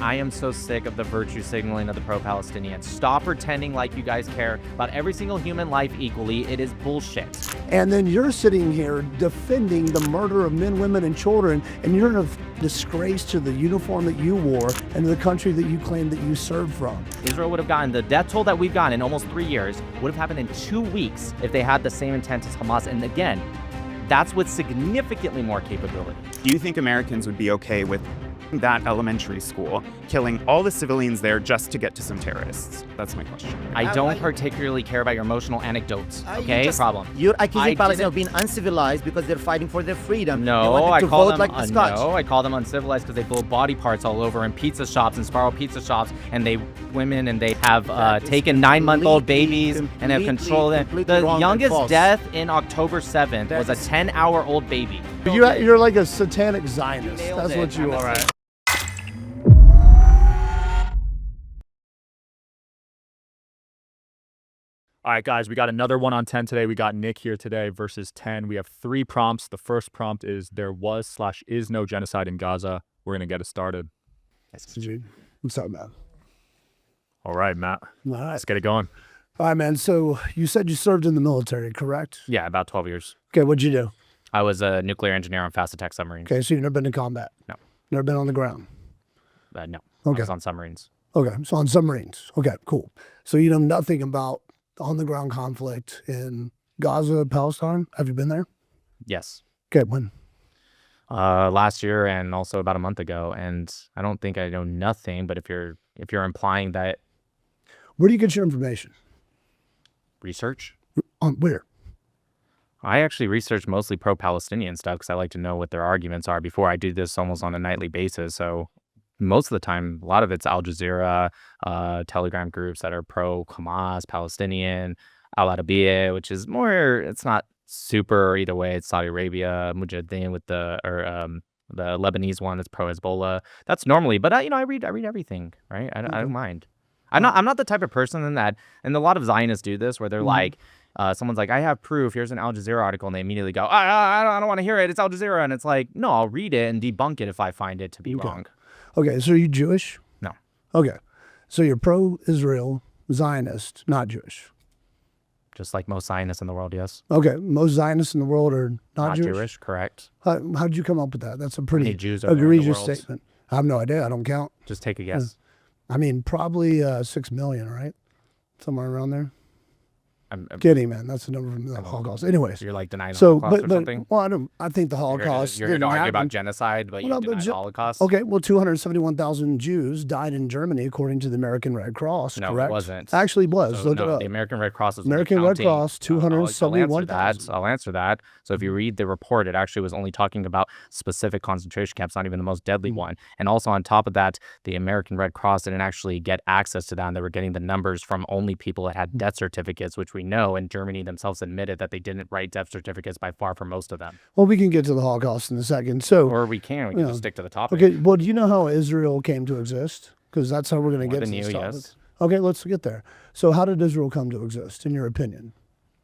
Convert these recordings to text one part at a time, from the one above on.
I am so sick of the virtue signaling of the pro-Palestinians. Stop pretending like you guys care about every single human life equally. It is bullshit. And then you're sitting here defending the murder of men, women, and children, and you're a disgrace to the uniform that you wore and the country that you claim that you served from. Israel would have gotten the death toll that we've gotten in almost 3 years, would have happened in 2 weeks if they had the same intent as Hamas. And again, that's with significantly more capability. Do you think Americans would be okay with that elementary school killing all the civilians there just to get to some terrorists? That's my question. I don't particularly care about your emotional anecdotes, okay? You're accusing Palestinians didn't- of being uncivilized because they're fighting for their freedom. No, They wanted I to call vote them like the Scotch. no, I call them uncivilized because they blow body parts all over in pizza shops and spiral pizza shops, and they women and they have taken 9-month-old babies and have controlled them. completely The wrong and youngest false. death in October 7th was a 10-hour-old baby. You're like a satanic Zionist. Nailed That's it. what you I'm a are. All right, guys, we got another 1 on 10 today. We got Nick here today versus 10. We have 3 prompts. The first prompt is there was/is no genocide in Gaza. We're going to get it started. What's up, man? All right, Matt. All right. Let's get it going. All right, man. So you said you served in the military, correct? Yeah, about 12 years. Okay, what'd you do? I was a nuclear engineer on fast attack submarines. Okay, so you've never been in combat? No. Never been on the ground? No. Okay. I was on submarines. Okay, so on submarines. Okay, cool. So you know nothing about on-the-ground conflict in Gaza, Palestine? Have you been there? Yes. Okay, when? Last year and also about a month ago, and I don't think I know nothing. But if you're implying that Where do you get your information? research, On where? I actually research mostly pro-Palestinian stuff because I like to know what their arguments are before I do this almost on a nightly basis. So most of the time, a lot of it's Al Jazeera, Telegram groups that are pro-Hamas, Palestinian, Al Arabiya, which is more, it's not super either way. It's Saudi Arabia, Mujahideen with the Lebanese one that's pro-Hezbollah. That's normally, but I read everything, right? I don't mind. I'm not the type of person that, and a lot of Zionists do this where they're like, someone's like, I have proof. Here's an Al Jazeera article, and they immediately go, I don't want to hear it. It's Al Jazeera, and it's like, no, I'll read it and debunk it if I find it to be wrong. Okay, so are you Jewish? No. Okay, so you're pro-Israel, Zionist, not Jewish. Just like most Zionists in the world, yes. Okay, most Zionists in the world are not Jewish? Correct. How did you come up with that? That's a pretty Many Jews are in the egregious world. statement. I have no idea. I don't count. Just take a guess. I mean, probably 6 million, right? Somewhere around there. I'm Kidding, man. That's the number from the Holocaust. Anyways, You're like denying the so Holocaust or something? well, I think the Holocaust. You're going to didn't argue about happen. genocide, but Well, you no, deny but the Holocaust? Okay, well, 271,000 Jews died in Germany, according to the American Red Cross. No, correct? it wasn't. Actually, it was. So, Look it no, up. the American Red Cross was American only Red counting- Cross, 271,000. I'll answer that. So if you read the report, it actually was only talking about specific concentration camps, not even the most deadly one. And also on top of that, the American Red Cross didn't actually get access to that. And they were getting the numbers from only people that had death certificates, which we know, and Germany themselves admitted that they didn't write death certificates by far for most of them. Well, we can get to the Holocaust in a second. So, Or we can Yeah. just stick to the topic. okay, well, do you know how Israel came to exist? Because that's how we're going to More get to than this you, topic. yes. Okay, let's get there. So, how did Israel come to exist, in your opinion?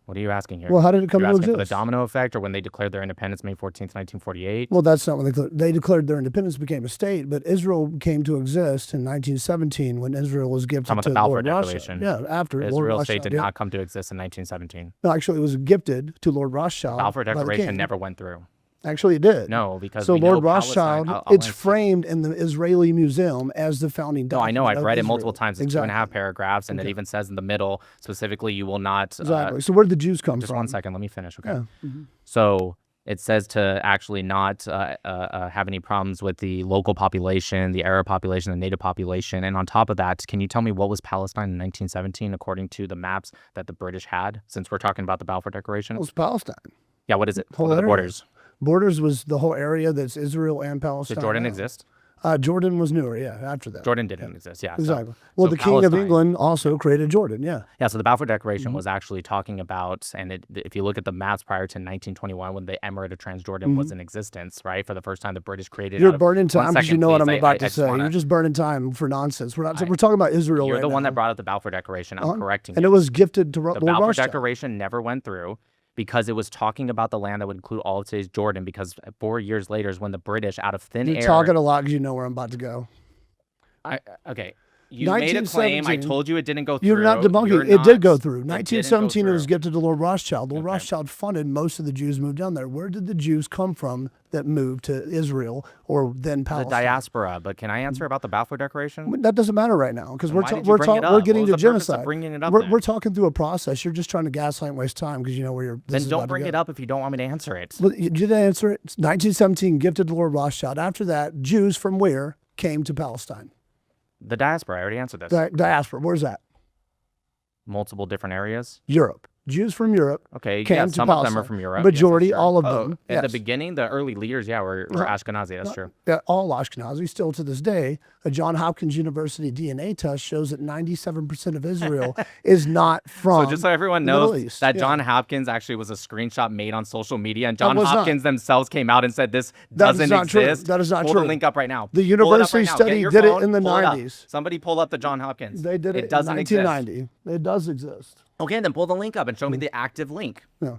What are you asking here? Well, how did it come You're to asking for the exist? domino effect or when they declared their independence May 14th, 1948? Well, that's not when they declared their independence, became a state. But Israel came to exist in 1917 when Israel was gifted Talking about to the Balfour Lord Russia. Declaration. Yeah, after Lord Israel Russia. state did yeah. not come to exist in 1917. No, actually, it was gifted to Lord Rothschild. Balfour by the Declaration king. never went through. Actually, it did. No, because So we know Lord Rothschild, Palestine- I'll it's answer. framed in the Israeli Museum as the founding No, I know. document I've of read it Israel. multiple times. It's Exactly. 2.5 paragraphs, and it Okay. even says in the middle, specifically, you will not... Exactly. So where did the Jews come just from? 1 second. Let me finish, okay? Yeah. Mm-hmm. So it says to actually not have any problems with the local population, the Arab population, the native population. And on top of that, can you tell me what was Palestine in 1917 according to the maps that the British had, since we're talking about the Balfour Declaration? It was Palestine. Yeah, what is it? Whole What are the area. borders? Borders was the whole area that's Israel and Palestine. Did Jordan now. exist? Jordan was newer, yeah, after that. Jordan didn't exist, yeah. Exactly. Well, so the King of Palestine- England also created Jordan, yeah. Yeah, so the Balfour Declaration Mm-hmm. was actually talking about, and if you look at the maps prior to 1921, when the Emirate of Transjordan was in existence, right? For the first time, the British created. Mm-hmm. You're burning time because you second, know what please. I'm about I to just say. wanna- You're just burning time for nonsense. We're talking about Israel You're right the one now. that brought up the Balfour Declaration. I'm correcting And you. it was gifted to The Lord Balfour Rothschild. Declaration never went through because it was talking about the land that would include all of today's Jordan. Because 4 years later is when the British, out of thin You're air, talking a lot because you know where I'm about to go. Okay. You made a claim. I 1917. told you it didn't go through. You're not debunking. You're It did go not- through. it didn't go 1917 it was through. gifted to Lord Rothschild. Lord Okay. Rothschild funded most of the Jews moved down there. Where did the Jews come from that moved to Israel or then The Palestine? diaspora. But can I answer about the Balfour Declaration? That doesn't matter right now because Then we're why did you bring it we're up? getting What to was the purpose of genocide. bringing it up we're, then? we're talking through a process. You're just trying to gaslight and waste time because you know where you're. Then don't bring it up if you don't want me to answer it. Well, you did answer it. It's 1917 gifted to Lord Rothschild. After that, Jews from where came to Palestine? The diaspora. I already answered this. Diaspora. Where's that? Multiple different areas. Europe. Jews from Europe. Okay, came yeah, to some of them Palestine. are from Europe. Majority, yes, that's true. all of Oh, them. At the yes. beginning, the early leaders, yeah, were Ashkenazi. That's true. Yeah, all Ashkenazi. Still to this day, a Johns Hopkins University DNA test shows that 97% of Israel is not from. So just so everyone the Middle knows East. that Yeah. John Hopkins actually was a screenshot made on social media, and That John was not. Hopkins themselves came out and said this That is doesn't not true. exist. That is not Pull true. the link up right now. The Pull it up university right now. study Get your did it phone, in the pull it up. 90s. Somebody pull up the John Hopkins. They did it, in doesn't exist. 1990. It does exist. Okay, then pull the link up and show me the active link. No.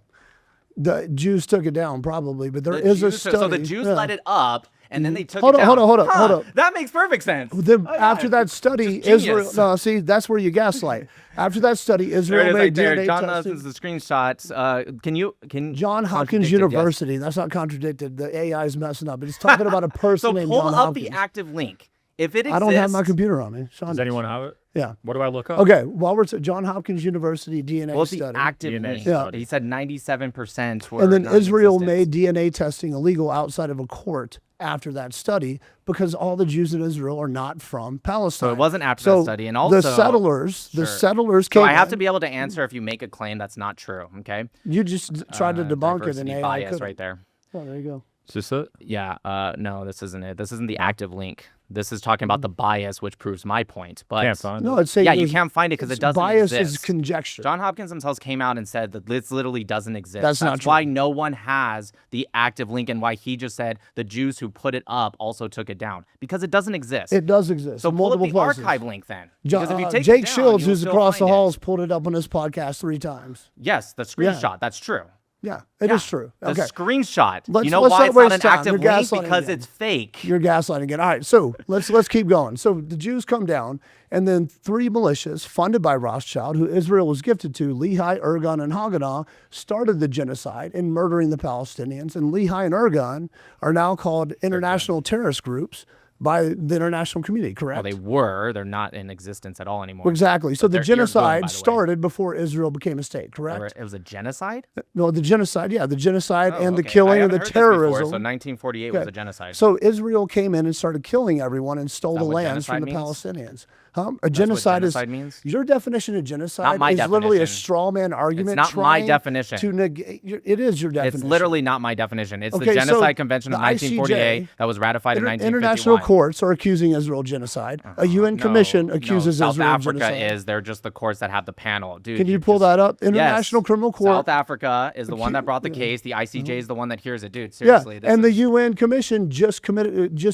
The Jews took it down probably, but there The is a Jews- study. So the Jews yeah. let it up, and then they took Hold it on, down. hold on. Huh, that makes perfect sense. Then Oh, yeah. after that study, Just Israel. genius. No, see, that's where you gaslight. After that study, There Israel it is made right there. DNA John testing. Hopkins, the screenshots. Can John Hopkins contradicted, yes. University. That's not contradicted. The AI is messing up. It's talking about a person So named pull John up Hopkins. the active link. If it exists, I don't have my computer on me. Sean Does does. anyone have it? Yeah. What do I look up? Okay. While we're at John Hopkins University DNA Well, it's the study. active DNA link. study. He said 97% were And then Israel non-existent. made DNA testing illegal outside of a court after that study because all the Jews in Israel are not from Palestine. So it wasn't after So that study, and also the settlers Sure. came. So I have in. to be able to answer if you make a claim that's not true. Okay. You just tried to debunk it, and Diversity AI bias couldn't. right there. Oh, there you go. Is this it? Yeah. No, this isn't it. This isn't the active link. This is talking about the bias, which proves my point. But Can't find No, it. it's saying yeah, you there's- can't find it because it it's doesn't bias exist. is conjecture. John Hopkins themselves came out and said that this literally doesn't exist. That's not true. why no one has the active link and why he just said the Jews who put it up also took it down because it doesn't exist. It does exist. so in pull up multiple the places. archive link then. Jo- Because if you take Jake it down, Shields, you'll who's still across the find it. hall, has pulled it up on his podcast 3 times. Yes, the screenshot. That's true. Yeah, it is Yeah, true. The Okay. screenshot. Let's- you know let's why not it's not waste an time. active You're link? gaslighting Because again. it's fake. You're gaslighting again. All right, so let's keep going. So the Jews come down, and then 3 militias funded by Rothschild, who Israel was gifted to, Lehi, Ergun, and Haganah, started the genocide in murdering the Palestinians. And Lehi and Ergun are now called international terrorist groups by the international community, correct? Well, they were. They're not in existence at all anymore. Exactly. So the they're- you're good, by genocide the way. started before Israel became a state, correct? It was a genocide? No, the genocide, yeah, the genocide Oh, and the okay. I killing and haven't the heard this before, terrorism. so 1948 was Okay. a genocide. So Israel came in and started killing everyone and stole Is the that what lands from the genocide Palestinians. A That's what genocide genocide means? Your definition of genocide Not my is literally a definition. straw man argument. not my trying definition. To negate, it is your definition. It's literally not my definition. It's Okay, the so Genocide Convention of the 1948 ICJ that was ratified in 1951. International courts are accusing Israel of genocide. A UN commission accuses South Israel Africa of genocide. is. They're just the courts that have the panel. Dude, Can you pull that up? International Yes. Criminal Court. South Africa is the one that brought the case. The ICJ is the one that hears it. Dude, Yeah, seriously. this and the is- UN commission just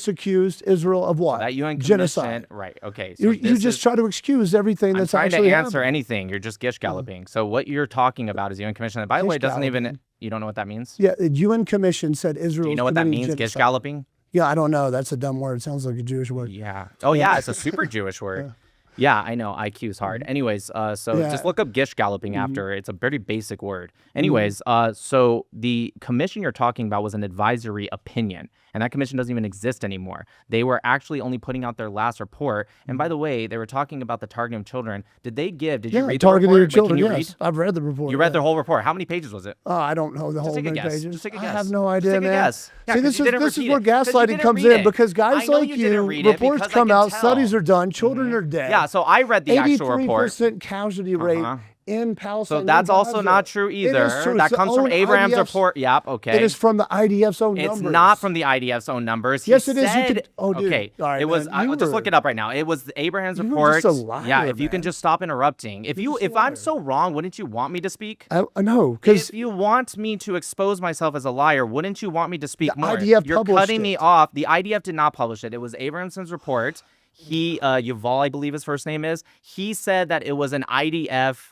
accused Israel of what? that UN genocide. commission. Right. Okay. So You this just is- try to excuse everything I'm that's trying to actually answer happening. anything. You're just gish galloping. So what you're talking about is the UN commission. And by the way, it doesn't even. You don't know what that means? Yeah, the UN commission said Israel. Do you know what that means? Gish galloping? Yeah, I don't know. That's a dumb word. It sounds like a Jewish word. Yeah. Oh yeah, it's a super Jewish word. Yeah, I know. IQ's hard. Anyways, so Mm-hmm. Yeah. just look up gish galloping after. It's a very basic word. Mm-hmm. Anyways, so the commission you're talking about was an advisory opinion, and that commission doesn't even exist anymore. They were actually only putting out their last report. And by the way, they were talking about the targeting of children. Did you read the targeting report? your Wait, children. can you Yes, read? I've read the report. You read yeah. the whole report. How many pages was it? I don't know the whole take a many guess. pages. Just take a I guess. have no Just idea, take a man. guess. Yeah, See, 'cause this you is didn't this is repeat where it. 'Cause you gaslighting didn't comes read in it. because guys I know like you didn't you, read it reports because I come can out, tell. studies are done, children are dead. Yeah, so I read the actual report. 83% casualty rate in Palestine. So that's and also Gaza. not true It either. is true. That It's the comes from own Abraham's IDF's report. Yep, okay. It is from the IDF's own It's numbers. not from the IDF's own numbers. He Yes, it is. You said- could- oh, dude. Okay, All right, it was. man. You Just were- look it up right now. It was Abraham's You were report. just a liar, yeah, if you can man. just stop interrupting. If just a I'm liar. so wrong, wouldn't you want me to speak? I know, because If you want me to expose myself as a liar, wouldn't you want me to speak The more? IDF You're published cutting me it. off. The IDF did not publish it. It was Abrahamson's report. He, Yuval, I believe his first name is. He said that it was an IDF.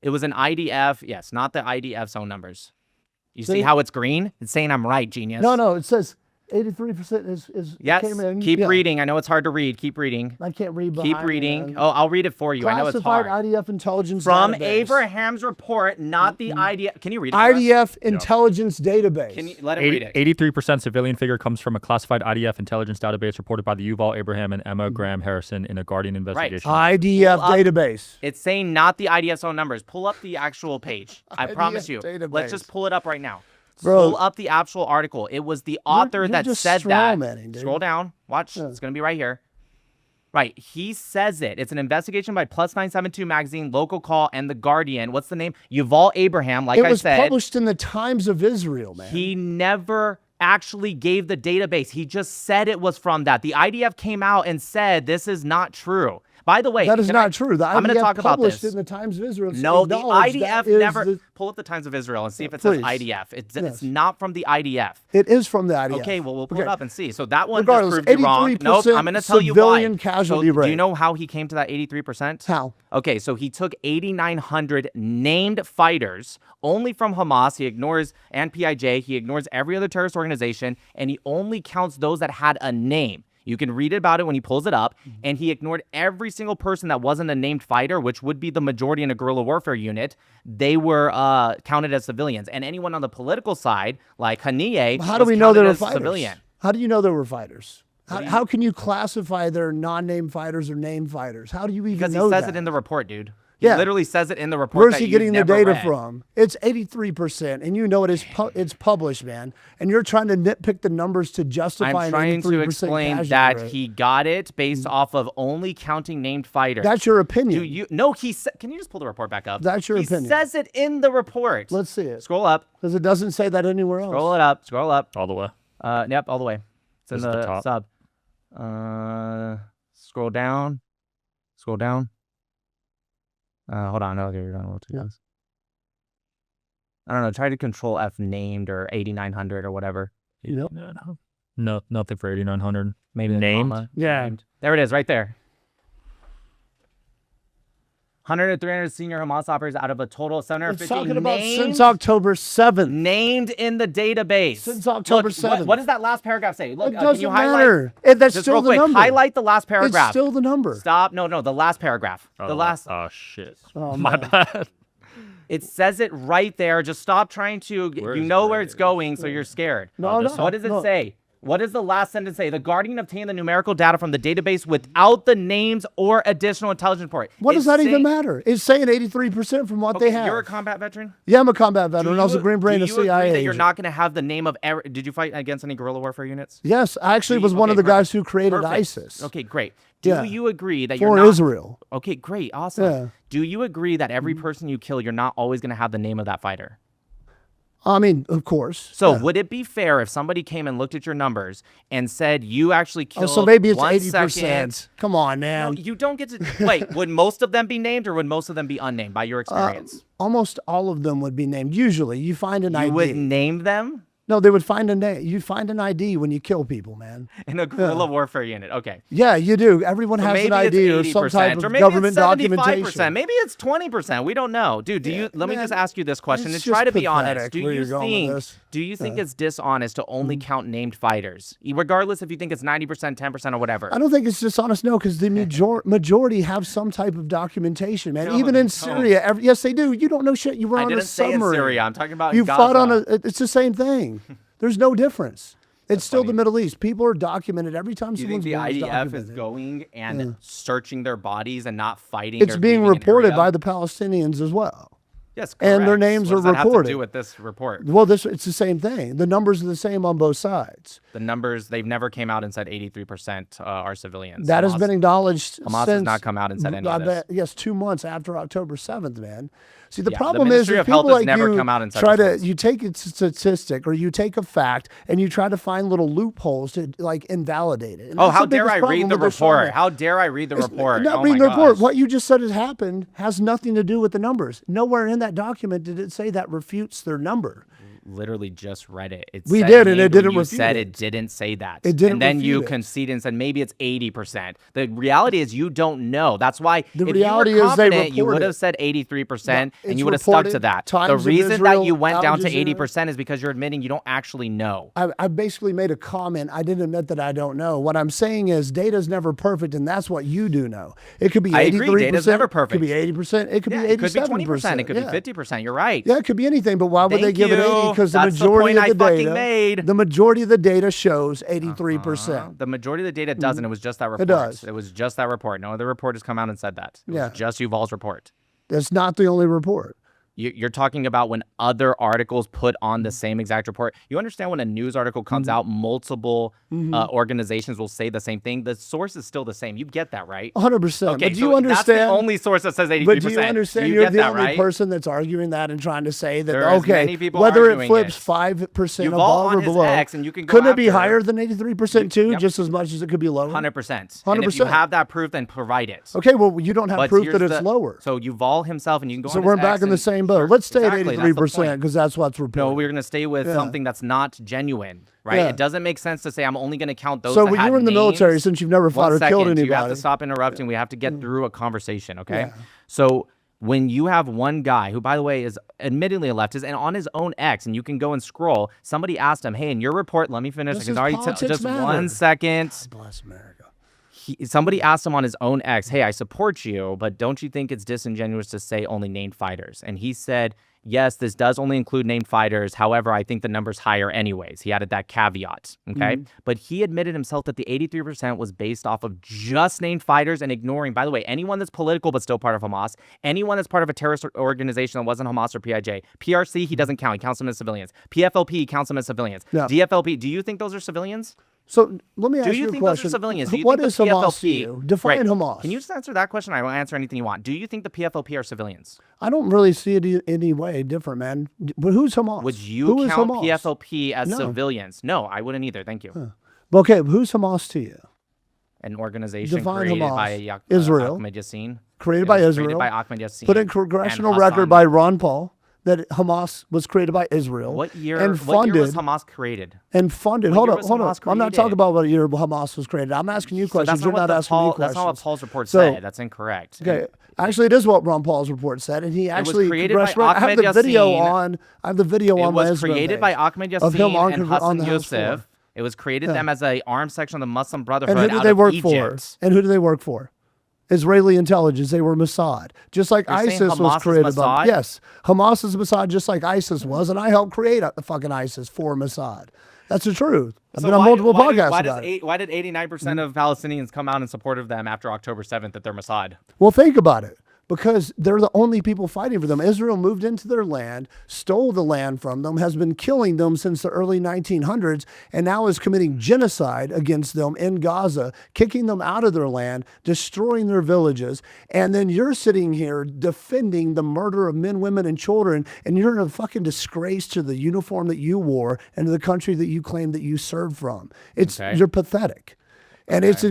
It was an IDF. Yes, not the IDF's own numbers. You see See? how it's green? It's saying I'm right, genius. no, it says 83% is Yes. came in. Keep Yeah. reading. I know it's hard to read. Keep reading. I can't read Keep behind me, reading. man. Oh, I'll read it for you. I know it's Classified hard. IDF intelligence From database. Abraham's report, not the IDF. Can you read it? for us? IDF intelligence database. Can you let him read it? 83% civilian figure comes from a classified IDF intelligence database reported by the Yuval Abraham and Emma Graham Harrison in a Guardian investigation. IDF Pull up- database. It's saying not the IDF's own numbers. Pull up the actual page. I promise you. database. Let's just pull it up right now. Bro. Pull up the actual article. It was the author you're that just said that. strawmanning, dude. Scroll down. Watch. It's going to be right here. Right. He says it. It's an investigation by Plus 972 Magazine, Local Call, and The Guardian. What's the name? Yuval Abraham, like It I was said. published in the Times of Israel, man. He never actually gave the database. He just said it was from that. The IDF came out and said this is not true. By the way, that is can not true. The I'm going to IDF talk about published this. it in the Times of Israel. to No, the acknowledge IDF that is never. the- Pull up the Times of Israel and see if it Please. says IDF. It's Yes. not from the IDF. It is from the IDF. Okay, well, we'll pull Okay. it up and see. So that one Regardless, just proved you wrong. Nope, 83% I'm going to tell you why. civilian casualty So, do rate. you know how he came to that 83%? How? Okay, so he took 8,900 named fighters only from Hamas. He ignores and PIJ. He ignores every other terrorist organization, and he only counts those that had a name. You can read about it when he pulls it up, and he ignored every single person that wasn't a named fighter, which would be the majority in a guerrilla warfare unit. They were counted as civilians, and anyone on the political side, like Haniyeh, How do was we know they counted were as a fighters? civilian. How do you know they were fighters? How can you classify their non-named fighters or named fighters? How do you even Because he know says that? it in the report, dude. Yeah. He literally says it in the report. Where's that he you've getting the never data read. from? It's 83%, and you know it is it's published, man. And you're trying to nitpick the numbers to justify I'm an trying 83% to explain casualty that rate. he got it based off of only counting named fighters. That's your opinion. Do you? No, he said. Can you just pull the report back up? That's your he opinion. says it in the report. Let's see it. Scroll up. Because it doesn't say that anywhere else. Scroll it up. Scroll up. All the way. Yep, all the way. It's in This is the the top. sub. Scroll down. Scroll down. Hold on. No, you're not able to. Yeah. I don't know. Try to control F named or 8,900 or whatever. You know? No, nothing for 8,900. Maybe the Named? comma. Yeah. Named. There it is, right there. 100 to 300 senior Hamas operators out of a total of 750 It's talking about named, since October 7th. named in the database. Since October Look, 7th. What does that last paragraph say? Look, It can doesn't you highlight? matter. That's Just still real the quick, number. highlight the last paragraph. It's still the number. Stop. No, the last paragraph. The last. Oh, shit. Oh, My man. bad. It says it right there. Just stop trying to. Where You is know it? where it's going, so you're scared. No, no. What does it no. say? What does the last sentence say? The Guardian obtained the numerical data from the database without the names or additional intelligence report. What does It's that even saying- matter? It's saying 83% from what they Okay, have. You're a combat veteran? Yeah, I'm a combat veteran. I was a Green Brain do of you agree CIA that you're agent. not going to have the name of every... Did you fight against any guerrilla warfare units? Yes, I actually Do you- was one of okay, the guys perfect. who created Perfect. ISIS Okay, great. Do Yeah. you agree that you're for not... Israel. Okay, great. Awesome. Yeah. Do you agree that every person you kill, you're not always going to have the name of that fighter? I mean, of course. So yeah. would it be fair if somebody came and looked at your numbers and said you actually Oh, killed so maybe it's 1 80%. second? Come on, No, man. you don't get to... Wait, would most of them be named or would most of them be unnamed by your experience? Almost all of them would be named. Usually, you find an you ID. would name them No, they would find a name. You find an ID when you kill people, man. in a guerrilla warfare unit. Okay. Yeah, you do. Everyone So has maybe an ID or it's some 80%, type or of maybe government it's 75%. documentation. Maybe it's 20%. We don't know. Dude, let me man, just ask you this question and it's try to just be honest. pathetic Do where you you're going with think this. do you think it's dishonest to only count named fighters? Regardless if you think it's 90%, 10% or whatever. I don't think it's dishonest, no, because the majority have some type of documentation, man. Even in Syria, yes, they do. You don't know shit. You were I on didn't a say in submarine. Syria. I'm talking about You Gaza. fought on a. It's the same thing. There's no difference. It's still the Middle East. People are documented every time Do you think someone's the born IDF is documented. going and searching their bodies and not fighting? It's or being leaving an reported area? by the Palestinians as well. Yes, and their correct. names What are does that have to reported. do with this report? Well, it's the same thing. The numbers are the same on both sides. The numbers, they've never came out and said 83% are civilians. That has Hamas- been acknowledged Hamas since, has not come out and said any of this. Yes, 2 months after October 7th, man. See, the Yeah, the problem is Ministry if of Health people has like never you come out and said try this. to, you take a statistic or you take a fact and you try to find little loopholes to like invalidate it. And Oh, that's how the dare biggest I problem read the with this report? format. How dare I read the report? Not Oh reading my the report. gosh. What you just said has happened has nothing to do with the numbers. Nowhere in that document did it say that refutes their number. literally just read it. We did, and it didn't You refute said it. it didn't say that. It didn't and then you refute it. conceded and said maybe it's 80%. The reality is you don't know. That's why The if reality you were is they confident, you report would it. have said 83%, No, and it's you would have stuck to reported. that. The Times of reason that Israel, you went Al down to Jazeera. 80% is because you're admitting you don't actually know. I basically made a comment. I didn't admit that I don't know. What I'm saying is data's never perfect, and that's what you do know. It could be 83%. I agree, data's never It could be perfect. 80%. It could Yeah, be 87%. it could be 20%. It could Yeah. be 50%. You're right. Yeah, it could be anything, but why would they Thank give it 80? you. Because the That's the majority point of the I fucking data, made. the majority of the data shows 83%. The majority of the data doesn't. It was just that report. does. It was just that report. No other report has come out and said that. It Yeah. was just Yuval's report. That's not the only report. You're talking about when other articles put on the same exact report. You understand when a news article comes out, multiple organizations will say the same thing. The source is still the same. You get that, right? 100%. Okay, but do so you understand? that's the only source that says 83%. But do you understand You you're get the that, only right? person that's arguing that and trying to say that, There is okay, many people whether it arguing flips it. 5% Yuval above on or his below, X, and you can go couldn't it be after- higher than 83% too, Yep. just as much as it could be lower? 100%. And if you 100%. have that proof, then provide it. Okay, well, you don't have But proof here's that it's the- lower. So Yuval himself, and you can go So on we're his back X in the and- same boat. Sure, Let's stay exactly, at that's the 83% point. because that's what's reported. No, we're going to stay with Yeah. something that's not genuine, right? Yeah. It doesn't make sense to say I'm only going to count those So that when had you were in the military, names. since you've never fought One or killed second, anybody. you have to stop interrupting. We have to get through a conversation, okay? Yeah. So when you have one guy who, by the way, is admittedly a leftist and on his own X, and you can go and scroll, somebody asked him, hey, in your report, let me finish. This I can is already politics just matter. 1 second. Bless America. Somebody asked him on his own X, hey, I support you, but don't you think it's disingenuous to say only named fighters? And he said, yes, this does only include named fighters. However, I think the number's higher anyways. He added that caveat, okay? But he admitted himself that the 83% was based off of just named fighters and ignoring, by the way, anyone that's political but still part of Hamas, anyone that's part of a terrorist organization that wasn't Hamas or PIJ. PRC, he doesn't count. He counts them as civilians. PFLP, he counts them as civilians. Yeah. DFLP, do you think those are civilians? So let me ask Do you you a think those question. are civilians? Do you What think is the Hamas PFLP to you? Define Right. Hamas. Can you just answer that question? I will answer anything you want. Do you think the PFLP are civilians? I don't really see it any way different, man. But who's Hamas? Would you Who is count Hamas? PFLP as No. civilians? No, I wouldn't either. Thank you. Okay, who's Hamas to you? An organization Define created Hamas. by Israel. Ahmed Yassin. Created It by was Israel. Created by Ahmed Yassin. Put in and congressional Hassan. record by Ron Paul that Hamas was created by Israel. What year? And What year was funded Hamas created? and funded. What Hold year up, was hold up. Hamas I'm not created? talking about what year Hamas was created. I'm asking you So questions. that's You're not, not what asking me Paul, questions. that's not what Paul's report So- said. That's incorrect. Okay. Actually, it is what Ron Paul's report said, and he actually created by congressional- I have Ahmed the video Yassin. on. I have the video It on my was Instagram created page by Ahmed of him Yassin and on Hassan the House floor. Yusuf. It was created them as a armed section of the Muslim Brotherhood And who did out they of work Egypt. for? And who do they work for? Israeli intelligence. They were Mossad. Just like You're saying ISIS Hamas was is created by. Mossad? Yes. Hamas is Mossad just like ISIS was, and I helped create the fucking ISIS for Mossad. That's the truth. I've been on multiple podcasts about it. Why did 89% of Palestinians come out in support of them after October 7th that they're Mossad? Well, think about it. Because they're the only people fighting for them. Israel moved into their land, stole the land from them, has been killing them since the early 1900s, and now is committing genocide against them in Gaza, kicking them out of their land, destroying their villages. And then you're sitting here defending the murder of men, women, and children, and you're a fucking disgrace to the uniform that you wore and to the country that you claim that you served from. You're pathetic. And it's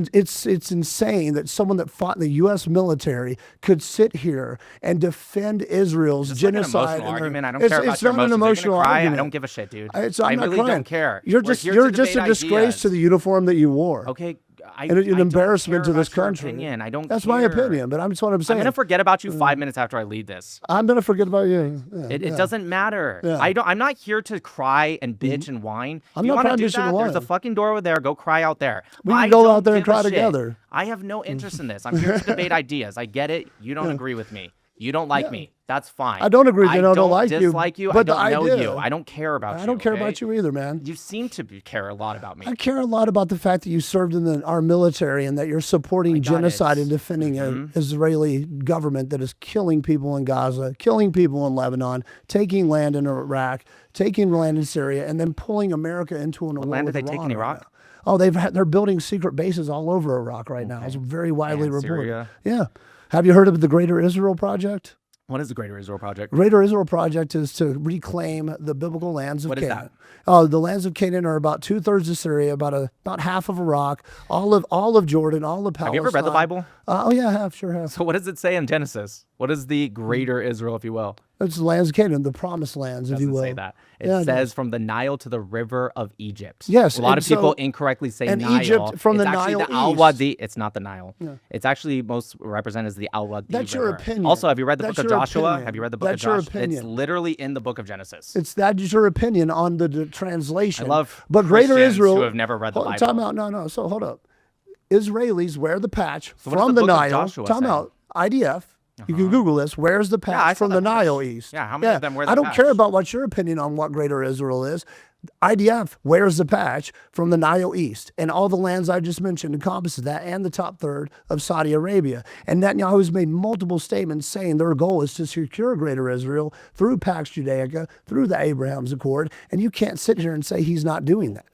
insane that someone that fought in the U.S. military could sit here and defend Israel's It's like an genocide. emotional argument. I don't It's- care about it's your not an emotions. You're emotional gonna cry. argument. I don't give a shit, dude. I'm I not really crying. don't care. You're We're just here you're to just a debate disgrace ideas. to the uniform that you wore. Okay. And an I don't embarrassment care to this about your country. opinion. I don't That's care. my opinion, but that's what I'm I'm saying. going to forget about you 5 minutes after I lead this. I'm gonna forget about you. Yeah, It yeah. doesn't matter. Yeah. I'm not here to cry and bitch and whine. I'm If you not want to trying to do bitch and that, there's a whine. fucking door over there. Go cry out there. We can I go don't out there and give a cry shit. together. I have no interest in this. I'm here to debate ideas. I get it. You don't agree with me. You don't like me. That's fine. I don't agree with you. I don't like you, dislike you. I but the don't know idea- you. I don't care about you. I don't care okay? about you either, man. You seem to care a lot about me. I care a lot about the fact that you served in our military and that you're supporting genocide it. and defending an Israeli government that is killing people in Gaza, killing people in Lebanon, taking land in Iraq, taking land in Syria, and then pulling America into an war land with did they take in Iran right Iraq? now. Oh, they're building secret bases all over Iraq right now. It's very widely And reported. Syria. Yeah. Have you heard of the Greater Israel Project? What is the Greater Israel Project? Greater Israel Project is to reclaim the biblical lands of What is Canaan. that? The lands of Canaan are about 2/3 of Syria, about half of Iraq, all of Jordan, all of Palestine. Have you ever read the Bible? Oh yeah, I have, sure have. So what does it say in Genesis? What is the Greater Israel, if you will? It's the lands of Canaan, the promised lands, if you Doesn't will. say that. It Yeah, says from the Nile to the river of Egypt. Yes, A lot and of people so- incorrectly say and Nile. Egypt from it's the actually Nile the Al east. Wadi. It's not the Nile. It's actually most represented as the Al Wadi That's river. your opinion. Also, have you read the That's book of your Joshua? opinion. Have you read the book That's of your Joshua? opinion. It's literally in the book of Genesis. That's your opinion on the translation. I love but Greater Christians Israel who have never read the Bible. Time out. No. So hold up. Israelis wear the patch So what does from the the book of Nile. Joshua Time say? out. IDF. You can Google this. Where's the I patch saw from that the patch. Nile east? Yeah, how many of them wear the I don't care patch? about what your opinion on what Greater Israel is. IDF wears the patch from the Nile east, and all the lands I just mentioned encompasses that, and the top third of Saudi Arabia. And Netanyahu has made multiple statements saying their goal is to secure Greater Israel through Pax Judaica, through the Abraham's Accord, and you can't sit here and say he's not doing that.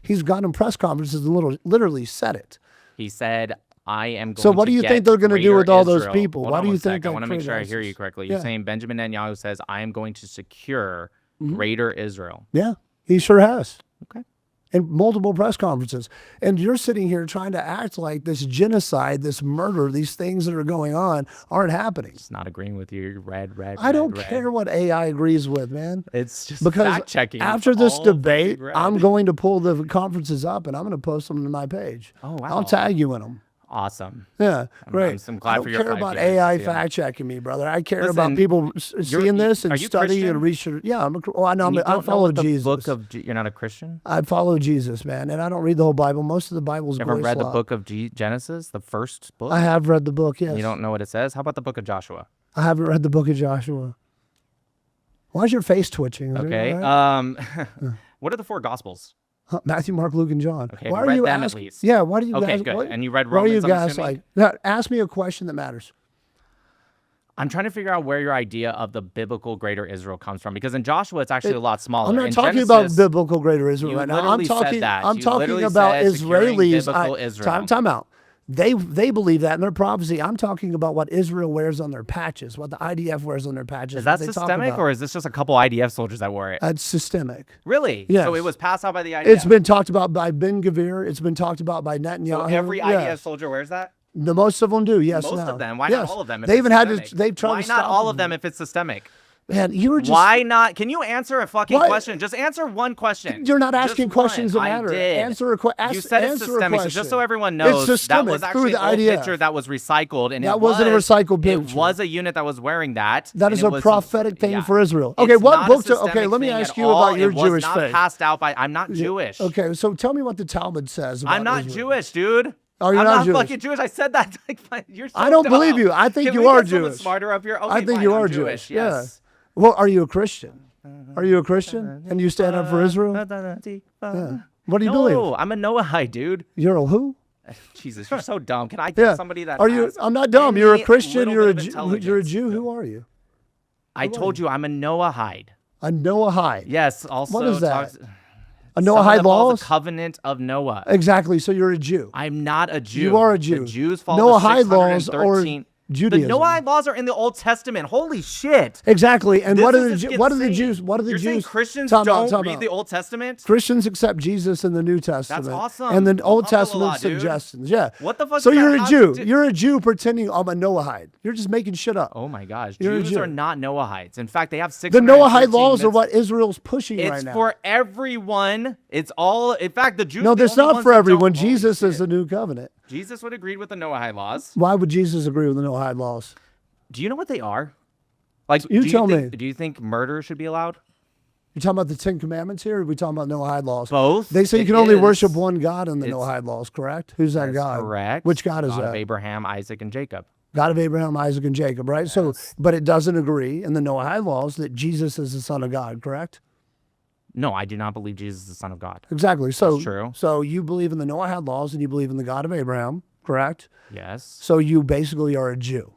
He's gone in press conferences and literally said it. He said, I am going So what to do you get think they're going to do Greater with all those Israel. people? Hold Why on do you one think sec. I that want to make sure I hear criticizes? you correctly. Yeah. You're saying Benjamin Netanyahu says, I am going to secure Greater Israel. Yeah, he sure has. Okay. In multiple press conferences. And you're sitting here trying to act like this genocide, this murder, these things that are going on aren't happening. It's not agreeing with you. Red. I don't care what AI agrees with, man. It's just Because fact checking. after this debate, I'm going to pull the conferences up and I'm going to post them to my page. Oh, wow. I'll tag you in them. Awesome. Yeah, great. I'm glad I for don't your care 5 about years to AI see 'em. fact checking me, brother. I care Listen, about people seeing this and are you studying Christian? and research. Yeah, I know. And you I don't know follow what the Jesus. book of you're not a Christian? I follow Jesus, man, and I don't read the whole Bible. Most of the Bible's Ever voice read the law. book of Genesis, the first book? I have read the book, yes. You don't know what it says? How about the book of Joshua? I haven't read the book of Joshua. Why's your face twitching? Is it Okay. all right? What are the 4 gospels? Matthew, Mark, Luke, and John. Okay, Why you are read you them at asking? least. Yeah, why do you Okay, guys? good. What, And you read why are you Romans, I'm guys assuming? like? Now, ask me a question that matters. I'm trying to figure out where your idea of the biblical Greater Israel comes from, because in Joshua it's actually a lot smaller. I'm not In talking about Genesis, biblical Greater Israel you right now. I'm literally said talking. that. I'm You talking literally about said securing Israelis. biblical Israel. Time out. They believe that in their prophecy. I'm talking about what Israel wears on their patches, what the IDF wears on their patches. Is that they talk systemic, about. or is this just a couple IDF soldiers that wore it? It's systemic. Really? Yes. So it was passed out by the IDF? It's been talked about by Ben Gvir. It's been talked about by Netanyahu. So every IDF Yes. soldier wears that? The most of them do. Yes. Most now. of them. Why Yes. not all of them? If They it's even had to. systemic? They've tried Why to not stop all of them if it's systemic? Man, you were just. Why not? Can you answer a fucking Why- question? Just answer one question. You're not Just asking one. questions that I matter. did. Answer a question. You said it's answer systemic, a so question. just so everyone knows, systemic that was through actually the an old IDF. picture that was recycled, and That it wasn't a recycled It picture. was a unit that was wearing that. That and is it a was- prophetic thing yeah. for Israel. It's Okay, what not a book? Okay, systemic let me thing ask at you all. about your It was Jewish not faith. passed out by. I'm not Jewish. Okay, so tell me what the Talmud says about I'm not Israel. Jewish, dude. Oh, you're I'm not not Jewish. fucking Jewish. I said that. Like, you're so I don't dumb. believe you. I think Can you we are get someone Jewish. smarter up here. Okay, I think fine, you I'm are Jewish. Yeah. Yes. Well, are you a Christian? Are you a Christian? And you stand up for Israel? Yeah. What do you believe? No, I'm a Noahide, dude. You're a who? Jesus, you're so dumb. Can I get Yeah. somebody that Are you? has I'm not dumb. You're a any Christian. little You're a bit of Jew. You're a intelligence? Jew. Who are you? I told you I'm a Noahide. A Noahide. Yes. Also, What is that? talks- A someone Noahide that follows laws? the covenant of Noah. Exactly. So you're a Jew. I'm not a Jew. You are a Jew. The Jews follow Noahide the laws or 613. Judaism. The Noahide laws are in the Old Testament. Holy shit. Exactly. And This what is are the just what are the insane. Jews? What are the You're saying Jews? Christians Time out, don't time read out. the Old Testament? Christians accept Jesus in the New Testament. awesome. And the Old Alhamdulillah, Testament dude. suggestions. Yeah. What the fuck So does that you're a have Jew. to do- You're a Jew pretending I'm a Noahide. You're just making shit up. Oh my gosh. You're a Jews Jew. are not Noahides. In fact, they have The 613 Noahide laws are mitzvahs. what Israel's pushing It's right now. for everyone. It's all. In fact, the Jews. No, are the that's only not ones for that don't- everyone. Holy Jesus is shit. the new covenant. Jesus would agree with the Noahide laws. Why would Jesus agree with the Noahide laws? Do you know what they are? Like, You do tell think, me. Do you think murder should be allowed? You talking about the Ten Commandments here? Or are we talking about Noahide laws? Both. They say you It can only is. worship one God in the It's- Noahide laws, correct? Who's that That's God? correct. Which God is God of that? Abraham, Isaac, and Jacob. God of Abraham, Isaac, and Jacob, right? So, but it doesn't agree in the Noahide laws that Jesus is the Son of God, correct? No, I do not believe Jesus is the Son of God. Exactly. So, That's true. So you believe in the Noahide laws and you believe in the God of Abraham, correct? Yes. So you basically are a Jew.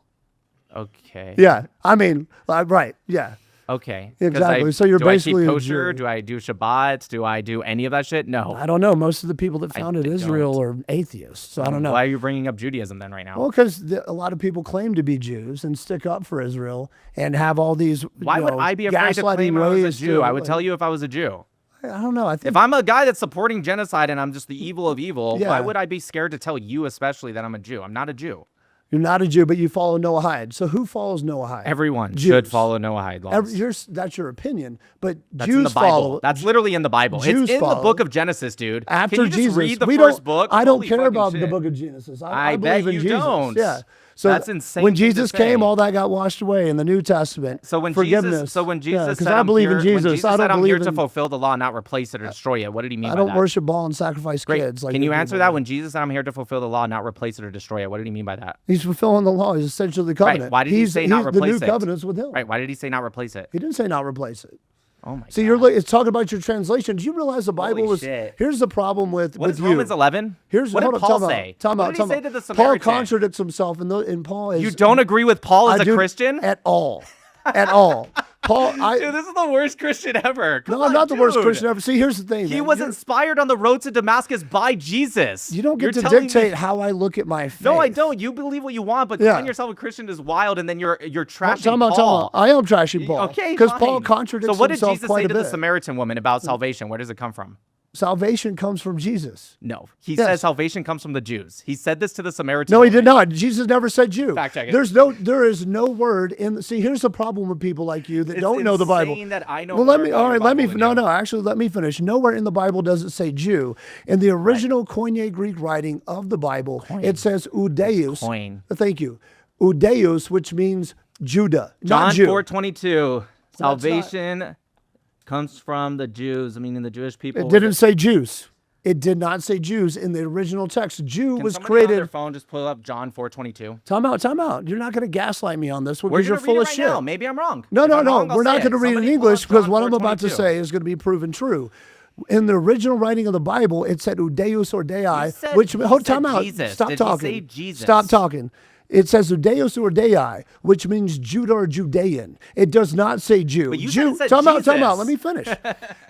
Okay. Yeah. I mean, right. Yeah. Okay. 'Cause Exactly. So you're do basically I a keep kosher? Jew. Do I do Shabbat? Do I do any of that shit? No. I don't know. Most of the people that founded don't. Israel are atheists. So I don't know. Why are you bringing up Judaism then right now? Well, because a lot of people claim to be Jews and stick up for Israel and have all these. Why would I be afraid to claim I was a Jew? I would tell you if I was a Jew. I don't know. I think If I'm a guy that's supporting genocide and I'm just the evil of evil, Yeah. why would I be scared to tell you especially that I'm a Jew? I'm not a Jew. You're not a Jew, but you follow Noahide. So who follows Noahide? Everyone Jews. should follow Noahide laws. That's your opinion, but That's Jews in the Bible. follow. That's literally in the Bible. Jews It's in follow. the book of Genesis, dude. After Can you just Jesus, read the we first don't. book? I don't Holy care fucking about the shit. book of Genesis. I believe bet in you Jesus. don't. Yeah. So That's insane when thing to Jesus say. came, all that got washed away in the New Testament. So when forgiveness. Jesus because said, I believe in when Jesus, Jesus I said, don't I'm believe here in. to fulfill the law, not replace it or destroy it. What did he mean I by don't that? worship ball and sacrifice Great. kids. Like Can you people answer do. that? When Jesus said, I'm here to fulfill the law, not replace it or destroy it, what did he mean by that? He's fulfilling the law. He's essentially the covenant. Right. Why did he say not The replace new it? covenant's with him. Right. Why did he say not replace it? He didn't say not replace it. Oh my See, God. it's talking about your translation. Do you realize the Bible Holy was? shit. Here's the problem with What is you. Romans 11? Here's what hold did up, Paul time out, say? time What out, did time he say out. to the Paul Samaritan? contradicts himself, and Paul is. You don't agree with Paul as I a do- Christian? at all, at all. Paul, Dude, this is the worst Christian ever. Come no, I'm on, not the worst dude. Christian ever. See, here's the thing. He man. was You're- inspired on the road to Damascus by Jesus. You don't get You're to telling dictate me- how I look at my faith. No, I don't. You believe what you want, but Yeah. calling yourself a Christian is wild, and then you're trashing Time out, Paul. I am trashing Paul. Okay, because Paul fine. contradicts So what did himself Jesus quite say a to bit. the Samaritan woman about salvation? Where does it come from? Salvation comes from Jesus. No, he Yes. says salvation comes from the Jews. He said this to the Samaritan. No, he woman. did not. Jesus never said Jew. Fact check it. There is no word in. See, here's the problem with people like you that It's don't know the Bible. insane that I know Well, let more me. about All your right, let me. Bible than No, you. no. Actually, let me finish. Nowhere in the Bible does it say Jew. In the original Koine Greek writing of the Bible, it says Udeus. Coin. Thank you, Udeus, which means Judah, John not Jew. 4:22. That's not- Salvation comes from the Jews. I mean, in the Jewish people. It didn't say Jews. It did not say Jews in the original text. Jew Can was somebody on their created. phone just pull up John 4:22? Time out, time out. You're not going to gaslight me on this one We're because you're gonna full read of it right shit. now. Maybe I'm wrong. No, If no, I'm no. wrong, I'll We're not say going to it. read in Somebody pull English up because John what I'm about to 4:22. say is going to be proven true. In the original writing of the Bible, it said Udeus or Dei, said- which he hold said time out. Jesus. Stop Did he talking. say Jesus? Stop talking. It says Udeus or Dei, which means Judah or Judean. It does not say Jew. But you said Jew. it said Time out. Time Jesus. out. Let me finish.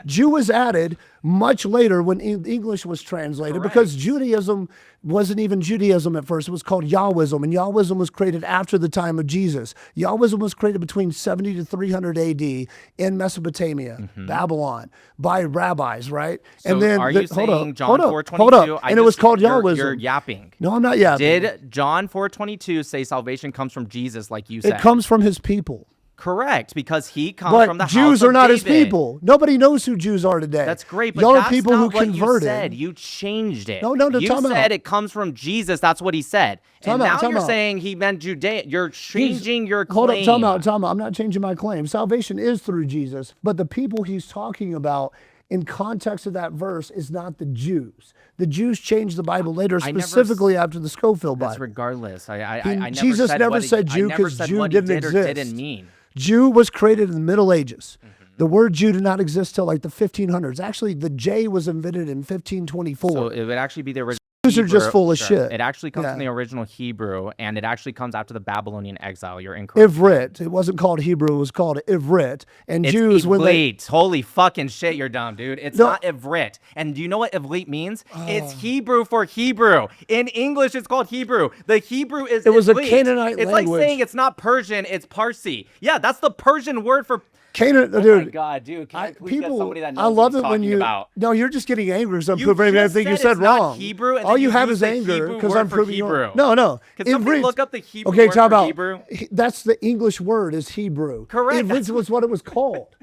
Jew was added much later when English was translated because Judaism wasn't even Judaism at first. It was called Yahwism, and Yahwism was created after the time of Jesus. Yahwism was created between 70 to 300 AD in Mesopotamia, Babylon, by rabbis, right? So are you saying hold John up, 4:22? hold up. And it was called Yahwism. You're yapping. No, I'm not yapping. Did John 4:22 say salvation comes from Jesus, like you said? It comes from his people. Correct, because he comes But from the Jews house of are not his David. people. Nobody knows who Jews are today. That's great, but y'all that's are people not who what converted. you said. You changed it. No, You time out. said it comes from Jesus. That's what he said. Time And out, now time you're out. saying he meant Judea. You're changing your Hold claim. up, time out, time out. I'm not changing my claim. Salvation is through Jesus, but the people he's talking about in context of that verse is not the Jews. The Jews changed the Bible later, I never specifically after the Schofield That's Bible. regardless. I never Jesus said never what said I Jew never 'cause said Jew what didn't he did or exist. didn't mean. Jew was created in the Middle Ages. The word Jew did not exist till like the 1500s. Actually, the J was invented in 1524. So it would actually be the original. Jews are just Hebrew- full of Sure. shit. It actually comes Yeah. from the original Hebrew, and it actually comes after the Babylonian exile. You're incorrect. Ivrit. It wasn't called Hebrew. It was called Ivrit. And It's Jews, when they Ivrit. Holy fucking shit, you're dumb, dude. It's No. not Ivrit. And do you know what Ivrit means? It's Hebrew for Hebrew. In English, it's called Hebrew. The Hebrew is It was a Ivrit. Canaanite It's language. like saying it's not Persian, it's Parsi. Yeah, that's the Persian word for... Canaan, Oh my dude. God, dude. Can I please get People, somebody that knows I love what it he's when talking you. about? No, you're just getting angry because I'm You proving just everything you said said it's not wrong. Hebrew, and All then you you have used is the anger Hebrew because word I'm for proving you. Hebrew. No. Can somebody Ivrit- look up the Hebrew Okay, word talk for about. Hebrew? That's the English word is Hebrew. Correct, Ivrit that's was what it was called.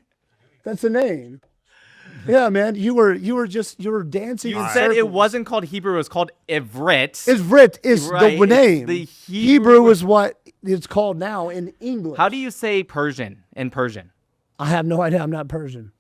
That's the name. Yeah, man. You were dancing. You in said it circles. wasn't called Hebrew, it was called Ivrit. Ivrit is Right, the it's name. the Hebrew Hebrew word. is what it's called now in English. How do you say Persian in Persian? I have no idea. I'm not Persian.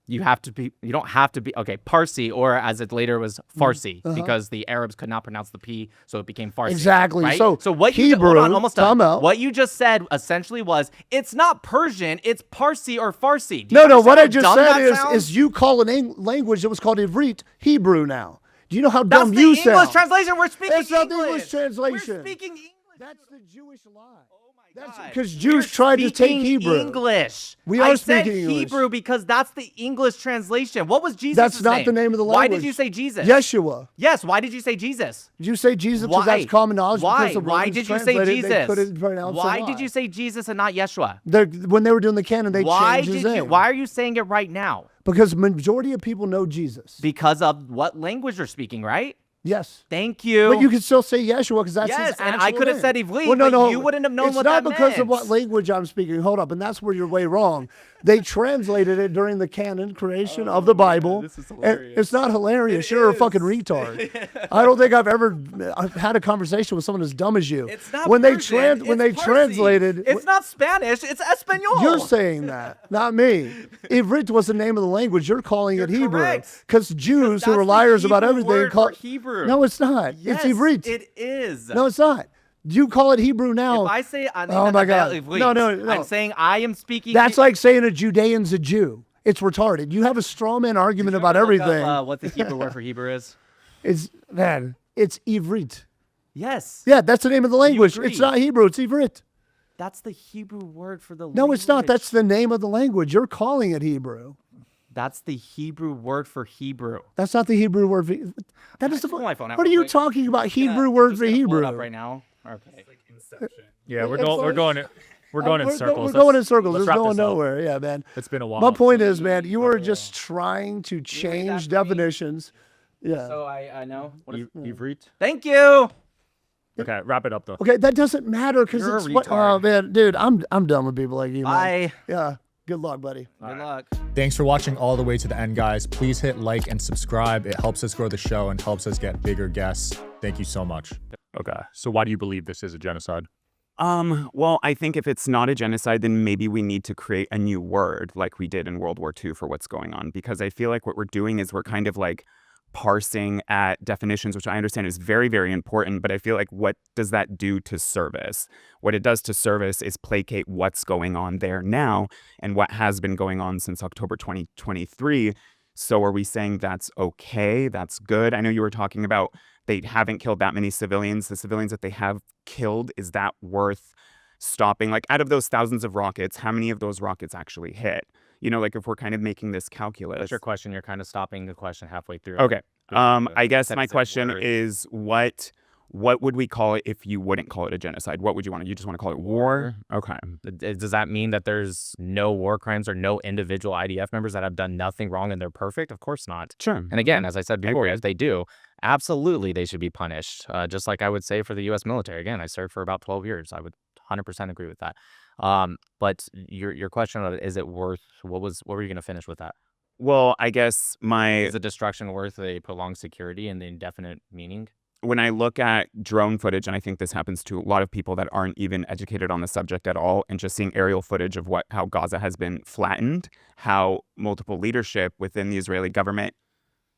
You don't have to be, okay, Parsi, or as it later was Farsi, because the Arabs could not pronounce the P, so it became Farsi. Exactly. Right? So what Hebrew, hold on, almost done. time out. What you just said essentially was, it's not Persian, it's Parsi or Farsi. Do you No. What understand I how just dumb said that sounds? is you call an language that was called Ivrit Hebrew now. Do you know how That's dumb the you English sound? translation. We're speaking That's not the English. English translation. We're speaking English. That's the Jewish lie. Oh my That's God. because We're Jews tried to take speaking Hebrew. English. We are I said speaking English. Hebrew because that's the English translation. What was Jesus' That's not name? the name of the Why language. did you say Jesus? Yeshua. Yes, why did you say Jesus? Did you say Jesus because Why? that's common knowledge? Why? Because the Why Romans did you say translated it, They Jesus? couldn't pronounce Why the did lie. you say Jesus and not Yeshua? When they were doing the canon, they Why changed his did you? name. Why are you saying it right now? Because majority of people know Jesus. Because of what language you're speaking, right? Yes. Thank you. But you can still say Yeshua because that's his Yes, and actual I could have name. said Ivrit, Well, no, but no, you wouldn't have known it's what not that because of meant. what language I'm speaking. Hold up, and that's where you're way wrong. They translated it during the canon creation of the Bible. this is And hilarious. it's not hilarious. You're a fucking retard. I don't think I've ever had a conversation with someone as dumb as you. It's not when Persian, they when they it's Parsi. translated. It's not Spanish. It's Espanol. You're saying that, not me. Ivrit was the name of the language. You're calling it Hebrew. correct. Because Jews who That's are the liars about Hebrew everything word call for Hebrew. No, it's not. Yes, it's Ivrit. it is. No, it's not. You call it Hebrew now. If I say Oh my God. No, no. I'm saying I am speaking. That's like saying a Judean's a Jew. It's retarded. You have a straw man argument about everything. What the Hebrew word for Hebrew is? It's Ivrit. Yes. Yeah, that's the name of the language. agree? It's not Hebrew. It's Ivrit. That's the Hebrew word for the language. No, it's not. That's the name of the language. You're calling it Hebrew. That's the Hebrew word for Hebrew. That's not the Hebrew word for. That is the. pull my phone out What are real you quick. talking about? Hebrew word for Pull it Hebrew. up right now. Okay. Yeah, we're It's going like- in circles. We're going in circles. Let's There's wrap going this up. nowhere. Yeah, man. It's been a while. My point is, man, you are just trying to change after me. definitions. Yeah. So I know. What is, Ivrit. thank you. Okay, wrap it up though. Okay, that doesn't matter because You're a it's what. Oh retard. man, dude, I'm done with people like you. Man. Bye. Yeah. Good luck, buddy. Good luck. Thanks for watching all the way to the end, guys. Please hit like and subscribe. It helps us grow the show and helps us get bigger guests. Thank you so much. Okay, so why do you believe this is a genocide? Well, I think if it's not a genocide, then maybe we need to create a new word like we did in World War II for what's going on. Because I feel like what we're doing is we're kind of like parsing at definitions, which I understand is very, very important. But I feel like what does that do to service? What it does to service is placate what's going on there now and what has been going on since October 2023. So are we saying that's okay? That's good? I know you were talking about they haven't killed that many civilians. The civilians that they have killed, is that worth stopping? Like out of those thousands of rockets, how many of those rockets actually hit? You know, like if we're kind of making this calculus. What's your question? You're kind of stopping the question halfway through. Okay. I guess That my is it question worth. is what would we call it if you wouldn't call it a genocide? What would you want? You just want to call it war? Okay. Does that mean that there's no war crimes or no individual IDF members that have done nothing wrong and they're perfect? Of course not. Sure. And again, as I said before, agree. if they do, absolutely they should be punished. Just like I would say for the U.S. military. Again, I served for about 12 years. I would 100% agree with that. But your question of is it worth? What were you going to finish with that? Well, I guess Is the destruction worth a prolonged security and the indefinite meaning? when I look at drone footage, and I think this happens to a lot of people that aren't even educated on the subject at all, and just seeing aerial footage of how Gaza has been flattened, how multiple leadership within the Israeli government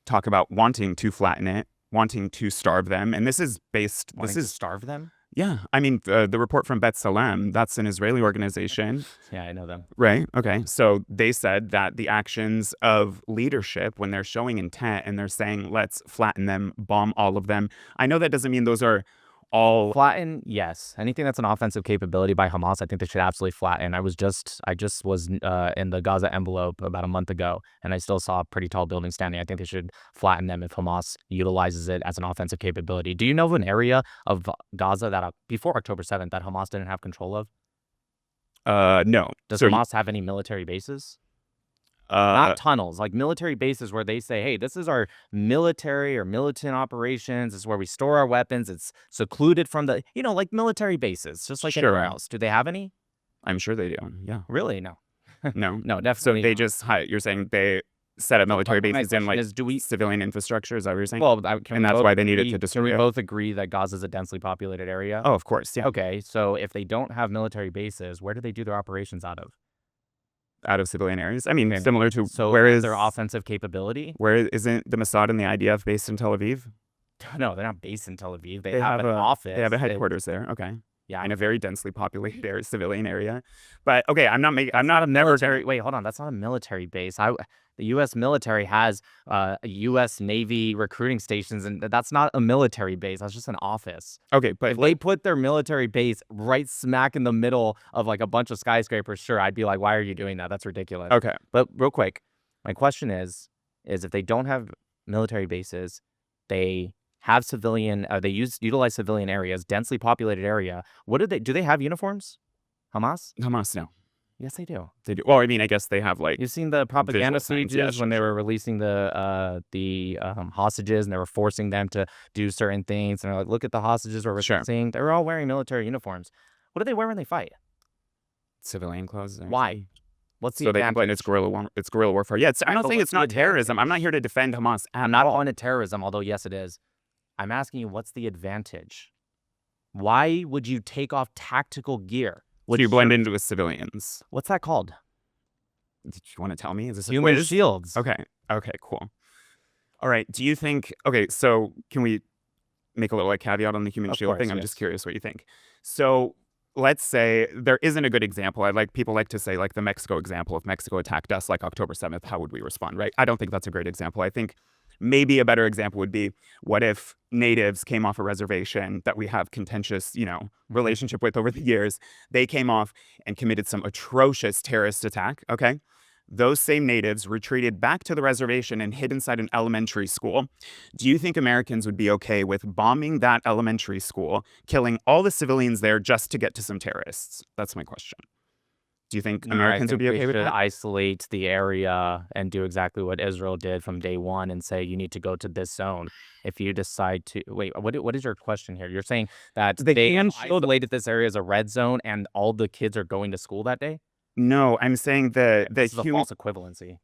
talk about wanting to flatten it, wanting to starve them. And this is based, Wanting to starve them? yeah, I mean, the report from Bet Salem, that's an Israeli organization. Yeah, I know them. Right. Okay. So they said that the actions of leadership, when they're showing intent and they're saying, let's flatten them, bomb all of them. I know that doesn't mean those are all. Flatten, yes. Anything that's an offensive capability by Hamas, I think they should absolutely flatten. I just was in the Gaza envelope about a month ago, and I still saw a pretty tall building standing. I think they should flatten them if Hamas utilizes it as an offensive capability. Do you know of an area of Gaza that before October 7th that Hamas didn't have control of? No. Does So, Hamas have any military bases? Not tunnels, like military bases where they say, hey, this is our military or militant operations. This is where we store our weapons. It's secluded from the, like military bases, just like anywhere Sure. else. Do they have any? I'm sure they do. Yeah. Really? No. No. No, So definitely they not. just, you're saying they set up military My bases in question like is, do we? civilian infrastructure? Is that what you're saying? Well, And that's why they needed to Can we destroy it? both agree that Gaza is a densely populated area? Oh, of course. Yeah. Okay, so if they don't have military bases, where do they do their operations out of? Out of civilian areas. I mean, similar to So where is is their offensive capability? where isn't the Mossad and the IDF based in Tel Aviv? No, they're not based in Tel Aviv. They, They have an office. They have a headquarters there. Okay. Yeah, In a very densely populated area, civilian area. But okay, I'm not That's not a military. Wait, hold on. That's not a military base. The U.S. military has U.S. Navy recruiting stations, and that's not a military base. That's just an office. Okay, but If they put their military base right smack in the middle of like a bunch of skyscrapers, sure, I'd be like, why are you doing that? That's ridiculous. okay. But real quick, my question is if they don't have military bases, they have civilian, they utilize civilian areas, densely populated area. What do they have uniforms? Hamas? Hamas, no. Yes, they do. They do. Well, I mean, I guess they have like You've seen the propaganda signs. speeches Yeah, when sure, they sure. were releasing the hostages, and they were forcing them to do certain things. And they're like, "Look at the hostages we're Sure. releasing." They were all wearing military uniforms. What do they wear when they fight? Civilian clothes. Why? What's the So they complain advantage? it's guerrilla warfare. Yeah, I'm Right, not but saying what's it's the not terrorism. I'm not here to defend Hamas at I'm not all. on to terrorism, although yes, it is. I'm asking you, what's the advantage? Why would you take off tactical gear? So you blend into with civilians. What's that called? Did you want to tell me? Is this a Human quiz? shields. Okay. Okay, cool. All right. Do you think, okay, so can we make a little like caveat on the human Of shield course, thing? I'm yes. just curious what you think. So let's say there isn't a good example. People like to say like the Mexico example. If Mexico attacked us like October 7th, how would we respond, right? I don't think that's a great example. I think maybe a better example would be, what if natives came off a reservation that we have contentious, relationship with over the years? They came off and committed some atrocious terrorist attack, okay? Those same natives retreated back to the reservation and hid inside an elementary school. Do you think Americans would be okay with bombing that elementary school, killing all the civilians there just to get to some terrorists? That's my question. Do you think Americans would be okay with should that? isolate the area and do exactly what Israel did from day one and say you need to go to this zone. If you decide to wait, what is your question here? You're saying that they isolated this area as a red zone and all the kids are going to school that day? No, I'm saying This is a false equivalency.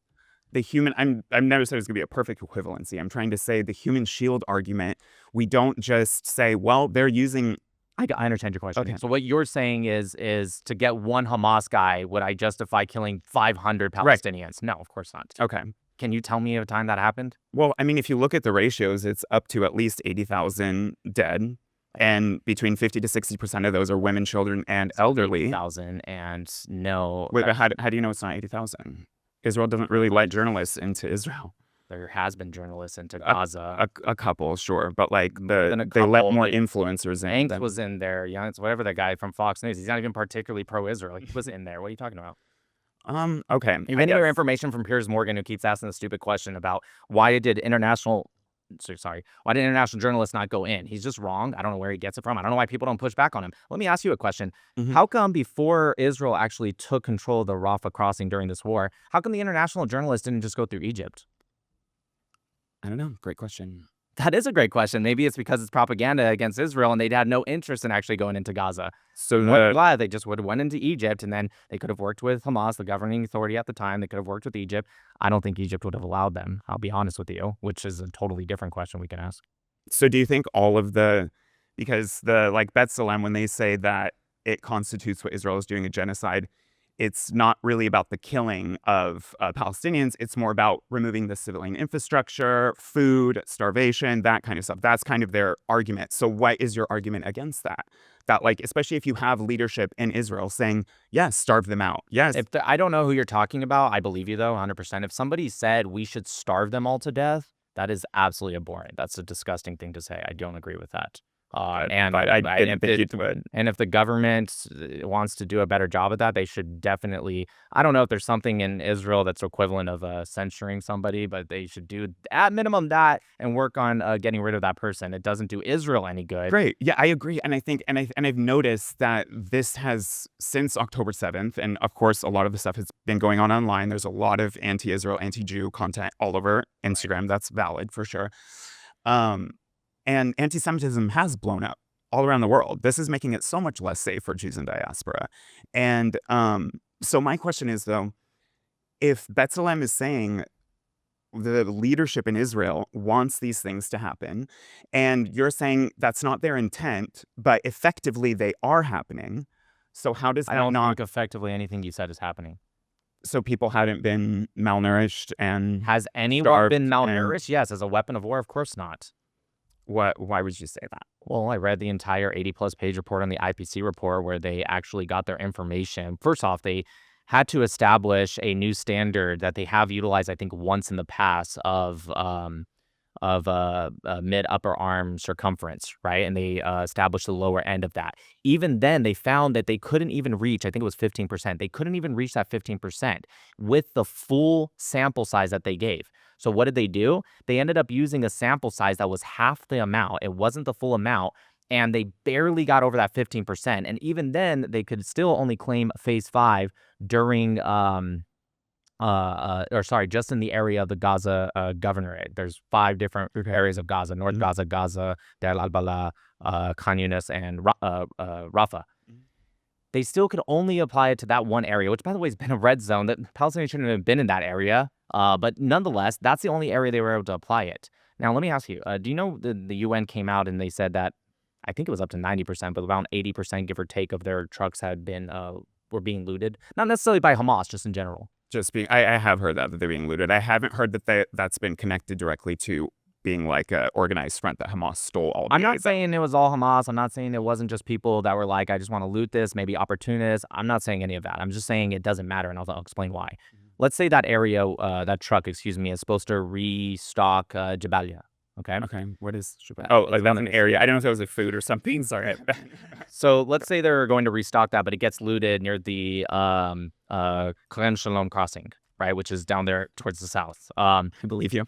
I've never said it's going to be a perfect equivalency. I'm trying to say the human shield argument. We don't just say, well, they're using. I understand your question. Okay. So what you're saying is to get one Hamas guy, would I justify killing 500 Palestinians? No, of course not. Okay. Can you tell me a time that happened? Well, I mean, if you look at the ratios, it's up to at least 80,000 dead. And between 50 to 60% of those are women, children, and elderly. 80,000 and no. Wait, but how do you know it's not 80,000? Israel doesn't really let journalists into Israel. There has been journalists into Gaza. A couple, sure, but like Than a they let couple, more like, influencers in. Hanks than- was in there. It's whatever the guy from Fox News. He's not even particularly pro-Israel. He was in there. What are you talking about? Okay. Even your information from Piers Morgan, who keeps asking the stupid question about why did international journalists not go in? He's just wrong. I don't know where he gets it from. I don't know why people don't push back on him. Let me ask you a question. Mhm. How come before Israel actually took control of the Rafah crossing during this war, how come the international journalists didn't just go through Egypt? I don't know. Great question. That is a great question. Maybe it's because it's propaganda against Israel and they'd had no interest in actually going into Gaza. So What glad they just would have went into Egypt and then they could have worked with Hamas, the governing authority at the time. They could have worked with Egypt. I don't think Egypt would have allowed them. I'll be honest with you, which is a totally different question we can ask. So do you think because the like B'Tselem, when they say that it constitutes what Israel is doing a genocide, it's not really about the killing of Palestinians. It's more about removing the civilian infrastructure, food, starvation, that kind of stuff. That's kind of their argument. So what is your argument against that? That like, especially if you have leadership in Israel saying, yes, starve them out. Yes. I don't know who you're talking about. I believe you, though, 100%. If somebody said we should starve them all to death, that is absolutely abhorrent. That's a disgusting thing to say. I don't agree with that. I didn't think you would. And if the government wants to do a better job at that, they should definitely. I don't know if there's something in Israel that's equivalent of censoring somebody, but they should do at minimum that and work on getting rid of that person. It doesn't do Israel any good. Great. Yeah, I agree. And I think, and I've noticed that this has, since October 7th, and of course, a lot of the stuff has been going on online. There's a lot of anti-Israel, anti-Jew content all over Instagram. That's valid for sure. And antisemitism has blown up all around the world. This is making it so much less safe for Jews in diaspora. And so my question is, though, if B'Tselem is saying the leadership in Israel wants these things to happen, and you're saying that's not their intent, but effectively they are happening, so how does that I don't not... think effectively anything you said is happening. So people hadn't been malnourished and... Has anyone starved been and- malnourished? Yes. As a weapon of war, of course not. Why would you say that? Well, I read the entire 80-plus page report on the IPC report where they actually got their information. First off, they had to establish a new standard that they have utilized, I think, once in the past of mid-upper arm circumference, right? And they established the lower end of that. Even then, they found that they couldn't even reach, I think it was 15%. They couldn't even reach that 15% with the full sample size that they gave. So what did they do? They ended up using a sample size that was half the amount. It wasn't the full amount. and they barely got over that 15%. And even then, they could still only claim phase 5 during just in the area of the Gaza governorate. There's 5 different areas of Gaza: North Gaza, Gaza, Deir al-Balah, Khan Yunis, and Rafah. They still could only apply it to that one area, which, by the way, has been a red zone. That Palestinians shouldn't have been in that area. But nonetheless, that's the only area they were able to apply it. Now, let me ask you, do you know the UN came out and they said that, I think it was up to 90%, but around 80%, give or take, of their trucks had been were being looted? Not necessarily by Hamas, just in general. I have heard that they're being looted. I haven't heard that that's been connected directly to being like a organized front that Hamas stole all. I'm not saying it was all Hamas. I'm not saying it wasn't just people that were like, I just want to loot this, maybe opportunists. I'm not saying any of that. I'm just saying it doesn't matter, and I'll explain why. Let's say that truck, is supposed to restock Jabalia. Okay. Okay. What is Jabalia? Oh, like that's an area. I don't know if it was a food or something. Sorry. So let's say they're going to restock that, but it gets looted near the Keren Shalom crossing, right, which is down there towards the south. I believe you.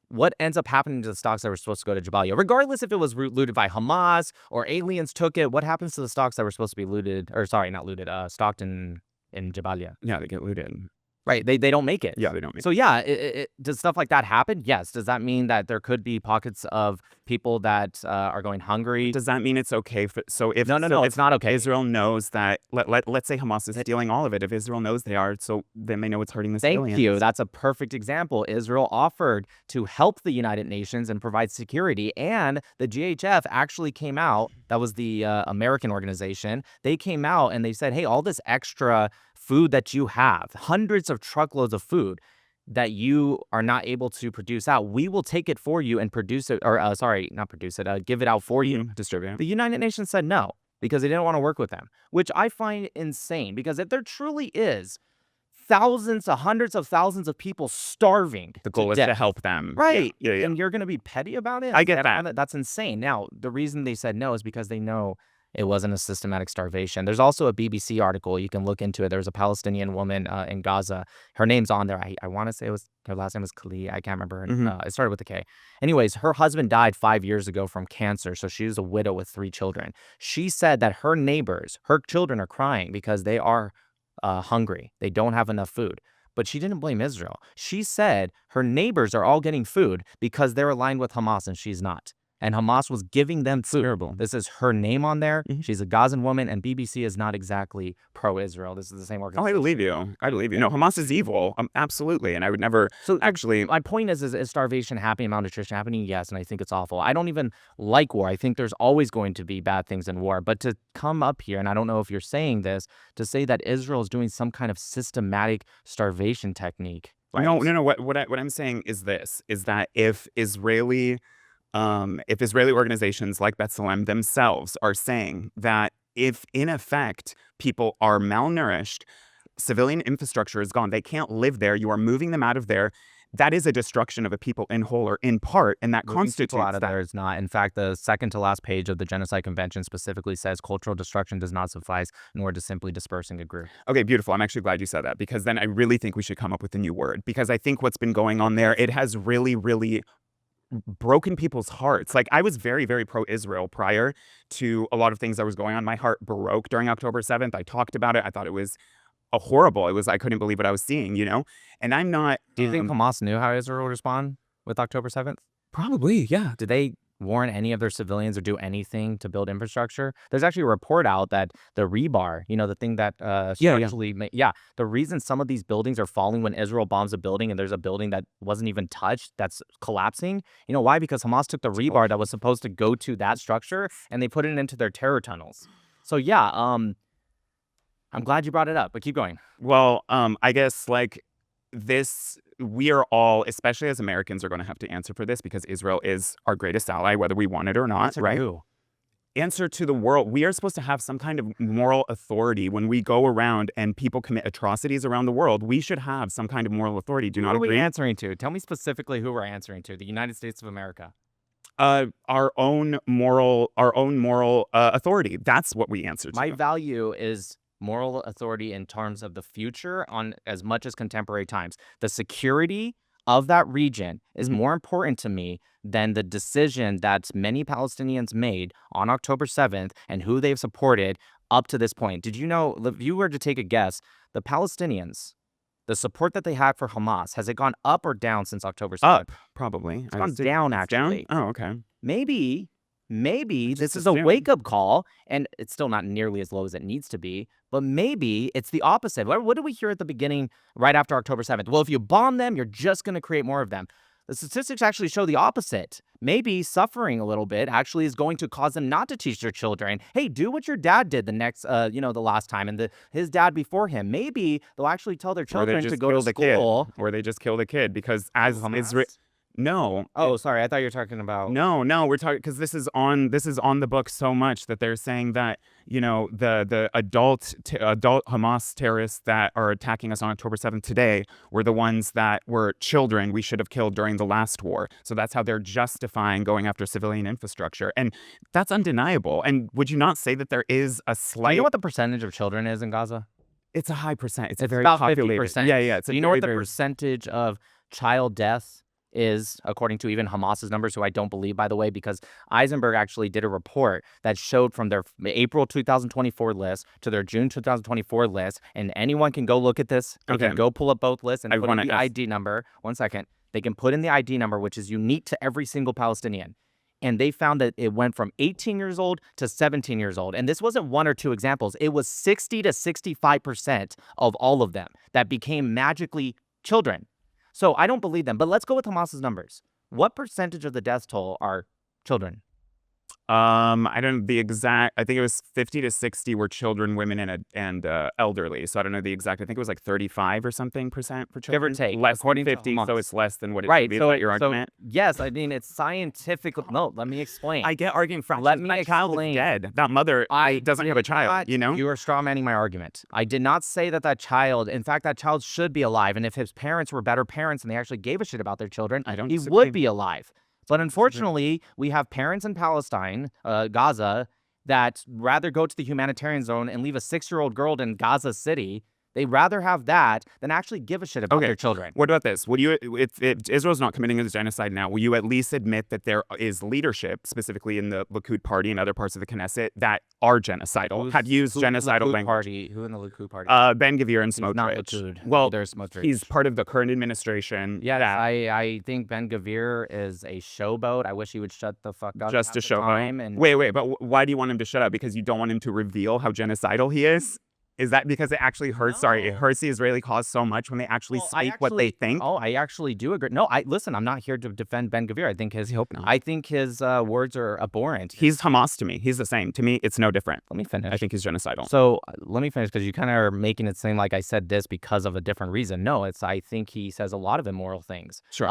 What ends up happening to the stocks that were supposed to go to Jabalia? Regardless if it was looted by Hamas or aliens took it, what happens to the stocks that were supposed to be looted, or sorry, not looted, stocked in Jabalia? Yeah, they get looted. Right, they don't make it. Yeah, they don't make it. So yeah, does stuff like that happen? Yes. Does that mean that there could be pockets of people that are going hungry? Does that mean it's okay? No, it's not okay. Israel knows that, let's say Hamas is stealing all of it. If Israel knows they are, so then they know it's hurting the civilians. Thank you. That's a perfect example. Israel offered to help the United Nations and provide security, and the GHF actually came out. That was the American organization. They came out and they said, hey, all this extra food that you have, hundreds of truckloads of food that you are not able to produce out, we will take it for you and produce it, or give it out for you. Distribute it. The United Nations said no, because they didn't want to work with them, which I find insane, because if there truly is hundreds of thousands of people starving, the goal is to help them. Right. Yeah. And you're going to be petty about it? I get that. That's insane. Now, the reason they said no is because they know it wasn't a systematic starvation. There's also a BBC article. You can look into it. There's a Palestinian woman in Gaza. Her name's on there. I want to say her last name was Kali. I can't remember. It started with a K. Anyways, her husband died 5 years ago from cancer, so she was a widow with 3 children. She said that her neighbors, her children, are crying because they are hungry. They don't have enough food. But she didn't blame Israel. She said her neighbors are all getting food because they're aligned with Hamas and she's not. And Hamas was giving them food. Terrible. This is her name on there. She's a Gazan woman, and BBC is not exactly pro-Israel. This is the same organization. Oh, I believe you. No, Hamas is evil. Absolutely. And I would never. So actually, my point is starvation happening, malnutrition happening? Yes, and I think it's awful. I don't even like war. I think there's always going to be bad things in war. But to come up here, and I don't know if you're saying this, to say that Israel is doing some kind of systematic starvation technique. Right? No. What I'm saying is this: is that if Israeli organizations like B'Tselem themselves are saying that if, in effect, people are malnourished, civilian infrastructure is gone, they can't live there, you are moving them out of there, that is a destruction of a people in whole or in part, and that constitutes people out of that. There is not. In fact, the second to last page of the Genocide Convention specifically says cultural destruction does not suffice, nor does simply dispersing a group. Okay, beautiful. I'm actually glad you said that, because then I really think we should come up with a new word, because I think what's been going on there, it has really, really broken people's hearts. Like, I was very, very pro-Israel prior to a lot of things that was going on. My heart broke during October 7th. I talked about it. I thought it was horrible. I couldn't believe what I was seeing, And I'm not. Do you think Hamas knew how Israel would respond with October 7th? Probably, yeah. Did they warn any of their civilians or do anything to build infrastructure? There's actually a report out that the rebar, the thing that the reason some of these buildings are falling when Israel bombs a building, and there's a building that wasn't even touched that's collapsing. You know why? Because Hamas took the rebar that was supposed to go to that structure and they put it into their terror tunnels. So yeah, I'm glad you brought it up, but keep going. Well, I guess we are all, especially as Americans, are going to have to answer for this, because Israel is our greatest ally, whether we want it or not, right? Answer to the world. We are supposed to have some kind of moral authority when we go around and people commit atrocities around the world. We should have some kind of moral authority. Do you not agree? Who are we answering to? Tell me specifically who we're answering to. The United States of America. Our own moral authority. That's what we answer to. My value is moral authority in terms of the future on as much as contemporary times. The security of that region is more important to me than the decision that many Palestinians made on October 7th and who they've supported up to this point. Did you know, if you were to take a guess, the Palestinians, the support that they had for Hamas, has it gone up or down since October 7th? Up, probably. It's gone down, actually. Down? Oh, okay. Maybe this is a assume. wake-up call, and it's still not nearly as low as it needs to be, but maybe it's the opposite. What did we hear at the beginning, right after October 7th? Well, if you bomb them, you're just going to create more of them. The statistics actually show the opposite. Maybe suffering a little bit actually is going to cause them not to teach their children, hey, do what your dad did the last time, and his dad before him. Maybe they'll actually tell their children to go to school. Or they just kill the kid because as Israel... No. Oh, sorry. I thought you were talking about... No, we're talking because this is on the book so much that they're saying that, the adult Hamas terrorists that are attacking us on October 7th today were the ones that were children we should have killed during the last war. So that's how they're justifying going after civilian infrastructure. And that's undeniable. And would you not say that there is a slight... You know what the percentage of children is in Gaza? It's a high percent. It's a very about populated. 50%. Yeah. So you know what the percentage of child death is, according to even Hamas's numbers, who I don't believe, by the way, because Eisenberg actually did a report that showed from their April 2024 list to their June 2024 list, and anyone can go look at this. They can go pull up both lists and put in the ID number. 1 second. They can put in the ID number, which is unique to every single Palestinian. And they found that it went from 18 years old to 17 years old. And this wasn't one or two examples. It was 60 to 65% of all of them that became magically children. So I don't believe them, but let's go with Hamas's numbers. What percentage of the death toll are children? I don't know the exact. I think it was 50 to 60 were children, women, and elderly. So I don't know the exact. I think it was like 35 or something percent for children. Give or take. Less according than to 50, Hamas. so it's less than what it Right. should be. So, Is that your argument? Yes, I mean it's scientific. No, let me explain. I get arguing fractions. Let me that child is explain. dead. That mother doesn't have a child. You know. You are strawmanning my argument. I did not say that child. In fact, that child should be alive. And if his parents were better parents and they actually gave a shit about their children, he disagree. would be alive. But unfortunately, we have parents in Palestine, Gaza, that rather go to the humanitarian zone and leave a 6-year-old girl in Gaza City. They'd rather have that than actually give a shit about their children. What about this? Would you, if Israel's not committing a genocide now, will you at least admit that there is leadership, specifically in the Likud party and other parts of the Knesset, that are genocidal, have used genocidal language? Who in the Likud party? Ben Gvir and Smotrich. Not Likud. Well, there's Smotrich. He's part of the current administration. Yes, I think Ben Gvir is a showboat. I wish he would shut the fuck up. Just to show time. And wait, but why do you want him to shut up? Because you don't want him to reveal how genocidal he is? Is that because it actually hurts? No. Sorry, it hurts the Israeli cause so much when they actually speak what they think. Oh, I actually do agree. No, listen. I'm not here to defend Ben Gvir. I think his words are abhorrent. He's Hamas to me. He's the same to me. It's no different. Let me finish. I think he's genocidal. So let me finish because you kind of are making it seem like I said this because of a different reason. No, I think he says a lot of immoral things. Sure.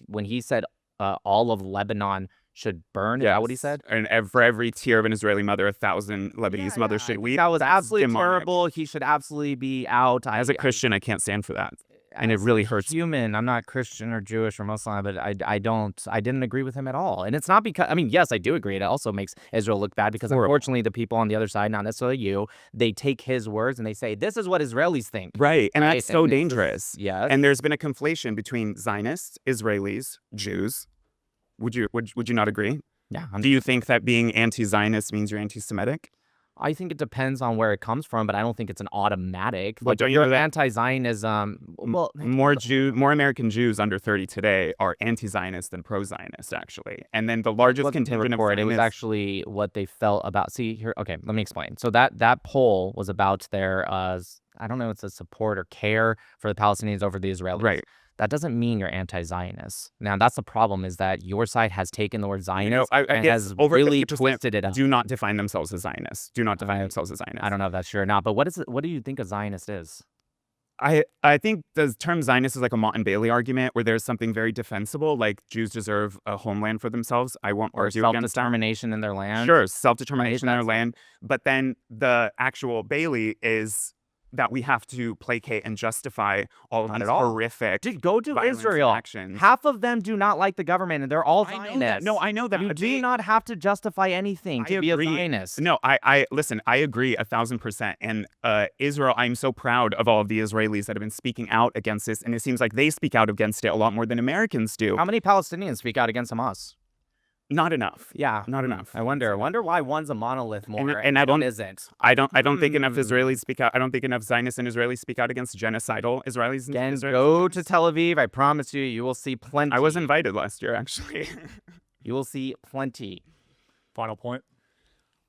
When he said all of Lebanon should burn. Is that what he said? And for every tear of an Israeli mother, 1,000 Lebanese mothers should weep. That was absolutely terrible. He should absolutely be out. As a Christian, I can't stand for that. And it really hurts. Human. I'm not Christian or Jewish or Muslim, but I didn't agree with him at all. And it's not because, yes, I do agree. It also makes Israel look bad because unfortunately the people on the other side, not necessarily you, they take his words and they say, this is what Israelis think. Right. And that's so dangerous. Yeah. And there's been a conflation between Zionists, Israelis, Jews. Would you not agree? Yeah. Do you think that being anti-Zionist means you're anti-Semitic? I think it depends on where it comes from, but I don't think it's an automatic. But don't you know that anti-Zionism? Well, more American Jews under 30 today are anti-Zionist than pro-Zionist, actually. And then the largest contingent of Zionists... It was actually what they felt about... See, here, okay, let me explain. So that poll was about their, I don't know if it's a support or care for the Palestinians over the Israelis. Right. That doesn't mean you're anti-Zionist. Now, that's the problem, is that your side has taken the word Zionist and has really twisted it up. Do not define themselves as Zionists. Do not define themselves as Zionists. I don't know if that's true or not, but what do you think a Zionist is? I think the term Zionist is like a Mott and Bailey argument where there's something very defensible, like Jews deserve a homeland for themselves. I won't argue against that. Self-determination in their land. Sure, self-determination in their land. But then the actual Bailey is that we have to placate and justify all of Not these at all. horrific Dude, go to violence Israel. actions. Half of them do not like the government, and they're all I know that. Zionists. No, I know that. You do They- not have to justify anything to be a Zionist. No, I listen, I agree 1,000%. And Israel, I'm so proud of all of the Israelis that have been speaking out against this. And it seems like they speak out against it a lot more than Americans do. How many Palestinians speak out against Hamas? Not enough. Yeah, Not enough. I wonder why one's a monolith more and I one don't- isn't. I don't think enough Israelis speak out. I don't think enough Zionists and Israelis speak out against genocidal Israelis. And Again, Israelis. go to Tel Aviv. I promise you, you will see plenty. I was invited last year, actually. You will see plenty. Final point.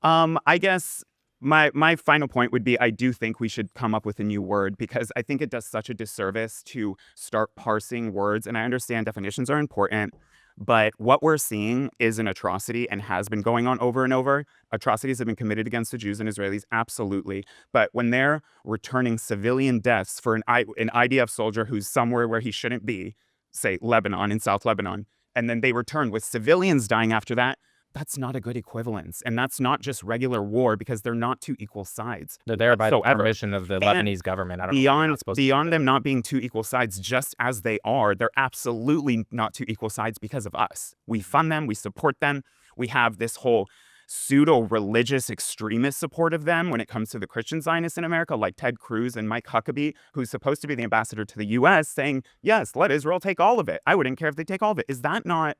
I guess my final point would be I do think we should come up with a new word because I think it does such a disservice to start parsing words. And I understand definitions are important, but what we're seeing is an atrocity and has been going on over and over. Atrocities have been committed against the Jews and Israelis, absolutely. But when they're returning civilian deaths for an IDF soldier who's somewhere where he shouldn't be, say Lebanon, in South Lebanon, and then they return with civilians dying after that, that's not a good equivalence. And that's not just regular war because they're not two equal sides. They're there by the whatsoever. permission of the And Lebanese government. I don't know. What Beyond that's supposed to beyond them not being two equal sides, just as they are, they're absolutely not two equal sides because of us. We fund them, we support them, we have this whole pseudo-religious extremist support of them when it comes to the Christian Zionists in America, like Ted Cruz and Mike Huckabee, who's supposed to be the ambassador to the U.S., saying, yes, let Israel take all of it. I wouldn't care if they take all of it. Is that not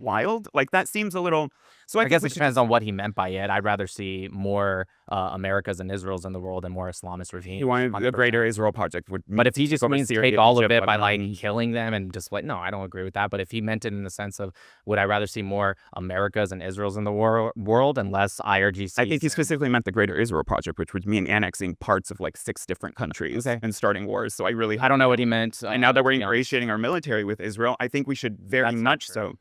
wild? Like, that seems a little... So I think guess we it should depends on what he meant by it. I'd rather see more Americas and Israels in the world and more Islamist regimes. He wanted the 100%. Greater Israel Project. But if he just go to means Syria, take all of Egypt, it by like Lebanon. killing them and just like, no, I don't agree with that. But if he meant it in the sense of, would I rather see more Americas and Israels in the world and less IRGC? I think he specifically meant the Greater Israel Project, which would mean annexing parts of like 6 different countries and starting wars. So I don't know what he meant. And now that we're to be honest. ingratiating our military with Israel, I think we should very That's not much true. so.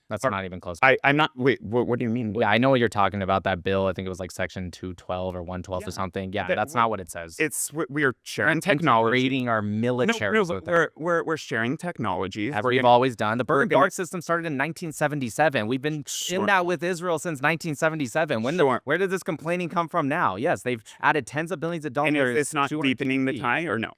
That's not even close. I'm not. Wait, what do you mean? Yeah, I know what you're talking about. That bill, I think it was like section 212 or 112 or something. Yeah, that's not what it says. It's we're sharing technology. Integrating our military. No, but we're sharing technologies. As we've always done. The Burn Guard system started in 1977. We've been in that with Israel since 1977. Where did this complaining come from now? Yes, they've added tens of billions of dollars. And is this not to deepening the tie or no?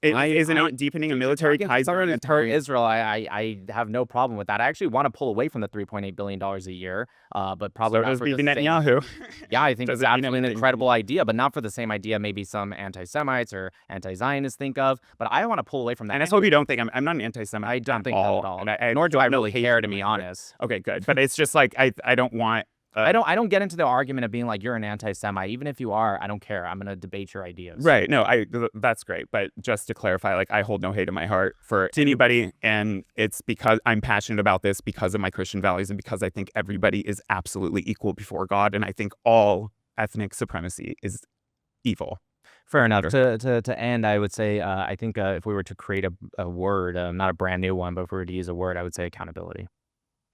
Is it not deepening a military tie? Israel, I have no problem with that. I actually want to pull away from the $3.8 billion a year, but probably So not does for the Bibi same. Netanyahu. Yeah, I think Does it's it mean absolutely an anything? incredible idea, but not for the same idea maybe some anti-Semites or anti-Zionists think of. But I want to pull away from that. And I hope you don't think I'm not an anti-Semite. I don't think that at all. And Nor do I no really hate care, to for be my- honest. Okay, good. But it's just like I don't want. I don't get into the argument of being like you're an anti-Semite. Even if you are, I don't care. I'm gonna debate your ideas. Right. No, that's great. But just to clarify, like I hold no hate in my heart for anybody. And it's because I'm passionate about this because of my Christian values and because I think everybody is absolutely equal before God. And I think all ethnic supremacy is evil. Fair enough. To end, I would say I think if we were to create a word, not a brand new one, but if we were to use a word, I would say accountability.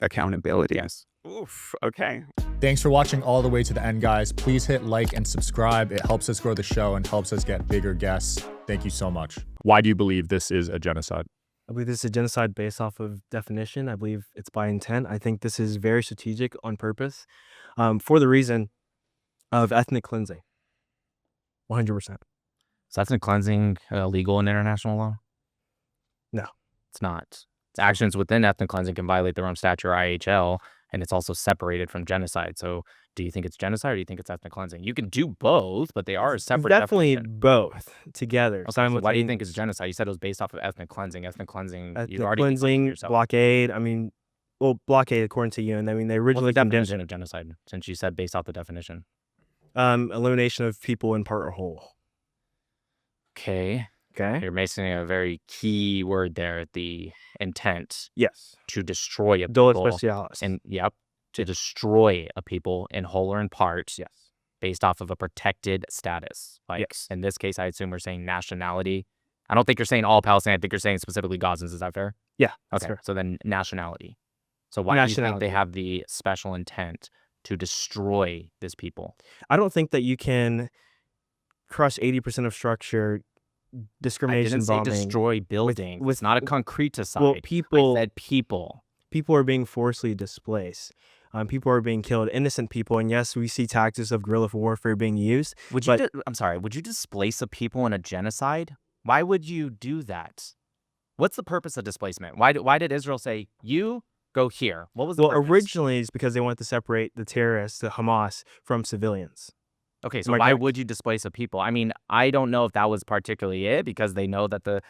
Accountability. Yes. Oof. Okay. Thanks for watching all the way to the end, guys. Please hit like and subscribe. It helps us grow the show and helps us get bigger guests. Thank you so much. Why do you believe this is a genocide? I believe this is a genocide based off of definition. I believe it's by intent. I think this is very strategic on purpose for the reason of ethnic cleansing. 100%. Is ethnic cleansing illegal in international law? No. It's not. Its actions within ethnic cleansing can violate the Rome Statute or IHL, and it's also separated from genocide. So do you think it's genocide or do you think it's ethnic cleansing? You can do both, but they are a separate Definitely definition. both together. Okay, so why do you think it's genocide? You said it was based off of ethnic cleansing. Ethnic cleansing, Ethnic you've already cleansing, yourself. blockade? I mean, well, blockade according to you. And I mean, they What's originally the condemned definition of genocide, since you said based off the definition? elimination of people in part or whole. Okay. Okay. You're missing a very key word there, the intent Yes. to destroy a Dole people. specialis. And to destroy a people in whole or in part. Yes. Based off of a protected status. Like Yes. in this case, I assume we're saying nationality. I don't think you're saying all Palestinians. I think you're saying specifically Gazans. Is that fair? Yeah. That's Okay. fair. So then nationality. So why do you think Nationality. they have the special intent to destroy this people? I don't think that you can crush 80% of structure, I discrimination, didn't say bombing. destroy buildings. with- it's not a concreted side. Well, I people said people. are being forcibly displaced. People are being killed, innocent people, and yes, we see tactics of guerrilla warfare being used. Would you? But I'm sorry. Would you displace a people in a genocide? Why would you do that? What's the purpose of displacement? Why did Israel say you go here? What was the well, purpose? originally it's because they wanted to separate the terrorists, the Hamas, from civilians. Okay, so Am I why correct? would you displace a people? I mean, I don't know if that was particularly it because they know that the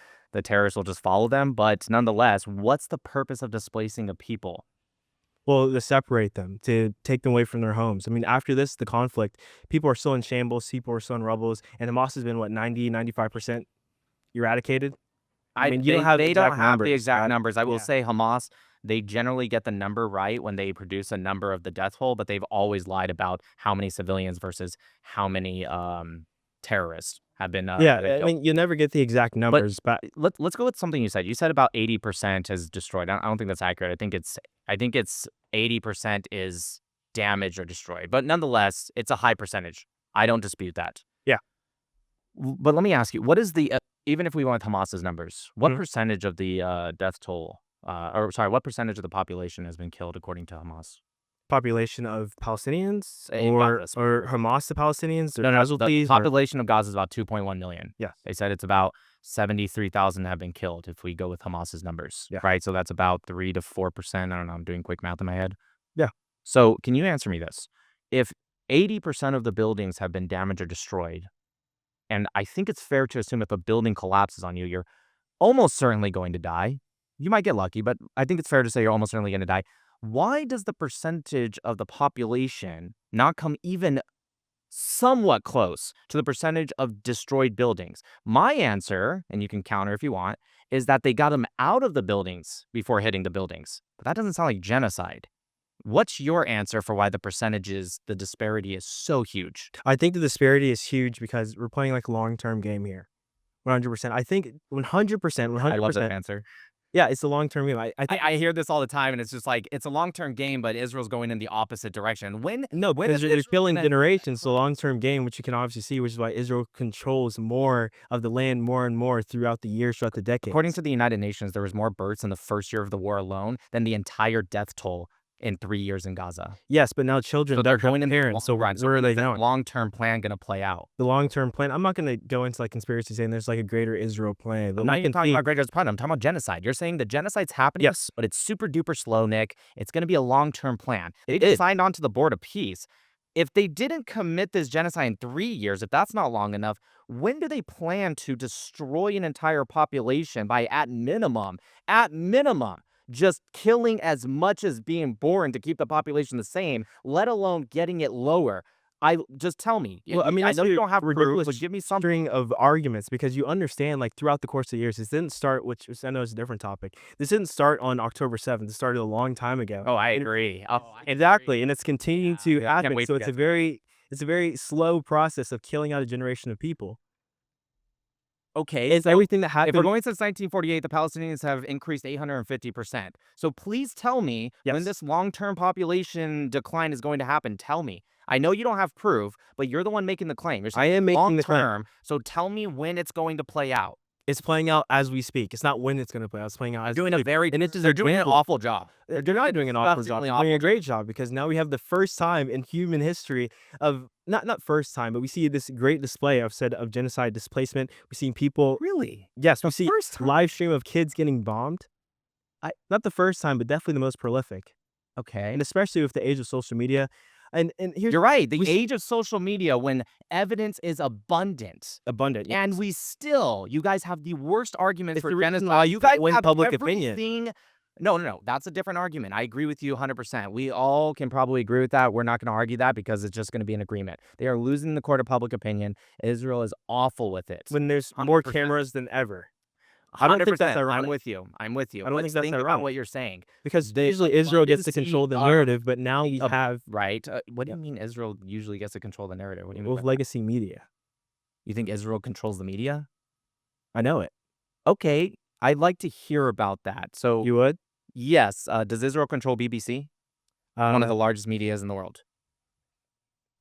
terrorists will just follow them. But nonetheless, what's the purpose of displacing a people? Well, to separate them, to take them away from their homes. I mean, after this, the conflict, people are still in shambles, people are still in rubbles, and Hamas has been, what, 95% eradicated? I mean, you don't have They exact don't have the numbers, exact right? numbers. I will Yeah. say Hamas, they generally get the number right when they produce a number of the death toll, but they've always lied about how many civilians versus how many terrorists have been Yeah, have been I killed. mean, you never get the exact numbers, but Let's go with something you said. You said about 80% is destroyed. I don't think that's accurate. I think it's 80% is damaged or destroyed. But nonetheless, it's a high percentage. I don't dispute that. Yeah. But let me ask you, what is the even if we went with Hamas's numbers, what Mhm. percentage of the death toll or sorry, what percentage of the population has been killed according to Hamas? population of Palestinians In or Gaza, Hamas the Palestinians or No, the casualties or population of Gaza is about 2.1 million. yes. They said it's about 73,000 have been killed if we go with Hamas's numbers, Yeah. right? So that's about 3 to 4%. I don't know. I'm doing quick math in my head. Yeah. So can you answer me this? If 80% of the buildings have been damaged or destroyed, and I think it's fair to assume if a building collapses on you, you're almost certainly going to die. You might get lucky, but I think it's fair to say you're almost certainly going to die. Why does the percentage of the population not come even somewhat close to the percentage of destroyed buildings? My answer, and you can counter if you want, is that they got them out of the buildings before hitting the buildings. But that doesn't sound like genocide. What's your answer for why the percentages, the disparity is so huge? I think the disparity is huge because we're playing like a long-term game here. 100%. I think 100%, I love that 100%. answer. Yeah, it's a long-term game. I think I hear this all the time, and it's just like it's a long-term game, but Israel's going in the opposite direction. When no, when because is you're Israel killing gonna- generations. It's a long-term game, which you can obviously see, which is why Israel controls more of the land more and more throughout the years, throughout the decades. According to the United Nations, there was more births in the first year of the war alone than the entire death toll in 3 years in Gaza. Yes, but now children So they're don't have going in the parents. So long run. where are they Is that going? long-term plan going to play out? The long-term plan. I'm not going to go into like conspiracy saying there's like a greater Israel plan. But I'm not we even can talking see- about greater plan. I'm talking about genocide. You're saying the genocide's happening, Yes. but it's super duper slow, Nick. It's going to be a long-term plan. They It just is. signed on to the Board of Peace. If they didn't commit this genocide in 3 years, if that's not long enough, when do they plan to destroy an entire population by at minimum, just killing as much as being born to keep the population the same, let alone getting it lower? Just tell me. Well, I mean, I that's know you a don't have proof, ridiculous but give me something. string of arguments because you understand, like, throughout the course of the years, this didn't start, which I know is a different topic. This didn't start on October 7th. It started a long time ago. Oh, I And- agree. Exactly, and it's continuing to Yeah, I can't happen. wait So to it's get a to very slow process of killing out a generation of people. Okay. It's everything that If we're happened. going since 1948, the Palestinians have increased 850%. So please tell me when Yes. this long-term population decline is going to happen. Tell me. I know you don't have proof, but you're the one making the claim. You're I am making the claim. long-term. So tell me when it's going to play out. It's playing out as we speak. It's not when it's going to play out. It's playing out as Doing we a speak. very and it is they're doing an example. awful job. They're not doing an awful job. disgustingly They're doing a great job because now we have the first time in human history of not first time, but we see this great display of genocide displacement. We've seen people. Really? Yes, we see first time? live stream of kids getting bombed. Not the first time, but definitely the most prolific, Okay. and especially with the age of social media. And here's You're right. The we s- age of social media when evidence is abundant. abundant. And you guys have the worst arguments It's for the reason genocide. why You guys win have public opinion. everything. No. That's a different argument. I agree with you 100%. We all can probably agree with that. We're not going to argue that because it's just going to be an agreement. They are losing the court of public opinion. Israel is awful with it. when there's more 100%. cameras than ever. I don't think that's 100%. ironic. I'm with you. I don't think Let's that's think about ironic. what you're saying. Because usually Israel gets to abundance control the of- narrative, but now you have Right? What do you mean Israel usually gets to control the narrative? What do you mean? with by legacy media. You think Israel controls the media? I know it. Okay. I'd like to hear about that. So, You would? yes. Does Israel control BBC? One of the largest medias in the world.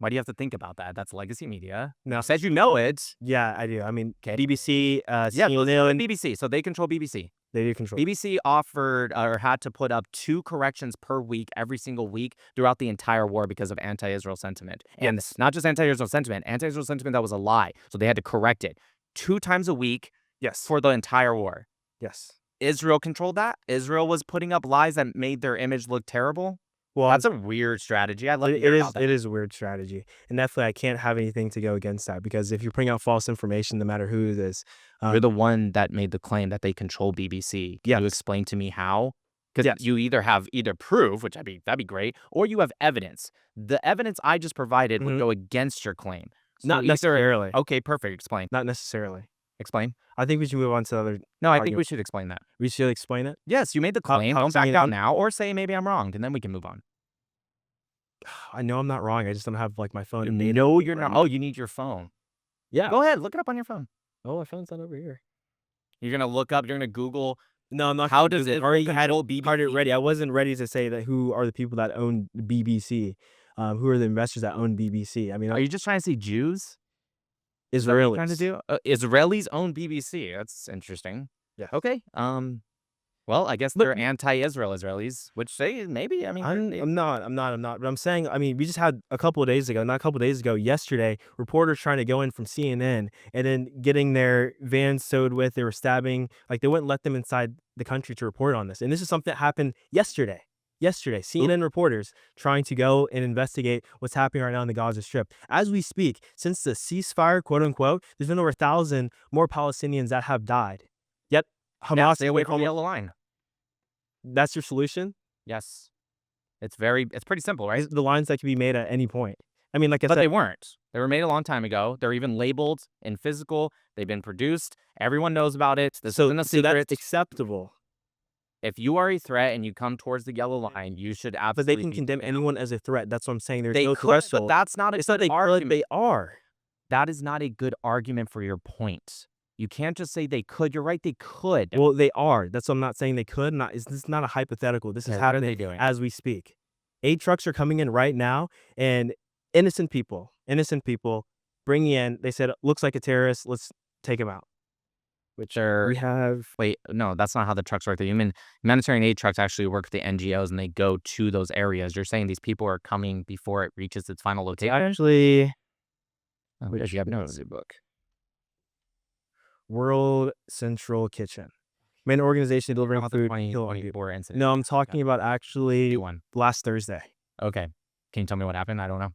Why do you have to think about that? That's legacy media. No. Says you know it. Yeah, I do. I mean, Okay. BBC, Yeah, CNN, BBC. So they control BBC. They do control. BBC offered or had to put up 2 corrections per week, every single week throughout the entire war because of anti-Israel sentiment. And Yes. not just anti-Israel sentiment that was a lie. So they had to correct it 2 times a week Yes. for the entire war. Yes. Israel controlled that. Israel was putting up lies that made their image look terrible. Well, That's a weird strategy. I love it is. It is a weird strategy, and definitely I can't have anything to go against that because if you're putting out false information, no matter who it is, You're the one that made the claim that they control BBC. Can you Yes. explain to me how? Because Yes. you either have proof, which that'd be great, or you have evidence. The evidence I just provided would Mhm. go against your claim. not either- necessarily. Okay, perfect. Explain. Not necessarily. Explain. I think we should move on to the other. No, I think Argument. we should explain that. We should explain it. Yes, you made the How- claim. how Don't back explain out it? now, or say maybe I'm wrong, and then we can move on. I know I'm not wrong. I just don't have like my phone. and data No, to you're run. not. Oh, you need your phone. Yeah. Go ahead, look it up on your phone. Oh, my phone's not over here. You're gonna look up. You're gonna Google. No, I'm not. How gonna does do it already control had BBC? it ready? I wasn't ready to say that who are the people that own BBC. Who are the investors that own BBC? I mean, Are you just trying to say Jews? Is that what you're Israelis. trying to do? Israelis own BBC. That's interesting. Yeah. Okay. Well, I guess they're anti-Israel Israelis, which they maybe. I mean, I'm not. But I'm saying, I mean, we just had a couple of days ago, not a couple of days ago, yesterday, reporters trying to go in from CNN and then getting their vans sewed with, they were stabbing, like they wouldn't let them inside the country to report on this. And this is something that happened yesterday. CNN reporters trying to go and investigate what's happening right now in the Gaza Strip. As we speak, since the ceasefire, quote unquote, there's been over 1,000 more Palestinians that have died. Yet Hamas stay away from the yellow line. That's your solution? Yes. It's pretty simple, right? The lines that can be made at any point. I mean, like I But said, they weren't. They were made a long time ago. They're even labeled in physical. They've been produced. Everyone knows about it. This isn't a so secret. that's acceptable. If you are a threat and you come towards the yellow line, you should But absolutely. they can condemn anyone as a threat. That's what I'm saying. There's They no could, but threshold. that's not a It's not good they could, argument. they are. That is not a good argument for your point. You can't just say they could. You're right, they could. Well, they are. That's what I'm not saying they could. This is not a hypothetical. This is Okay, what are happening they doing? as we speak. 8 trucks are coming in right now, and innocent people, bringing in. They said, looks like a terrorist. Let's take him out. Which are We have. wait, no, that's not how the trucks work. The humanitarian aid trucks actually work with the NGOs and they go to those areas. You're saying these people are coming before it reaches its final location. Actually, Oh, which you have no is the book? World Central Kitchen. Main organization delivering About the food. 2024 incident. No, I'm talking about actually New one. last Thursday. Okay. Can you tell me what happened? I don't know.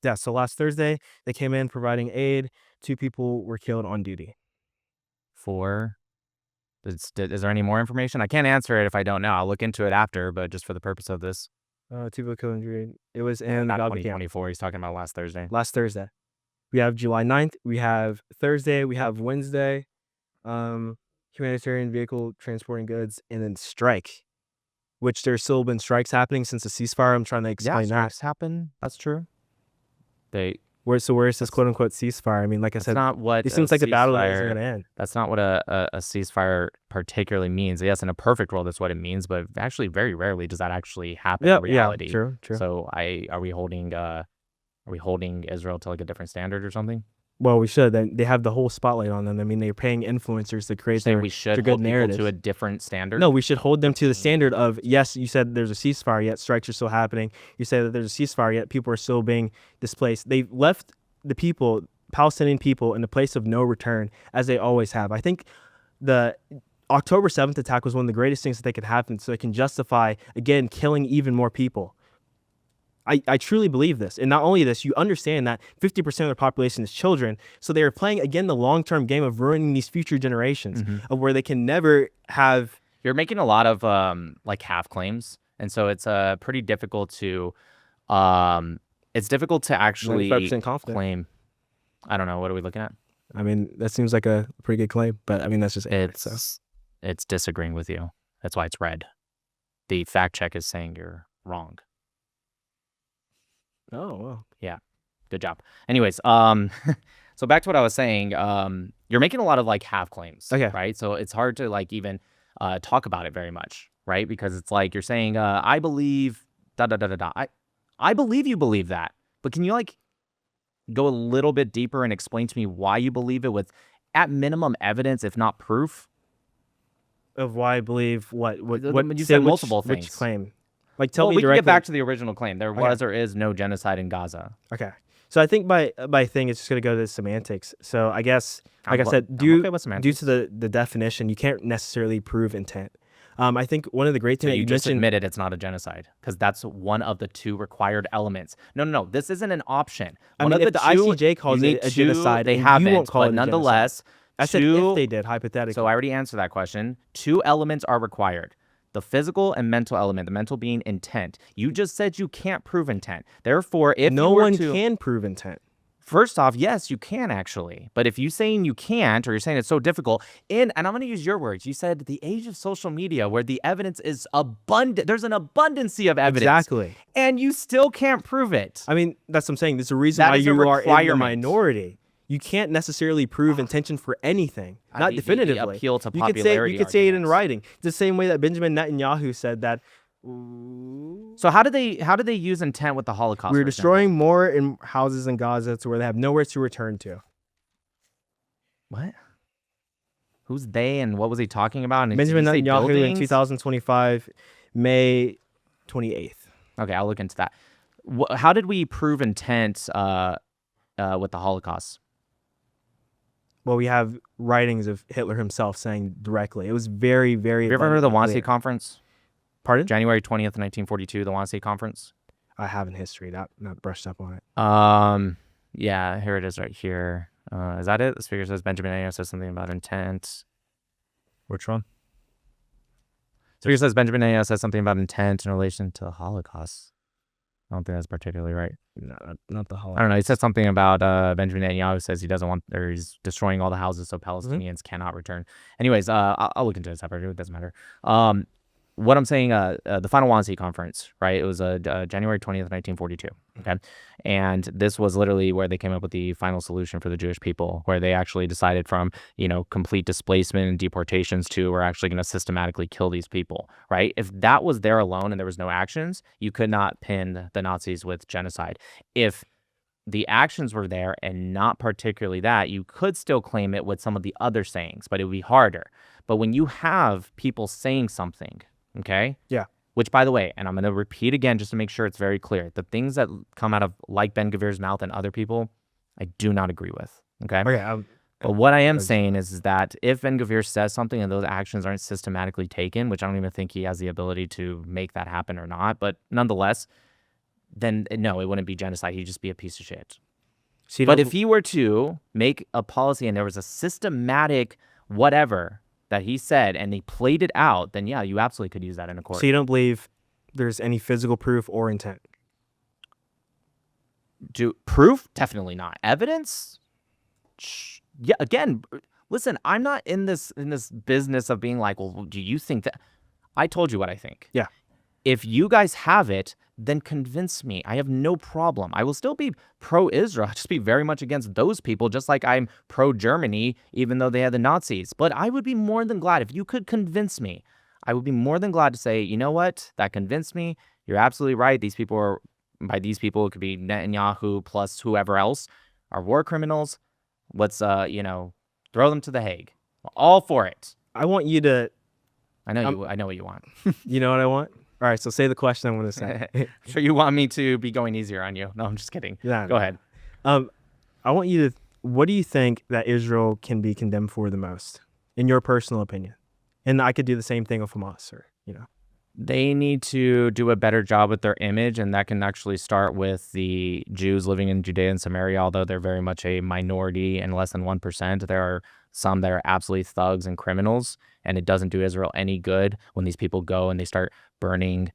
Yeah, so last Thursday, they came in providing aid. 2 people were killed on duty. Is there any more information? I can't answer it if I don't know. I'll look into it after, but just for the purpose of this. 2 people killed and injured. It was in Not Gaza camp 2024. He's talking about last Thursday. last Thursday. We have July 9th. We have Thursday. We have Wednesday. Humanitarian vehicle transporting goods, and then strike, which there's still been strikes happening since the ceasefire. I'm trying to explain that. strikes happen. That's true. Where is this quote unquote ceasefire? I mean, like I That's said, not what it seems like the battle isn't ceasefire- going to end. That's not what a ceasefire particularly means. Yes, in a perfect world, that's what it means, but actually, very rarely does that actually happen in reality. True. So, are we holding Israel to like a different standard or something? Well, we should. They have the whole spotlight on them. I mean, they're paying influencers to create Saying their, we should their good hold people narrative. to a different standard. No, we should hold them to the standard of, yes, you said there's a ceasefire, yet strikes are still happening. You say that there's a ceasefire, yet people are still being displaced. They've left the people, Palestinian people, in a place of no return, as they always have. I think the October 7th attack was one of the greatest things that they could happen, so they can justify, again, killing even more people. I truly believe this. And not only this, you understand that 50% of their population is children. So they are playing, again, the long-term game of ruining these future generations of where they can never have. You're making a lot of like half claims, and so it's pretty difficult to actually 95% confident. claim. I don't know. What are we looking at? I mean, that seems like a pretty good claim, but I mean, that's just it. So. It's disagreeing with you. That's why it's red. The fact check is saying you're wrong. Oh, well. Yeah. Good job. Anyways, so back to what I was saying. You're making a lot of like half claims. Okay. Right. So it's hard to like even talk about it very much, right? Because it's like you're saying, I believe da da da da da. I believe you believe that, but can you like go a little bit deeper and explain to me why you believe it with at minimum evidence, if not proof? of why I believe what You say said which- multiple which things. claim. Like tell Well, me we can directly. get back to the original claim. There Okay. was or is no genocide in Gaza. Okay. So I think by thing it's just gonna go to the semantics. So I guess like I I'm said, I'm due okay with to semantics. the definition, you can't necessarily prove intent. I think one of the great So things that you you just mentioned. admitted it's not a genocide because that's one of the two required elements. No. This isn't an option. I One mean, of if the two, ICJ calls you need it a two- genocide, they and haven't. you won't call but it a genocide. nonetheless, I said two- if they did, hypothetically. So I already answered that question. Two elements are required. The physical and mental element, the mental being intent. You just said you can't prove intent. Therefore, if no you were one to, can prove intent. First off, yes, you can actually. But if you're saying you can't, or you're saying it's so difficult, and I'm going to use your words, you said the age of social media where the evidence is abundant, there's an abundancy of evidence. Exactly. And you still can't prove it. I mean, that's what I'm saying. There's a reason That why is a you are in the requirement. minority. You can't necessarily prove intention for anything, not the definitively. appeal to you could popularity say it in arguments. writing, the same way that Benjamin Netanyahu said that So how did they use intent with the Holocaust? we're for example? destroying more in houses in Gaza to where they have nowhere to return to. What? Who's they and what was he talking about? And did Benjamin he say Netanyahu in buildings? 2025, May 28th. Okay, I'll look into that. How did we prove intent with the Holocaust? Well, we have writings of Hitler himself saying directly. It was very, very. Have you ever heard of the abundantly Wannsee clear. Conference? Pardon? January 20th, 1942, the Wannsee Conference. I have in history, not brushed up on it. Yeah, here it is right here. Is that it? The speaker says Benjamin Netanyahu says something about intent. Which one? Speaker says Benjamin Netanyahu says something about intent in relation to the Holocaust. I don't think that's particularly right. Not the Holocaust. I don't know. He said something about Benjamin Netanyahu says he doesn't want, or he's destroying all the houses so Palestinians cannot return. Anyways, I'll look into this separately. It doesn't matter. What I'm saying, the final Wannsee Conference, right? It was January 20th, 1942. Okay. And this was literally where they came up with the final solution for the Jewish people, where they actually decided from, complete displacement and deportations to we're actually going to systematically kill these people, right? If that was there alone and there was no actions, you could not pin the Nazis with genocide. If the actions were there and not particularly that, you could still claim it with some of the other sayings, but it would be harder. But when you have people saying something, okay? Yeah. Which, by the way, and I'm going to repeat again just to make sure it's very clear, the things that come out of like Ben Gavir's mouth and other people, I do not agree with, okay? Okay. But what I am saying is that if Ben Gavir says something and those actions aren't systematically taken, which I don't even think he has the ability to make that happen or not, but nonetheless, then no, it wouldn't be genocide. He'd just be a piece of shit. So But if he were to make a policy and there was a systematic whatever that he said and they played it out, then yeah, you absolutely could use that in a court. So you don't believe there's any physical proof or intent? Proof? Definitely not. Evidence? Yeah, again, listen, I'm not in this business of being like, well, do you think that? I told you what I think. Yeah. If you guys have it, then convince me. I have no problem. I will still be pro-Israel. I'll just be very much against those people, just like I'm pro-Germany, even though they had the Nazis. But I would be more than glad if you could convince me. I would be more than glad to say, you know what? That convinced me. You're absolutely right. These people are, by these people, it could be Netanyahu plus whoever else, are war criminals. Let's, throw them to the Hague. All for it. I want you to. I know I know what you want. You know what I want? All right. So say the question I'm going to say. Sure, you want me to be going easier on you. No, I'm just kidding. Yeah, Go ahead. I want you to. What do you think that Israel can be condemned for the most, in your personal opinion? And I could do the same thing with Hamas, or They need to do a better job with their image, and that can actually start with the Jews living in Judea and Samaria, although they're very much a minority and less than 1%. There are some that are absolutely thugs and criminals, and it doesn't do Israel any good when these people go and they start burning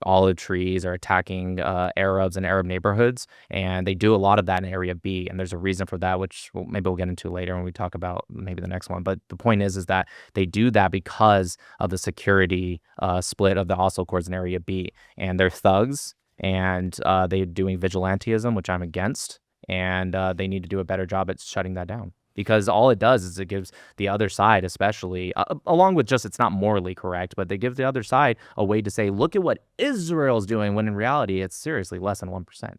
olive trees or attacking Arabs in Arab neighborhoods. And they do a lot of that in Area B, and there's a reason for that, which maybe we'll get into later when we talk about maybe the next one. But the point is that they do that because of the security split of the Oslo Accords in Area B. And they're thugs, and they're doing vigilantism, which I'm against, and they need to do a better job at shutting that down. Because all it does is it gives the other side, especially, along with just it's not morally correct, but they give the other side a way to say, look at what Israel's doing, when in reality, it's seriously less than 1%.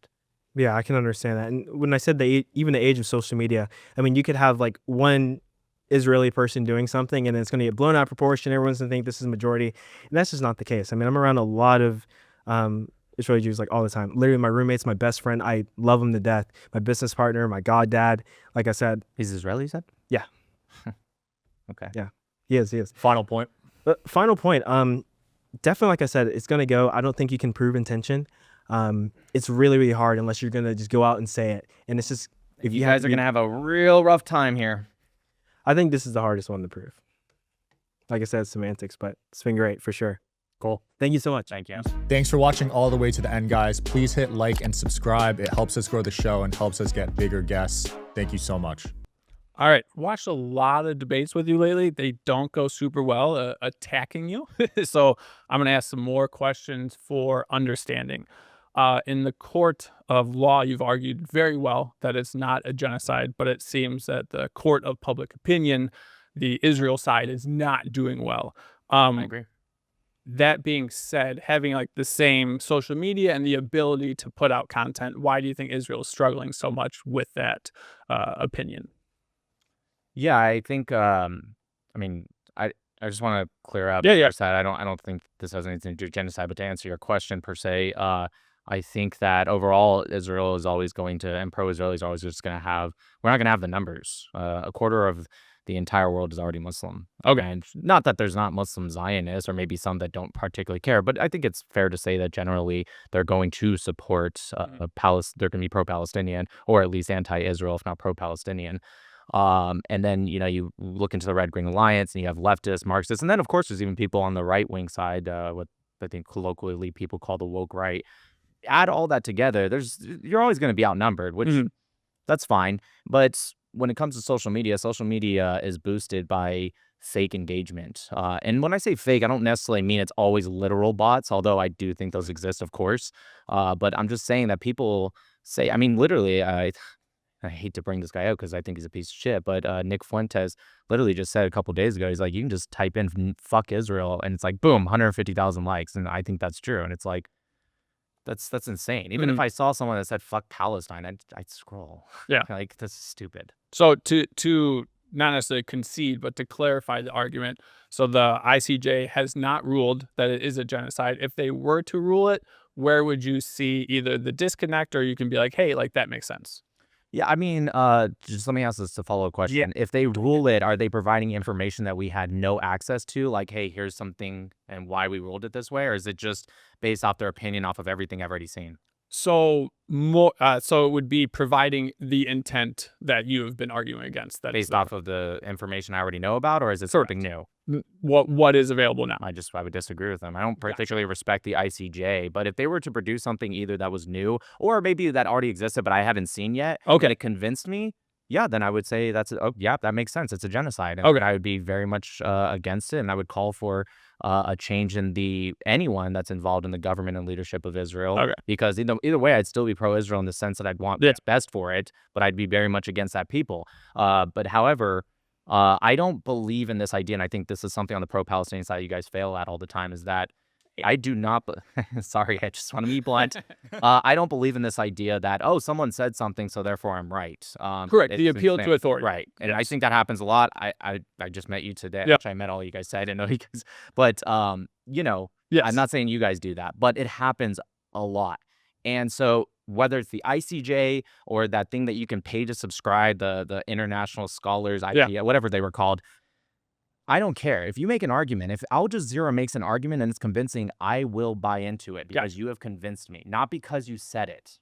Yeah, I can understand that. And when I said even the age of social media, I mean, you could have like one Israeli person doing something, and it's going to get blown out of proportion. Everyone's going to think this is the majority, and that's just not the case. I mean, I'm around a lot of Israeli Jews like all the time. Literally, my roommate's my best friend. I love him to death. My business partner, my goddad. Like I said, He's Israeli, you said? Yeah. Okay. Yeah, he is. Final point. Final point. Definitely, like I said, it's going to go. I don't think you can prove intention. It's really, really hard unless you're going to just go out and say it. And it's just, If you guys are going to have a real rough time here. I think this is the hardest one to prove. Like I said, it's semantics, but it's been great for sure. Cool. Thank you so much. Thank you. Thanks for watching all the way to the end, guys. Please hit like and subscribe. It helps us grow the show and helps us get bigger guests. Thank you so much. All right. Watched a lot of debates with you lately. They don't go super well attacking you. So I'm going to ask some more questions for understanding. In the court of law, you've argued very well that it's not a genocide, but it seems that the court of public opinion, the Israel side, is not doing well. I agree. That being said, having like the same social media and the ability to put out content, why do you think Israel is struggling so much with that opinion? Yeah, I think. I mean, I just want to clear up. Yeah. Side. I don't think this has anything to do with genocide. But to answer your question per se, I think that overall Israel is always going to, and pro-Israel is always just going to have. We're not going to have the numbers. A quarter of the entire world is already Muslim. Okay. And not that there's not Muslim Zionists or maybe some that don't particularly care, but I think it's fair to say that generally they're going to support they're going to be pro-Palestinian or at least anti-Israel, if not pro-Palestinian. And then, you look into the Red Green Alliance and you have leftists, Marxists, and then, of course, there's even people on the right-wing side, what I think colloquially people call the woke right. Add all that together, you're always going to be outnumbered, which that's fine. But when it comes to social media is boosted by fake engagement. And when I say fake, I don't necessarily mean it's always literal bots, although I do think those exist, of course. But I'm just saying that people say, I mean, literally, I hate to bring this guy out because I think he's a piece of shit, but Nick Fuentes literally just said a couple days ago, he's like, you can just type in "fuck Israel" and it's like, boom, 150,000 likes. And I think that's true. And it's like, that's insane. Even if I saw someone that said "fuck Palestine," I'd scroll. Yeah. Like, that's stupid. So to not necessarily concede, but to clarify the argument, so the ICJ has not ruled that it is a genocide. If they were to rule it, where would you see either the disconnect or you can be like, hey, like that makes sense? Yeah, I mean, just let me ask this to follow-up question. Yeah. If they rule it, are they providing information that we had no access to? Like, hey, here's something and why we ruled it this way? Or is it just based off their opinion off of everything I've already seen? So so it would be providing the intent that you have been arguing against. That Based off of the information I already know about, or is it something new? what is available now. I would disagree with them. I don't particularly respect the ICJ, but if they were to produce something either that was new or maybe that already existed but I haven't seen yet, and it convinced me, yeah, then I would say that makes sense. It's a genocide. And I would be very much against it, and I would call for a change in anyone that's involved in the government and leadership of Israel. Because either way, I'd still be pro-Israel in the sense that I'd want what's best for it, but I'd be very much against that people. But however, I don't believe in this idea, and I think this is something on the pro-Palestinian side you guys fail at all the time, is that I do not, sorry, I just want to be blunt. I don't believe in this idea that, someone said something, so therefore I'm right. Correct, the appeal to authority. Right, and I think that happens a lot. I just met you today. Actually, I met all you guys. I didn't know you guys. But, I'm not saying you guys do that, but it happens a lot. And so whether it's the ICJ or that thing that you can pay to subscribe, the International Scholars, whatever they were called, I don't care. If you make an argument, if Al Jazeera makes an argument and it's convincing, I will buy into it because you have convinced me, not because you said it.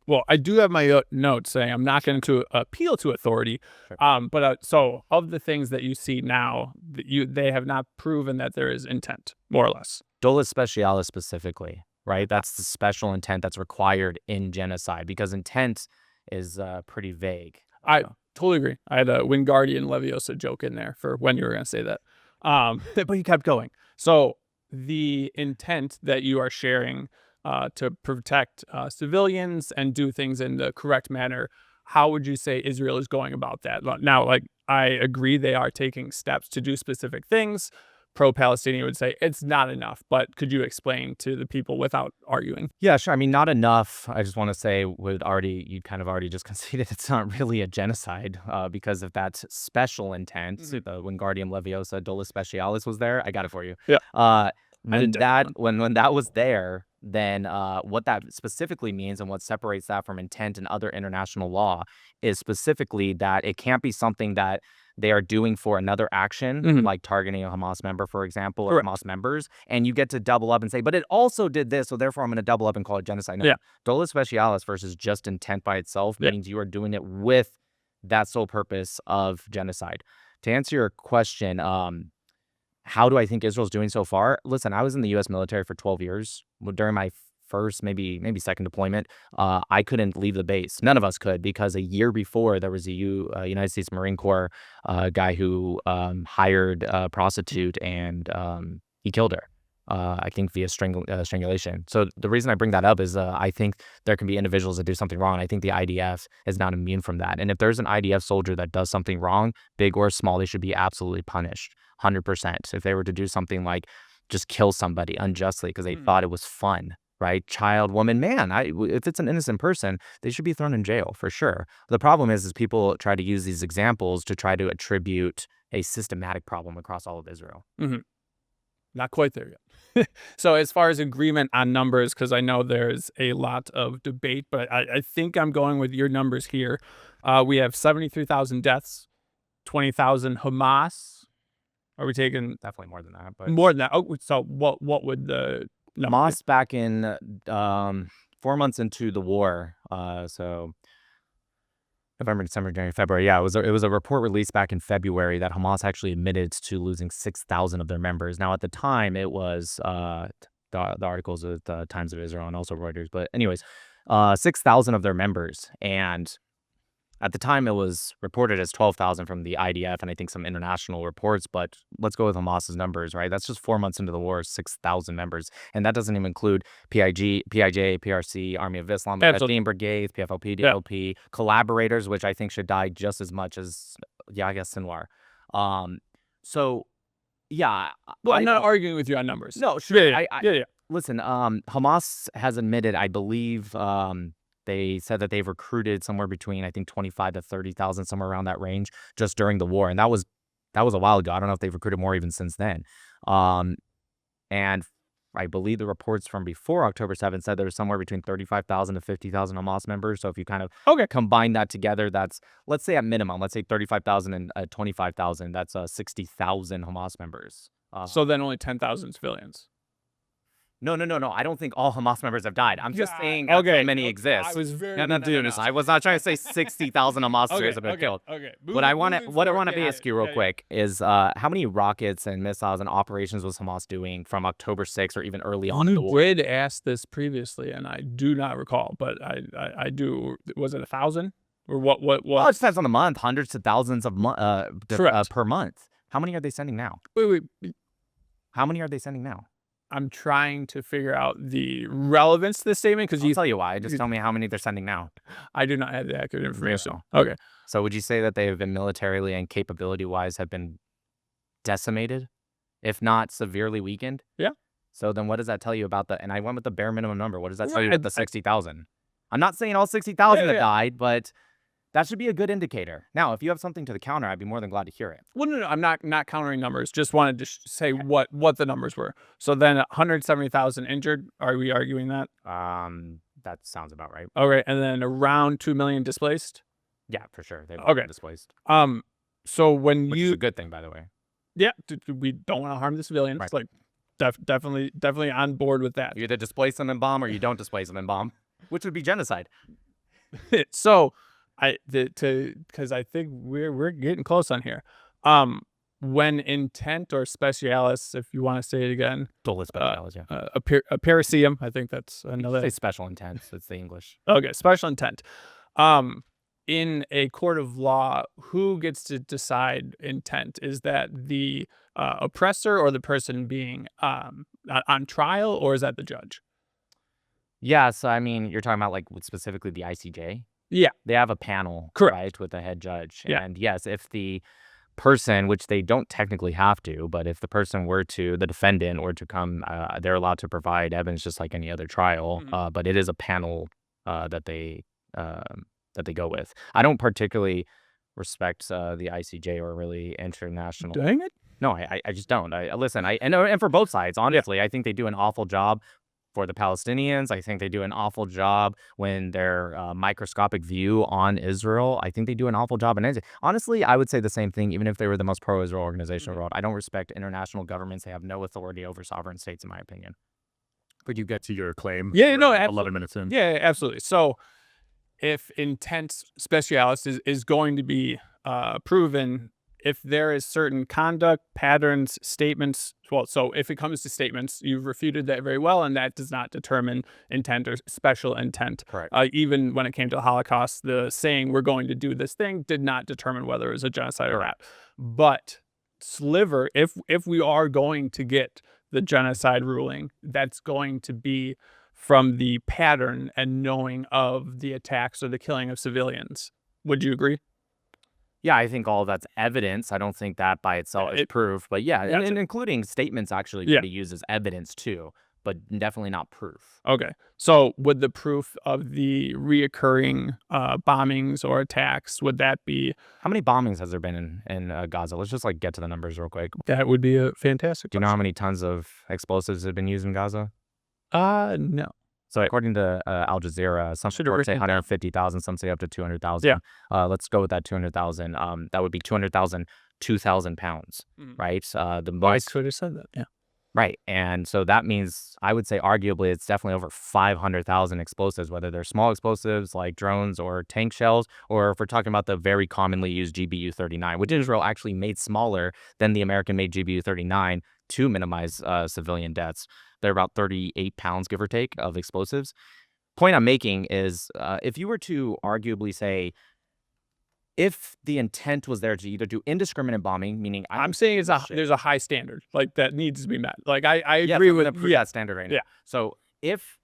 Well, I do have my notes saying I'm not going to appeal to authority. Sure. So of the things that you see now, they have not proven that there is intent, more or less. Dolus specialis specifically, right? That's the special intent that's required in genocide because intent is pretty vague. I totally agree. I had a Wingardium Leviosa joke in there for when you were going to say that. But you kept going. So the intent that you are sharing to protect civilians and do things in the correct manner, how would you say Israel is going about that? Now, I agree they are taking steps to do specific things, pro-Palestinian would say it's not enough. But could you explain to the people without arguing? Yeah, sure. I mean, not enough. I just want to say you kind of already just conceded it's not really a genocide because of that special intent. So the Wingardium Leviosa Dolus Specialis was there. I got it for you. Yeah. When that was there, then what that specifically means and what separates that from intent and other international law is specifically that it can't be something that they are doing for another action, like targeting a Hamas member, for example, or Hamas members, and you get to double up and say, but it also did this, so therefore I'm going to double up and call it genocide. No. Yeah. Dolus Specialis versus just intent by itself means you are doing it with that sole purpose of genocide. To answer your question, how do I think Israel's doing so far? Listen, I was in the U.S. military for 12 years. During my first, maybe second deployment, I couldn't leave the base. None of us could, because a year before there was a United States Marine Corps guy who hired a prostitute and he killed her. I think via strangulation. So the reason I bring that up is I think there can be individuals that do something wrong. I think the IDF is not immune from that. And if there's an IDF soldier that does something wrong, big or small, they should be absolutely punished, 100%. If they were to do something like just kill somebody unjustly because they thought it was fun, right? Child, woman, man. If it's an innocent person, they should be thrown in jail for sure. The problem is people try to use these examples to try to attribute a systematic problem across all of Israel. Not quite there yet. So as far as agreement on numbers, because I know there's a lot of debate, but I think I'm going with your numbers here. We have 73,000 deaths, 20,000 Hamas. Are we taking Definitely more than that, but more than that? Oh, so what would the number Hamas back in 4 months into the war, so November, December, January, February. Yeah, it was a report released back in February that Hamas actually admitted to losing 6,000 of their members. Now, at the time, it was the articles at the Times of Israel and also Reuters. But anyways, 6,000 of their members. And at the time, it was reported as 12,000 from the IDF and I think some international reports. But let's go with Hamas's numbers, right? That's just 4 months into the war, 6,000 members. And that doesn't even include PIJ, PRC, Army of Islam, Mujahideen brigades, PFLP, DLP, collaborators, which I think should die just as much as, I guess, Sinwar. So, yeah. Well, I'm not arguing with you on numbers. No, sure. Yeah. Listen, Hamas has admitted, I believe, they said that they've recruited somewhere between, I think, 25 to 30,000, somewhere around that range, just during the war. And that was a while ago. I don't know if they've recruited more even since then. And I believe the reports from before October 7th said there was somewhere between 35,000 to 50,000 Hamas members. So if you kind of combine that together, that's, let's say at minimum, let's say 35,000 and 25,000, that's 60,000 Hamas members. So then only 10,000 civilians. No. I don't think all Hamas members have died. I'm just saying how many exist. I was very I was not trying to say 60,000 Hamas civilians have been killed. What I want to ask you real quick is how many rockets and missiles and operations was Hamas doing from October 6th or even early on in the war? You did ask this previously, and I do not recall, but I do. Was it 1,000 or what? Well, it depends on the month. Hundreds of thousands of per month. How many are they sending now? Wait. How many are they sending now? I'm trying to figure out the relevance to this statement because I'll tell you why. Just tell me how many they're sending now. I do not have the accurate information. So. Okay. So would you say that they have been militarily and capability-wise have been decimated, if not severely weakened? Yeah. So then what does that tell you about and I went with the bare minimum number. What does that tell you about the 60,000? I'm not saying all 60,000 have died, but that should be a good indicator. Now, if you have something to the counter, I'd be more than glad to hear it. Well, no, I'm not countering numbers. Just wanted to say what the numbers were. So then 170,000 injured. Are we arguing that? That sounds about right. Okay, and then around 2 million displaced? Yeah, for sure. They've been displaced. So when Which is a good thing, by the way. Yeah, we don't want to harm the civilians. Right. Like, definitely on board with that. You either displace them and bomb or you don't displace them and bomb, which would be genocide. So because I think we're getting close on here. When intent or specialis, if you want to say it again, Dolus specialis, a parasium, I think that's another. Say special intent. It's the English. Okay, special intent. In a court of law, who gets to decide intent? Is that the oppressor or the person being on trial, or is that the judge? Yeah, so I mean, you're talking about like specifically the ICJ. Yeah. They have a panel, correct, right, with the head judge. Yeah. And yes, if the person, which they don't technically have to, but if the person were to, the defendant were to come, they're allowed to provide evidence just like any other trial. But it is a panel that they go with. I don't particularly respect the ICJ or really international. Dang it. No, I just don't. Listen. And for both sides, honestly, I think they do an awful job for the Palestinians. I think they do an awful job when their microscopic view on Israel. I think they do an awful job. And honestly, I would say the same thing, even if they were the most pro-Israel organization in the world. I don't respect international governments. They have no authority over sovereign states, in my opinion. Could you get to your claim? Yeah, no, 11 minutes in. Yeah, absolutely. So if intent specialis is going to be proven, if there is certain conduct, patterns, statements, well, so if it comes to statements, you've refuted that very well, and that does not determine intent or special intent. Correct. Even when it came to the Holocaust, the saying, we're going to do this thing, did not determine whether it was a genocide or not. But sliver, if we are going to get the genocide ruling, that's going to be from the pattern and knowing of the attacks or the killing of civilians. Would you agree? Yeah, I think all of that's evidence. I don't think that by itself is proof. But yeah, and including statements actually can be used as evidence too, but definitely not proof. Okay. So would the proof of the reoccurring bombings or attacks, would that be... How many bombings has there been in Gaza? Let's just get to the numbers real quick. That would be a fantastic Do you know how many tons of explosives have been used in Gaza? No. So according to Al Jazeera, some reports say 150,000, some say up to 200,000. Yeah. Let's go with that 200,000. That would be 200,000, 2,000 pounds, right? The most. I could have said that, yeah. Right. And so that means I would say arguably it's definitely over 500,000 explosives, whether they're small explosives like drones or tank shells, or if we're talking about the very commonly used GBU-39, which Israel actually made smaller than the American-made GBU-39 to minimize civilian deaths. They're about 38 pounds, give or take, of explosives. Point I'm making is if you were to arguably say, if the intent was there to either do indiscriminate bombing, meaning I'm saying there's a high standard like that needs to be met. Like I agree with that standard right now. Yeah. So if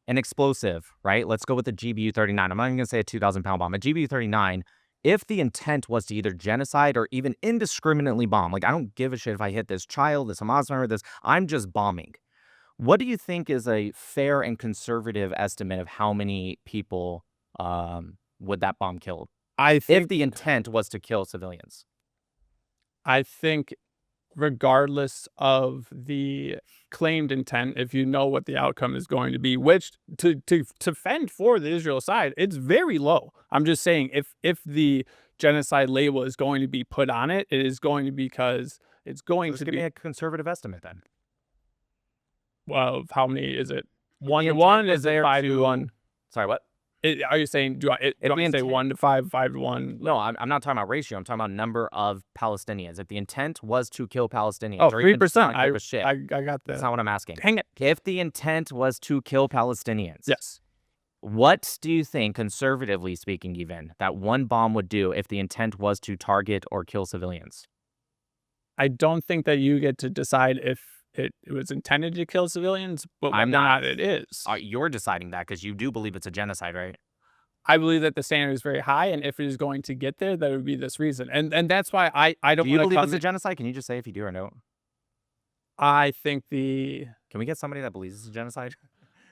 an explosive, right? Let's go with the GBU-39. I'm not even gonna say a 2,000-pound bomb. A GBU-39. If the intent was to either genocide or even indiscriminately bomb, like I don't give a shit if I hit this child, this Hamas member, this, I'm just bombing. What do you think is a fair and conservative estimate of how many people would that bomb kill? I think if the intent was to kill civilians. I think regardless of the claimed intent, if you know what the outcome is going to be, which to fend for the Israel side, it's very low. I'm just saying if the genocide label is going to be put on it, it is going to be because it's going to be... Give me a conservative estimate then. Well, how many is it? 1 to 1? Is it 5 to 1? Sorry, what? Are you saying, do I say 1 to 5, 5 to 1? No, I'm not talking about ratio. I'm talking about number of Palestinians. If the intent was to kill Palestinians. Oh, or even 3%. give a shit, I got that. That's not what I'm asking. Dang it. If the intent was to kill Palestinians. Yes. What do you think, conservatively speaking even, that one bomb would do if the intent was to target or kill civilians? I don't think that you get to decide if it was intended to kill civilians, but whether or not it is. You're deciding that because you do believe it's a genocide, right? I believe that the standard is very high, and if it is going to get there, that would be this reason. And that's why I don't Do you believe it's a genocide? Can you just say if you do or no? I think the... Can we get somebody that believes it's a genocide?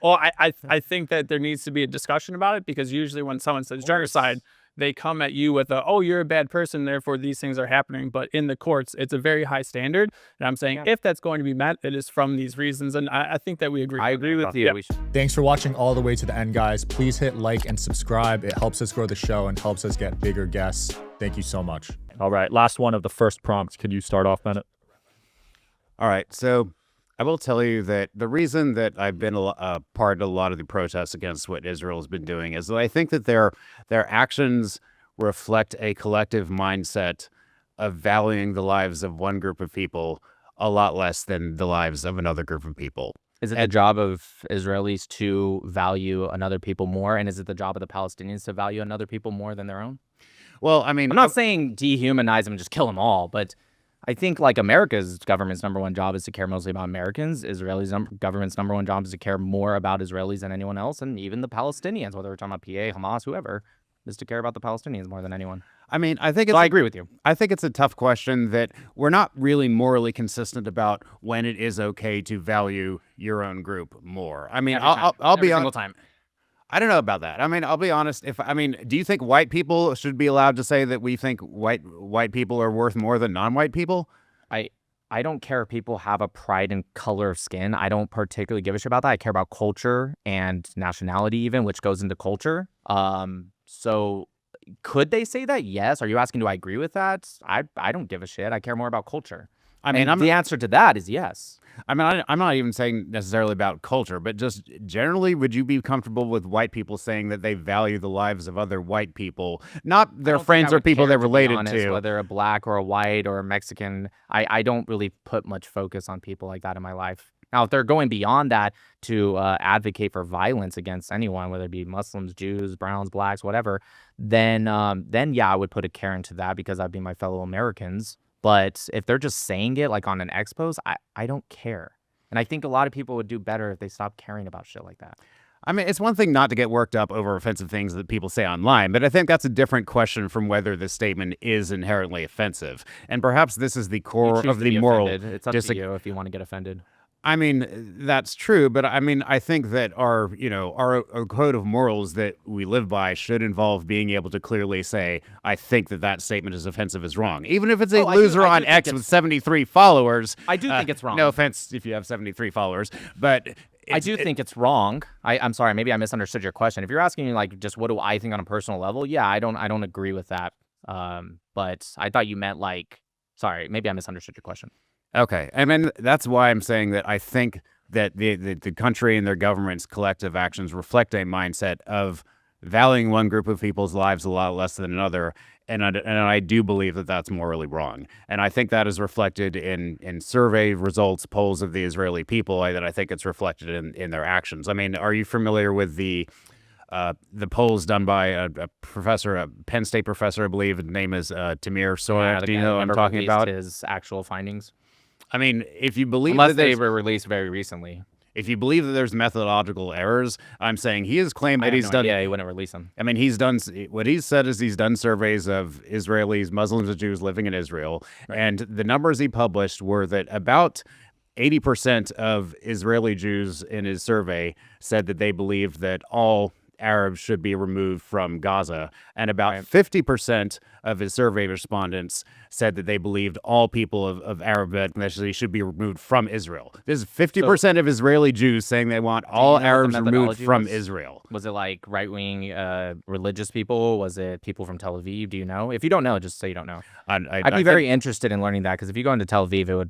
Well, I think that there needs to be a discussion about it, because usually when someone says genocide, they come at you with oh, you're a bad person, therefore these things are happening. But in the courts, it's a very high standard. And I'm saying if that's going to be met, it is from these reasons. And I think that we agree. I agree with you. Yeah. Thanks for watching all the way to the end, guys. Please hit like and subscribe. It helps us grow the show and helps us get bigger guests. Thank you so much. All right, last one of the first prompts. Could you start off, Bennett? All right, so I will tell you that the reason that I've been a part of a lot of the protests against what Israel has been doing is that I think that their actions reflect a collective mindset of valuing the lives of one group of people a lot less than the lives of another group of people. Is it the job of Israelis to value another people more? And is it the job of the Palestinians to value another people more than their own? Well, I mean... I'm not saying dehumanize them and just kill them all, but I think like America's government's number one job is to care mostly about Americans. Israelis' government's number one job is to care more about Israelis than anyone else. And even the Palestinians, whether we're talking about PA, Hamas, whoever, is to care about the Palestinians more than anyone. I mean, I think it's, So I agree with you. I think it's a tough question that we're not really morally consistent about when it is okay to value your own group more. I mean, I'll be single honest. time. I don't know about that. I mean, I'll be honest. Do you think white people should be allowed to say that we think white people are worth more than non-white people? I don't care if people have a pride in color of skin. I don't particularly give a shit about that. I care about culture and nationality even, which goes into culture. So could they say that? Yes. Are you asking, do I agree with that? I don't give a shit. I care more about culture. I mean, the answer to that is yes. I mean, I'm not even saying necessarily about culture, but just generally, would you be comfortable with white people saying that they value the lives of other white people, not their friends or people they're related to? Whether a black or a white or a Mexican, I don't really put much focus on people like that in my life. Now, if they're going beyond that to advocate for violence against anyone, whether it be Muslims, Jews, Browns, blacks, whatever, then yeah, I would put a care into that because that'd be my fellow Americans. But if they're just saying it like on an expose, I don't care. And I think a lot of people would do better if they stopped caring about shit like that. I mean, it's one thing not to get worked up over offensive things that people say online, but I think that's a different question from whether this statement is inherently offensive. And perhaps this is the core of the moral. It's up to you if you want to get offended. I mean, that's true, but I mean, I think that our code of morals that we live by should involve being able to clearly say, I think that statement is offensive is wrong. Even if it's a loser on X with 73 followers. I do think it's wrong. No offense if you have 73 followers, but I do think it's wrong. I'm sorry, maybe I misunderstood your question. If you're asking me like just what do I think on a personal level, yeah, I don't agree with that. But I thought you meant like, sorry, maybe I misunderstood your question. Okay. I mean, that's why I'm saying that I think that the country and their government's collective actions reflect a mindset of valuing one group of people's lives a lot less than another. And I do believe that that's morally wrong. And I think that is reflected in survey results, polls of the Israeli people, that I think it's reflected in their actions. I mean, are you familiar with the polls done by a professor, a Penn State professor, I believe? His name is Tamir Soyak. Do you know what I'm talking about? His actual findings. I mean, if you believe unless they were released very recently. If you believe that there's methodological errors, I'm saying he has claimed that he's done. Yeah, he wouldn't release them. I mean, he's done what he's said is he's done surveys of Israelis, Muslims, and Jews living in Israel, and the numbers he published were that about 80% of Israeli Jews in his survey said that they believed that all Arabs should be removed from Gaza, and about 50% of his survey respondents said that they believed all people of Arab ethnicity should be removed from Israel. There's 50% of Israeli Jews saying they want all Arabs removed from Israel. Was it like right-wing religious people? Was it people from Tel Aviv? Do you know? If you don't know, just say you don't know. I'd be very interested in learning that, because if you go into Tel Aviv,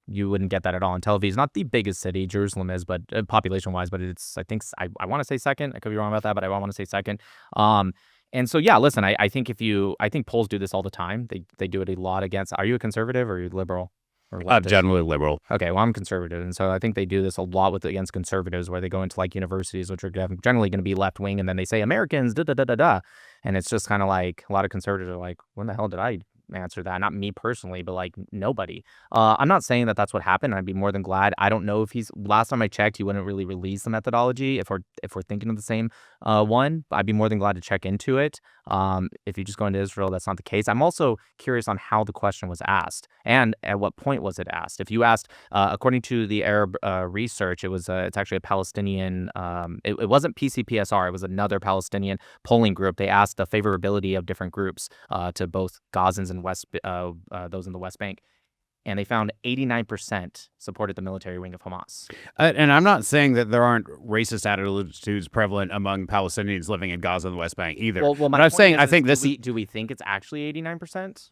you wouldn't get that at all. And Tel Aviv is not the biggest city. Jerusalem is, but population-wise, but it's, I want to say second. I could be wrong about that, but I want to say second. And so, yeah, listen, I think I think polls do this all the time. They do it a lot against, are you a conservative or are you liberal? Or generally liberal. Okay, well, I'm conservative. And so I think they do this a lot against conservatives, where they go into like universities, which are generally going to be left-wing, and then they say Americans, da-da-da-da-da. And it's just kind of like a lot of conservatives are like, when the hell did I answer that? Not me personally, but like nobody. I'm not saying that that's what happened. I'd be more than glad. I don't know if last time I checked, he wouldn't really release the methodology if we're thinking of the same one. I'd be more than glad to check into it. If you just go into Israel, that's not the case. I'm also curious on how the question was asked and at what point was it asked. If you asked, according to the Arab research, it's actually a Palestinian, it wasn't PCPSR, it was another Palestinian polling group. They asked the favorability of different groups to both Gazans and those in the West Bank. And they found 89% supported the military wing of Hamas. And I'm not saying that there aren't racist attitudes prevalent among Palestinians living in Gaza and the West Bank either. Well, but I'm saying I think do we think it's actually 89%?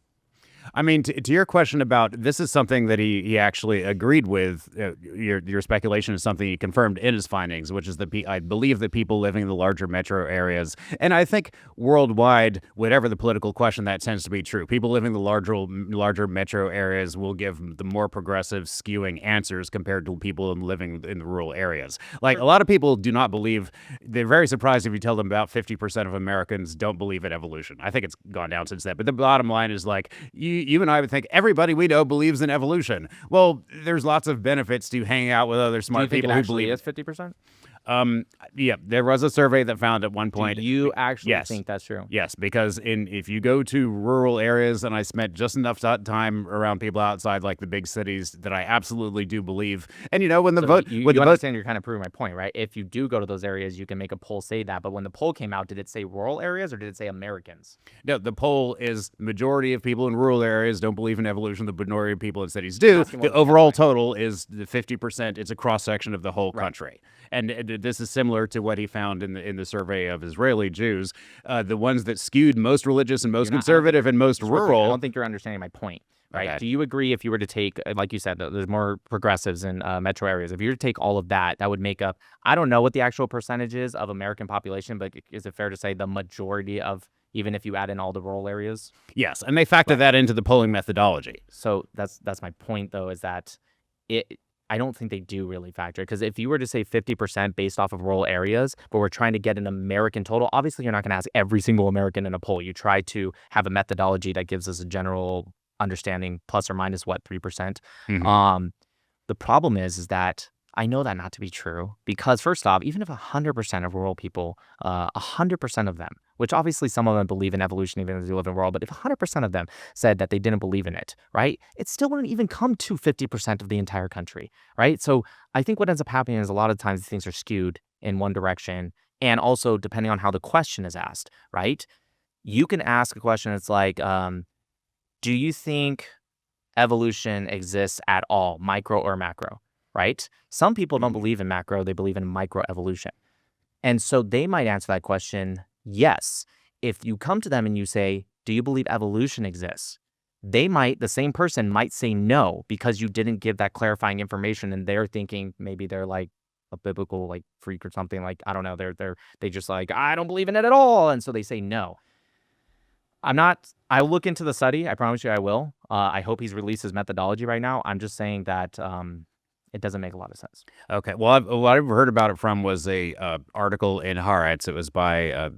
I mean, to your question about this is something that he actually agreed with. Your speculation is something he confirmed in his findings, which is that I believe that people living in the larger metro areas, and I think worldwide, whatever the political question, that tends to be true. People living in the larger metro areas will give the more progressive, skewing answers compared to people living in the rural areas. Like a lot of people do not believe. They're very surprised if you tell them about 50% of Americans don't believe in evolution. I think it's gone down since then. But the bottom line is like you and I would think everybody we know believes in evolution. Well, there's lots of benefits to hanging out with other smart people who believe. Do you think it actually is 50%? Yeah, there was a survey that found at one point. Do you actually Yes. think that's true? Yes, because if you go to rural areas, and I spent just enough time around people outside like the big cities that I absolutely do believe. And when the So vote, you when the vote, understand, you're kind of proving my point, right? If you do go to those areas, you can make a poll say that. But when the poll came out, did it say rural areas or did it say Americans? no, the poll is majority of people in rural areas don't believe in evolution. The minority of people in cities do. Asking what The the overall total is the 50%. It's a cross section of the whole country, and this is similar to what he found in the survey of Israeli Jews. The ones that skewed most religious and most conservative and most Just real quick, rural. I don't think you're understanding my point, right? Okay. Do you agree if you were to take, like you said, there's more progressives in metro areas. If you were to take all of that, that would make up, I don't know what the actual percentage is of American population, but is it fair to say the majority of, even if you add in all the rural areas? Yes, and they factor that into the polling methodology. So that's my point, though, is that I don't think they do really factor, because if you were to say 50% based off of rural areas, but we're trying to get an American total, obviously you're not going to ask every single American in a poll. You try to have a methodology that gives us a general understanding, plus or minus 3%. The problem is that I know that not to be true, because first off, even if 100% of rural people, 100% of them, which obviously some of them believe in evolution even as they live in rural, but if 100% of them said that they didn't believe in it, right, it still wouldn't even come to 50% of the entire country, right? So I think what ends up happening is a lot of times these things are skewed in one direction, and also depending on how the question is asked, right? You can ask a question that's like, do you think evolution exists at all, micro or macro? Right? Some people don't believe in macro, they believe in microevolution. And so they might answer that question, yes. If you come to them and you say, do you believe evolution exists? The same person might say no, because you didn't give that clarifying information, and they're thinking maybe they're like a biblical freak or something, I don't know, they just I don't believe in it at all. And so they say no. I'll look into the study. I promise you I will. I hope he's released his methodology right now. I'm just saying that, it doesn't make a lot of sense. Okay. Well, what I've heard about it from was a article in Haaretz. It was by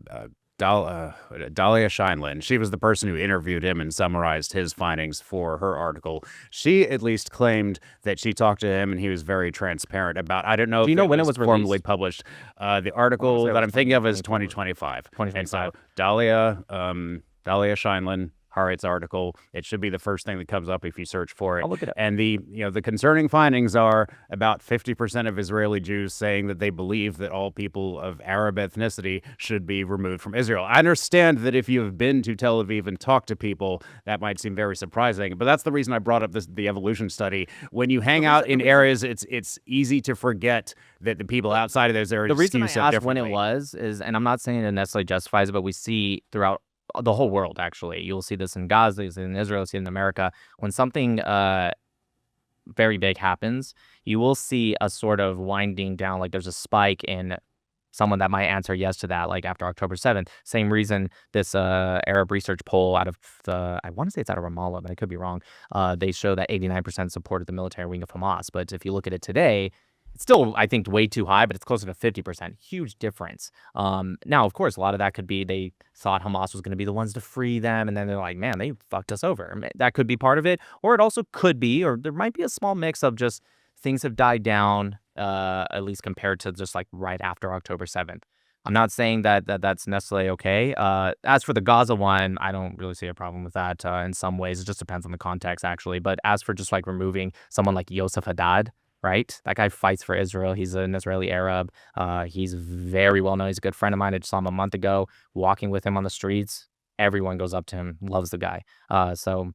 Dahlia Scheinlin. She was the person who interviewed him and summarized his findings for her article. She at least claimed that she talked to him and he was very transparent about. I don't know. Do you know when it was formally released? published? The article that I'm thinking of is 2025. 2025. And so Dahlia Scheinlin. Haaretz article. It should be the first thing that comes up if you search for it. I'll look it up. And the concerning findings are about 50% of Israeli Jews saying that they believe that all people of Arab ethnicity should be removed from Israel. I understand that if you have been to Tel Aviv and talked to people, that might seem very surprising, but that's the reason I brought up the evolution study. When you hang out in areas, it's easy to forget that the people outside of those areas The reason I skew so asked when it differently. was is, and I'm not saying it necessarily justifies it, but we see throughout the whole world, actually. You'll see this in Gaza, you'll see it in Israel, you'll see it in America. When something very big happens, you will see a sort of winding down, there's a spike in someone that might answer yes to that, after October 7th. Same reason this Arab research poll out of I want to say it's out of Ramallah, but I could be wrong. They show that 89% supported the military wing of Hamas. But if you look at it today, it's still, I think, way too high, but it's closer to 50%. Huge difference. Now, of course, a lot of that could be they thought Hamas was going to be the ones to free them, and then they're like, man, they fucked us over. That could be part of it. Or it also could be, or there might be a small mix of just things have died down, at least compared to just right after October 7th. I'm not saying that's necessarily okay. As for the Gaza one, I don't really see a problem with that in some ways. It just depends on the context, actually. But as for just removing someone like Yosef Haddad, right? That guy fights for Israel. He's an Israeli Arab. He's very well known. He's a good friend of mine. I just saw him a month ago, walking with him on the streets. Everyone goes up to him, loves the guy. So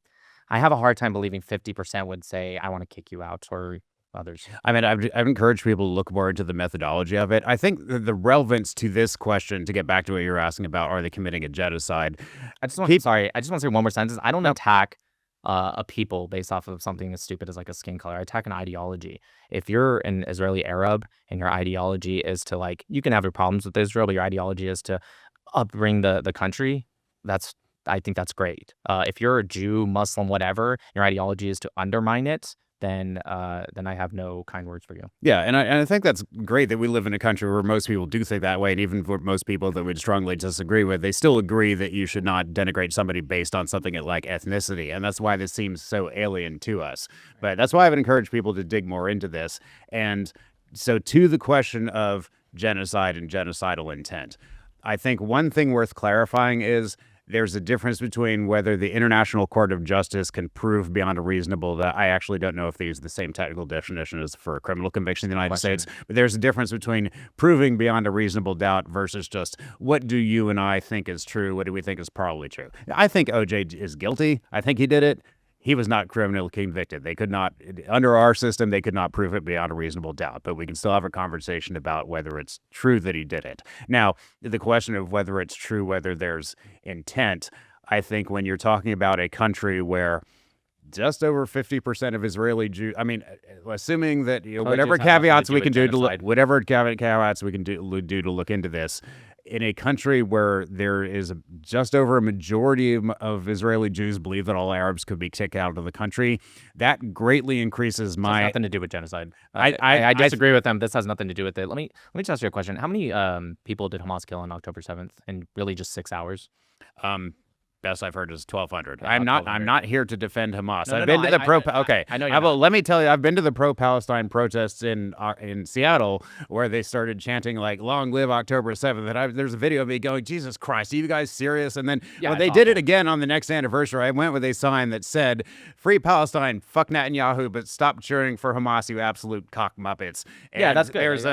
I have a hard time believing 50% would say, I want to kick you out, or others. I mean, I've encouraged people to look more into the methodology of it. I think the relevance to this question, to get back to what you're asking about, are they committing a genocide? I just want to say one more sentence. I don't attack a people based off of something as stupid as a skin color. I attack an ideology. If you're an Israeli Arab and your ideology is to you can have your problems with Israel, but your ideology is to upbring the country, I think that's great. If you're a Jew, Muslim, whatever, your ideology is to undermine it, then I have no kind words for you. Yeah, and I think that's great that we live in a country where most people do think that way, and even for most people that would strongly disagree with, they still agree that you should not denigrate somebody based on something like ethnicity, and that's why this seems so alien to us. But that's why I would encourage people to dig more into this. And so to the question of genocide and genocidal intent. I think one thing worth clarifying is there's a difference between whether the International Court of Justice can prove beyond a reasonable doubt. I actually don't know if they use the same technical definition as for a criminal conviction in the United States, but there's a difference between proving beyond a reasonable doubt versus just what do you and I think is true? What do we think is probably true? I think OJ is guilty. I think he did it. He was not criminally convicted. They could not, under our system, they could not prove it beyond a reasonable doubt, but we can still have a conversation about whether it's true that he did it. Now, the question of whether it's true, whether there's intent, I think when you're talking about a country where just over 50% of Israeli Jews, I mean, assuming that, whatever caveats we can do to look, whatever caveats we can do to look into this, in a country where there is just over a majority of Israeli Jews believe that all Arabs could be kicked out of the country, that greatly increases my... It has nothing to do with genocide. I disagree with them. This has nothing to do with it. Let me just ask you a question. How many people did Hamas kill on October 7th in really just 6 hours? Best I've heard is 1,200. Yeah, I'm not here to defend Hamas. I've been to the okay. I know you're not. Let me tell you, I've been to the pro-Palestine protests in Seattle where they started chanting like "Long live October 7th." And there's a video of me going, "Jesus Christ, are you guys serious?" And then when they did it again on the next anniversary, I went with a sign that said, "Free Palestine, fuck Netanyahu, but stop cheering for Hamas, you absolute cock muppets." And yeah, that's good. There's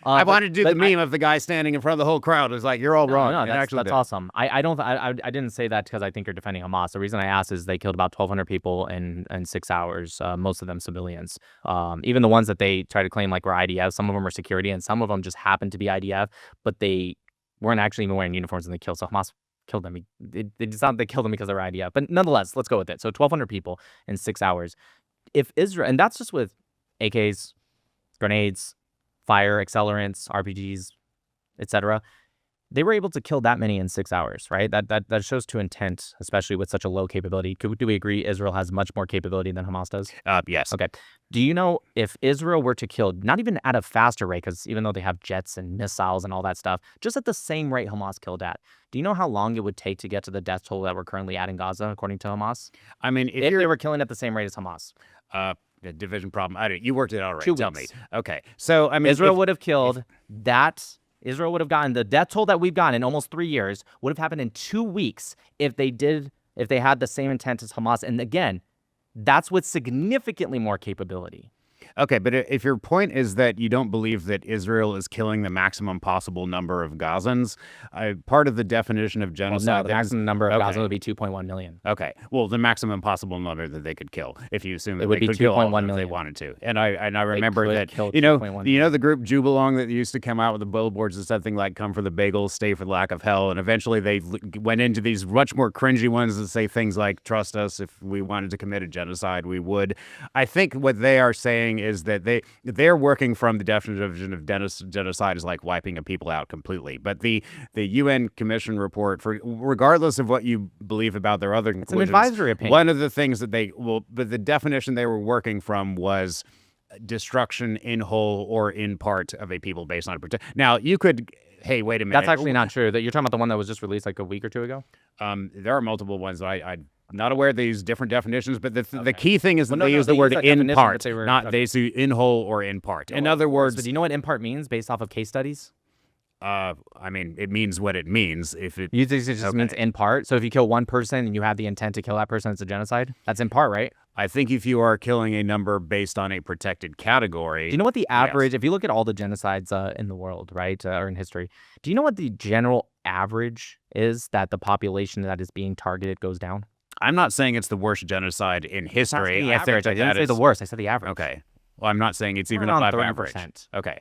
I wanted to do the meme of the guy standing in front of the whole crowd. It was like, you're all wrong. No, that's awesome. I didn't say that because I think you're defending Hamas. The reason I asked is they killed about 1,200 people in 6 hours, most of them civilians. Even the ones that they try to claim like were IDF, some of them were security, and some of them just happened to be IDF, but they weren't actually even wearing uniforms when they killed. So Hamas killed them. They killed them because they were IDF. But nonetheless, let's go with it. So 1,200 people in 6 hours. If Israel, and that's just with AKs, grenades, fire, accelerants, RPGs, etc. They were able to kill that many in 6 hours, right? That shows to intent, especially with such a low capability. Do we agree Israel has much more capability than Hamas does? Yes. Okay. Do you know if Israel were to kill, not even at a faster rate, because even though they have jets and missiles and all that stuff, just at the same rate Hamas killed at, do you know how long it would take to get to the death toll that we're currently at in Gaza, according to Hamas? I mean, if they were killing at the same rate as Hamas. A division problem. You worked it out right. 2 Tell me. weeks. Okay. So, I mean, Israel would have killed that. Israel would have gotten the death toll that we've gotten in almost 3 years would have happened in 2 weeks if they had the same intent as Hamas. And again, that's with significantly more capability. Okay, but if your point is that you don't believe that Israel is killing the maximum possible number of Gazans, part of the definition of genocide... Well, no, the maximum number of Gazans would be 2.1 million. Okay, well, the maximum possible number that they could kill, if you assume that it would they be could kill all 2.1 million if they wanted to. And I remember that, the group Jubilong that used to come out with the billboards and something like "Come for the bagels, stay for the lack of hell," and eventually they went into these much more cringy ones that say things like, "Trust us, if we wanted to commit a genocide, we would." I think what they are saying is that they're working from the definition of genocide as like wiping a people out completely. But the UN Commission report, regardless of what you believe about their other conclusions, it's an advisory opinion. One of the things that but the definition they were working from was destruction in whole or in part of a people based on a Now, you could... Hey, wait a minute. That's actually not true. That you're talking about the one that was just released like a week or two ago? There are multiple ones that I'm not aware of these different definitions, but the key thing is that they use the word in part, they say in whole or in part. In other words... So do you know what in part means based off of case studies? I mean, it means what it means. You think it just means in part? So if you kill one person and you have the intent to kill that person, it's a genocide? That's in part, right? I think if you are killing a number based on a protected category... Do you know what the average... If you look at all the genocides in the world, right, or in history, do you know what the general average is that the population that is being targeted goes down? I'm not saying it's the worst genocide in history. I didn't say the worst. I said the average. Okay. Well, I'm not saying it's even around above 30%. average. Okay.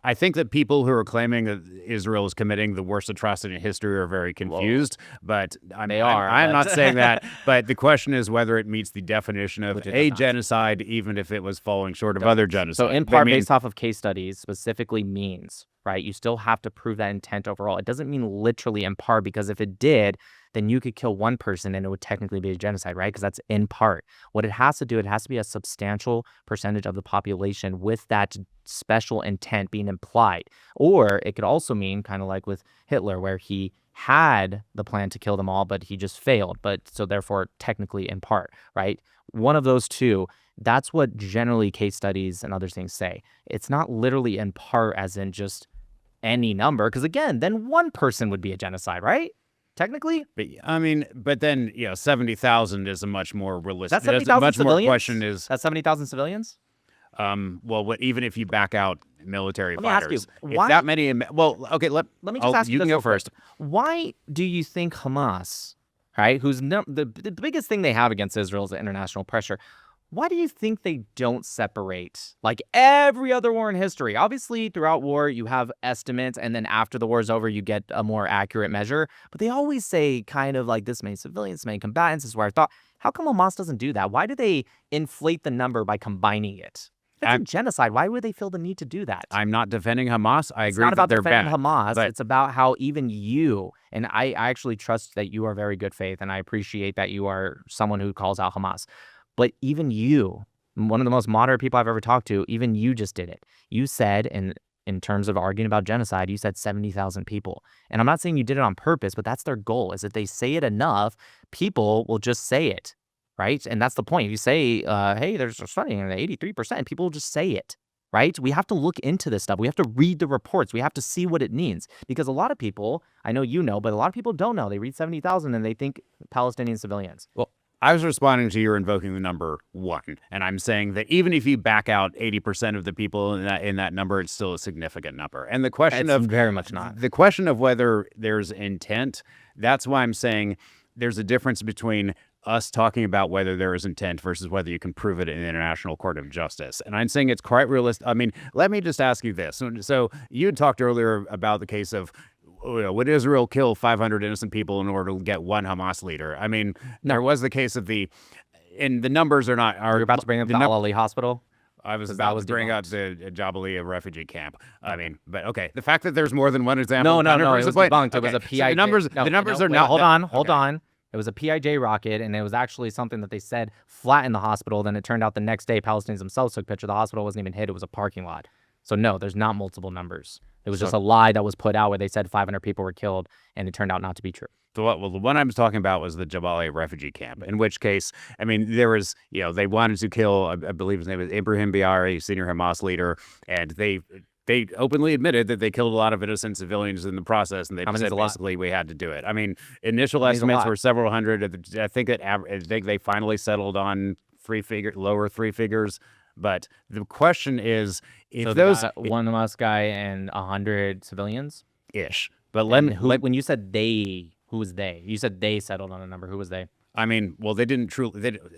I think that people who are claiming that Israel is committing the worst atrocity in history are very confused, but I'm not saying that. But the question is whether it meets the definition of a genocide, even if it was falling short of other genocides. So in part, based off of case studies, specifically means, right? You still have to prove that intent overall. It doesn't mean literally in part, because if it did, then you could kill one person and it would technically be a genocide, right? Because that's in part. What it has to do, it has to be a substantial percentage of the population with that special intent being implied. Or it could also mean, kind of like with Hitler, where he had the plan to kill them all, but he just failed. But so therefore, technically in part, right? One of those two, that's what generally case studies and other things say. It's not literally in part as in just any number, because again, then one person would be a genocide, right? Technically, But then 70,000 is a much more realistic. that's 70,000 much civilians. more question is That's 70,000 civilians. even if you back out military Let me ask you, fighters, why- if that many, okay, let me just ask you you can this go real quick. first. Why do you think Hamas, right, who's the biggest thing they have against Israel is the international pressure? Why do you think they don't separate like every other war in history? Obviously, throughout war, you have estimates, and then after the war is over, you get a more accurate measure. But they always say kind of like this many civilians, this many combatants. This is where I thought, how come Hamas doesn't do that? Why do they inflate the number by combining it? That's a genocide. Why would they feel the need to do that? I'm not defending Hamas. I It's agree not that about they're defending bad. Hamas. but- It's about how even you, and I actually trust that you are very good faith, and I appreciate that you are someone who calls out Hamas. But even you, one of the most moderate people I've ever talked to, even you just did it. You said, in terms of arguing about genocide, you said 70,000 people. And I'm not saying you did it on purpose, but that's their goal, is that they say it enough, people will just say it, right? And that's the point. If you say, hey, there's a study, and 83%, people will just say it. Right? We have to look into this stuff. We have to read the reports. We have to see what it means. Because a lot of people, I know you know, but a lot of people don't know. They read 70,000 and they think Palestinian civilians. Well, I was responding to your invoking the number 1, and I'm saying that even if you back out 80% of the people in that number, it's still a significant number. And the question It's very much not. The question of whether there's intent, that's why I'm saying there's a difference between us talking about whether there is intent versus whether you can prove it in the International Court of Justice. And I'm saying it's quite realistic. I mean, let me just ask you this. So you had talked earlier about the case of, would Israel kill 500 innocent people in order to get one Hamas leader? I mean, there was the case of and the numbers are not. You're about to bring up the Al-Ali hospital? I was That about was to bring debunked. up the Jabalia refugee camp. I mean, but okay, the fact that there's more than one example. No, it was debunked. It was a So PIJ. the numbers are not. Hold on. It was a PIJ rocket, and it was actually something that they said flattened the hospital. Then it turned out the next day, Palestinians themselves took a picture. The hospital wasn't even hit. It was a parking lot. So no, there's not multiple numbers. It was just a lie that was put out where they said 500 people were killed, and it turned out not to be true. The one I was talking about was the Jabalia refugee camp, in which case, I mean, there was, they wanted to kill, I believe his name is Ibrahim Biari, senior Hamas leader, and they openly admitted that they killed a lot of innocent civilians in the process, and they said basically we had to do it. I mean, initial estimates were several hundred. I think they finally settled on lower three figures. But the question is, if one Hamas guy and 100 civilians ish. But when you said they, who was they? You said they settled on a number. Who was they? I mean, well, they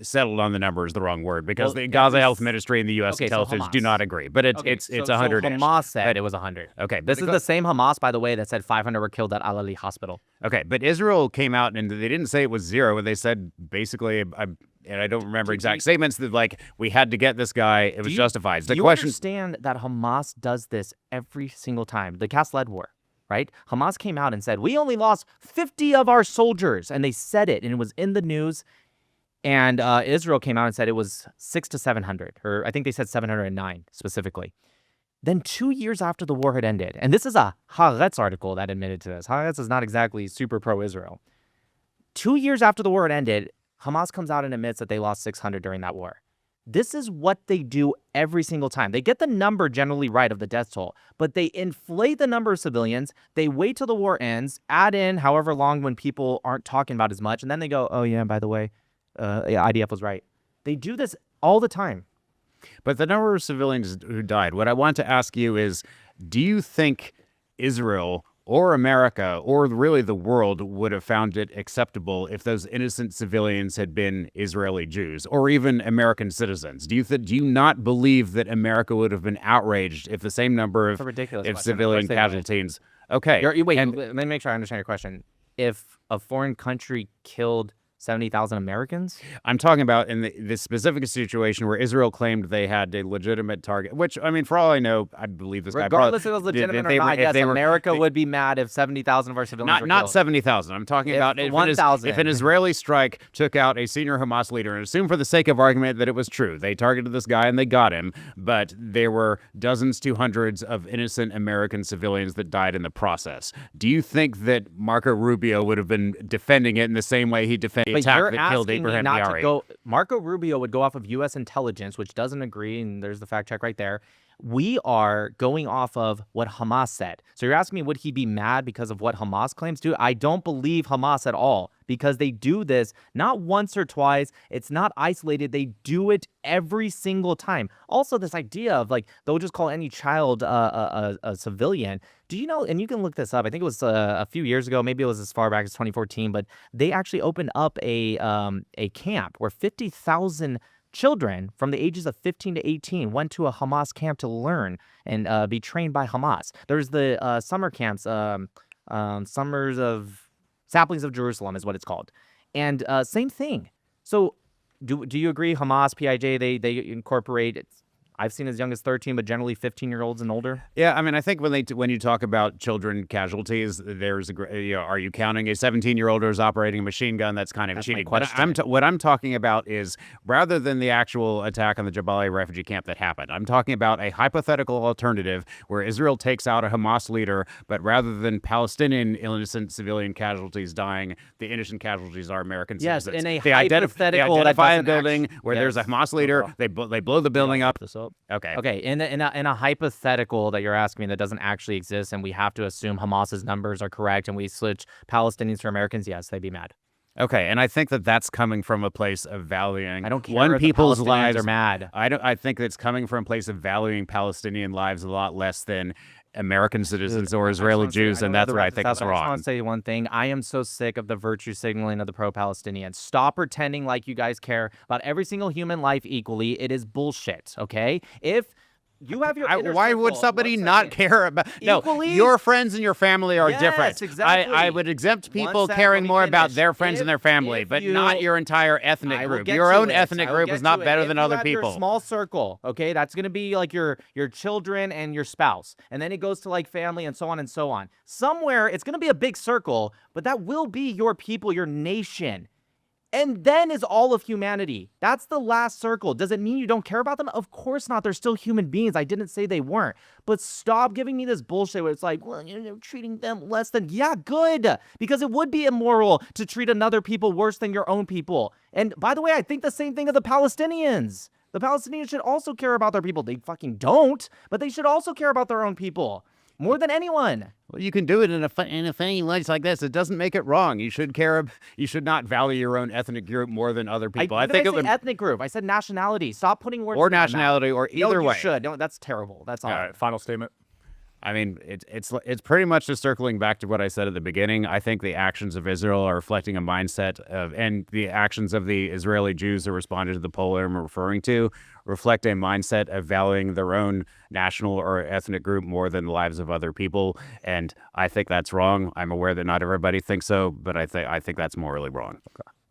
settled on the number is the wrong word, because the Gaza Health Ministry and the U.S. intelligence do not agree. But it's 100. So Hamas said it was 100. Okay, This is the same Hamas, by the way, that said 500 were killed at Al-Ali hospital. Okay, but Israel came out and they didn't say it was 0. They said basically, and I don't remember exact statements, that like we had to get this guy. It was justified. Do you understand that Hamas does this every single time? The Cast-led war. Right? Hamas came out and said, we only lost 50 of our soldiers. And they said it, and it was in the news. And Israel came out and said it was 600 to 700, or I think they said 709 specifically. Then 2 years after the war had ended, and this is a Haaretz article that admitted to this. Haaretz is not exactly super pro-Israel. 2 years after the war had ended, Hamas comes out and admits that they lost 600 during that war. This is what they do every single time. They get the number generally right of the death toll, but they inflate the number of civilians. They wait till the war ends, add in however long when people aren't talking about as much, and then they go, oh yeah, by the way, IDF was right. They do this all the time. But the number of civilians who died, what I want to ask you is, do you think Israel or America, or really the world, would have found it acceptable if those innocent civilians had been Israeli Jews or even American citizens? Do you not believe that America would have been outraged if the same number of civilian casualties? Okay. Wait, let me make sure I understand your question. If a foreign country killed 70,000 Americans? I'm talking about in this specific situation where Israel claimed they had a legitimate target, which, I mean, for all I know, I believe this Regardless guy if it was legitimate or not, yes, America would be mad if 70,000 of our civilians were killed. Not 70,000. I'm talking about if 1,000. If an Israeli strike took out a senior Hamas leader, and assume for the sake of argument that it was true, they targeted this guy and they got him, but there were dozens to hundreds of innocent American civilians that died in the process. Do you think that Marco Rubio would have been defending it in the same way he defended the attack that killed Abraham Biari? Marco Rubio would go off of U.S. intelligence, which doesn't agree, and there's the fact check right there. we are going off of what Hamas said. So you're asking me, would he be mad because of what Hamas claims to? I don't believe Hamas at all, because they do this not once or twice. It's not isolated. They do it every single time. Also, this idea of like they'll just call any child a civilian. Do you know, and you can look this up, I think it was a few years ago, maybe it was as far back as 2014, but they actually opened up a camp where 50,000 children from the ages of 15 to 18 went to a Hamas camp to learn and be trained by Hamas. There's the summer camps, Saplings of Jerusalem is what it's called. And same thing. So do you agree Hamas, PIJ, they incorporate, I've seen as young as 13, but generally 15-year-olds and older? Yeah, I mean, I think when you talk about children casualties, there's are you counting a 17-year-old who's operating a machine gun? That's kind of That's my cheating. question. What I'm talking about is, rather than the actual attack on the Jabalia refugee camp that happened, I'm talking about a hypothetical alternative where Israel takes out a Hamas leader, but rather than Palestinian innocent civilian casualties dying, the innocent casualties are American Yes, citizens. in a They hypothetical that identify a doesn't building where there's a Yes. Hamas leader, they blow the building up. Okay. Okay, in a hypothetical that you're asking me that doesn't actually exist, and we have to assume Hamas's numbers are correct, and we switch Palestinians for Americans, yes, they'd be mad. Okay, and I think that that's coming from a place of valuing I don't care one if the people's Palestinians lives. are mad. I think it's coming from a place of valuing Palestinian lives a lot less than American citizens or Israeli Jews, and that's where I think it's I just wrong. want to say one thing. I am so sick of the virtue signaling of the pro-Palestinians. Stop pretending like you guys care about every single human life equally. It is bullshit, okay? If you have your inner Why would circle- somebody one not second. care about? No, Equally? your friends and your family are Yes, different. exactly. I would exempt One people sec, caring let me more about finish. their friends and their family, If but you- not your entire ethnic I will group. get Your to own it. ethnic I will group get is not to it. better If than you other have your people. small circle, okay, that's gonna be like your children and your spouse, and then it goes to like family and so on and so on. Somewhere it's gonna be a big circle, but that will be your people, your nation. And then is all of humanity. That's the last circle. Does it mean you don't care about them? Of course not. They're still human beings. I didn't say they weren't. But stop giving me this bullshit where it's like, well, you're treating them less than. Yeah, good. Because it would be immoral to treat another people worse than your own people. And by the way, I think the same thing of the Palestinians. The Palestinians should also care about their people. They fucking don't, but they should also care about their own people more than anyone. Well, you can do it in a funny way like this. It doesn't make it wrong. You should care. You should not value your own ethnic group more than other people. I think it would, ethnic group. I said nationality. Stop putting words or in my mouth. nationality, or No, either you way. should. No, that's terrible. That's all. All right, final statement. I mean, it's pretty much just circling back to what I said at the beginning. I think the actions of Israel are reflecting a mindset of, and the actions of the Israeli Jews who responded to the poll I'm referring to reflect a mindset of valuing their own national or ethnic group more than the lives of other people. And I think that's wrong. I'm aware that not everybody thinks so, but I think that's morally wrong.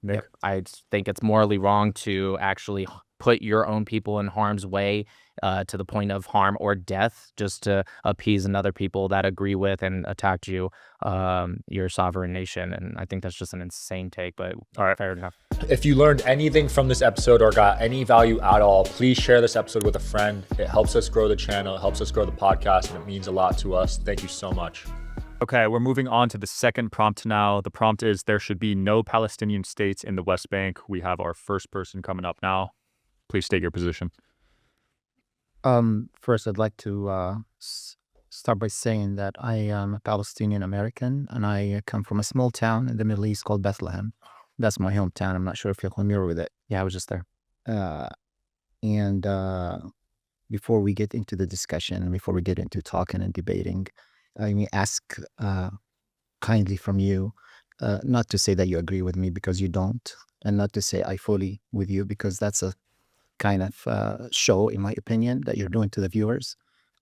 Nick? I think it's morally wrong to actually put your own people in harm's way to the point of harm or death just to appease another people that agree with and attacked you, your sovereign nation. And I think that's just an insane take, but all right, fair enough. If you learned anything from this episode or got any value at all, please share this episode with a friend. It helps us grow the channel, it helps us grow the podcast, and it means a lot to us. Thank you so much. Okay, we're moving on to the second prompt now. The prompt is there should be no Palestinian states in the West Bank. We have our first person coming up now. Please state your position. First, I'd like to start by saying that I am a Palestinian American and I come from a small town in the Middle East called Bethlehem. That's my hometown. I'm not sure if you're familiar with it. Yeah, I was just there. And before we get into the discussion and before we get into talking and debating, I may ask kindly from you not to say that you agree with me because you don't, and not to say I fully with you because that's a kind of show, in my opinion, that you're doing to the viewers.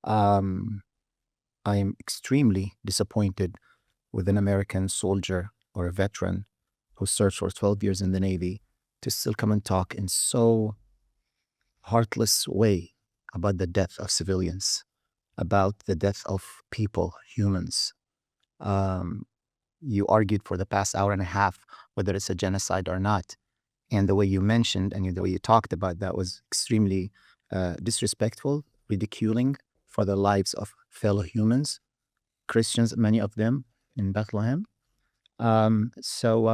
I am extremely disappointed with an American soldier or a veteran who served for 12 years in the Navy to still come and talk in so heartless way about the death of civilians, about the death of people, humans. You argued for the past hour and a half whether it's a genocide or not. And the way you mentioned and the way you talked about that was extremely disrespectful, ridiculing for the lives of fellow humans, Christians, many of them in Bethlehem. So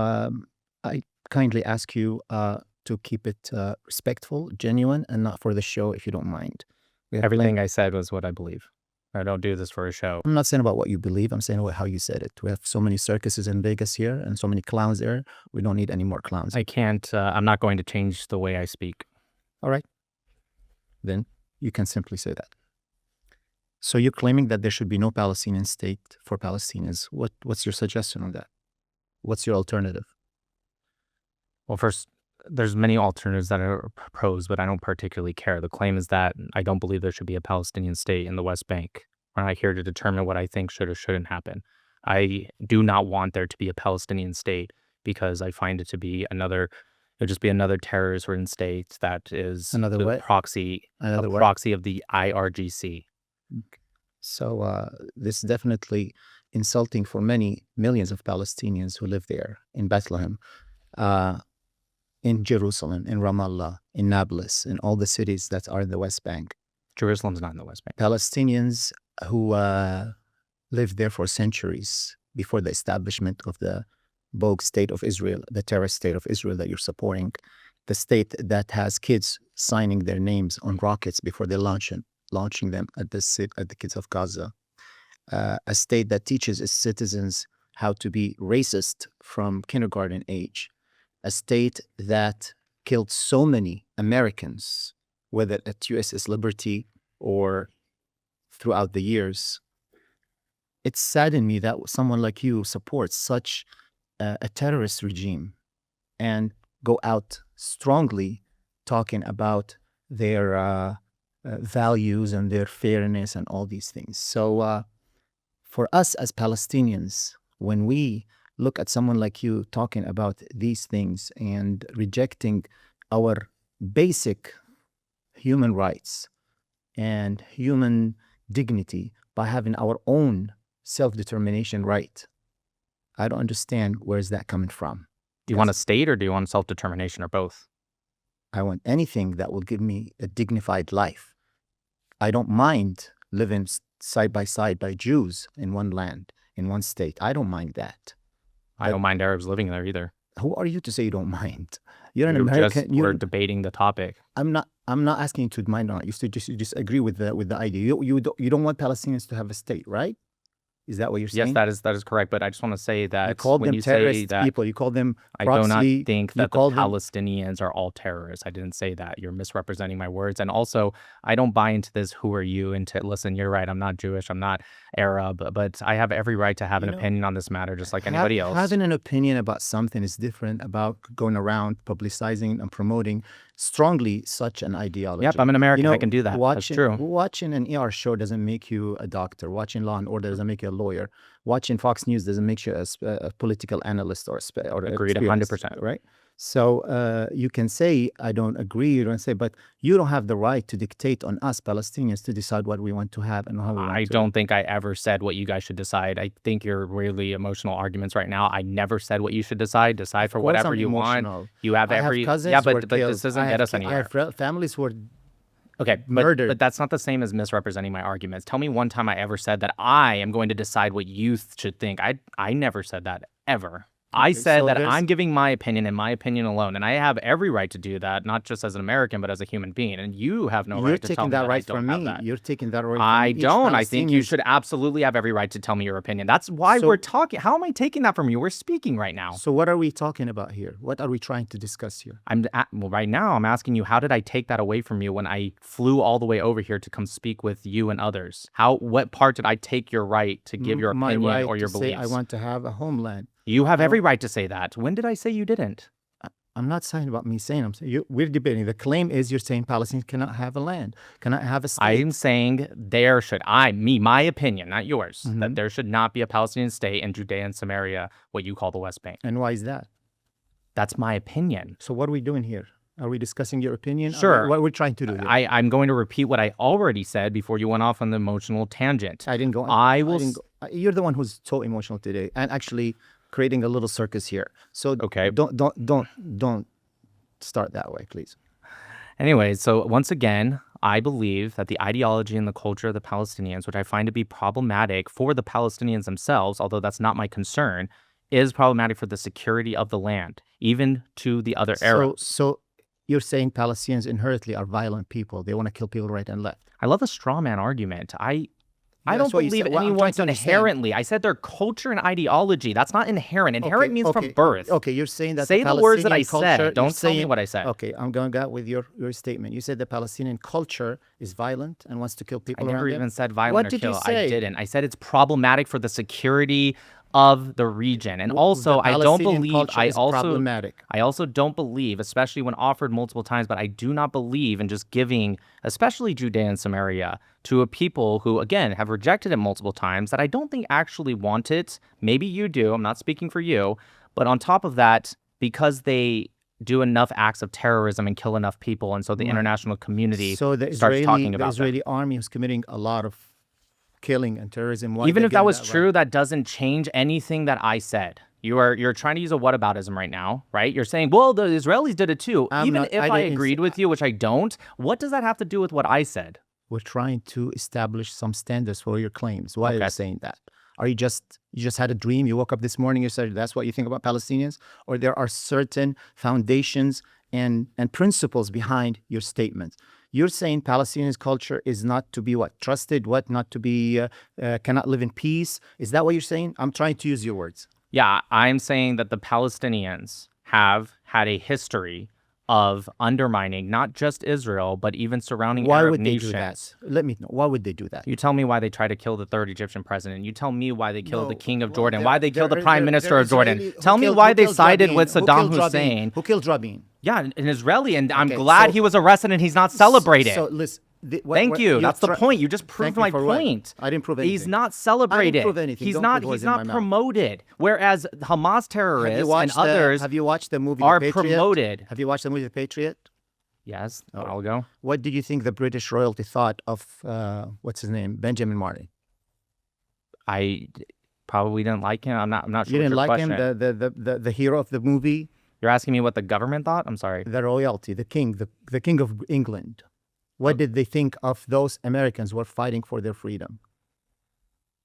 I kindly ask you to keep it respectful, genuine, and not for the show, if you don't mind. We have Everything I said was what I believe. I don't do this for a show. I'm not saying about what you believe. I'm saying about how you said it. We have so many circuses in Vegas here and so many clowns there. We don't need any more clowns. I can't, I'm not going to change the way I speak. All right. Then you can simply say that. So you're claiming that there should be no Palestinian state for Palestinians. What's your suggestion on that? What's your alternative? Well, first, there's many alternatives that are proposed, but I don't particularly care. The claim is that I don't believe there should be a Palestinian state in the West Bank. I'm not here to determine what I think should or shouldn't happen. I do not want there to be a Palestinian state because I find it to be another, it'll just be another terrorist-ridden state that is Another the what? proxy, Another a what? proxy of the IRGC. So this is definitely insulting for many millions of Palestinians who live there in Bethlehem, in Jerusalem, in Ramallah, in Nablus, in all the cities that are in the West Bank. Jerusalem's not in the West Bank. Palestinians who lived there for centuries before the establishment of the bogue state of Israel, the terrorist state of Israel that you're supporting, the state that has kids signing their names on rockets before they launching them at the kids of Gaza, a state that teaches its citizens how to be racist from kindergarten age, a state that killed so many Americans, whether at USS Liberty or throughout the years. It saddened me that someone like you supports such a terrorist regime and go out strongly talking about their values and their fairness and all these things. So for us as Palestinians, when we look at someone like you talking about these things and rejecting our basic human rights and human dignity by having our own self-determination right, I don't understand where is that coming from. Do you want a state or do you want self-determination or both? I want anything that will give me a dignified life. I don't mind living side by side by Jews in one land, in one state. I don't mind that. I don't mind Arabs living there either. Who are you to say you don't mind? You're an We're American. we're debating the topic. I'm not asking you to mind or not. You should just agree with the idea. You don't want Palestinians to have a state, right? Is that what you're saying? Yes, that is correct. But I just want to say that You call when them you say terrorist that, people. You call them I proxy. do not think you that the call them- Palestinians are all terrorists. I didn't say that. You're misrepresenting my words. And also, I don't buy into this, who are you? Into, listen, you're right. I'm not Jewish. I'm not Arab. But I have every right to have an opinion on this matter, just like anybody else. Having an opinion about something is different about going around publicizing and promoting strongly such an ideology. Yep, I'm an American. I can do that. That's true. Watching an ER show doesn't make you a doctor. Watching Law and Order doesn't make you a lawyer. Watching Fox News doesn't make you a political analyst or Agreed, experienced, 100%. right? So you can say, I don't agree, you don't say, but you don't have the right to dictate on us Palestinians to decide what we want to have and how we want I to. don't think I ever said what you guys should decide. I think you're really emotional arguments right now. I never said what you should decide. Decide for Of course whatever I'm you want. emotional. You have I every... cousins yeah, who were but this killed. doesn't I get have us ki- I anywhere. have families who were. Okay, murdered. but that's not the same as misrepresenting my arguments. Tell me one time I ever said that I am going to decide what you should think. I never said that, ever. I said so that there's- I'm giving my opinion and my opinion alone, and I have every right to do that, not just as an American, but as a human being. And you have no You're right to tell taking me that that right I don't from have me. that. You're taking that right from I each don't. I think you Palestinian. should absolutely have every right to tell me your opinion. That's why So- we're talking. How am I taking that from you? We're speaking right now. So what are we talking about here? What are we trying to discuss here? Well, right now I'm asking you, how did I take that away from you when I flew all the way over here to come speak with you and others? What part did I take your right to give your My opinion right or your to say beliefs? I want to have a homeland. You have I every don't- right to say that. When did I say you didn't? I'm not saying about me saying. I'm saying we're debating. The claim is you're saying Palestinians cannot have a land, cannot have a state. I'm saying my opinion, not yours, Mm-hmm. that there should not be a Palestinian state in Judea and Samaria, what you call the West Bank. And why is that? That's my opinion. So what are we doing here? Are we discussing your opinion? Sure. What we're trying to do here? I'm going to repeat what I already said before you went off on the emotional tangent. I didn't go. You're the one who's so emotional today, and actually creating a little circus here. So Okay. don't start that way, please. Anyway, so once again, I believe that the ideology and the culture of the Palestinians, which I find to be problematic for the Palestinians themselves, although that's not my concern, is problematic for the security of the land, even to the other Arabs. So you're saying Palestinians inherently are violent people. They want to kill people right and left. I love the straw man argument. I That's don't what you believe said. Well, I'm trying anyone's to understand. inherently. I said their culture and ideology. That's not inherent. Inherent means from birth. Okay, you're saying that Say the the words that I Palestinian culture, said. Don't you're tell me saying- what I said. Okay, I'm going out with your statement. You said the Palestinian culture is violent and wants to kill I people never around them. even said violent What or did you kill. say? I didn't. I said it's problematic for the security of the region. And also, The I don't Palestinian believe, culture I is also, problematic. I also don't believe, especially when offered multiple times, but I do not believe in just giving, especially Judea and Samaria, to a people who, again, have rejected it multiple times that I don't think actually want it. Maybe you do. I'm not speaking for you. But on top of that, because they do enough acts of terrorism and kill enough people, and so the international community So the starts talking the about that. Israeli army is committing a lot of killing and terrorism. Why Even they if that getting was right? true, that doesn't change anything that I said. You're trying to use a whataboutism right now, right? You're saying, well, the Israelis did it too. Even if I didn't agreed with you, which I don't, what does that have to do with what I said? We're trying to establish some standards for your claims. Why are Okay. you saying that? Are you just had a dream? You woke up this morning, you said that's what you think about Palestinians? Or there are certain foundations and principles behind your statement? You're saying Palestinians' culture is not to be what? Trusted, what? Not to be, cannot live in peace? Is that what you're saying? I'm trying to use your words. Yeah, I'm saying that the Palestinians have had a history of undermining not just Israel, but even surrounding Why Arab would they nations. do that? Let me know. Why would they do that? You tell me why they tried to kill the third Egyptian president. You tell me why they killed the No, king of well, Jordan, they're- why they killed the they're- prime they're- minister they're of Jordan. Israeli- who Tell me killed- why who they killed sided Rabin? with Who Saddam killed Rabin? Hussein. Who killed Rabin? Yeah, an Israeli, and I'm Okay, glad so- he was arrested and he's not celebrated. So listen. Thank you. That's the point. You just proved my point. I didn't prove anything. He's not celebrated. prove anything. He's Don't not. put words He's in my not mouth. promoted. Whereas Hamas terrorists and others Have you watched the movie are The Patriot? promoted. Have you watched the movie The Patriot? Yes, Oh. a while ago. What did you think the British royalty thought of what's his name, Benjamin Martin? I probably didn't like him. I'm not sure. You what didn't your like him, question- the hero of the movie, You're asking me what the government thought? I'm sorry. the royalty, the king, the king of England. What did they think of those Americans who were fighting for their freedom?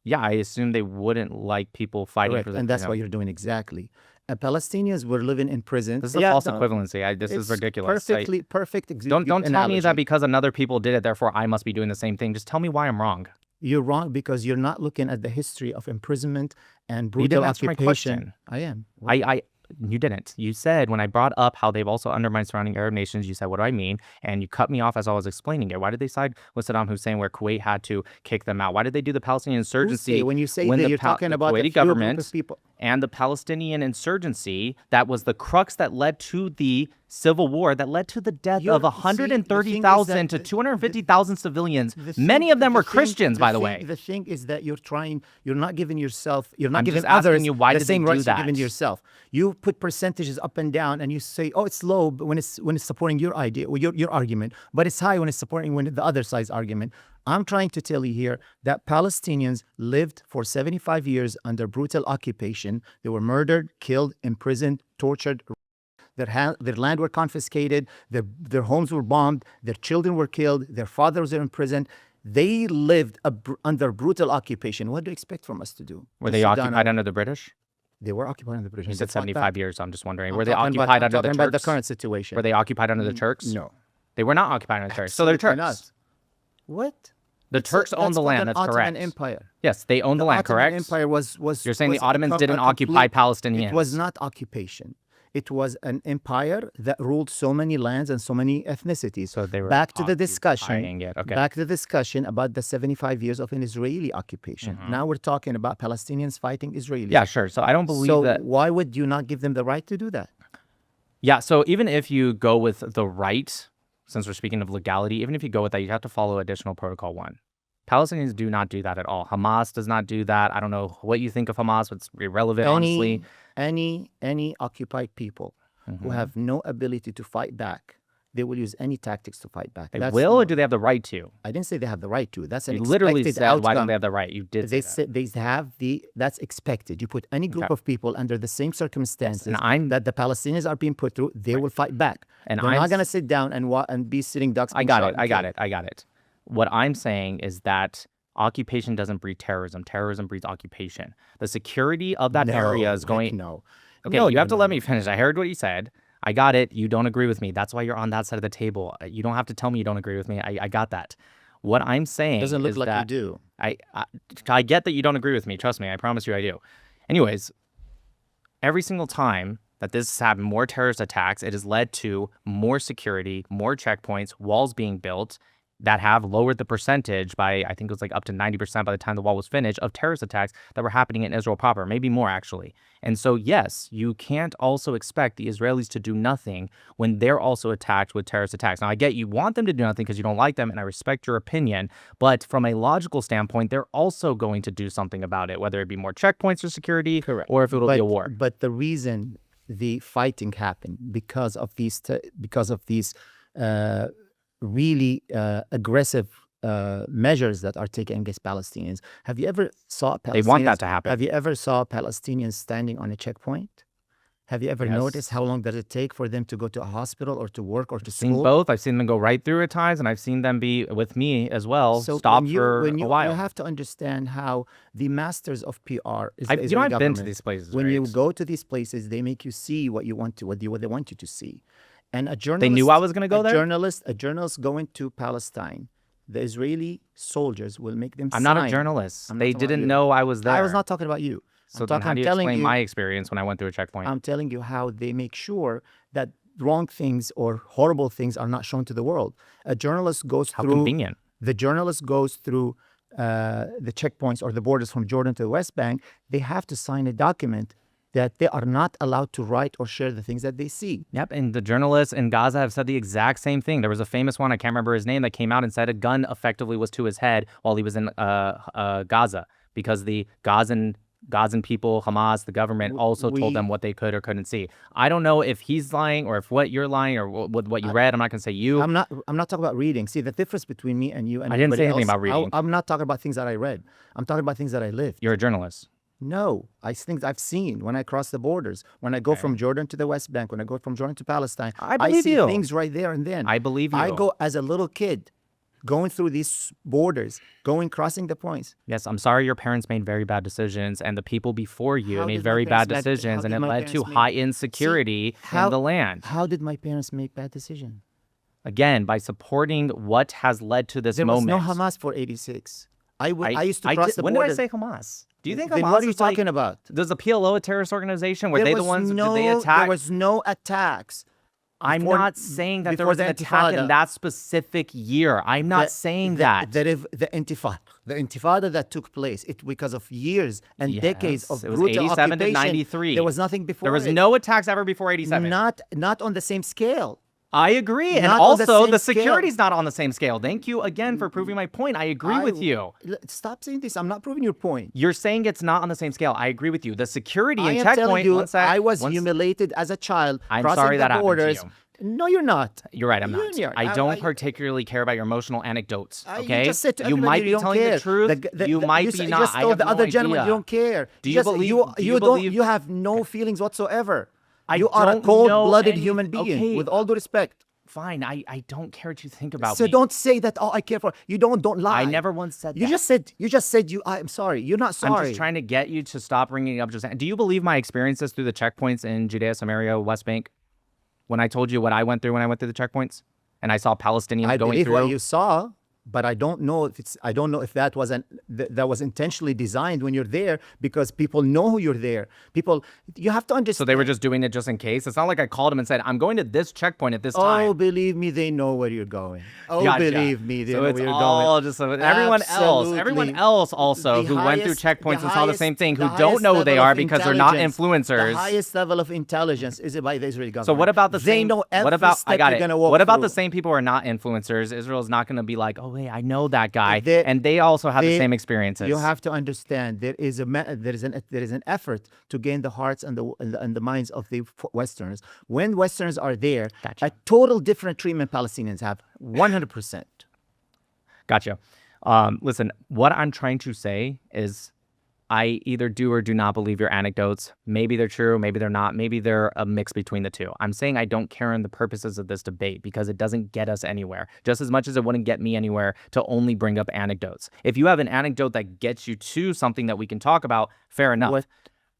Yeah, I assume they wouldn't like people fighting Correct. for their And that's freedom. what you're doing exactly. Palestinians were living in prison. This is a false equivalency. This is It's ridiculous. Perfect. Don't tell me analogy. that because another people did it, therefore I must be doing the same thing. Just tell me why I'm wrong. You're wrong because you're not looking at the history of imprisonment and You brutal didn't answer my occupation. question. I am. You didn't. You said when I brought up how they've also undermined surrounding Arab nations, you said, what do I mean? And you cut me off as I was explaining it. Why did they side with Saddam Hussein where Kuwait had to kick them out? Why did they do the Palestinian insurgency? When you say when that, the you're talking about Kuwaiti the few group government of people. and the Palestinian insurgency that was the crux that led to the civil war that led to the death of 130,000 to 250,000 civilians. Many of them were Christians, by the way. The thing is that you're not giving yourself, you're not I'm giving just asking others you, why the did they same do rights you're giving that? to yourself. You put percentages up and down and you say, oh, it's low when it's supporting your idea or your argument, but it's high when it's supporting the other side's argument. I'm trying to tell you here that Palestinians lived for 75 years under brutal occupation. They were murdered, killed, imprisoned, tortured. Their land were confiscated, their homes were bombed, their children were killed, their fathers were imprisoned. They lived under brutal occupation. What do you expect from us to do? Were they occupied under the British? They were occupied under the British. You They said fought 75 back. years, so I'm just wondering. I'm Were they talking occupied about, under I'm the talking about the Turks? current situation. Were they occupied under the Turks? No. They were not occupied under the Turks. So they're Absolutely Turks. not. What? The Turks owned the land. That's Ottoman correct. Empire. Yes, they owned the land, Ottoman correct? Empire was You're saying the was Ottomans a didn't occupy complete- Palestinians. It was not occupation. It was an empire that ruled so many lands and so many ethnicities. So they were back to the occupying discussion. it, okay. Back to the discussion about the 75 years of an Israeli occupation. Now we're talking about Palestinians fighting Israelis. Yeah, sure. So I don't believe So that. why would you not give them the right to do that? Yeah, so even if you go with the right, since we're speaking of legality, even if you go with that, you have to follow additional protocol 1. Palestinians do not do that at all. Hamas does not do that. I don't know what you think of Hamas, but it's irrelevant, honestly. Any occupied people who have no ability to fight back, they will use any tactics to fight back. They That's will, or do they have the right to? I didn't say they have the right to. That's an You literally expected said, why don't outcome. they have the right? You did They say that. said they have that's expected. You put any group Okay. of people under the same circumstances and that the Palestinians are being put through, they will fight back. And they're I'm not going to sit down and be sitting ducks. I got it. What I'm saying is that occupation doesn't breed terrorism. Terrorism breeds occupation. The security of that area is going. No. Okay, No, you have no, to let no. me finish. I heard what you said. I got it. You don't agree with me. That's why you're on that side of the table. You don't have to tell me you don't agree with me. I got that. What I'm saying Doesn't look is like you that do. I get that you don't agree with me. Trust me. I promise you I do. Anyways, every single time that this has happened, more terrorist attacks, it has led to more security, more checkpoints, walls being built that have lowered the percentage by, I think it was like up to 90% by the time the wall was finished, of terrorist attacks that were happening in Israel proper, maybe more actually. And so, yes, you can't also expect the Israelis to do nothing when they're also attacked with terrorist attacks. Now, I get you want them to do nothing because you don't like them, and I respect your opinion, but from a logical standpoint, they're also going to do something about it, whether it be more checkpoints for security, Correct. or if it'll be a war. But the reason the fighting happened because of these really aggressive measures that are taken against Palestinians. Have you ever saw Palestinians? They want that to happen. Have you ever saw Palestinians standing on a checkpoint? Have you ever noticed how long does it take for them to go to a hospital or to work or to I've seen school? both. I've seen them go right through at times, and I've seen them be with me as well, So stop when you, for when a you, while. you have to understand how the masters of PR is I've the been Israeli to government. these places. When you right? go to these places, they make you see what you want to, what they want you to see. And a journalist, They knew I was going to go there? A journalist going to Palestine, the Israeli soldiers will make them I'm sign. not a journalist. I'm not They talking about didn't you. know I was there. I was not talking about you. So then how do you telling explain you, my experience when I went through a checkpoint? I'm telling you how they make sure that wrong things or horrible things are not shown to the world. A journalist goes How through. convenient. The journalist goes through the checkpoints or the borders from Jordan to the West Bank. They have to sign a document that they are not allowed to write or share the things that they see. Yep, and the journalists in Gaza have said the exact same thing. There was a famous one, I can't remember his name, that came out and said a gun effectively was to his head while he was in Gaza because the Gazan people, Hamas, the government also told them what they could or couldn't see. I don't know if he's lying or if what you're lying or what you read. I'm not going to say you. I'm not talking about reading. See, the difference between me and you and I didn't say everybody anything else, about reading. I'm not talking about things that I read. I'm talking about things that I lived. You're a journalist. No, I think I've seen when I cross the borders, when I go from Jordan to the West Bank, when I go from Jordan to Palestine, I believe see you. things right there and then. I believe you. I go as a little kid, going through these borders, crossing the points. Yes, I'm sorry your parents made very bad decisions and the people before you How made did my very bad parents make- decisions how and did it my led to parents make- high insecurity in the land. How did my parents make bad decisions? Again, by supporting what has led to this There moment. was no Hamas for 86. I used to cross the when border. did I say Hamas? Do you think Then Hamas what are you is like, talking about? does the PLO a terrorist organization? Were There they the was ones no, did they attack? There was no attacks. I'm before- not saying that there before was an the attack in Intifada. that specific year. I'm not saying that. The Intifada that took place, because of years and decades of It was brutal 87 to occupation, 93. There was nothing before. There was it. no attacks ever before 87. Not on the same scale. I agree. And Not on the also, same the scale. security's not on the same scale. Thank you again for proving my point. I agree with you. Stop saying this. I'm not proving your point. You're saying it's not on the same scale. I agree with you. The security I and am telling checkpoint. you, one sec, I was one s- humiliated as a child. I'm crossing sorry the that happened to borders. you. No, you're not. You're right. I'm You're not. not. I don't particularly care about your emotional anecdotes. You Okay. just said to You everybody might you be don't telling care. the truth. You might be you not. just I told have the no other gentleman idea. you don't care. Do you Just- believe? do you believe? don't. You have no feelings whatsoever. I You are a don't know cold-blooded any- human being. okay. With all due respect. Fine. I don't care what you think about So me. don't say that. Oh, I care for you. Don't lie. I never once said You that. just said you. I'm sorry. You're not sorry. I'm just trying to get you to stop bringing up. Do you believe my experiences through the checkpoints in Judea, Samaria, West Bank? When I told you what I went through when I went through the checkpoints, and I saw Palestinians I going believe through. what you saw, but I don't know if that was that was intentionally designed when you're there because people know who you're there. You have to understand. So they were just doing it just in case. It's not like I called them and said, "I'm going to this checkpoint at this Oh, time." believe me, they know where you're going. Oh, Gotcha. believe me, they So know it's where you're all going. just everyone Absolutely. else also The who went through highest- checkpoints and saw the highest- same thing, who the don't highest know who they level are of because they're not intelligence- influencers. The highest level of intelligence is by the Israeli government. So what about the They same? know every what about step I got you're it. gonna walk What about the through. same people who are not influencers? Israel's not going to be like, "Oh, hey, I know that guy," They- and they also have the they- same experiences. You have to understand there is an effort to gain the hearts and the minds of the Westerners. When Westerners are there, Gotcha. a total different treatment Palestinians have, 100%. Gotcha. Listen, what I'm trying to say is I either do or do not believe your anecdotes. Maybe they're true, maybe they're not, maybe they're a mix between the two. I'm saying I don't care in the purposes of this debate because it doesn't get us anywhere, just as much as it wouldn't get me anywhere to only bring up anecdotes. If you have an anecdote that gets you to something that we can talk about, fair enough.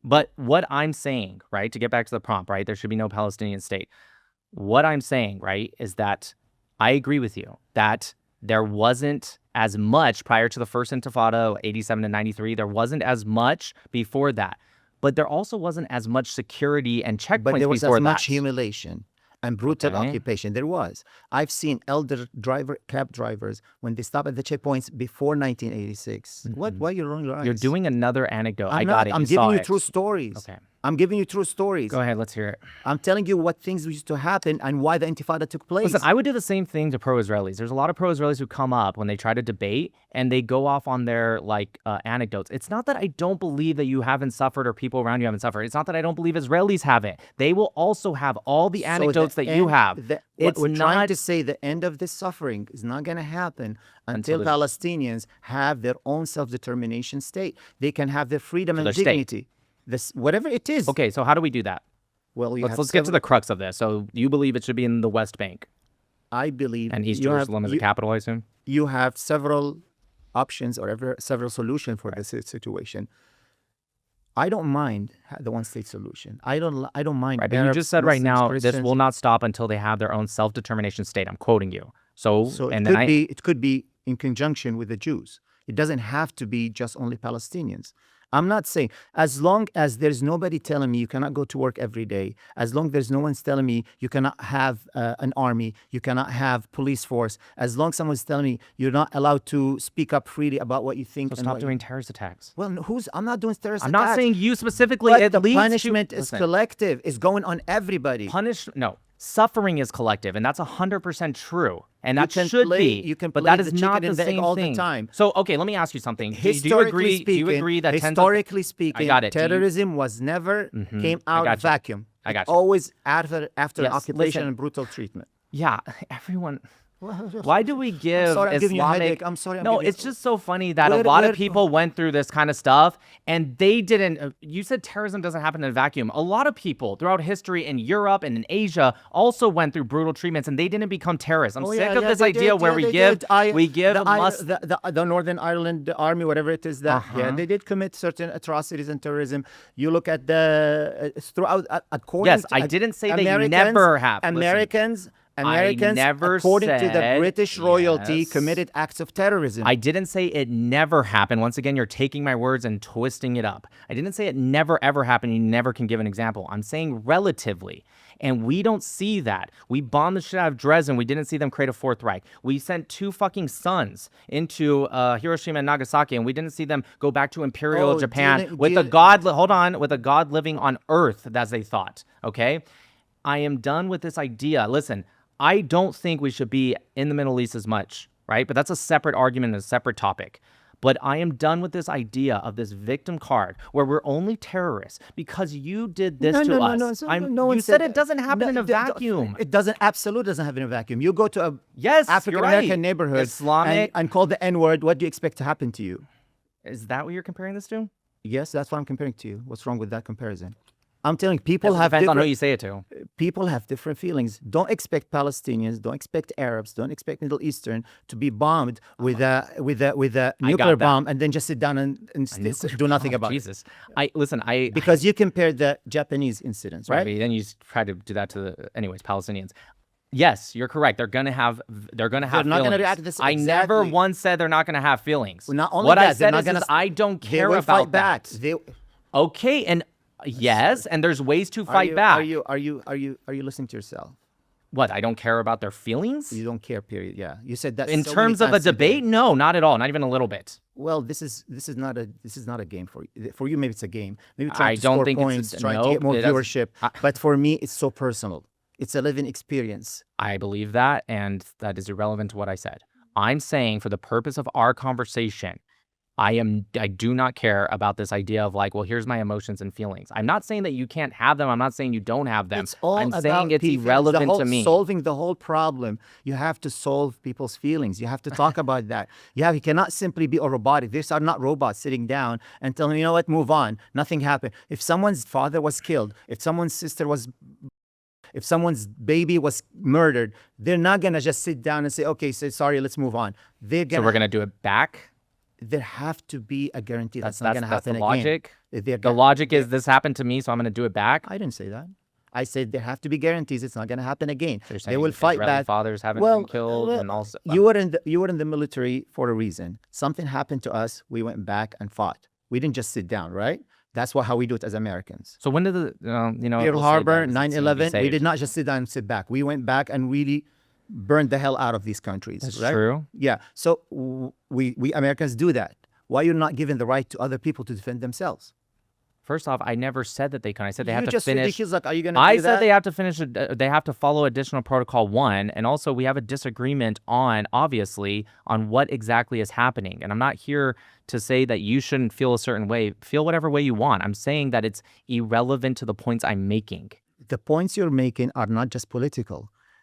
But what I'm saying, right, to get back to the prompt, right, there should be no Palestinian state. What I'm saying, right, is that I agree with you that there wasn't as much prior to the first Intifada, 87 to 93. There wasn't as much before that. But there also wasn't as much security and checkpoints But there was before as much that. humiliation and brutal Okay. occupation. There was. I've seen elder cab drivers when they stop at the checkpoints before 1986. What? Why are you rolling your eyes? You're doing another anecdote. I I'm got not. it. I'm You giving saw you it. true stories. Okay. I'm giving you true stories. Go ahead. Let's hear it. I'm telling you what things used to happen and why the Intifada took place. Listen, I would do the same thing to pro-Israelis. There's a lot of pro-Israelis who come up when they try to debate and they go off on their anecdotes. It's not that I don't believe that you haven't suffered or people around you haven't suffered. It's not that I don't believe Israelis haven't. They will also have all the anecdotes that you have. What It's we're trying not to say, the end of this suffering is not going to happen until there's- Palestinians have their own self-determination state. They can have their freedom and their state. dignity. This, whatever it is. Okay, so how do we do that? Well, you have Let's get to several- the crux of this. So you believe it should be in the West Bank I believe and East you have- Jerusalem as a you- capital, I assume? You have several options or several solutions for this situation. I don't mind the one-state solution. I don't mind. Right, but you Arabs, just said right Muslims, now this Christians. will not stop until they have their own self-determination state. I'm quoting you. So So and it then could be. It could be in conjunction with the Jews. It doesn't have to be just only Palestinians. I'm not saying, as long as there's nobody telling me you cannot go to work every day, as long as there's no one's telling me you cannot have an army, you cannot have police force, as long as someone's telling me you're not allowed to speak up freely about what you think. so and stop what doing terrorist attacks. Well, I'm not doing terrorist I'm attacks. not saying you specifically. But It the leads to- punishment is Listen. collective. It's going on everybody. Suffering is collective, and that's 100% true, and You that can should play- be. you can but play that the is not chicken the and the egg same all the thing. time. So, okay, let me ask you something. Do you Historically agree? speaking, Do you agree that historically speaking, got it. Do you- terrorism was never came I out got of you. vacuum. I got It you. always after an Yes, occupation listen. and brutal treatment. Yeah, everyone. Why do we give sorry, I'm giving you a Islamic? headache. I'm sorry, I'm no, giving you- it's just so funny that a Where- lot of where- people went through this kind of stuff, and they didn't. You said terrorism doesn't happen in a vacuum. A lot of people throughout history in Europe and in Asia also went through brutal treatments, and they didn't become terrorists. I'm sick of this they idea did, where yeah, we they give did. the the Northern Ireland Army, whatever it is, that they did commit certain atrocities and terrorism. You look at the throughout according. Yes, to, I didn't say they Americans- never have. Listen, Americans, never according to the said- British royalty, Yes. committed acts of terrorism. I didn't say it never happened. Once again, you're taking my words and twisting it up. I didn't say it never ever happened. You never can give an example. I'm saying relatively. And we don't see that. We bombed the shit out of Dresden. We didn't see them create a Fourth Reich. We sent 2 fucking sons into Hiroshima and Nagasaki, and we didn't see them go back to Imperial Japan with a god. Hold on, with a god living on Earth, as they thought. Okay, I am done with this idea. Listen, I don't think we should be in the Middle East as much, right? But that's a separate argument and a separate topic. But I am done with this idea of this victim card where we're only terrorists because you did this to us. No one you said it doesn't happen in a vacuum. It doesn't. Absolutely doesn't happen in a vacuum. You go to a Yes, African you're American right. neighborhood Islamic. and call the N word. What do you expect to happen to you? Is that what you're comparing this to? Yes, that's what I'm comparing to you. What's wrong with that comparison? I'm telling you, people have Depends on who different, you say it to. people have different feelings. Don't expect Palestinians, don't expect Arabs, don't expect Middle Eastern to be bombed with a nuclear that. bomb and then just sit down and do nothing about Jesus. Listen. it. Because you compared the Japanese incidents, right? Then you try to do that to the Palestinians. Yes, you're correct. They're gonna have not feelings. gonna react to this I never exactly. once said they're not gonna have feelings. Not only what that, I they're said not is, gonna- I don't They care will about fight back. that. Okay, and yes, and there's ways to fight back. Are you listening to yourself? What? I don't care about their feelings? You don't care, period. Yeah, you said that In so many terms of a times today. debate, no, not at all. Not even a little bit. Well, this is not a game for you. For you, maybe it's a game. Maybe I trying to don't score think it's a- points, trying to nope, get more it doesn't- viewership. But for me, it's so personal. It's a living experience. I believe that, and that is irrelevant to what I said. I'm saying for the purpose of our conversation, I do not care about this idea of like, well, here's my emotions and feelings. I'm not saying that you can't have them. I'm not saying you don't have them. It's all I'm about saying it's people. irrelevant The whole- to me. Solving the whole problem, you have to solve people's feelings. You have to talk about that. You cannot simply be a robotic. These are not robots sitting down and telling them, you know what, move on. Nothing happened. If someone's father was killed, if someone's sister was, if someone's baby was murdered, they're not gonna just sit down and say, okay, so sorry, let's move on. They're So gonna. we're gonna do it back. There have to be a guarantee that's not gonna That's happen the again. logic. They're The logic is this happened to me, so I'm gonna do it back. I didn't say that. I said there have to be guarantees. It's not going to happen again. So you're They saying will fight Israeli back. fathers haven't Well, been killed well, and also you were in the military for a reason. Something happened to us. We went back and fought. We didn't just sit down, right? That's how we do it as Americans. So when did the Pearl Harbor, 9/11, we did not just sit down and sit back. We went back and really burned the hell out of these countries. That's right? true. Yeah. So we Americans do that. Why you're not giving the right to other people to defend themselves? First off, I never said that they can. I said they You have to just finish. ridiculous. Like, are you going to I do said that? they have to finish. They have to follow Additional Protocol 1, and also we have a disagreement on, obviously, on what exactly is happening. And I'm not here to say that you shouldn't feel a certain way. Feel whatever way you want. I'm saying that it's irrelevant to the points I'm making. The points you're making are not just political.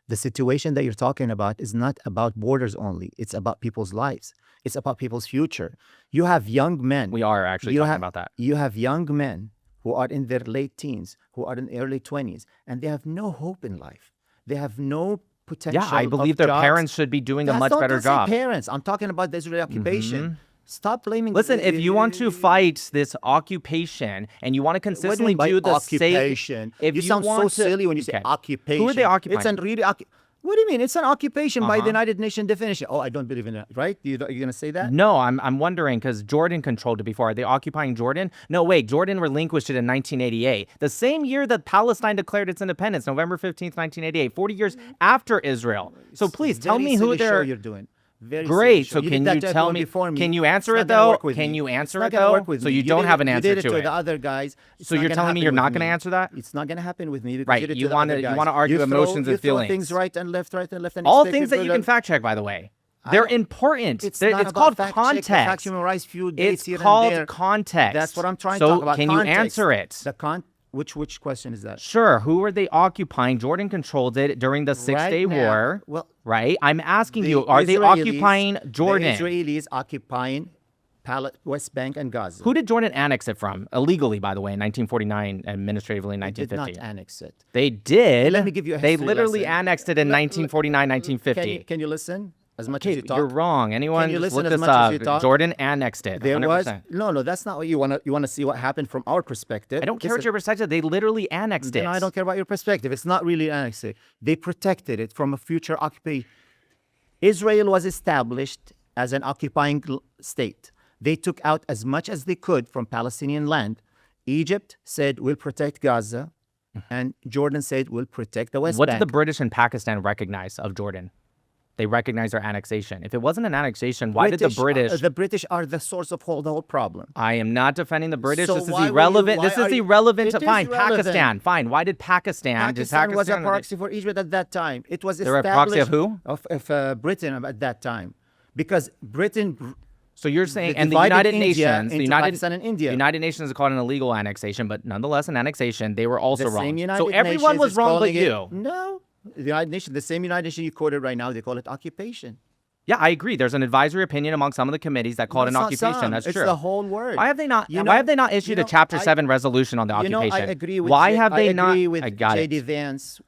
The situation that you're talking about is not about borders only. It's about people's lives. It's about people's future. You have young men. We are actually You talking have- about that. You have young men who are in their late teens, who are in early 20s, and they have no hope in life. They have no potential. Yeah, I believe of their jobs. parents should be doing a much Don't better say job. Parents. I'm talking about the Israeli occupation. Stop blaming. Listen, if you want to fight this occupation and you want to What do you consistently mean by do the same, occupation? if you you sound so want to- silly when you say Okay. occupation. Who are they occupying? It's a really what do you mean? It's an occupation by the Uh-huh. United Nations definition. Oh, I don't believe in it. Right? You're going to say that? No, I'm wondering because Jordan controlled it before. Are they occupying Jordan? No, wait. Jordan relinquished it in 1988, the same year that Palestine declared its independence, November 15th, 1988, 40 years after Israel. So please tell Very me who silly show they're. you're doing. Very Great. silly show. So can did you that to tell everyone me? before me. Can you answer It's it not gonna though? work with Can me. you It's answer not it gonna though? work with So me. you don't did have it- an you answer did it to to it. the other guys. It's So not you're gonna telling me happen you're with not going to me. answer that? It's not going to happen with me because Right, you did it you to the wanna- other you guys. wanna argue You emotions and throw feelings. things right and left, and All expect things that people you to- can fact check, by the way. They're important. It's They're- not it's about called fact check. The context. fact human rights few dates It's here and called there. context. That's what I'm trying so to talk about. can Context. you answer it? Which question is that? Sure. Who are they occupying? Jordan controlled it during the Six-Day Right now, War. well, Right? I'm asking the you, are they Israelis- occupying Jordan? The Israelis occupying West Bank and Gaza. Who did Jordan annex it from? Illegally, by the way, in 1949, administratively in They did 1950. not annex it. They did. Let me give you a They history literally lesson. annexed it in 1949, 1950. Can you listen as much as Okay, you talk? you're wrong. Anyone you just listen look as this much as you up. talk? Jordan annexed it. There 100%. was no. That's not what you want to. You want to see what happened from our perspective. I don't care what Listen, your perspective. They literally annexed then it. I don't care about your perspective. It's not really annexed. They protected it from a future occupation. Israel was established as an occupying state. They took out as much as they could from Palestinian land. Egypt said, we'll protect Gaza. And Jordan said, we'll protect the West What Bank. did the British and Pakistan recognize of Jordan? They recognized their annexation. If it wasn't an annexation, why did the British? The British are the source of the whole problem. I am not defending the British. So this is why were you- irrelevant. why This are is you- irrelevant. It is Fine, relevant. Pakistan. Fine. Why did Pakistan? Pakistan was a proxy for Egypt at that time. It was They're a proxy of who? Of Britain at that time. Because Britain So you're saying, They and the divided United India Nations, the into United, Pakistan and India. the United Nations is called an illegal annexation, but nonetheless an annexation. They were also the wrong. same United So everyone Nations was is wrong but calling it- you. No. The United Nations, the same United Nations you quoted right now, they call it occupation. Yeah, I agree. There's an advisory opinion among some of the committees that call it an No, it's not occupation. some. That's It's true. the whole word. Why have they not? You why know- have they not issued you a know, Chapter I- 7 resolution on the You know, occupation? I agree with Why J- have they I not? agree with I got J.D. it. Vance.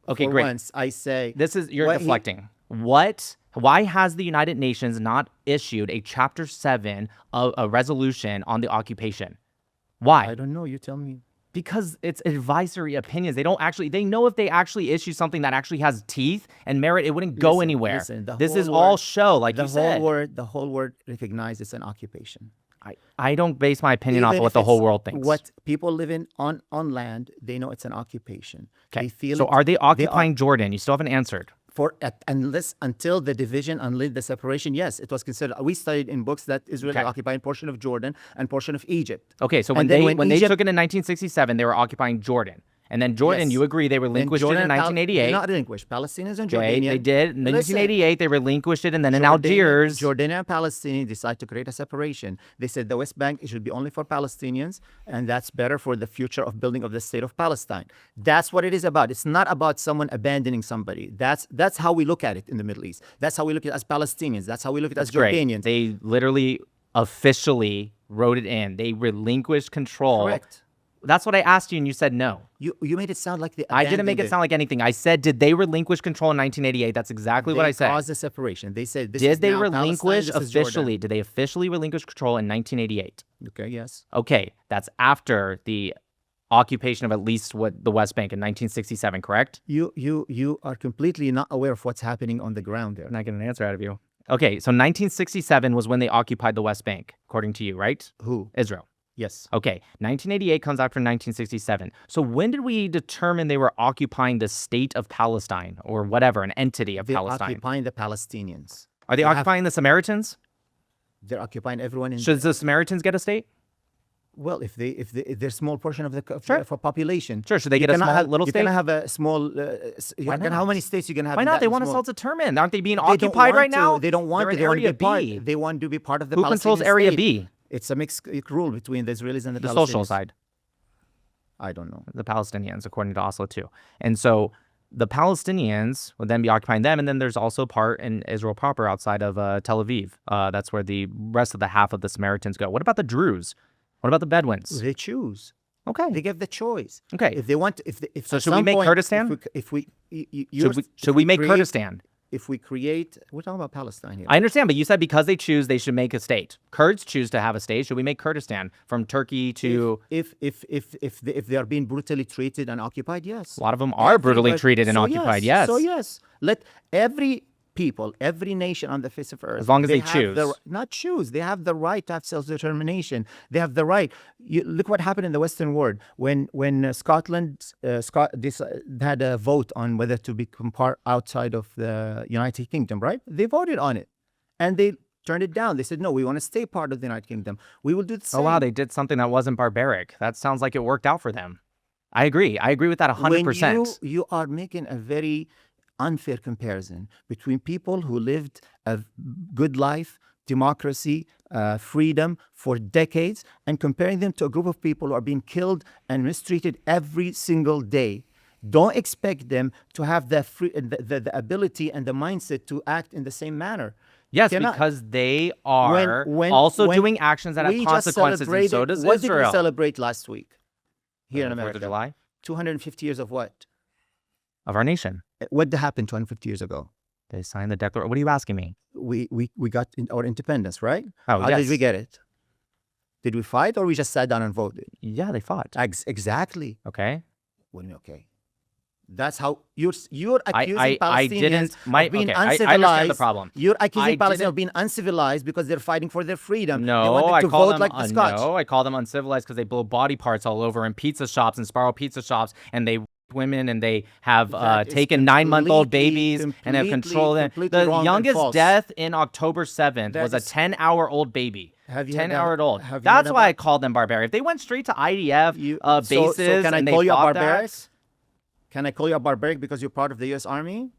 Okay, for great. Once I say This is you're what he- deflecting. What? Why has the United Nations not issued a Chapter 7 of a resolution on the occupation? Why? I don't know. You tell me. Because it's advisory opinions. They don't actually, they know if they actually issue something that actually has teeth and merit, it wouldn't go Listen, anywhere. listen, the This whole is all word- show, like the you whole said. word recognizes an occupation. I don't base my opinion off Even of what if the whole it's world thinks. What people living on land, they know it's an occupation. Okay. They feel So it. are they occupying Jordan? You still haven't answered. Until the division, until the separation, yes, it was considered. We studied in books that Israel Okay. occupying portion of Jordan and portion of Egypt. Okay, so And when then they when Egypt- they took it in 1967, they were occupying Jordan. And then Jordan, Yes. you agree, they Then relinquished it Jordan in and 1988. not relinquished. Palestinians and Okay, Jordanians. they did. In 1988, they relinquished it, and then in Algiers. Jordanian and Palestinians decided to create a separation. They said the West Bank should be only for Palestinians, and that's better for the future of building of the state of Palestine. That's what it is about. It's not about someone abandoning somebody. That's how we look at it in the Middle East. That's how we look at it as Palestinians. That's how we look at it as Great. Jordanians. They literally officially wrote it in. They relinquished control. Correct. That's what I asked you, and you said no. You made it sound like they I didn't make it sound like anything. I said, did they relinquish control in 1988? That's exactly what I said. They caused the separation. They said this is Did they now Palestine, relinquish this is Jordan. officially? Did they officially relinquish control in 1988? Okay, yes. Okay, that's after the occupation of at least what the West Bank in 1967, correct? You are completely not aware of what's happening on the ground there. I'm not getting an answer out of you. Okay, so 1967 was when they occupied the West Bank, according to you, right? Who? Israel. Yes. Okay, 1988 comes after 1967. So when did we determine they were occupying the state of Palestine or whatever, an entity of They're Palestine? occupying the Palestinians. Are they occupying the Samaritans? They're occupying everyone in. Should the Samaritans get a state? Well, if they're a small portion of the Sure. for population. Sure, should they get a cannot small have, little you state? cannot have a small. Why not? How many states you gonna have? Why in not? that They want to small- self-determine. Aren't they being They don't occupied want right to. now? They don't want They're to. in They want to Area be part. B. They want to be part of the Who Palestinian controls Area state. B? It's a mixed rule between the Israelis and the Palestinians. The social side. I don't know. The Palestinians, according to Oslo too. And so the Palestinians would then be occupying them, and then there's also part in Israel proper outside of Tel Aviv. That's where the rest of the half of the Samaritans go. What about the Druze? What about the Bedouins? They choose. Okay. They give the choice. Okay. If they want, if So at should we some make point, Kurdistan? If we, you're- Should if we make create- Kurdistan? If we create, we're talking about Palestine here. I understand, but you said because they choose, they should make a state. Kurds choose to have a state. Should we make Kurdistan from Turkey to? if they are being brutally treated and occupied, yes. A lot of them are brutally Everybody- treated and so occupied. Yes. So yes, let every people, every nation on the face of earth, As long as they have choose. not choose, they have the right to have self-determination. They have the right. Look what happened in the Western world when Scotland had a vote on whether to become part outside of the United Kingdom. Right? They voted on it, and they turned it down. They said, no, we want to stay part of the United Kingdom. We will do the same. Oh wow, they did something that wasn't barbaric. That sounds like it worked out for them. I agree. I agree with that 100%. When you are making a very unfair comparison between people who lived a good life, democracy, freedom for decades, and comparing them to a group of people who are being killed and mistreated every single day. Don't expect them to have the ability and the mindset to act in the same manner. Yes, Cannot- because they are when- also when doing actions that have we just consequences, and so celebrated- does what did we Israel. celebrate last week here in 4th America? of July 250 years of what? of our nation. What happened 250 years ago? They signed the declaration. What are you asking me? We got our independence, right? Oh, How yes. did we get it? Did we fight or we just sat down and voted? Yeah, they fought. Exactly. Okay. What do you mean, okay? That's how you're accusing I Palestinians didn't. My of being okay. I uncivilized. understand the problem. You're accusing I Palestinians didn't- of being uncivilized because they're fighting for their freedom. They No, want them I to call vote them like the Scotch. no. I call them uncivilized because they blow body parts all over in pizza shops and spiral pizza shops, and they rape women and they have That is taken 9-month-old completely- babies and have controlled them. completely The wrong and youngest false. death in October 7th That was a is- 10-hour-old baby. Have you heard 10-hour-old. have you That's heard why I about- called them barbaric. If they went straight to IDF So bases can I and they call you a fought barbaric? that, Can I call you a barbaric because you're part of the U.S. Army?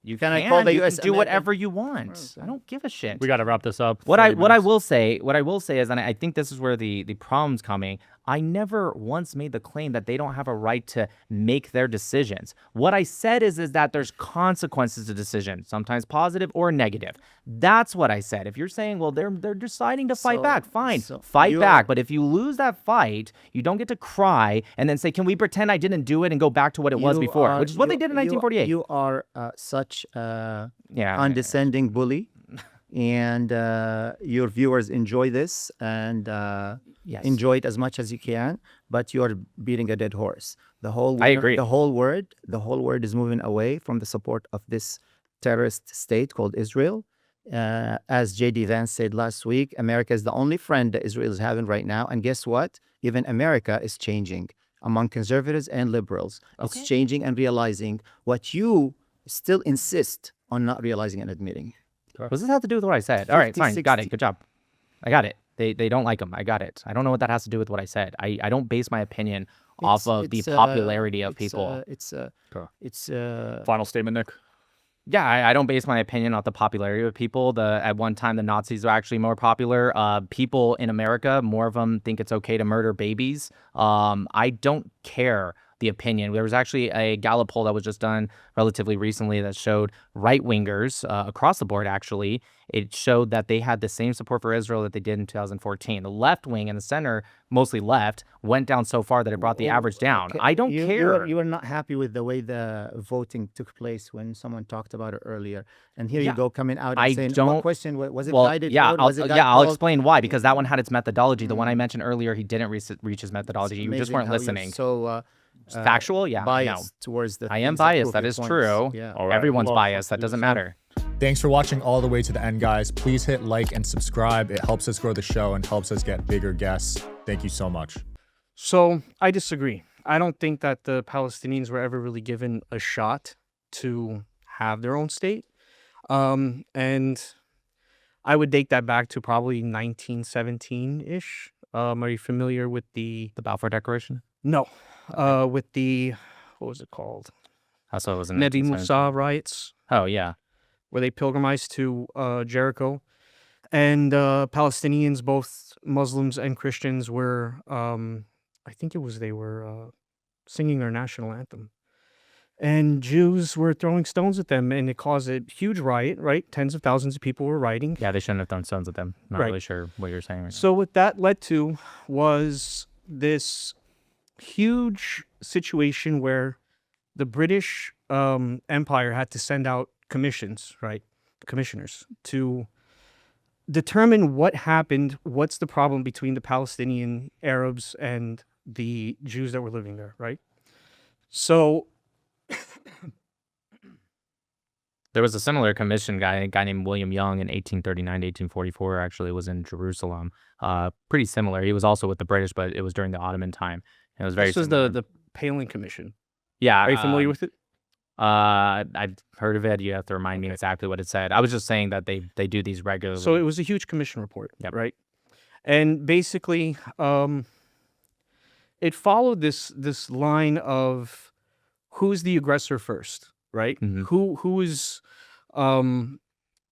you Can can. I call the You US can do American- whatever you want. I don't give a shit. We got to wrap this up. What I 30 minutes. will say is, and I think this is where the problem's coming. I never once made the claim that they don't have a right to make their decisions. What I said is that there's consequences to decisions, sometimes positive or negative. That's what I said. If you're saying, well, they're deciding to fight So- back, fine, so fight you're- back. But if you lose that fight, you don't get to cry and then say, can we pretend I didn't do it and go back to what it was You before, are- which is what they did in 1948. You are such a Yeah. condescending bully, and your viewers enjoy this and Yes. enjoy it as much as you can. But you're beating a dead horse. The whole I agree. The whole world is moving away from the support of this terrorist state called Israel. As J.D. Vance said last week, America is the only friend that Israel is having right now. And guess what? Even America is changing among conservatives and liberals. Okay. It's changing and realizing what you still insist on not realizing and admitting. What does this have to do with what I said? All right, 50, fine. Got 60. it. Good job. I got it. They don't like them. I got it. I don't know what that has to do with what I said. I don't base my opinion off of the popularity of people. It's Final statement, Nick. Yeah, I don't base my opinion off the popularity of people. At one time, the Nazis were actually more popular. People in America, more of them think it's okay to murder babies. I don't care the opinion. There was actually a Gallup poll that was just done relatively recently that showed right-wingers across the board, actually, it showed that they had the same support for Israel that they did in 2014. The left wing and the center, mostly left, went down so far that it brought the average down. Okay, I don't care. You were not happy with the way the voting took place when someone talked about it earlier, and here you go coming out and I saying, don't- "What question was it? Well, Guided yeah, vote? I'll, Was it yeah, I'll guided vote?" explain why, because that one had its methodology. The one I mentioned earlier, he didn't reach his methodology. You just Amazing weren't how you're listening. So Factual? Yeah, I know. biased towards the. I am things that biased. prove That your is points. true. Yeah. All right. Everyone's Well, biased. That doesn't matter. Thanks for watching all the way to the end, guys. Please hit like and subscribe. It helps us grow the show and helps us get bigger guests. Thank you so much. So I disagree. I don't think that the Palestinians were ever really given a shot to have their own state. And I would date that back to probably 1917-ish. Are you familiar with the Balfour Declaration? No. With the, what was it called? So it was in Nebi 1917. Musa riots, Oh, yeah. where they pilgrimized to Jericho. And Palestinians, both Muslims and Christians, were, I think they were singing their national anthem. And Jews were throwing stones at them, and it caused a huge riot, right? Tens of thousands of people were rioting. Yeah, they shouldn't have thrown stones at them. Not Right. really sure what you're saying right So what that led to was this huge situation where the British Empire had to send out commissioners to determine what happened, what's the problem between the Palestinian Arabs and the Jews that were living there, right? So There was a similar commission a guy named William Young in 1839 to 1844 actually was in Jerusalem. Pretty similar. He was also with the British, but it was during the Ottoman time. And it was very this was similar. the Palin Commission. Yeah. Are you familiar with it? I've heard of it. You have to remind me exactly what it said. I was just saying that they do these regularly. So it was a huge commission report, Yep. right? And basically, it followed this line of who's the aggressor first, right? Mhm. Who is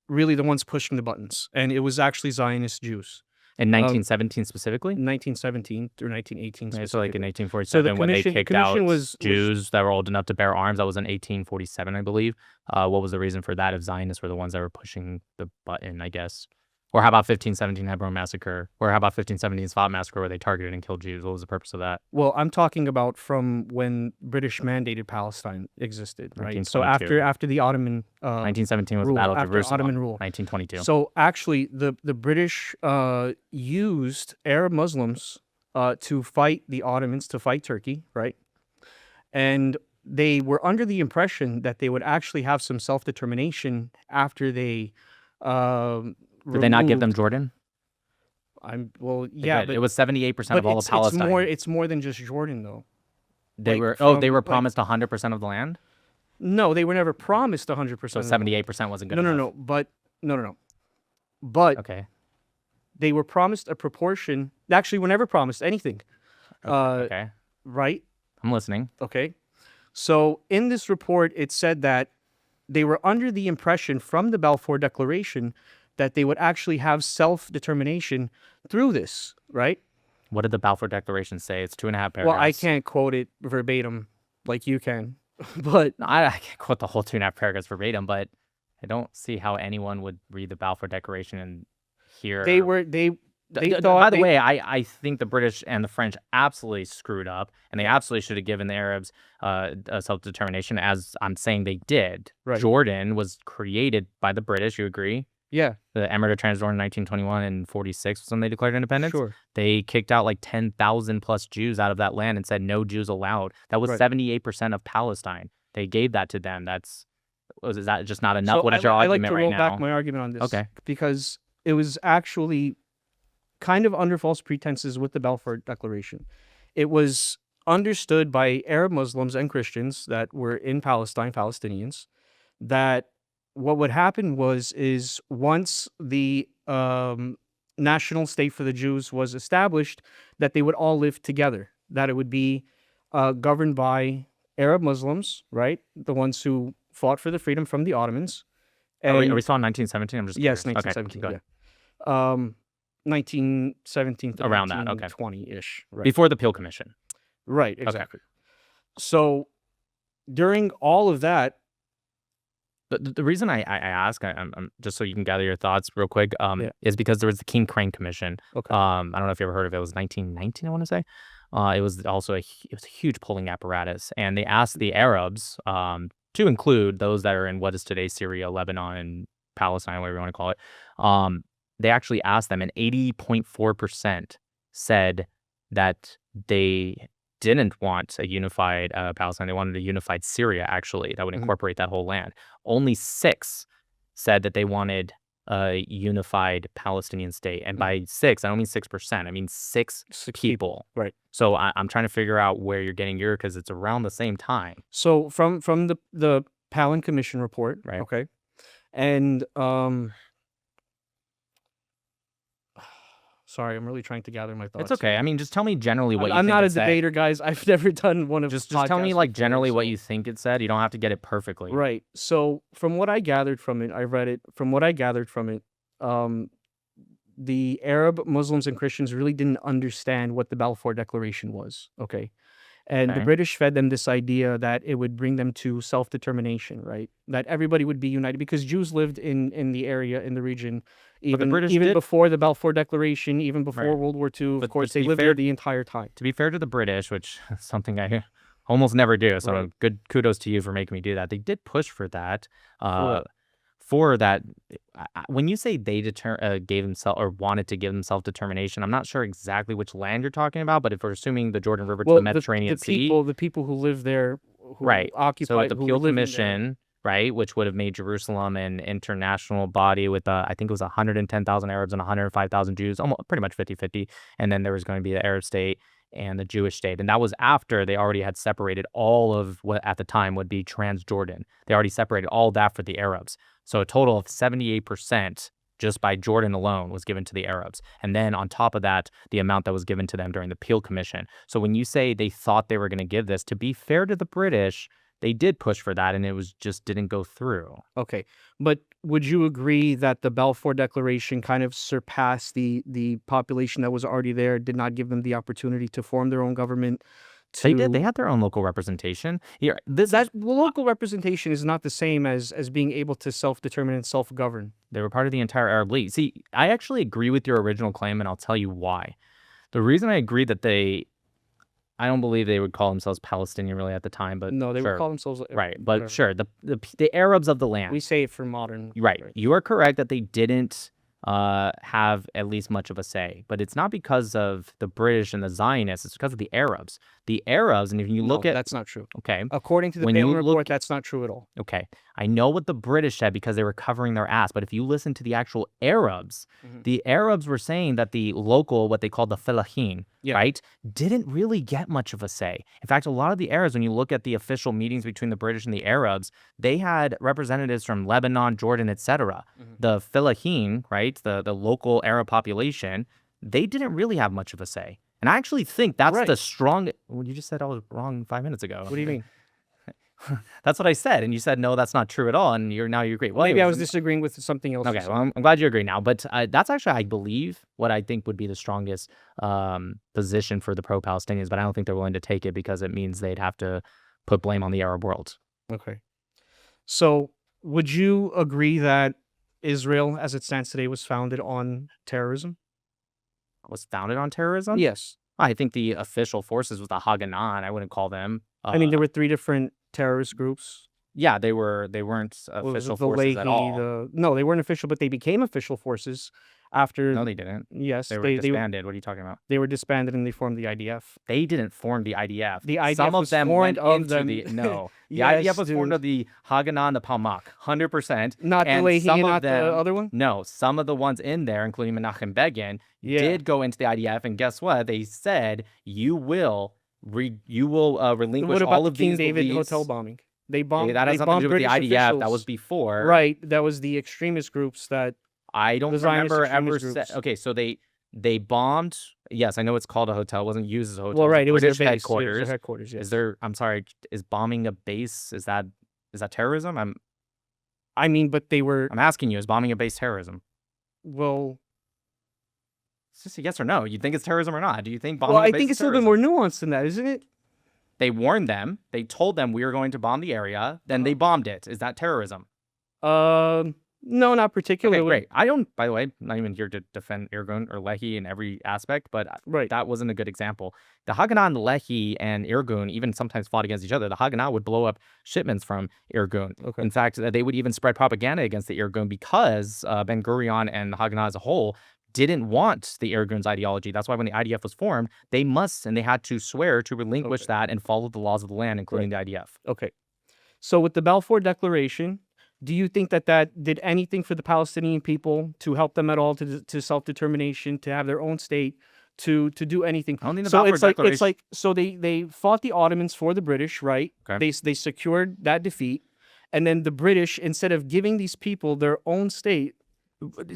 really the ones pushing the buttons? And it was actually Zionist Jews. in 1917 specifically? 1917 through 1918. Yeah, so like in specifically. 1847 when they commission- kicked out commission was- Jews that were old enough to bear arms. That was in 1847, I believe. What was the reason for that if Zionists were the ones that were pushing the button, I guess? Or how about 1517 Hebron Massacre? Or how about 1517 Sfat Massacre where they targeted and killed Jews? What was the purpose of that? Well, I'm talking about from when British mandated Palestine existed, right? So 1922. after the Ottoman 1917 was the rule, Battle of after Jerusalem. Ottoman rule. 1922. So actually, the British used Arab Muslims to fight the Ottomans, to fight Turkey, right? And they were under the impression that they would actually have some self-determination after they Did they not give them removed- Jordan? Well, They yeah, did. but It was 78% but of all of Palestine. It's more than just Jordan, though. They like, were from- they were like- promised 100% of the land? No, they were never promised 100%. So 78% wasn't good No, enough. but no. But Okay. they were promised a proportion. Actually, were never promised anything. Okay. Right? I'm listening. Okay. So in this report, it said that they were under the impression from the Balfour Declaration that they would actually have self-determination through this, right? What did the Balfour Declaration say? It's 2.5 paragraphs. Well, I can't quote it verbatim like you can, but I can't quote the whole 2.5 paragraphs verbatim, but I don't see how anyone would read the Balfour Declaration and hear. they thought. By the way, I think the British and the French absolutely screwed up, and they absolutely should have given the Arabs a self-determination, as I'm saying they did. Right. Jordan was created by the British. You agree? Yeah, The Emirate of Transjordan in 1921 and 46 was when they declared independence. sure. They kicked out like 10,000 plus Jews out of that land and said no Jews allowed. That was Right. 78% of Palestine. They gave that to them. Is that just not enough? So What is your I like argument to right roll now? back my argument on this. Okay. Because it was actually kind of under false pretenses with the Balfour Declaration. It was understood by Arab Muslims and Christians that were in Palestine, Palestinians, that what would happen is once the national state for the Jews was established, that they would all live together, that it would be governed by Arab Muslims, right? The ones who fought for the freedom from the Ottomans. Are we still in 1917? I'm just Yes, curious. Okay, 1917. go ahead. Yeah. 1917 to Around that, okay. 1920-ish. Right. Before the Peel Commission. Right, exactly. So during all of that, The reason I ask, I'm just so you can gather your thoughts real quick, Yeah. is because there was the King Crane Commission. Okay. I don't know if you ever heard of it. It was 1919, I want to say. It was also it was a huge polling apparatus, and they asked the Arabs, to include those that are in what is today Syria, Lebanon, Palestine, whatever you want to call it. They actually asked them, and 80.4% said that they didn't want a unified Palestine. They wanted a unified Syria, actually, that would incorporate that whole land. Only 6 said that they wanted a unified Palestinian state. And by 6, I don't mean 6%. I mean 6 people. right? So I'm trying to figure out where you're getting your, because it's around the same time. So from the Palin Commission report, Right. Okay, and sorry, I'm really trying to gather my thoughts. It's okay. I mean, just tell me generally what you I'm think not a it said. debater, guys. I've never done one of Just tell me podcasts like before, generally what so- you think it said. You don't have to get it perfectly. Right. So from what I gathered from it, I read it. From what I gathered from it, the Arab Muslims and Christians really didn't understand what the Balfour Declaration was. Okay. And the Okay. British fed them this idea that it would bring them to self-determination, right? That everybody would be united because Jews lived in the area, in the region, the even British even did- before the Balfour Declaration, even before Right. World War II. Of But course, to they be lived fair- there the entire time. To be fair to the British, which is something I almost never do, so Right. good kudos to you for making me do that. They did push for that. what? For that, when you say they gave themselves or wanted to give themselves determination, I'm not sure exactly which land you're talking about. But if we're assuming the Jordan River to the Mediterranean Sea, the people who live there, who right? occupied, So at the who Peel live in there. Commission, right, which would have made Jerusalem an international body with I think it was 110,000 Arabs and 105,000 Jews, almost pretty much 50-50. And then there was going to be the Arab state and the Jewish state. And that was after they already had separated all of what at the time would be Transjordan. They already separated all that for the Arabs. So a total of 78% just by Jordan alone was given to the Arabs. And then on top of that, the amount that was given to them during the Peel Commission. So when you say they thought they were going to give this, to be fair to the British, they did push for that and it was just didn't go through. Okay, but would you agree that the Balfour Declaration kind of surpassed the population that was already there, did not give them the opportunity to form their own government? They did. They had their own local representation. Here, Local representation is not the same as being able to self-determine and self-govern. they were part of the entire Arab League. See, I actually agree with your original claim, and I'll tell you why. The reason I agree that I don't believe they would call themselves Palestinian really at the time, but No, they sure. would call themselves Right, but whatever. sure, the Arabs of the land. We say it for modern. Right. You are correct that they didn't have at least much of a say, but it's not because of the British and the Zionists. It's because of the Arabs. The Arabs, and if you look No, at that's not true. okay, According to the when Palin you report, look- that's not true at all. okay, I know what the British said because they were covering their ass, but if you listen to the actual Arabs, Mhm. the Arabs were saying that the local, what they called the fellahin, Yeah. right, didn't really get much of a say. In fact, a lot of the Arabs, when you look at the official meetings between the British and the Arabs, they had representatives from Lebanon, Jordan, etc. Mhm. The fellahin, right, the local Arab population, they didn't really have much of a say. And I actually think that's Right. the strong. Well, you just said I was wrong 5 minutes ago. What do you mean? That's what I said, and you said no, that's not true at all, and now you agree. Well, Maybe I anyways, was disagreeing with something else. you okay. said. Well, I'm glad you agree now, but that's actually, I believe, what I think would be the strongest position for the pro-Palestinians. But I don't think they're willing to take it because it means they'd have to put blame on the Arab world. Okay. So, would you agree that Israel, as it stands today, was founded on terrorism? Was founded on terrorism? Yes. I think the official forces was the Haganah. I wouldn't call them. I mean, there were 3 different terrorist groups. Yeah, they weren't What was official it, forces at all. No, they weren't official, but they became official forces after. No, they didn't. Yes, They were disbanded. What are you talking about? they were disbanded and they formed the IDF. They didn't form the IDF. The IDF Some of was them formed went of into them. the no. The Yes, IDF was formed dude. of the Haganah and the Palmach, 100%. Not the And Lehi, some of not the them- other one. No, some of the ones in there, including Menachem Begin, Yeah. did go into the IDF, and guess what? They said you will relinquish What about all the of King these David beliefs. hotel bombing? They bombed. That they has nothing to bombed do with the British IDF. That officials. was before. Right. That was the extremist groups that. I don't The Zionist remember ever. extremist groups. Okay, so they bombed. Yes, I know it's called a hotel. It wasn't used as a hotel. Well, right. It was their British base. headquarters. It was their headquarters. Yes. Is there? I'm sorry. Is bombing a base? Is that terrorism? I mean, but they were. I'm asking you. Is bombing a base terrorism? Well. It's just a yes or no. You think it's terrorism or not? Do you think bombing? Well, a I base think is it's a little bit terrorism? more nuanced than that, isn't it? They warned them. They told them we were going to bomb the area. Then they bombed it. Is that terrorism? No, not particularly. Okay, great. I don't, by the way, not even here to defend Irgun or Lehi in every aspect, but Right. that wasn't a good example. The Haganah and the Lehi and Irgun even sometimes fought against each other. The Haganah would blow up shipments from Irgun. Okay. In fact, they would even spread propaganda against the Irgun because Ben Gurion and the Haganah as a whole didn't want the Irgun's ideology. That's why when the IDF was formed, they had to swear to relinquish that and follow the laws of the land, including the IDF. Okay. So with the Balfour Declaration, do you think that that did anything for the Palestinian people to help them at all to self-determination, to have their own state, to do anything? I don't think the So Balfour it's like Declaration- so they fought the Ottomans for the British, right? Okay. They secured that defeat, and then the British, instead of giving these people their own state,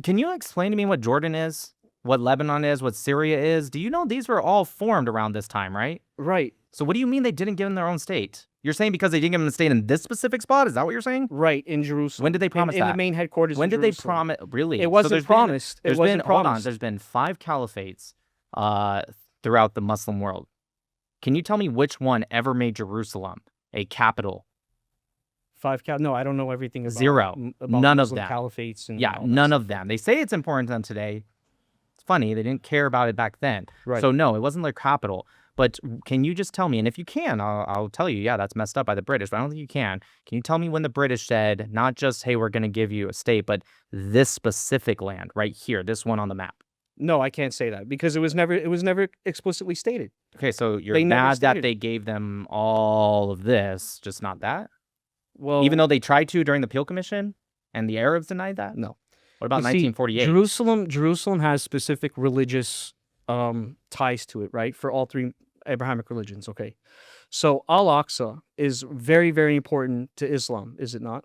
Can you explain to me what Jordan is, what Lebanon is, what Syria is? Do you know these were all formed around this time, right? right? So what do you mean they didn't give them their own state? You're saying because they didn't give them a state in this specific spot? Is that what you're saying? Right, in Jerusalem. When did they promise in that? the main headquarters? When in did they Jerusalem. promise? Really? It wasn't there's promised. There's it wasn't been, hold on. promised. There's been 5 caliphates throughout the Muslim world. Can you tell me which one ever made Jerusalem a capital? No, I don't know everything about 0. about None of Muslim them. caliphates and Yeah, all that none stuff. of them. They say it's important to them today. It's funny. They didn't care about it back then. Right. So no, it wasn't their capital. But can you just tell me, and if you can, I'll tell you, yeah, that's messed up by the British, but I don't think you can. Can you tell me when the British said, not just, hey, we're going to give you a state, but this specific land right here, this one on the map? No, I can't say that because it was never explicitly stated. Okay, so you're They never mad that stated. they gave them all of this, just not that? Well, Even though they tried to during the Peel Commission and the Arabs denied that? no. What about You see, 1948? Jerusalem has specific religious ties to it, right? For all 3 Abrahamic religions, okay? So Al-Aqsa is very, very important to Islam, is it not?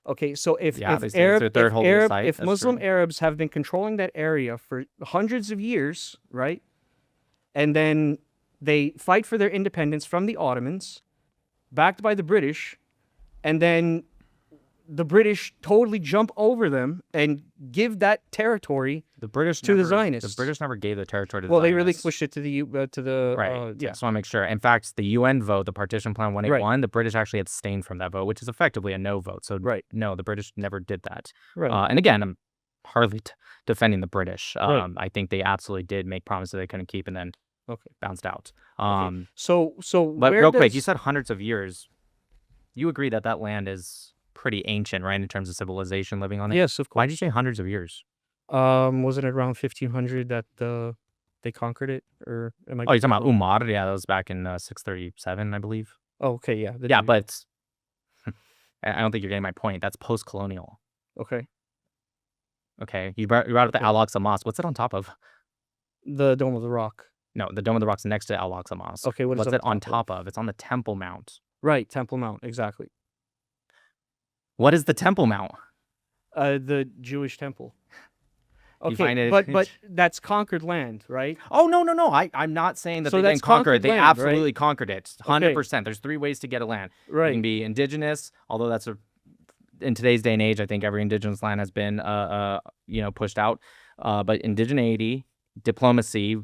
Okay, so if Yeah, they if say it's their Arab, third if, holiest Arab site, if that's Muslim true. Arabs have been controlling that area for hundreds of years, right? And then they fight for their independence from the Ottomans, backed by the British, and then the British totally jump over them and give that territory. The British to the never- Zionists. The British never gave the territory to the Well, they Zionists. relinquished it to the Right. yeah. Just want to make sure. In fact, the UN vote, the Partition Plan 181, the British actually abstained from that vote, which is effectively a no vote. So Right. no, the British never did that. Right. And again, I'm hardly defending the British. Right. I think they absolutely did make promises they couldn't keep and then Okay. bounced out. Okay. So But where real quick, does- you said hundreds of years. You agree that that land is pretty ancient, right, in terms of civilization living on it? yes, of Why course. did you say hundreds of years? Wasn't it around 1500 that they conquered it, or am I? Oh, you're talking about Umar? Yeah, that was back in 637, I believe. Oh, okay, yeah. Yeah, but I don't think you're getting my point. That's post-colonial. okay. Okay, you brought up the Al-Aqsa Mosque. What's it on top of? The Dome of the Rock. No, the Dome of the Rock's next to Al-Aqsa Mosque. Okay, what is What's it it on top of? It's on the Temple Mount. Right, Temple Mount, exactly. What is the Temple Mount? The Jewish temple. You Okay, find it- but that's conquered land, right? Oh, no. I'm not saying that So they that's didn't conquer it. conquered They land, right? absolutely conquered it. 100%. There's 3 ways to get a land. You Right. can be indigenous, although that's in today's day and age, I think every indigenous land has been, pushed out. But indigeneity, diplomacy,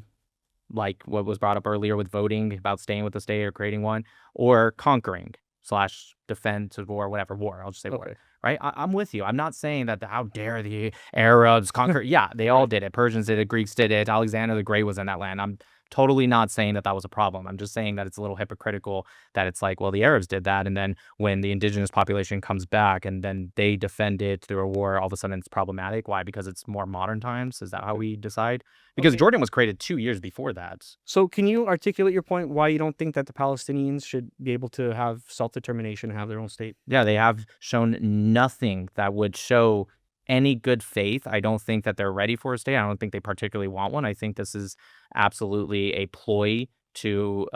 like what was brought up earlier with voting about staying with the state or creating one, or conquering / defense of war, whatever, war. I'll just say war. Okay. Right? I'm with you. I'm not saying that how dare the Arabs conquer. Yeah, they all did it. Persians did it. Greeks did it. Alexander the Great was in that land. I'm totally not saying that was a problem. I'm just saying that it's a little hypocritical that it's like, well, the Arabs did that. And then when the indigenous population comes back and then they defend it through a war, all of a sudden it's problematic. Why? Because it's more modern times? Is that how we decide? Because Okay. Jordan was created 2 years before that. So can you articulate your point why you don't think that the Palestinians should be able to have self-determination and have their own state? Yeah, they have shown nothing that would show any good faith. I don't think that they're ready for a state. I don't think they particularly want one. I think this is absolutely a ploy to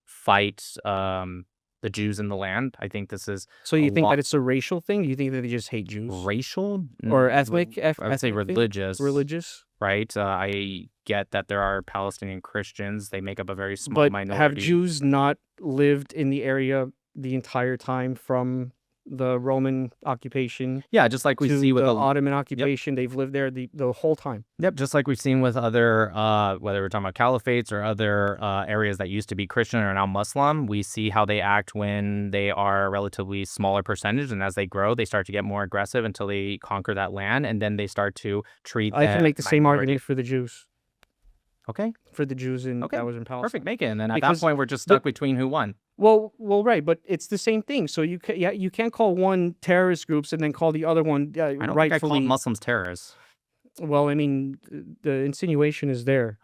fight the Jews in the land. I think this is So you a think lot- that it's a racial thing? You think that they just hate Jews? racial Or ethnic? I would say ethnic thing? religious. Religious? Right? I get that there are Palestinian Christians. They make up a very small But minority. have Jews not lived in the area the entire time from the Roman occupation Yeah, just like we to see with the a Ottoman occupation. They've lived there the whole time. Yep, just like we've seen with other, whether we're talking about caliphates or other areas that used to be Christian or now Muslim, we see how they act when they are a relatively smaller percentage, and as they grow, they start to get more aggressive until they conquer that land, and then they start to treat. I can make the same minority. argument for the Jews. Okay, For the Jews Okay, that was in Palestine. perfect, make it, and then at Because that point, we're just stuck between who won. Well, right, but it's the same thing. So you can't call one terrorist groups and then call the other one I don't think I rightfully. call Muslims terrorists. Well, I mean, the insinuation is there.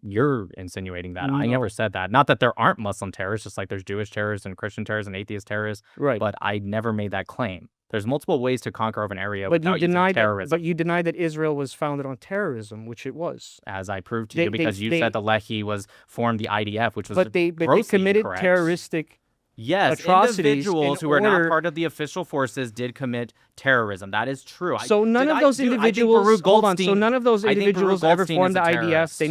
You're insinuating that. I never said that. Not that there aren't Muslim terrorists, just like there's Jewish terrorists and Christian terrorists and atheist terrorists. Right. But I never made that claim. There's multiple ways to conquer over an area But without you using denied terrorism. But you denied that Israel was founded on terrorism, which it was. As I proved to They- you, because you they- said the Lehi was formed the IDF, which was But they grossly committed incorrect. terroristic. Yes, atrocities individuals in who are not order- part of the official forces did commit terrorism. That is true. So none of those individuals. Hold on. So none of those individuals ever formed the IDF. They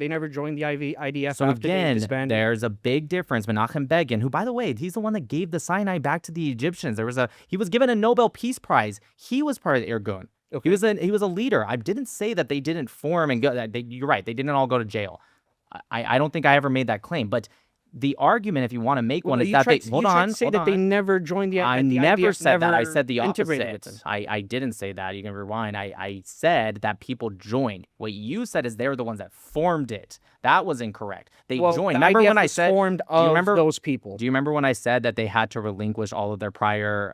never joined the IDF So after they again, disbanded. there's a big difference. Menachem Begin, who, by the way, he's the one that gave the Sinai back to the Egyptians. He was given a Nobel Peace Prize. He was part of the Irgun. Okay. He was a leader. I didn't say that they didn't form and go. You're right. They didn't all go to jail. I don't think I ever made that claim. But the argument, if you want to make one, is that they You tried to say that they never joined the. I the never IDF said that. I never said the integrated with opposite. them. I didn't say that. You can rewind. I said that people joined. What you said is they were the ones that formed it. That was incorrect. They Well, joined. the Remember IDF when I was said? formed Do you of remember those people? Do you remember when I said that they had to relinquish all of their prior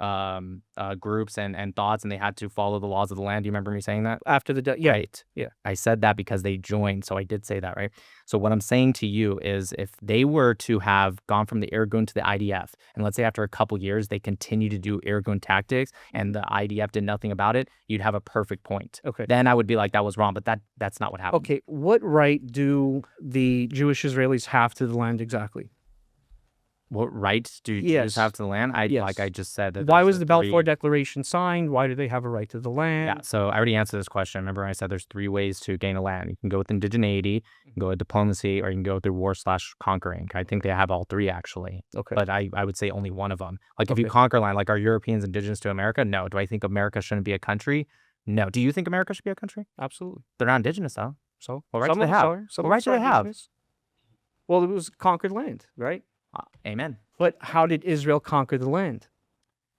groups and thoughts, and they had to follow the laws of the land? Do you remember me saying that? After the yeah. Right. Yeah. I said that because they joined, so I did say that, right? So what I'm saying to you is if they were to have gone from the Irgun to the IDF, and let's say after a couple years they continue to do Irgun tactics and the IDF did nothing about it, you'd have a perfect point. Okay. Then I would be like, that was wrong, but that's not what happened. Okay. What right do the Jewish Israelis have to the land exactly? What right do Jews Yes. have to the land? Yes. Like I just said. That Why there's was the Balfour three- Declaration signed? Why do they have a right to the land? Yeah, so I already answered this question. Remember I said there's three ways to gain a land. You can go with indigeneity, you can go with diplomacy, or you can go through war/conquering. I think they have all three, actually. Okay. But I would say only one of them. Like if you Okay. conquer land, like are Europeans indigenous to America? No. Do I think America shouldn't be a country? No. Do you think America should be a country? Absolutely. They're not indigenous, though. So What right some do they of have? them are. Some What of right do them they are have? indigenous. Well, it was conquered land, right? Amen. But how did Israel conquer the land?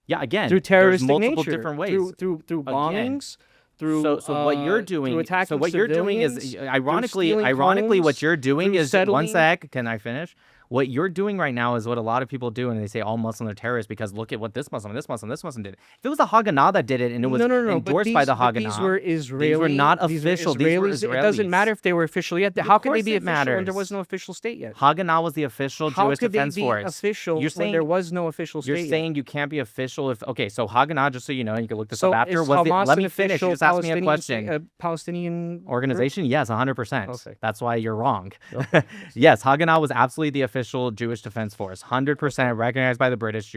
Yeah, again, Through there's terroristic multiple nature, different ways. through Again. bombings, through So what you're doing, through attacking so what you're doing is civilians, through ironically stealing what homes, you're doing through is settling. one sec, can I finish? What you're doing right now is what a lot of people do, and they say all Muslims are terrorists because look at what this Muslim, this Muslim, this Muslim did. If it was the Haganah that did it and it was no, but endorsed by the but Haganah, these were Israeli. these were not these were official. These were Israelis. It doesn't Israelis. matter if they were official yet. Of How could they course be it official when there matters. was no official state yet? Haganah was the official How Jewish could they defense be force. official You're when saying there was no official state You're yet? saying you can't be official if okay. So Haganah, just so you know, you can look this So up after. is Was the, Hamas let an me finish. You official just asked me a Palestinian question. Palestinian group? Organization? Yes, 100%. Okay. That's why you're wrong. Yes, Haganah was absolutely the official Jewish defense force. 100% recognized by the British.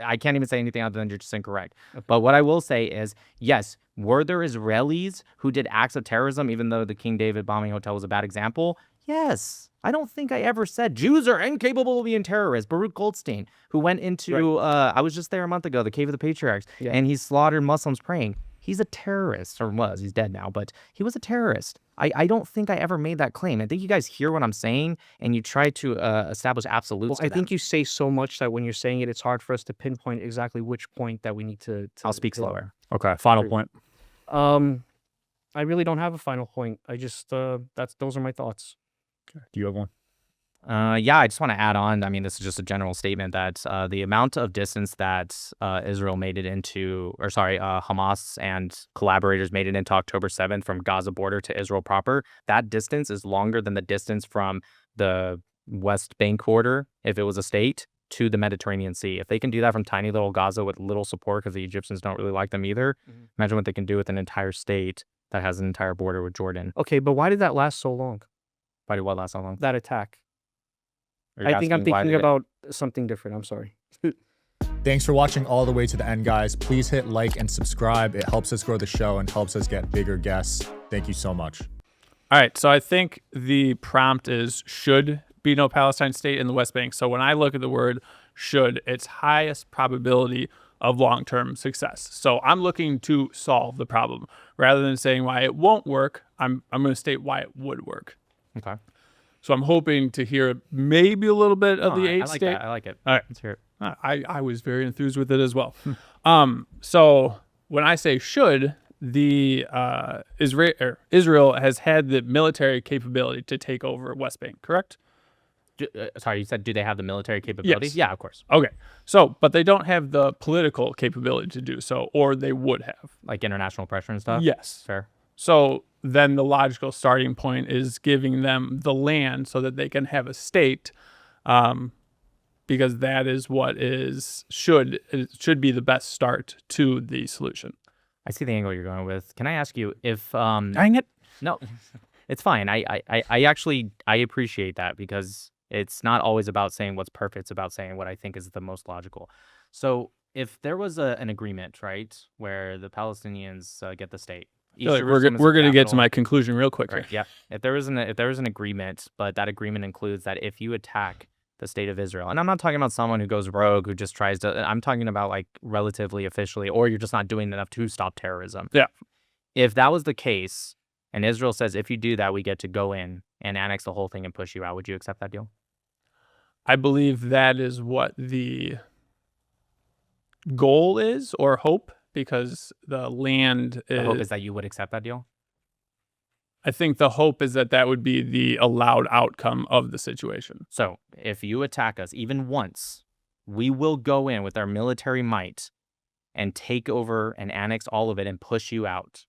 I can't even say anything other than you're just incorrect. But what I will say is, yes, were there Israelis who did acts of terrorism, even though the King David bombing hotel was a bad example? Yes. I don't think I ever said Jews are incapable of being terrorists. Baruch Goldstein, who went into, I was just there a month ago, the Cave of the Patriarchs, and he slaughtered Muslims praying. He's a terrorist, or was. He's dead now, but he was a terrorist. I don't think I ever made that claim. I think you guys hear what I'm saying, and you try to establish absolutes. Well, I think you say so much that when you're saying it, it's hard for us to pinpoint exactly which point that we need to I'll speak to- slower. Okay, final point. I really don't have a final point. I just those are my thoughts. Do you have one? Yeah, I just want to add on. I mean, this is just a general statement that the amount of distance that Israel made it into, or sorry, Hamas and collaborators made it into October 7th from Gaza border to Israel proper, that distance is longer than the distance from the West Bank border, if it was a state, to the Mediterranean Sea. If they can do that from tiny little Gaza with little support, because the Egyptians don't really like them either, imagine what they can do with an entire state that has an entire border with Jordan. Okay, but why did that last so long? Why did what last so long? That attack. Are you I think I'm asking why thinking did it- about something different. I'm sorry. Thanks for watching all the way to the end, guys. Please hit like and subscribe. It helps us grow the show and helps us get bigger guests. Thank you so much. All right, so I think the prompt is should be no Palestine state in the West Bank. So when I look at the word should, its highest probability of long-term success. So I'm looking to solve the problem rather than saying why it won't work. I'm going to state why it would work. Okay. So I'm hoping to hear maybe a little bit of the I eight like state. that. I like it. All right. Let's hear it. I was very enthused with it as well. So when I say should, the Israel has had the military capability to take over West Bank, correct? Sorry, you said, do they have the military capability? Yes. Yeah, of course. Okay. So, but they don't have the political capability to do so, or they would have. Like international pressure and stuff? Yes. Fair. So then the logical starting point is giving them the land so that they can have a state, because that is what should be the best start to the solution. I see the angle you're going with. Can I ask you if Dang it. no, it's fine. I actually appreciate that because it's not always about saying what's perfect. It's about saying what I think is the most logical. So if there was an agreement, right, where the Palestinians get the state, I feel like we're going to get to my conclusion real quick. Right, yeah. If there was an agreement, but that agreement includes that if you attack the state of Israel, and I'm not talking about someone who goes rogue, who just tries to, I'm talking about like relatively officially, or you're just not doing enough to stop terrorism. Yeah. If that was the case, and Israel says, if you do that, we get to go in and annex the whole thing and push you out, would you accept that deal? I believe that is what the goal is, or hope, because the land The hope is that you would accept that deal? I think the hope is that would be the allowed outcome of the situation. So if you attack us even once, we will go in with our military might and take over and annex all of it and push you out.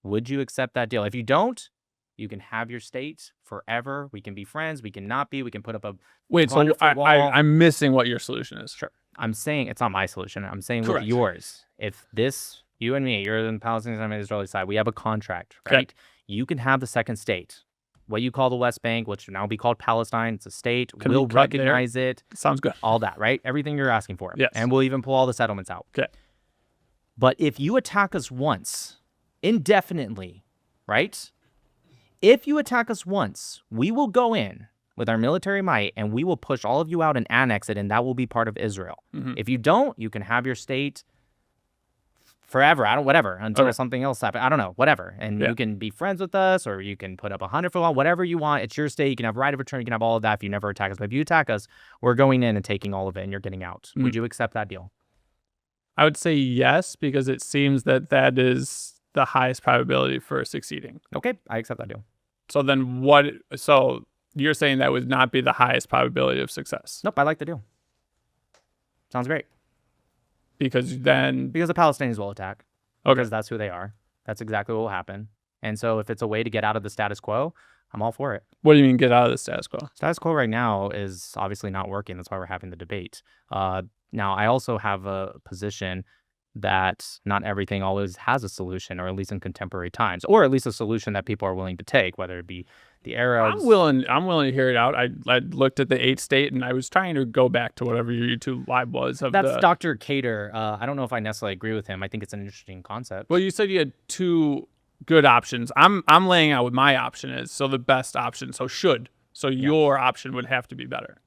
Would you accept that deal? If you don't, you can have your state forever. We can be friends. We can not be. We can put up a Wait, so I'm missing what your solution is. Sure. I'm saying it's not my solution. I'm saying Correct. with yours. If this, you and me, you're on the Palestinian side, I'm on the Israeli side, we have a contract, right? Okay. You can have the second state. What you call the West Bank, which will now be called Palestine, it's a state. Can We'll we cut there? recognize it. Sounds good. All that, right? Everything you're asking for. Yes. And we'll even pull all the settlements out. Okay. But if you attack us once, indefinitely, right? If you attack us once, we will go in with our military might and we will push all of you out and annex it, and that will be part of Israel. Mhm. If you don't, you can have your state forever. Whatever, until Okay. something else happens. I don't know, whatever. And Yeah. you can be friends with us, or you can put up 100 wall, whatever you want. It's your state. You can have right of return. You can have all of that if you never attack us. But if you attack us, we're going in and taking all of it, and you're getting out. Would you accept that deal? I would say yes, because it seems that is the highest probability for succeeding. Okay, I accept that deal. So then what? So you're saying that would not be the highest probability of success? Nope, I like the deal. Sounds great. Because then, Because the Palestinians will attack. okay, Because that's who they are. That's exactly what will happen. And so if it's a way to get out of the status quo, I'm all for it. what do you mean get out of the status quo? Status quo right now is obviously not working. That's why we're having the debate. Now, I also have a position that not everything always has a solution, or at least in contemporary times, or at least a solution that people are willing to take, whether it be the Arabs. I'm willing to hear it out. I looked at the 8 state and I was trying to go back to whatever your YouTube live was. That's Dr. Cater. I don't know if I necessarily agree with him. I think it's an interesting concept. Well, you said you had 2 good options. I'm laying out what my option is. So the best option. So your option would have to be better.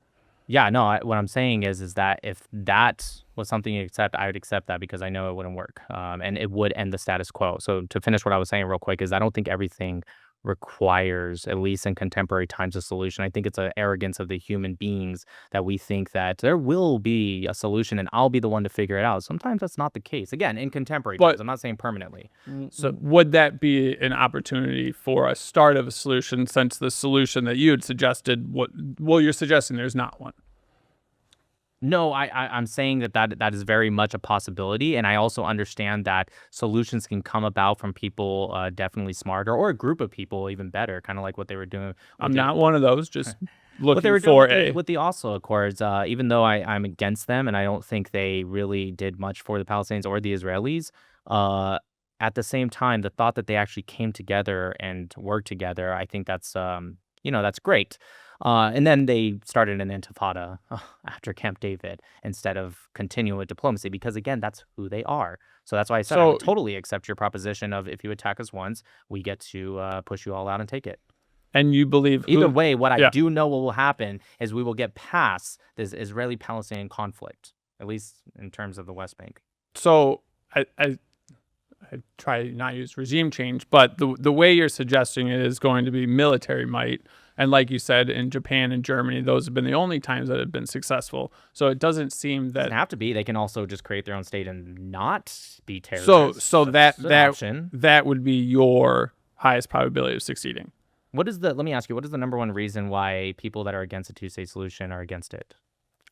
Yeah, no, what I'm saying is that if that was something you accept, I would accept that because I know it wouldn't work, and it would end the status quo. So to finish what I was saying real quick is I don't think everything requires, at least in contemporary times, a solution. I think it's an arrogance of the human beings that we think that there will be a solution and I'll be the one to figure it out. Sometimes that's not the case. Again, in contemporary times, I'm not saying permanently. So would that be an opportunity for a start of a solution, since the solution that you had suggested, you're suggesting there's not one? No, I'm saying that is very much a possibility, and I also understand that solutions can come about from people definitely smarter, or a group of people even better, kind of like what they were doing. I'm not one of those, just What they looking were for doing with the Oslo Accords, even though I'm against them, and I don't think they really did much for the Palestinians or the Israelis, at the same time, the thought that they actually came together and worked together, I think that's that's great. And then they started an intifada after Camp David instead of continuing with diplomacy, because, again, that's who they are. So that's why I said I would totally accept your proposition of if you attack us once, we get to push you all out and take it. And you believe Either way, what I do know what will happen is we will get past this Israeli-Palestinian conflict, at least in terms of the West Bank. So I try not to use regime change, but the way you're suggesting it is going to be military might. And like you said, in Japan and Germany, those have been the only times that have been successful. So it doesn't seem that doesn't have to be. They can also just create their own state and not be terrorists. So That's an option. that would be your highest probability of succeeding. Let me ask you, what is the number one reason why people that are against a two-state solution are against it?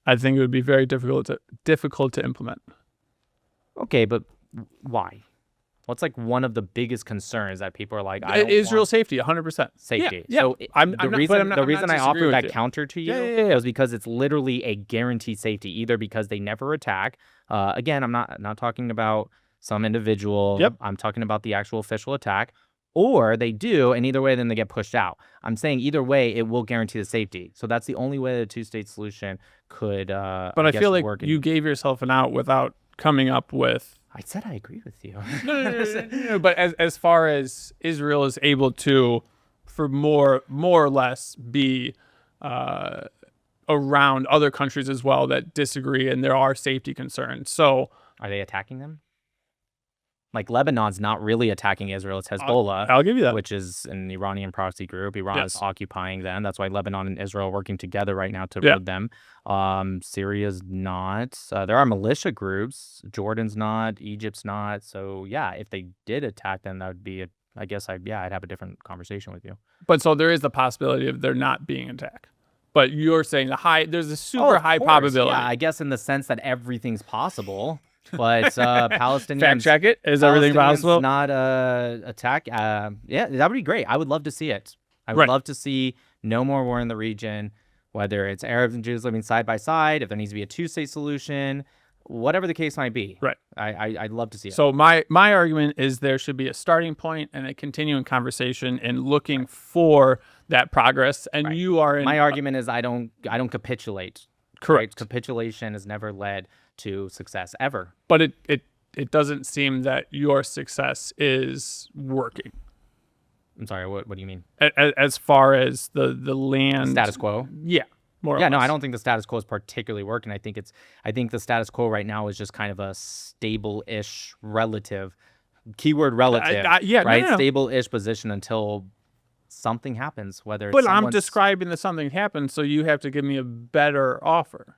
I think it would be very difficult to implement. Okay, but why? What's like one of the biggest concerns that people are like, Israel's safety, 100%. Safety. Yeah. So the reason I offered that counter to you Yeah. is because it's literally a guaranteed safety, either because they never attack. Again, I'm not talking about some individual. Yep. I'm talking about the actual official attack. Or they do, and either way, then they get pushed out. I'm saying either way, it will guarantee the safety. So that's the only way that a two-state solution could. But I feel like you gave yourself an out without coming up with. I said I agree with you. No. But as far as Israel is able to, for more or less, be around other countries as well that disagree, and there are safety concerns. So are they attacking them? Like Lebanon's not really attacking Israel. It's Hezbollah. I'll give you that. Which is an Iranian proxy group. Iran is Yes. occupying them. That's why Lebanon and Israel are working together right now to rid them. Syria's not. There are militia groups. Jordan's not. Egypt's not. So yeah, if they did attack them, that would be I'd have a different conversation with you. But so there is the possibility of there not being attacked. But you're saying there's a super high probability. Yeah, I guess in the sense that everything's possible. But Palestinians fact check it. Is everything possible? Not attack. Yeah, that would be great. I would love to see it. I would love to see no more war in the region, whether it's Arabs and Jews living side by side, if there needs to be a two-state solution, whatever the case might be. Right. I'd love to see it. So my argument is there should be a starting point and a continuing conversation and looking for that progress. And you are in. My argument is I don't capitulate. Correct. Right? Capitulation has never led to success ever. But it doesn't seem that your success is working. I'm sorry, what do you mean? As far as the land status quo? Yeah. More or no, less. I don't think the status quo is particularly working. I think the status quo right now is just kind of a stable-ish relative, keyword relative, right? No. Stable-ish position until something happens, whether it's But I'm describing that something happened, so you have to give me a better offer.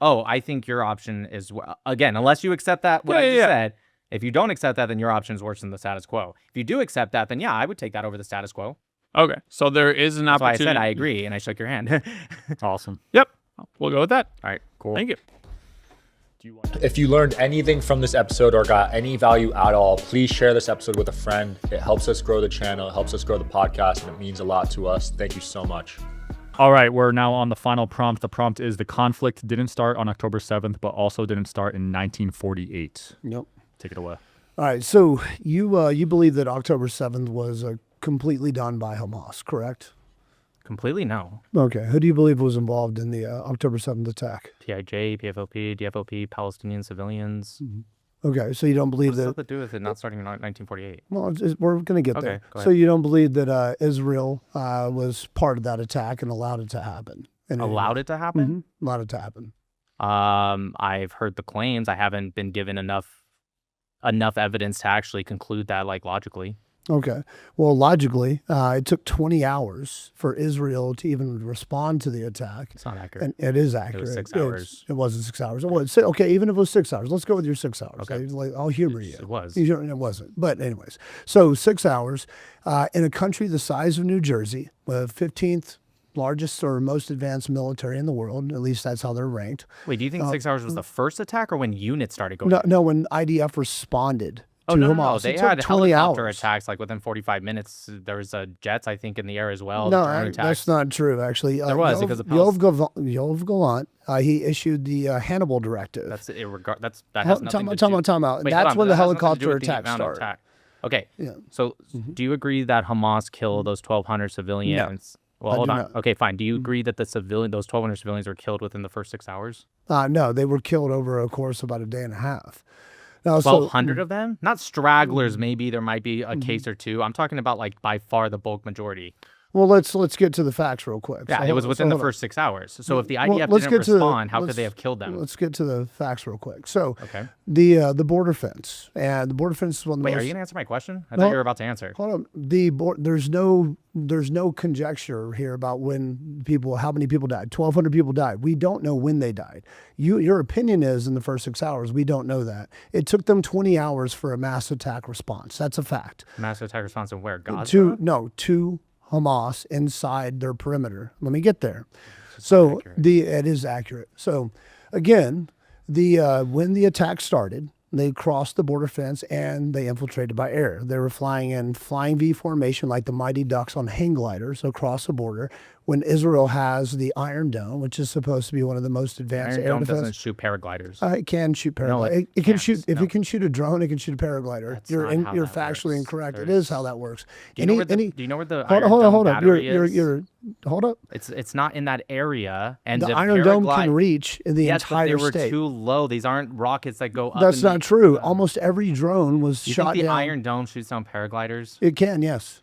Oh, I think your option is, again, unless you accept that, what I just said, if you don't accept that, then your option is worse than the status quo. If you do accept that, then yeah, I would take that over the status quo. Okay, so there is an opportunity. That's why I said I agree, and I shook your hand. Awesome. Yep, we'll go with that. All right, cool. Thank you. If you learned anything from this episode or got any value at all, please share this episode with a friend. It helps us grow the channel, it helps us grow the podcast, and it means a lot to us. Thank you so much. All right, we're now on the final prompt. The prompt is the conflict didn't start on October 7th, but also didn't start in 1948. Yep. Take it away. All right. So you believe that October 7th was completely done by Hamas, correct? Completely no. Okay. Who do you believe was involved in the October 7th attack? PIJ, PFLP, DFLP, Palestinian civilians. Mm-hmm. Okay. So you don't believe What's that... that to do with it not starting in 1948? Well, we're going to get there. Go So ahead. you don't believe that Israel was part of that attack and allowed it to happen? Allowed it to happen? Mm-hmm. Allowed it to happen. I've heard the claims. I haven't been given enough evidence to actually conclude that, like, logically. Okay. Well, logically, it took 20 hours for Israel to even respond to the attack. It's not accurate. And it is accurate. It was 6 hours. It wasn't 6 hours. It was, okay, even if it was 6 hours. Let's go with your 6 hours. Okay. I'll humor you. It was. It wasn't. But anyways, so 6 hours in a country the size of New Jersey, with 15th largest or most advanced military in the world. At least that's how they're ranked. Wait, do you think 6 hours was the first attack or when units started going? No, when IDF responded to no, Hamas. They it took had 20 helicopter hours. attacks like within 45 minutes. There was jets, I think, in the air as well. No, drone attacks. that's not true, actually. There was, because of Yoav Gallant, he issued the Hannibal Directive. That has nothing to do. Time out. Wait, That's when the that has nothing to do helicopter with the attack amount of started. attack. Okay. Yeah. So do you agree that Hamas killed those 1,200 civilians? Well, I hold do on. not. Okay, fine. Do you agree that those 1,200 civilians were killed within the first 6 hours? No, they were killed over a course of about a day and a half. Now, 1,200 of them? Not stragglers, maybe there might be a case or two. I'm talking about, like, by far the bulk majority. Well, let's get to the facts real quick. Yeah, So it hold- was so within the hold on. first 6 hours. So if the Well, IDF let's didn't get to the- respond, how could let's- they have killed them? Let's get to the facts real quick. So Okay. the border fence, and the border fence is one of the Wait, most. are you gonna answer my question? I No. thought you were about to answer. Hold on. There's no conjecture here about how many people died. 1,200 people died. We don't know when they died. Your opinion is in the first 6 hours. We don't know that. It took them 20 hours for a mass attack response. That's a fact. Massive attack response in where? Gaza? To Hamas inside their perimeter. Let me get there. So it is accurate. So again, when the attack started, they crossed the border fence and they infiltrated by air. They were flying in flying V formation like the mighty ducks on hang gliders across the border. When Israel has the Iron Dome, which is supposed to be one of the most advanced Iron air Dome defense. doesn't shoot paragliders. It can shoot No, paragliders. it It can can't. shoot. If No. it can shoot a drone, it can shoot a paraglider. That's not how You're that factually works. incorrect. It There's- is how that works. Do you know where the Iron hold Dome up. battery is? Hold up. It's not in that area. And The Iron Dome paraglide- can reach in the yes, but entire they were state. too low. These aren't rockets that go up. That's in not true. Almost every drone was You shot think the down. Iron Dome shoots down paragliders? It can, yes.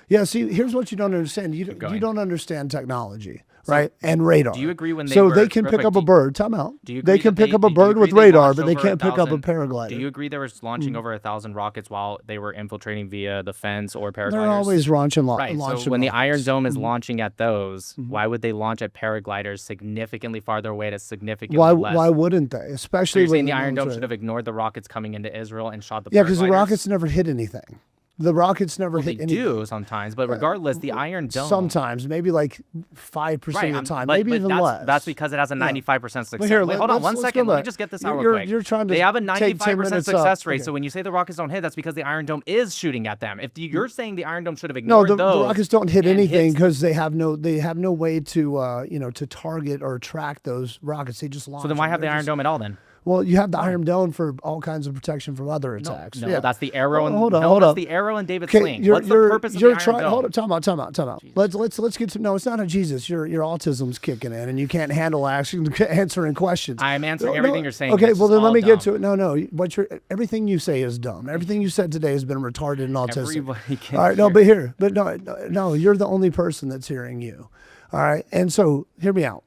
Yeah, see, here's what you don't understand. You going. don't understand technology, right? And radar. do you agree when they So were- they can real pick quick, up a do you- bird. Time out. Do you They agree can that pick up do a you bird agree with they radar, launched but they over can't pick up a 1,000 paraglider. Do you agree they were launching over 1,000 rockets while they were infiltrating via the fence or paragliders? They're always launching Right. launching So when the rockets. Iron Dome is launching at those, why would they launch at paragliders significantly farther away to significantly less? Why wouldn't they? So Especially you're saying when the Iron Dome military- should have ignored the rockets coming into Israel and shot the Yeah, because the paragliders? rockets never hit anything. The rockets never Well, they hit anything. do sometimes, but regardless, the Iron Dome. Sometimes, maybe like 5% of the time, but maybe even that's, less. That's because it has a 95% success. here, Wait, hold on one let's second. go Let me back. just get this out real You're- quick. you're trying to They have a take 10 95% minutes success up. rate. Okay. So when you say the rockets don't hit, that's because the Iron Dome is shooting at them. If you're saying the Iron Dome should have No, ignored the those, rockets don't hit and anything hits- because they have no way to to target or track those rockets. They just launch. So then why them. have the They're Iron just- Dome at all then? Well, you have the Iron Dome for all kinds of protection from other attacks. No, yeah. that's the arrow and hold on, no, hold that's up. the arrow and David's Okay, sling. What's the purpose of the Iron Dome? Hold up, time out. Let's get to. No, it's not a Jesus. Your autism's kicking in, and you can't handle answering questions. I'm answering No, everything you're saying. Okay, It's well just then let all me get to dumb. it. No, everything you say is dumb. Everything you said today has been retarded and autistic. Everybody can All right, no, you're the only person that's hearing you. All right, and so hear me out.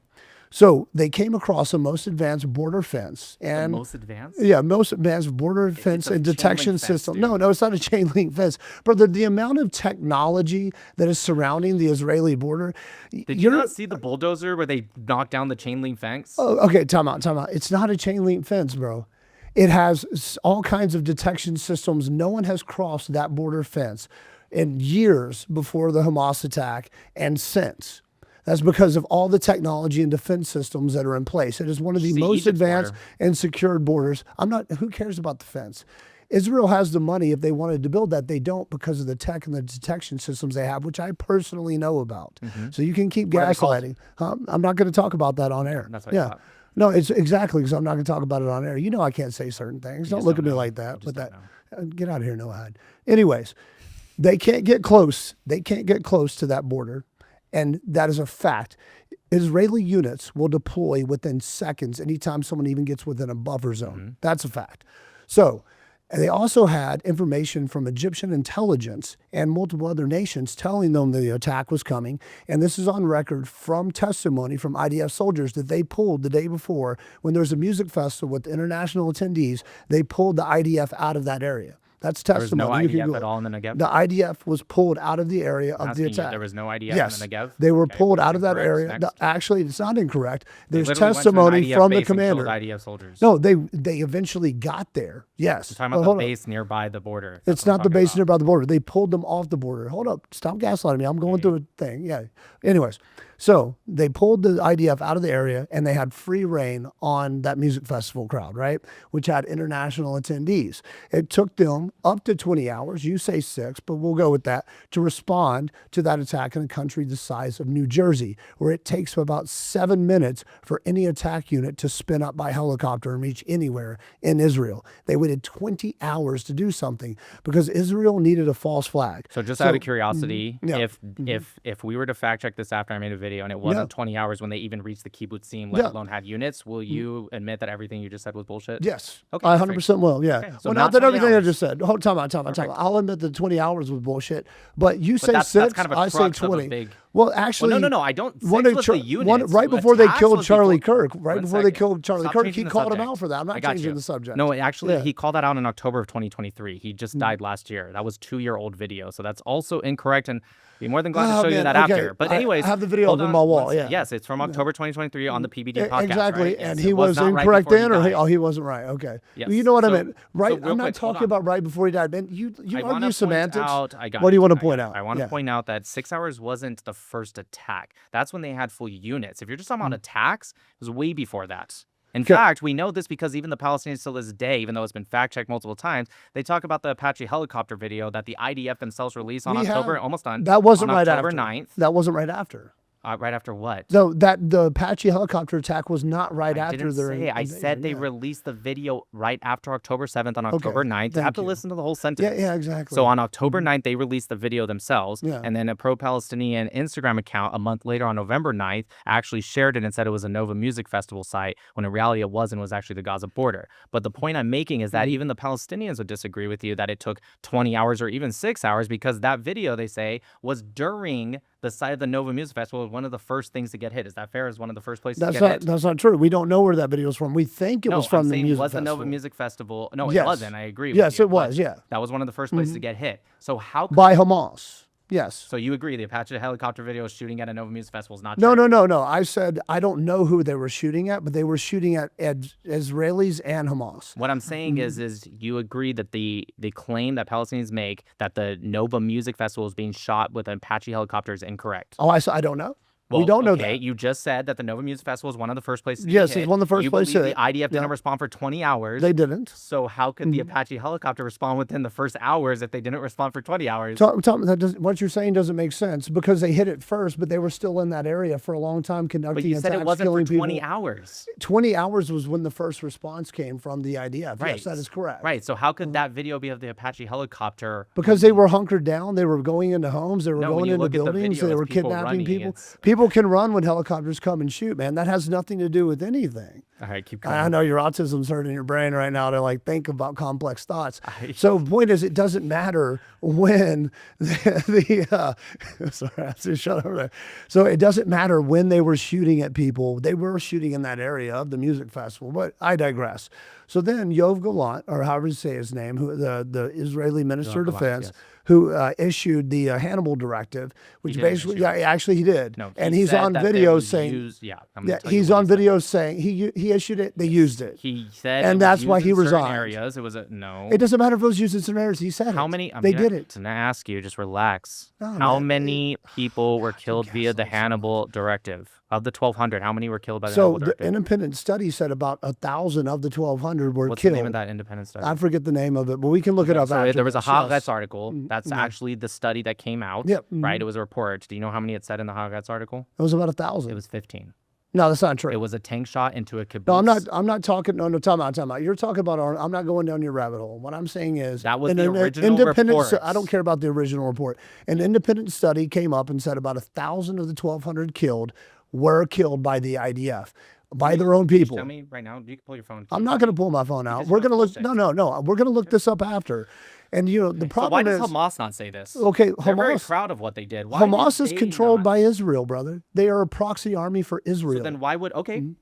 So they came across a most advanced border fence and most advanced? Yeah, most advanced border fence a and chain detection link fence, system. dude. No, it's not a chain link fence, brother. The amount of technology that is surrounding the Israeli border. Did you not see the bulldozer where they knocked down the chain link fence? Oh, okay, time out. It's not a chain link fence, bro. It has all kinds of detection systems. No one has crossed that border fence in years before the Hamas attack and since. That's because of all the technology and defense systems that are in place. It is one of the See, most Egypt's advanced border. and secured borders. Who cares about the fence? Israel has the money if they wanted to build that. They don't because of the tech and the detection systems they have, which I personally know about. So you can keep What are they called? gaslighting. I'm not going to talk about that on air. That's what I yeah. thought. No, it's exactly because I'm not going to talk about it on air. You know I can't say certain things. Don't just look don't at me know. like that. You With just that, get out of here, no hide. Anyways, they can't get close. They can't get close to that border, and that is a fact. Israeli units will deploy within seconds anytime someone even gets within a buffer zone. That's a fact. So, and they also had information from Egyptian intelligence and multiple other nations telling them the attack was coming. And this is on record from testimony from IDF soldiers that they pulled the day before when there was a music festival with international attendees. They pulled the IDF out of that area. That's There was testimony. no You can IDF Google at it. all in the Negev? The IDF was pulled out of the area of the Asking you, attack. there was no IDF Yes, in the Negev? they were Okay, pulled that's out of that incorrect. area. Next. Actually, it's not incorrect. They There's literally went to an testimony IDF from the base and killed commander. IDF soldiers. No, they eventually got there. Yes. We're talking But about hold the on. base nearby the border. It's That's what I'm not the talking base about. nearby the border. They pulled them off the border. Hold up. Stop gaslighting me. I'm going through a thing. Yeah. Anyways, so they pulled the IDF out of the area and they had free reign on that music festival crowd, right? Which had international attendees. It took them up to 20 hours. You say 6, but we'll go with that, to respond to that attack in a country the size of New Jersey, where it takes about 7 minutes for any attack unit to spin up by helicopter and reach anywhere in Israel. They waited 20 hours to do something because Israel needed a false flag. So just out of curiosity, yeah. if we were to fact check this after I made a video and it wasn't 20 hours when they even reached the kibbutzim, let alone had units, will you admit that everything you just said was bullshit? Yes. Okay. I 100% will. Yeah. Okay, so Well, not not that 20 everything I hours. just said. Hold time out. I'll admit that 20 hours was bullshit. But you say that's 6, kind of a I say crux of a 20. big- Well, actually, no, I don't. one Six of was Char- the units. one, right before they Attacks killed was Charlie before- Kirk, right One before they second. killed Charlie Stop Kirk, changing he the called him subject. out for that. I'm I not got changing you. the subject. No, actually, Yeah. he called that out in October of 2023. He just died last year. That was 2-year-old video, so that's also incorrect. And be more than glad to Oh, show you man, that okay. after. But I anyways, have the video hold up on on my wall, one sec. yeah. Yes, it's from October 2023 on the PBD podcast. Exactly, right? and Yes, he it was not right incorrect before then, or died. he wasn't right. Okay, Yes. Well, you know what I So- meant, right? so real I'm not quick, hold talking on. about right before he died, man. You I wanna argue point semantics. out- I got What do you it. want to I point got it. out? I want to Yeah. point out that 6 hours wasn't the first attack. That's when they had full units. If you're just talking Mm. about attacks, it was way before that. In Okay. fact, we know this because even the Palestinians to this day, even though it's been fact-checked multiple times, they talk about the Apache helicopter video that the IDF themselves released on We October, have- almost done. That wasn't on right October after. 9th. That wasn't right after. Right after what? No, that the Apache helicopter attack was not right I after didn't their say. I invasion, said they yeah. released the video right after October 7th on October 9th. You thank have to you. listen to the whole sentence. Yeah, exactly. So on October 9th, they released the video themselves. Yeah. And then a pro-Palestinian Instagram account a month later on November 9th actually shared it and said it was a Nova Music Festival site, when in reality it wasn't. It was actually the Gaza border. But the point I'm making is that even the Palestinians would disagree with you that it took 20 hours or even 6 hours, because that video, they say, was during the site of the Nova Music Festival, one of the first things to get hit. Is that fair? Is one of the first places to get hit? That's not true. We don't know where that video is from. We think it No, was from I'm the saying music was the festival. Nova Music Festival? No, it Yes. wasn't. I agree with Yes, you. it was, but yeah. That was one of the first places to get hit. So how could, By Hamas. Yes. so you agree the Apache helicopter video shooting at a Nova Music Festival is not No, true? no. I said I don't know who they were shooting at, but they were shooting at Israelis and Hamas. What I'm saying is you agree that the claim that Palestinians make that the Nova Music Festival is being shot with an Apache helicopter is incorrect. Oh, I don't know. we Well, don't know okay, that. you just said that the Nova Music Festival is one of the first places to Yes, get it's hit. one of the first You places believe hit. the IDF didn't Yeah. respond for 20 hours. They didn't. So how could the Apache helicopter respond within the first hours if they didn't respond for 20 hours? What you're saying doesn't make sense because they hit it first, but they were still in that area for a long time conducting But you attacks, said it wasn't for killing 20 people. hours. 20 hours was when the first response came from the IDF. Right. Yes, that is correct. Right. So how could that video be of the Apache helicopter? Because they were hunkered down, they were going into homes, they were No, when going you into look at the buildings, video, they it's were people kidnapping running, people. it's- People can run when helicopters come and shoot, man. That has nothing to do with anything. All right, keep going. I know your autism's hurting your brain right now to like think about complex thoughts. So the point is, it doesn't matter when sorry, I have to shut over there. So it doesn't matter when they were shooting at people. They were shooting in that area of the music festival, but I digress. So then Yoav Gallant, or however you say his name, who the Israeli Minister of Gallant, Defense, yes. who issued the Hannibal Directive, which didn't basically, issue it. actually he did. No, and he he's said on that they video would saying, use- I'm gonna yeah, tell you he's what on he said. video saying he issued it, they used it. He said, And it was that's why used he in certain resigned. Areas. It was a no. It doesn't matter if it was used in certain areas. He said How it. many? They did it. I'm gonna ask you. Just relax. No, How man, many people were killed via the gaslight Hannibal Directive? Of the 1,200, how many were killed by the So Hannibal the Directive? independent study said about 1,000 of the 1,200 were What's killed. the name of that independent study? I forget the name of it, but we can look it up So after there was a this, Haaretz yes. article. That's yeah. actually the study that came out. Yep, Right. It was a report. Do you know how many it said in the Haaretz article? It was about 1,000. It was 15. No, that's not true. It was a tank shot into a kibbutz. No, I'm not talking. No, time out. You're talking about. I'm not going down your rabbit hole. What I'm saying is That was an the original independent. report. I don't care about the original report. An independent study came up and said about 1,000 of the 1,200 killed were killed by the IDF, by their own people. Tell me right now. You can pull your phone. I'm not going to pull my phone out. Because We're you going to look. don't bullshit. No. We're going to look this up after. And the So problem why does is Hamas not say this? okay. They're very Hamas. proud of what they did. Why Hamas did is they controlled not? by Israel, brother. They are a proxy army for Israel. So then why would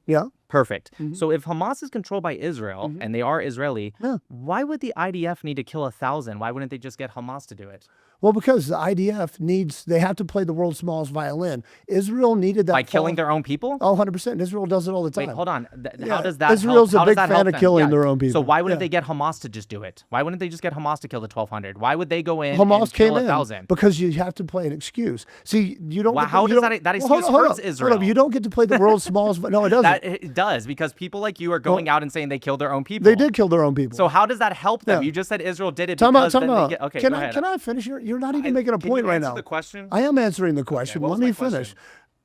yeah. Perfect. So if Hamas is controlled by Israel and they are Israeli, Yeah. why would the IDF need to kill 1,000? Why wouldn't they just get Hamas to do it? Well, because the IDF they have to play the world's smallest violin. Israel needed that By killing their own people? Oh, 100%. Israel does it all the time. Wait, hold on. Yeah, How does that Israel's help? a How does big that fan help of them? killing their own people. So why wouldn't Yeah. they get Hamas to just do it? Why wouldn't they just get Hamas to kill the 1,200? Why would they go in Hamas and kill came in 1,000? because you have to play an excuse. See, you don't. Well, get to- how you does don't- that well, hold excuse on, hold hurts on, Israel? Hold on, you don't get to play the world's smallest. No, it doesn't. That it does, because people like you are going out and saying they killed their own people. They did kill their own people. So how does that help them? Yeah. You just said Israel did it Time out. because then they get... Okay, Can go I ahead. can I finish? You're not even making a Can point you right answer now. the question? I am answering the question. what Let was me my finish.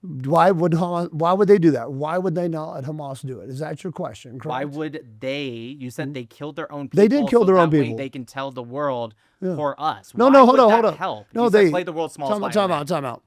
question? Why would Hamas, why would they do that? Why would they not let Hamas do it? Is that your question? Correct? Why would they? You said they killed their own people. They did kill so their own that way people. they can tell the world for us. No, Why no, would hold on, that hold on. help? No, You said they play the world's smallest time violin. out.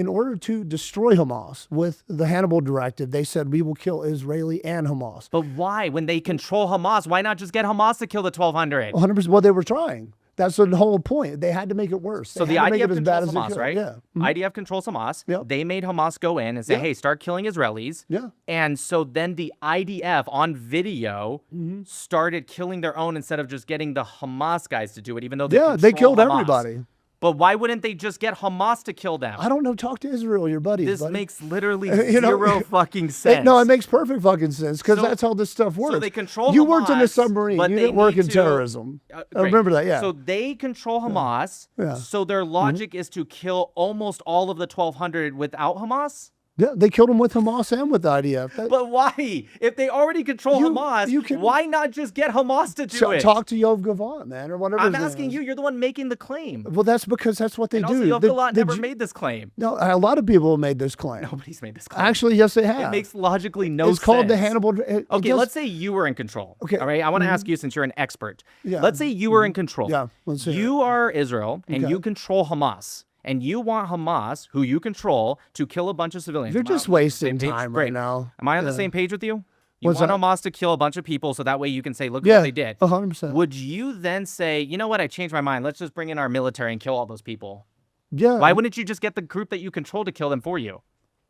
in order to destroy Hamas with the Hannibal Directive, they said we will kill Israeli and Hamas. But why? When they control Hamas, why not just get Hamas to kill the 1,200? 100%. Well, they were trying. That's the whole point. They had to make it worse. So They the had to make IDF it as bad controls as they Hamas, could. right? Yeah. IDF controls Hamas. Yep. They made Hamas go in and say, Yeah. hey, start killing Israelis. Yeah. And so then the IDF on video started killing their own instead of just getting the Hamas guys to do it, even though They control killed Hamas. everybody. But why wouldn't they just get Hamas to kill them? I don't know. Talk to Israel, your buddies. This buddy. makes literally You know, zero fucking sense. No, it makes perfect fucking sense because So- that's how this stuff works. So they control You worked in a Hamas, submarine. but You they didn't work need in to- terrorism. I Great. remember that, yeah. So they control Hamas. Yeah. So their logic is to kill almost all of the 1,200 without Hamas? Yeah, they killed him with Hamas and with the IDF. But why? If they already control Hamas, you can- why not just get Hamas to do it? Talk to Yov Gavon, man, or whatever. I'm his name asking is. you. You're the one making the claim. Well, that's because that's what they And do. also, Yoav The- Galant the never Ju- made this claim. No, a lot of people have made this claim. Nobody's made this claim. Actually, yes, they have. It makes logically no sense. It's called the Hannibal. Okay, let's say you were in control. Okay. All right. I want to ask you, since you're an expert. Yeah. Let's say you were in control. Yeah, let's see. You are Israel, and Okay. you control Hamas. And you want Hamas, who you control, to kill a bunch of civilians. You're Am I just on the same wasting page? time Great. right now. Am I on the Yeah. same page with you? You What's want that? Hamas to kill a bunch of people so that way you can say, look Yeah, what they did. 100%. Would you then say, you know what, I changed my mind. Let's just bring in our military and kill all those people? Yeah. Why wouldn't you just get the group that you control to kill them for you?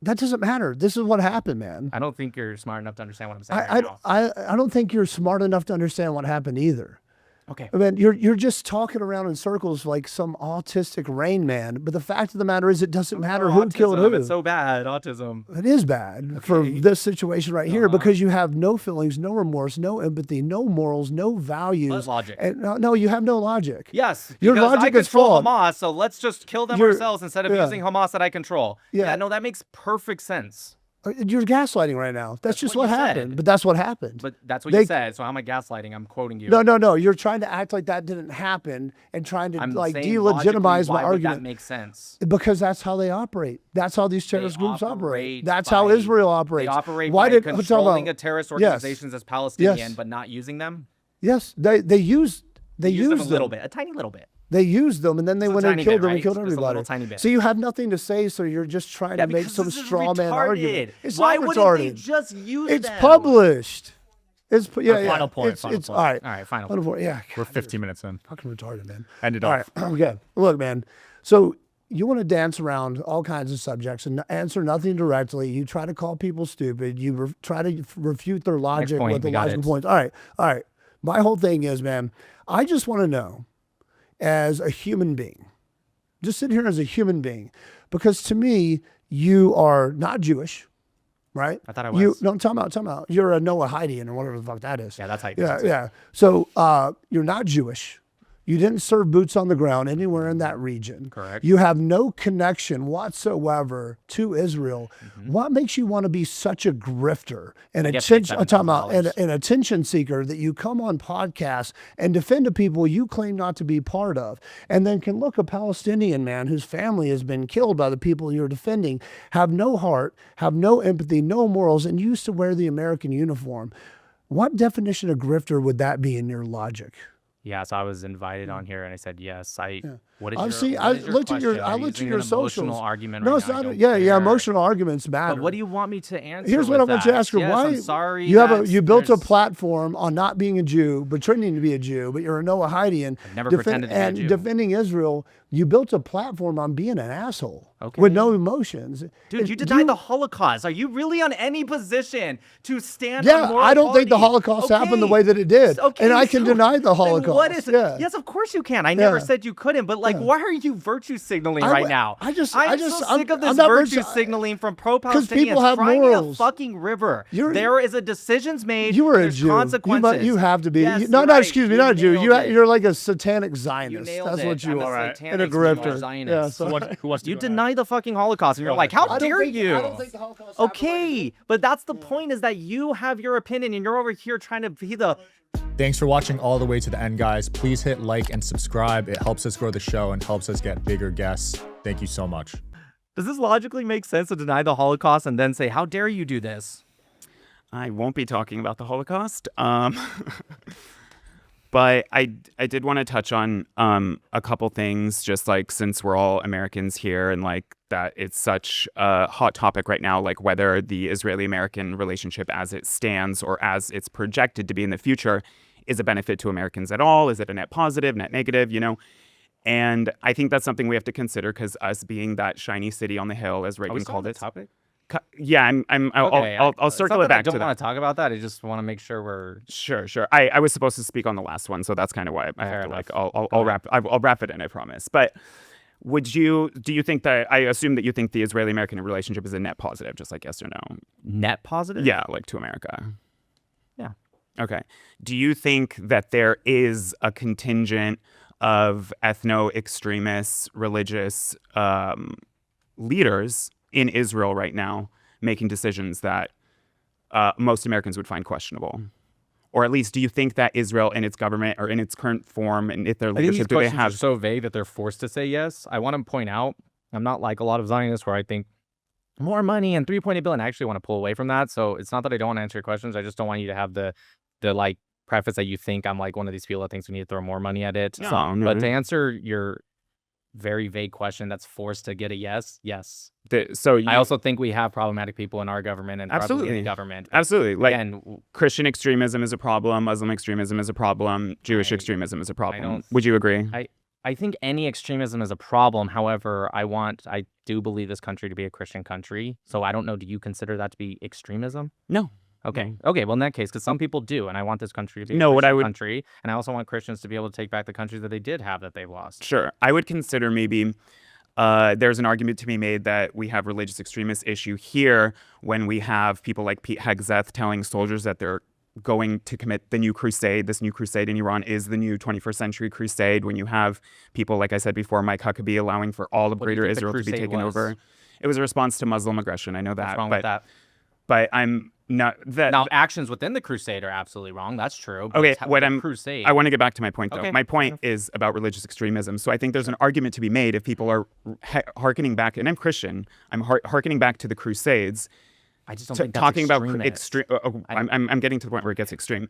That doesn't matter. This is what happened, man. I don't think you're smart enough to understand what I'm saying right now. I don't think you're smart enough to understand what happened either. Okay. I mean, you're just talking around in circles like some autistic Rain Man. But the fact of the matter is, it doesn't matter who killed who. It's so bad, autism. It is bad for this situation right here because you have no feelings, no remorse, no empathy, no morals, no values. But logic. And no, you have no logic. Yes, Your because logic I is control flawed. Hamas, so let's just kill them You're- ourselves instead of yeah. using Hamas that I control. Yeah. Yeah, no, that makes perfect sense. You're gaslighting right now. That's just what what you happened. said. But that's what happened. But that's what They- you said, so how am I gaslighting? I'm quoting you. No. You're trying to act like that didn't happen and trying to I'm like saying delegitimize logically, my why would that argument. make sense? Because that's how they operate. That's how these terrorist groups operate. operate That's how by- Israel operates. They operate Why by did controlling about- a terrorist Yes. organizations as Palestinian, Yes. but not using them? Yes, they use Use them a little bit, a tiny little bit. They used them, and then they Just a went and tiny killed bit, them and right? killed Just a everybody. little tiny bit. So you have nothing to say, so you're just trying Yeah, to make because some this is straw man retarded. argument. It's Why not wouldn't they retarded. just use It's them? published. It's yeah. Final point, It's, final it's point. all right. All right, final. Final point. Yeah. We're God, 15 minutes in. fucking retarded, man. End it All off. right. Okay. Look, man. So you want to dance around all kinds of subjects and answer nothing directly. You try to call people stupid. You try to refute their logic point, with the we got logical it. points. All right. My whole thing is, man, I just want to know, as a human being, just sit here as a human being, because to me, you are not Jewish, right? I thought I You was. no, time out. You're a Noahidian or whatever the fuck that is. Yeah, that's how you Yeah, pronounce it. yeah. So you're not Jewish. You didn't serve boots on the ground anywhere in that region. Correct. You have no connection whatsoever to Israel. What makes you want to be such a grifter and get paid an $7,000. attention seeker that you come on podcasts and defend the people you claim not to be part of, and then can look a Palestinian man whose family has been killed by the people you're defending, have no heart, have no empathy, no morals, and used to wear the American uniform? What definition of grifter would that be in your logic? Yeah, so I was invited on here, and I said yes. What is I your? see. what I is your looked at your. question? I Are you looked at using your an emotional socials. argument No, right it's now? I not. don't Yeah. care. Emotional arguments matter. But what do you want me to answer? Here's what I with want you to that? ask her. Yes, Why I'm sorry. you built a there's- platform on not being a Jew, pretending to be a Jew, but you're a Noahidian. I've never pretended to be a and Jew. defending Israel. You built a platform on being an asshole Okay. with no emotions. Dude, you Do denied the Holocaust. Are you really on any position to stand on Yeah, moral I don't think the authority? Holocaust happened the way that it did, Okay, and I can so deny the then Holocaust. What is it? Yeah. Yes, of course you can. I never Yeah. said you couldn't, but like, Yeah. why are you virtue signaling I- right now? I just- I'm I just- so I'm- sick of I'm this not virtue virtue- signaling from pro-Palestinians. people have Cry me morals. a fucking river. You're- There is a decisions made. You were a there's Jew. Consequences. You have to be. Yes, No, you're no, right. excuse me, not a Jew. nailed it. You're like a satanic You Zionist. nailed That's it. what you I'm a are. satanic And a grifter. Zionist. Yeah, So so Who wants to You go next? deny the fucking Holocaust, and you're like, how I don't dare think- you? I don't think the Holocaust happened Okay, but that's the point, is that you have your opinion, and you're over here trying to be the Thanks for watching all the way to the end, guys. Please hit like and subscribe. It helps us grow the show and helps us get bigger guests. Thank you so much. Does this logically make sense to deny the Holocaust and then say, how dare you do this? I won't be talking about the Holocaust. But I did want to touch on a couple things, just like since we're all Americans here and like that it's such a hot topic right now, like whether the Israeli-American relationship as it stands or as it's projected to be in the future is a benefit to Americans at all. Is it a net positive, net negative, you know? And I think that's something we have to consider because us being that shiny city on the hill, as Reagan called it. Topic? Yeah, I'll circle it back to I don't that. want to talk about that. I just want to make sure we're Sure. I was supposed to speak on the last one, so that's kind of why I have to like I'll wrap it in, I promise. But do you think that I assume that you think the Israeli-American relationship is a net positive, just like yes or no? net positive. Yeah, like to America. Yeah. Okay. Do you think that there is a contingent of ethno-extremists, religious leaders in Israel right now making decisions that most Americans would find questionable? Or at least, do you think that Israel in its government or in its current form and if their I think these leadership, do they questions are have... so vague that they're forced to say yes. I want to point out, I'm not like a lot of Zionists where I think more money and 3.8 billion. I actually want to pull away from that. So it's not that I don't want to answer your questions. I just don't want you to have the like preface that you think I'm like one of these people that thinks we need to throw more money at it. No. But to answer your very vague question that's forced to get a yes. I also think we have problematic people in our government and probably in the government. Absolutely. Like, again, Christian extremism is a problem. Muslim extremism is a problem. Jewish extremism is a problem. Would you agree? I think any extremism is a problem. However, I do believe this country to be a Christian country. So I don't know. Do you consider that to be extremism? No. Okay. Okay. Well, in that case, because some people do, and I want this country to be a Christian country, and I also want Christians to be able to take back the countries that they did have that they've lost. Sure. I would consider maybe there's an argument to be made that we have religious extremist issue here when we have people like Pete Hegseth telling soldiers that they're going to commit the new crusade. This new crusade in Iran is the new 21st century crusade. When you have people, like I said before, Mike Huckabee allowing for all of Greater Israel to be taken over. It was a response to Muslim aggression. I know that. What's wrong with that? But I'm not that. Now, actions within the crusade are absolutely wrong. That's true. Okay, crusade. I want to get back to my point, though. Okay. My point is about religious extremism. So I think there's an argument to be made if people are hearkening back, and I'm Christian, I'm hearkening back to the Crusades. I just don't think that's talking about extreme. I'm getting to the point where it gets extreme.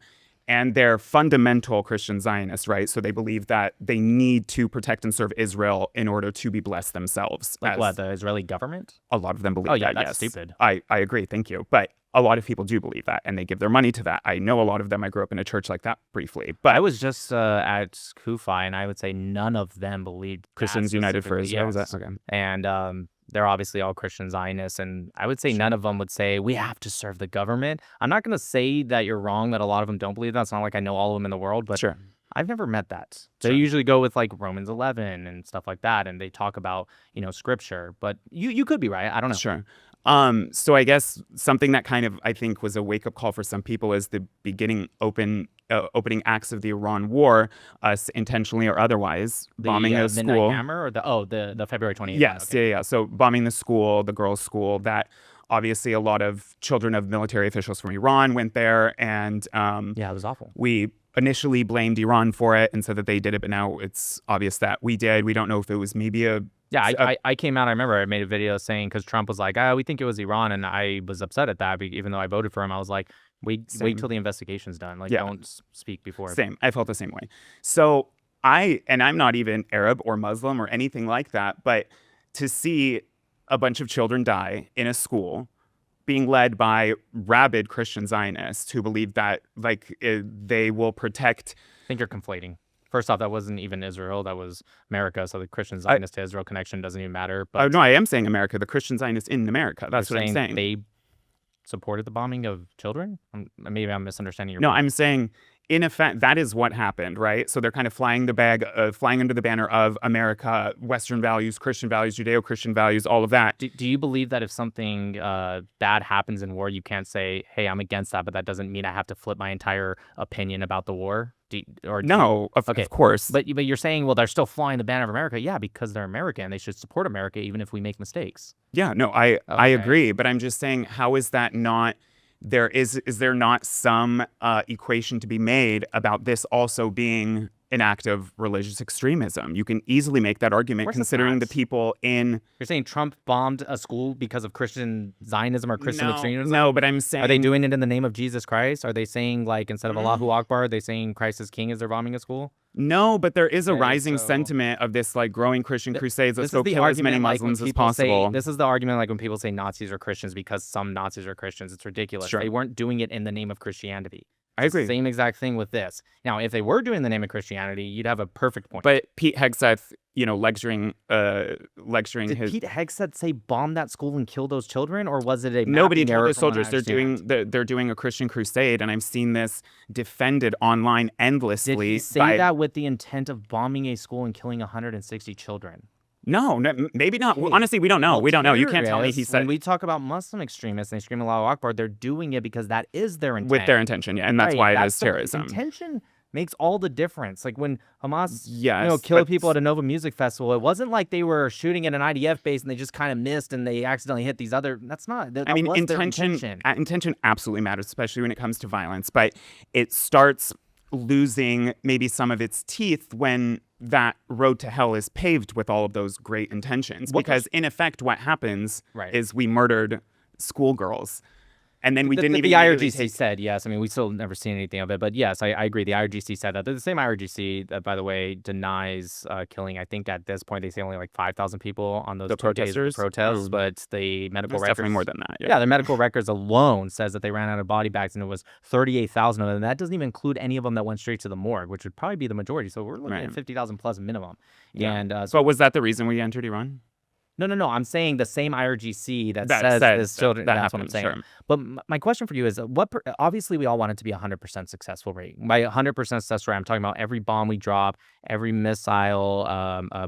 And they're fundamental Christian Zionists, right? So they believe that they need to protect and serve Israel in order to be blessed themselves. Like what, the Israeli government? A lot of them believe that. Oh, yeah, that, that's yes. stupid. I agree, thank you. But a lot of people do believe that, and they give their money to that. I know a lot of them. I grew up in a church like that briefly. But I was just at Kufi, and I would say none of them believed Christians United for Israel. Yes. Was that? Okay. And they're obviously all Christian Zionists, and I would say none of them would say we have to serve the government. I'm not going to say that you're wrong, that a lot of them don't believe that. It's not like I know all of them in the world, but sure. I've never met that. They usually go with like Romans 11 and stuff like that, and they talk about, scripture. But you could be right. I don't know. Sure. So I guess something that kind of, I think, was a wake-up call for some people is the opening acts of the Iran war, us intentionally or otherwise, bombing a school. Midnight Hammer or the February 28th? Yes, okay. yeah. So bombing the school, the girls' school, that obviously a lot of children of military officials from Iran went there, and it was awful. We initially blamed Iran for it and said that they did it, but now it's obvious that we did. We don't know if it was maybe I came out. I remember I made a video saying, because Trump was like, we think it was Iran. And I was upset at that, even though I voted for him. I was like, wait till the investigation's done. Like, don't speak before. Same. I felt the same way. So I'm not even Arab or Muslim or anything like that, but to see a bunch of children die in a school being led by rabid Christian Zionists who believe that they will protect. I think you're conflating. First off, that wasn't even Israel. That was America. So the Christian Zionist to Israel connection doesn't even matter. But no, I am saying America. The Christian Zionists in America. That's what I'm saying. They supported the bombing of children? Maybe I'm misunderstanding your point. No, I'm saying, in effect, that is what happened, right? So they're kind of flying under the banner of America, Western values, Christian values, Judeo-Christian values, all of that. Do you believe that if something bad happens in war, you can't say, hey, I'm against that, but that doesn't mean I have to flip my entire opinion about the war? Of course. But you're saying, well, they're still flying the banner of America. Yeah, because they're American. They should support America even if we make mistakes. Yeah, no, I agree. But I'm just saying, how is that not is there not some equation to be made about this also being an act of religious extremism? You can easily make that argument course it's considering the not. people in... You're saying Trump bombed a school because of Christian Zionism or Christian extremism? No, but I'm saying... Are they doing it in the name of Jesus Christ? Are they saying, like, instead of Allahu Akbar, are they saying Christ is king as they're bombing a school? No, but there is a Okay, rising so- sentiment of this, like, growing Christian crusades. Let's This go is the kill as many argument, like, when Muslims as people say- possible. This is the argument, like, when people say Nazis are Christians because some Nazis are Christians. It's ridiculous. Sure. They weren't doing it in the name of Christianity. I It's the agree. same exact thing with this. Now, if they were doing it in the name of Christianity, you'd have a perfect point. But Pete Hegseth, lecturing Did his... Pete Hegseth say bomb that school and kill those children, or was it a Nobody mapping told error the from when I soldiers they're doing a Christian crusade, and I've seen this defended online endlessly. Did he say by... that with the intent of bombing a school and killing 160 children? No, maybe not. Okay. Honestly, we don't know. Well, We don't know. You can't tell me terrorists, he said When we talk about Muslim extremists and they scream Allahu Akbar, they're doing it because that is their intent. with their intention, yeah, and that's Right, why it that's is the- terrorism. Intention makes all the difference. Like when Hamas, Yes, killed but- people at a Nova Music Festival, it wasn't like they were shooting at an IDF base and they just kind of missed and they accidentally hit these other. That's not. That I mean, was their intention absolutely matters, especially when it comes to violence. But it starts losing maybe some of its teeth when that road to hell is paved with all of those great intentions. Because in effect, what happens Right. is we murdered schoolgirls. And then we The didn't even the immediately IRGC take... said yes. I mean, we still never seen anything of it, but yes, I agree. The IRGC said that. They're the same IRGC that, by the way, denies killing. I think at this point they say only like 5,000 people on those The 2 days of protesters? protests, but the medical It's records definitely more than that. Yeah, the medical records alone says that they ran out of body bags and it was 38,000 of them. And that doesn't even include any of them that went straight to the morgue, which would probably be the majority. So we're looking Right. at 50,000 plus minimum. Yeah. And So was that the reason we entered Iran? no. I'm saying the same IRGC that That says said this children. that That's what I'm happened, saying. sure. But my question for you is, obviously we all want it to be 100% successful rate. By 100% success rate, I'm talking about every bomb we drop, every missile,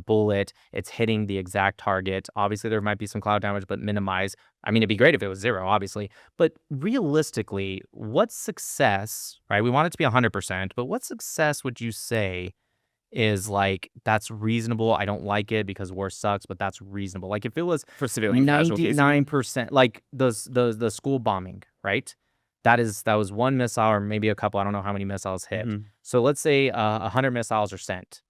bullet, it's hitting the exact target. Obviously, there might be some cloud damage, but minimize. I mean, it'd be great if it was 0, obviously. But realistically, what success, right? We want it to be 100%, but what success would you say is like, that's reasonable? I don't like it because war sucks, but that's reasonable. Like if it was For civilian casualties? 99%, like the school bombing, right? That was one missile or maybe a couple. I don't know how many missiles hit. Mhm. So let's say 100 missiles are sent,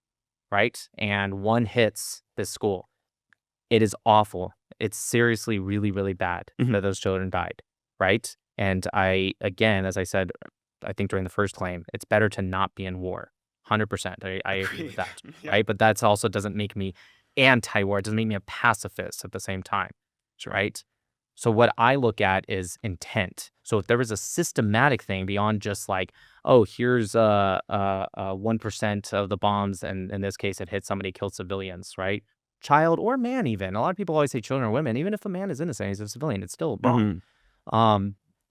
right? And one hits this school. It is awful. It's seriously really, really bad Mhm. that those children died, right? And again, as I said, I think during the first claim, it's better to not be in war. 100%. I agree with that, Yeah. right? But that's also doesn't make me anti-war. It doesn't make me a pacifist at the same time, right? So what I look at is intent. So if there was a systematic thing beyond just like, oh, here's 1% of the bombs, and in this case, it hit somebody, killed civilians, right? Child or man, even. A lot of people always say children or women. Even if a man is innocent, he's a civilian. It's still wrong.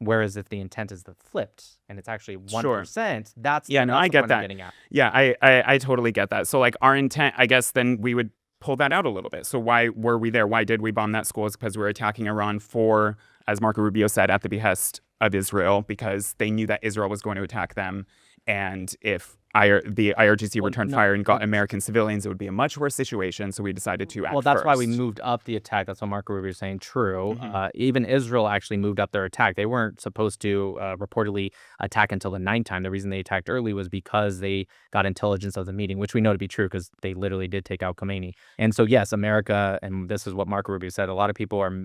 Whereas if the intent is the flipped and it's actually 1%, that's Yeah, no, that's I the get point I'm that. getting at. Yeah, I totally get that. So like our intent, I guess then we would pull that out a little bit. So why were we there? Why did we bomb that school? It's because we were attacking Iran for, as Marco Rubio said, at the behest of Israel, because they knew that Israel was going to attack them. And if the IRGC returned fire and got American civilians, it would be a much worse situation. So we decided to act Well, that's why we first. moved up the attack. That's what Marco Rubio is saying. True. Even Israel actually moved up their attack. They weren't supposed to reportedly attack until the nighttime. The reason they attacked early was because they got intelligence of the meeting, which we know to be true because they literally did take out Khomeini. And so, yes, America, and this is what Marco Rubio said, a lot of people are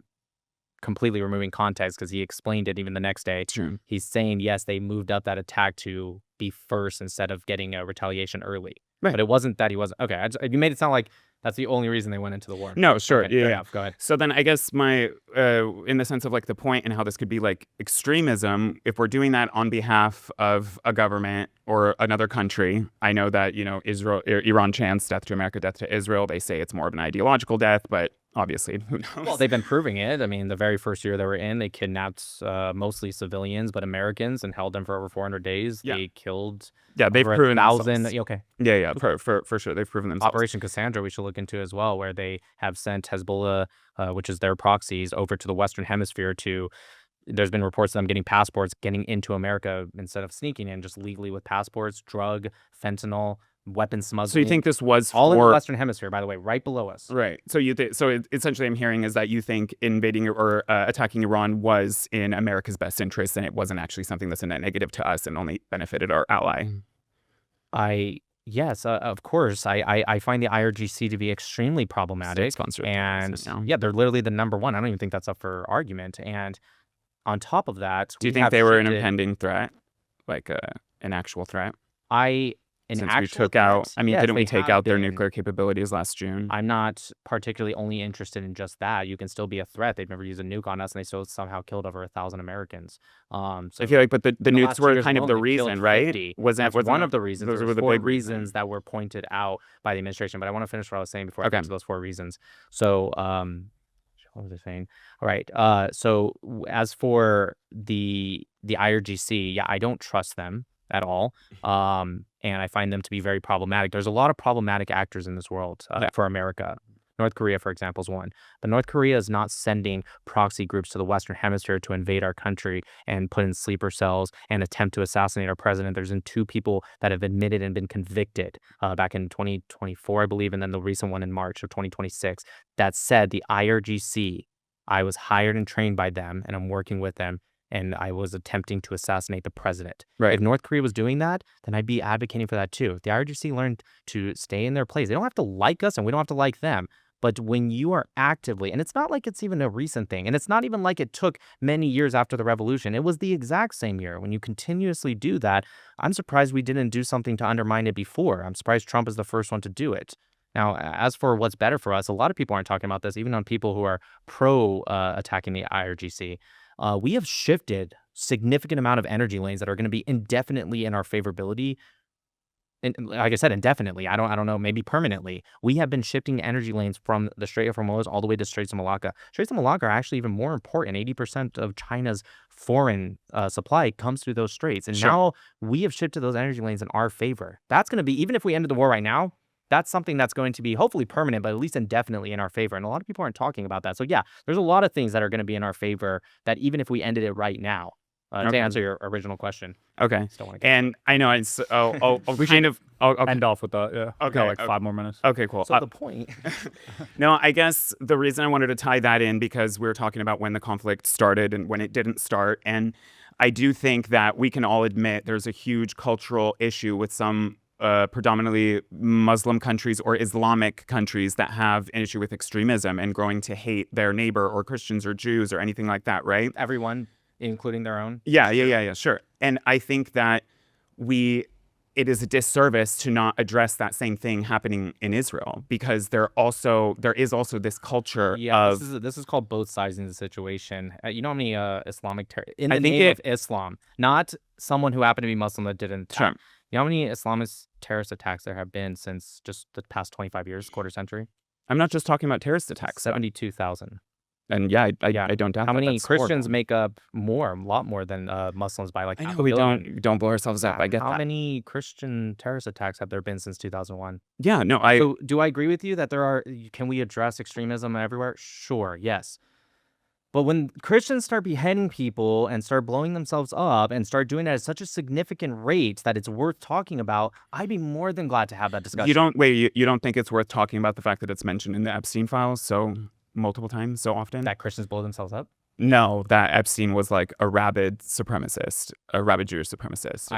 completely removing context because he explained it even the next day. True. He's saying, yes, they moved up that attack to be first instead of getting a retaliation early. Right. But it wasn't that he wasn't. Okay, you made it sound like that's the only reason they went into the war. No, sure. Okay, Yeah. Go ahead. So then I guess my, in the sense of like the point and how this could be like extremism, if we're doing that on behalf of a government or another country, I know that, Iran chants death to America, death to Israel. They say it's more of an ideological death, but obviously, who knows? Well, they've been proving it. I mean, the very first year they were in, they kidnapped mostly civilians, but Americans, and held them for over 400 days. Yeah. They killed Yeah, they've over proven 1,000. themselves. Okay. Yeah, for sure. They've proven themselves. Operation Cassandra, we should look into as well, where they have sent Hezbollah, which is their proxies, over to the Western Hemisphere to. There's been reports of them getting passports, getting into America instead of sneaking in, just legally with passports, drug, fentanyl, weapon smuggling. So you think this was all in the for Western Hemisphere, by the way, right below us. right? So essentially, I'm hearing is that you think invading or attacking Iran was in America's best interest, and it wasn't actually something that's a net negative to us and only benefited our ally. Yes, of course. I find the IRGC to be extremely problematic, State-sponsored and terrorism, yeah. yeah, they're literally the number one. I don't even think that's up for argument. And on top of that, Do you we think have they were an shifted- impending threat, like an actual threat? An Since we actual took out, threat, I mean, yes, didn't we they take have out their been. nuclear capabilities last June? I'm not particularly only interested in just that. You can still be a threat. They've never used a nuke on us, and they still somehow killed over 1,000 Americans. So I feel like, but the in the nukes last 2 were years kind of alone, the they've killed reason, right? 50. Wasn't That's one of the reasons. Those There were was the 4 big reasons that were pointed out by the administration. But I want to finish what I was saying before I Okay. get to those 4 reasons. So, what was I saying? All right. As for the IRGC, yeah, I don't trust them at all. And I find them to be very problematic. There's a lot of problematic actors in this world for America. North Korea, for example, is one. But North Korea is not sending proxy groups to the Western Hemisphere to invade our country and put in sleeper cells and attempt to assassinate our president. There's been 2 people that have admitted and been convicted back in 2024, I believe, and then the recent one in March of 2026. That said, the IRGC, I was hired and trained by them, and I'm working with them, and I was attempting to assassinate the president. Right. If North Korea was doing that, then I'd be advocating for that too. If the IRGC learned to stay in their place, they don't have to like us and we don't have to like them. But when you are actively, and it's not like it's even a recent thing, and it's not even like it took many years after the revolution. It was the exact same year. When you continuously do that, I'm surprised we didn't do something to undermine it before. I'm surprised Trump is the first one to do it. Now, as for what's better for us, a lot of people aren't talking about this, even on people who are pro attacking the IRGC. We have shifted significant amount of energy lanes that are going to be indefinitely in our favorability. And like I said, indefinitely. I don't know, maybe permanently. We have been shifting energy lanes from the Strait of Hormuz all the way to Straits of Malacca. Straits of Malacca are actually even more important. 80% of China's foreign supply comes through those straits. And Sure. now we have shifted those energy lanes in our favor. That's going to be, even if we ended the war right now, that's something that's going to be hopefully permanent, but at least indefinitely in our favor. And a lot of people aren't talking about that. So yeah, there's a lot of things that are going to be in our favor that even if we ended it right now, to Okay. answer your original question. Okay. Still want to And I know it's I'll End off with the we got like okay. 5 more minutes. okay, cool. So the point. No, I guess the reason I wanted to tie that in because we were talking about when the conflict started and when it didn't start. And I do think that we can all admit there's a huge cultural issue with some predominantly Muslim countries or Islamic countries that have an issue with extremism and growing to hate their neighbor or Christians or Jews or anything like that, right? Everyone, including their own. Yeah, sure. And I think that it is a disservice to not address that same thing happening in Israel because there is also this culture Yeah, of this is called both sides in the situation. You know how many Islamic in I the think name of Islam, not someone who happened to be Muslim that didn't attack. Sure. You know how many Islamist terrorist attacks there have been since just the past 25 years, quarter century? I'm not just talking about terrorist attacks. 72,000. And I don't doubt How that. many That's Christians horrible. make up a lot more than Muslims by like I half know a we billion? don't blow ourselves up. I get How that. many Christian terrorist attacks have there been since 2001? Yeah, no, So do I agree with you that can we address extremism everywhere? Sure, yes. But when Christians start beheading people and start blowing themselves up and start doing that at such a significant rate that it's worth talking about, I'd be more than glad to have that discussion. you don't think it's worth talking about the fact that it's mentioned in the Epstein files so multiple times, so often? That Christians blow themselves up? No, that Epstein was like a rabid supremacist, a rabid Jewish supremacist.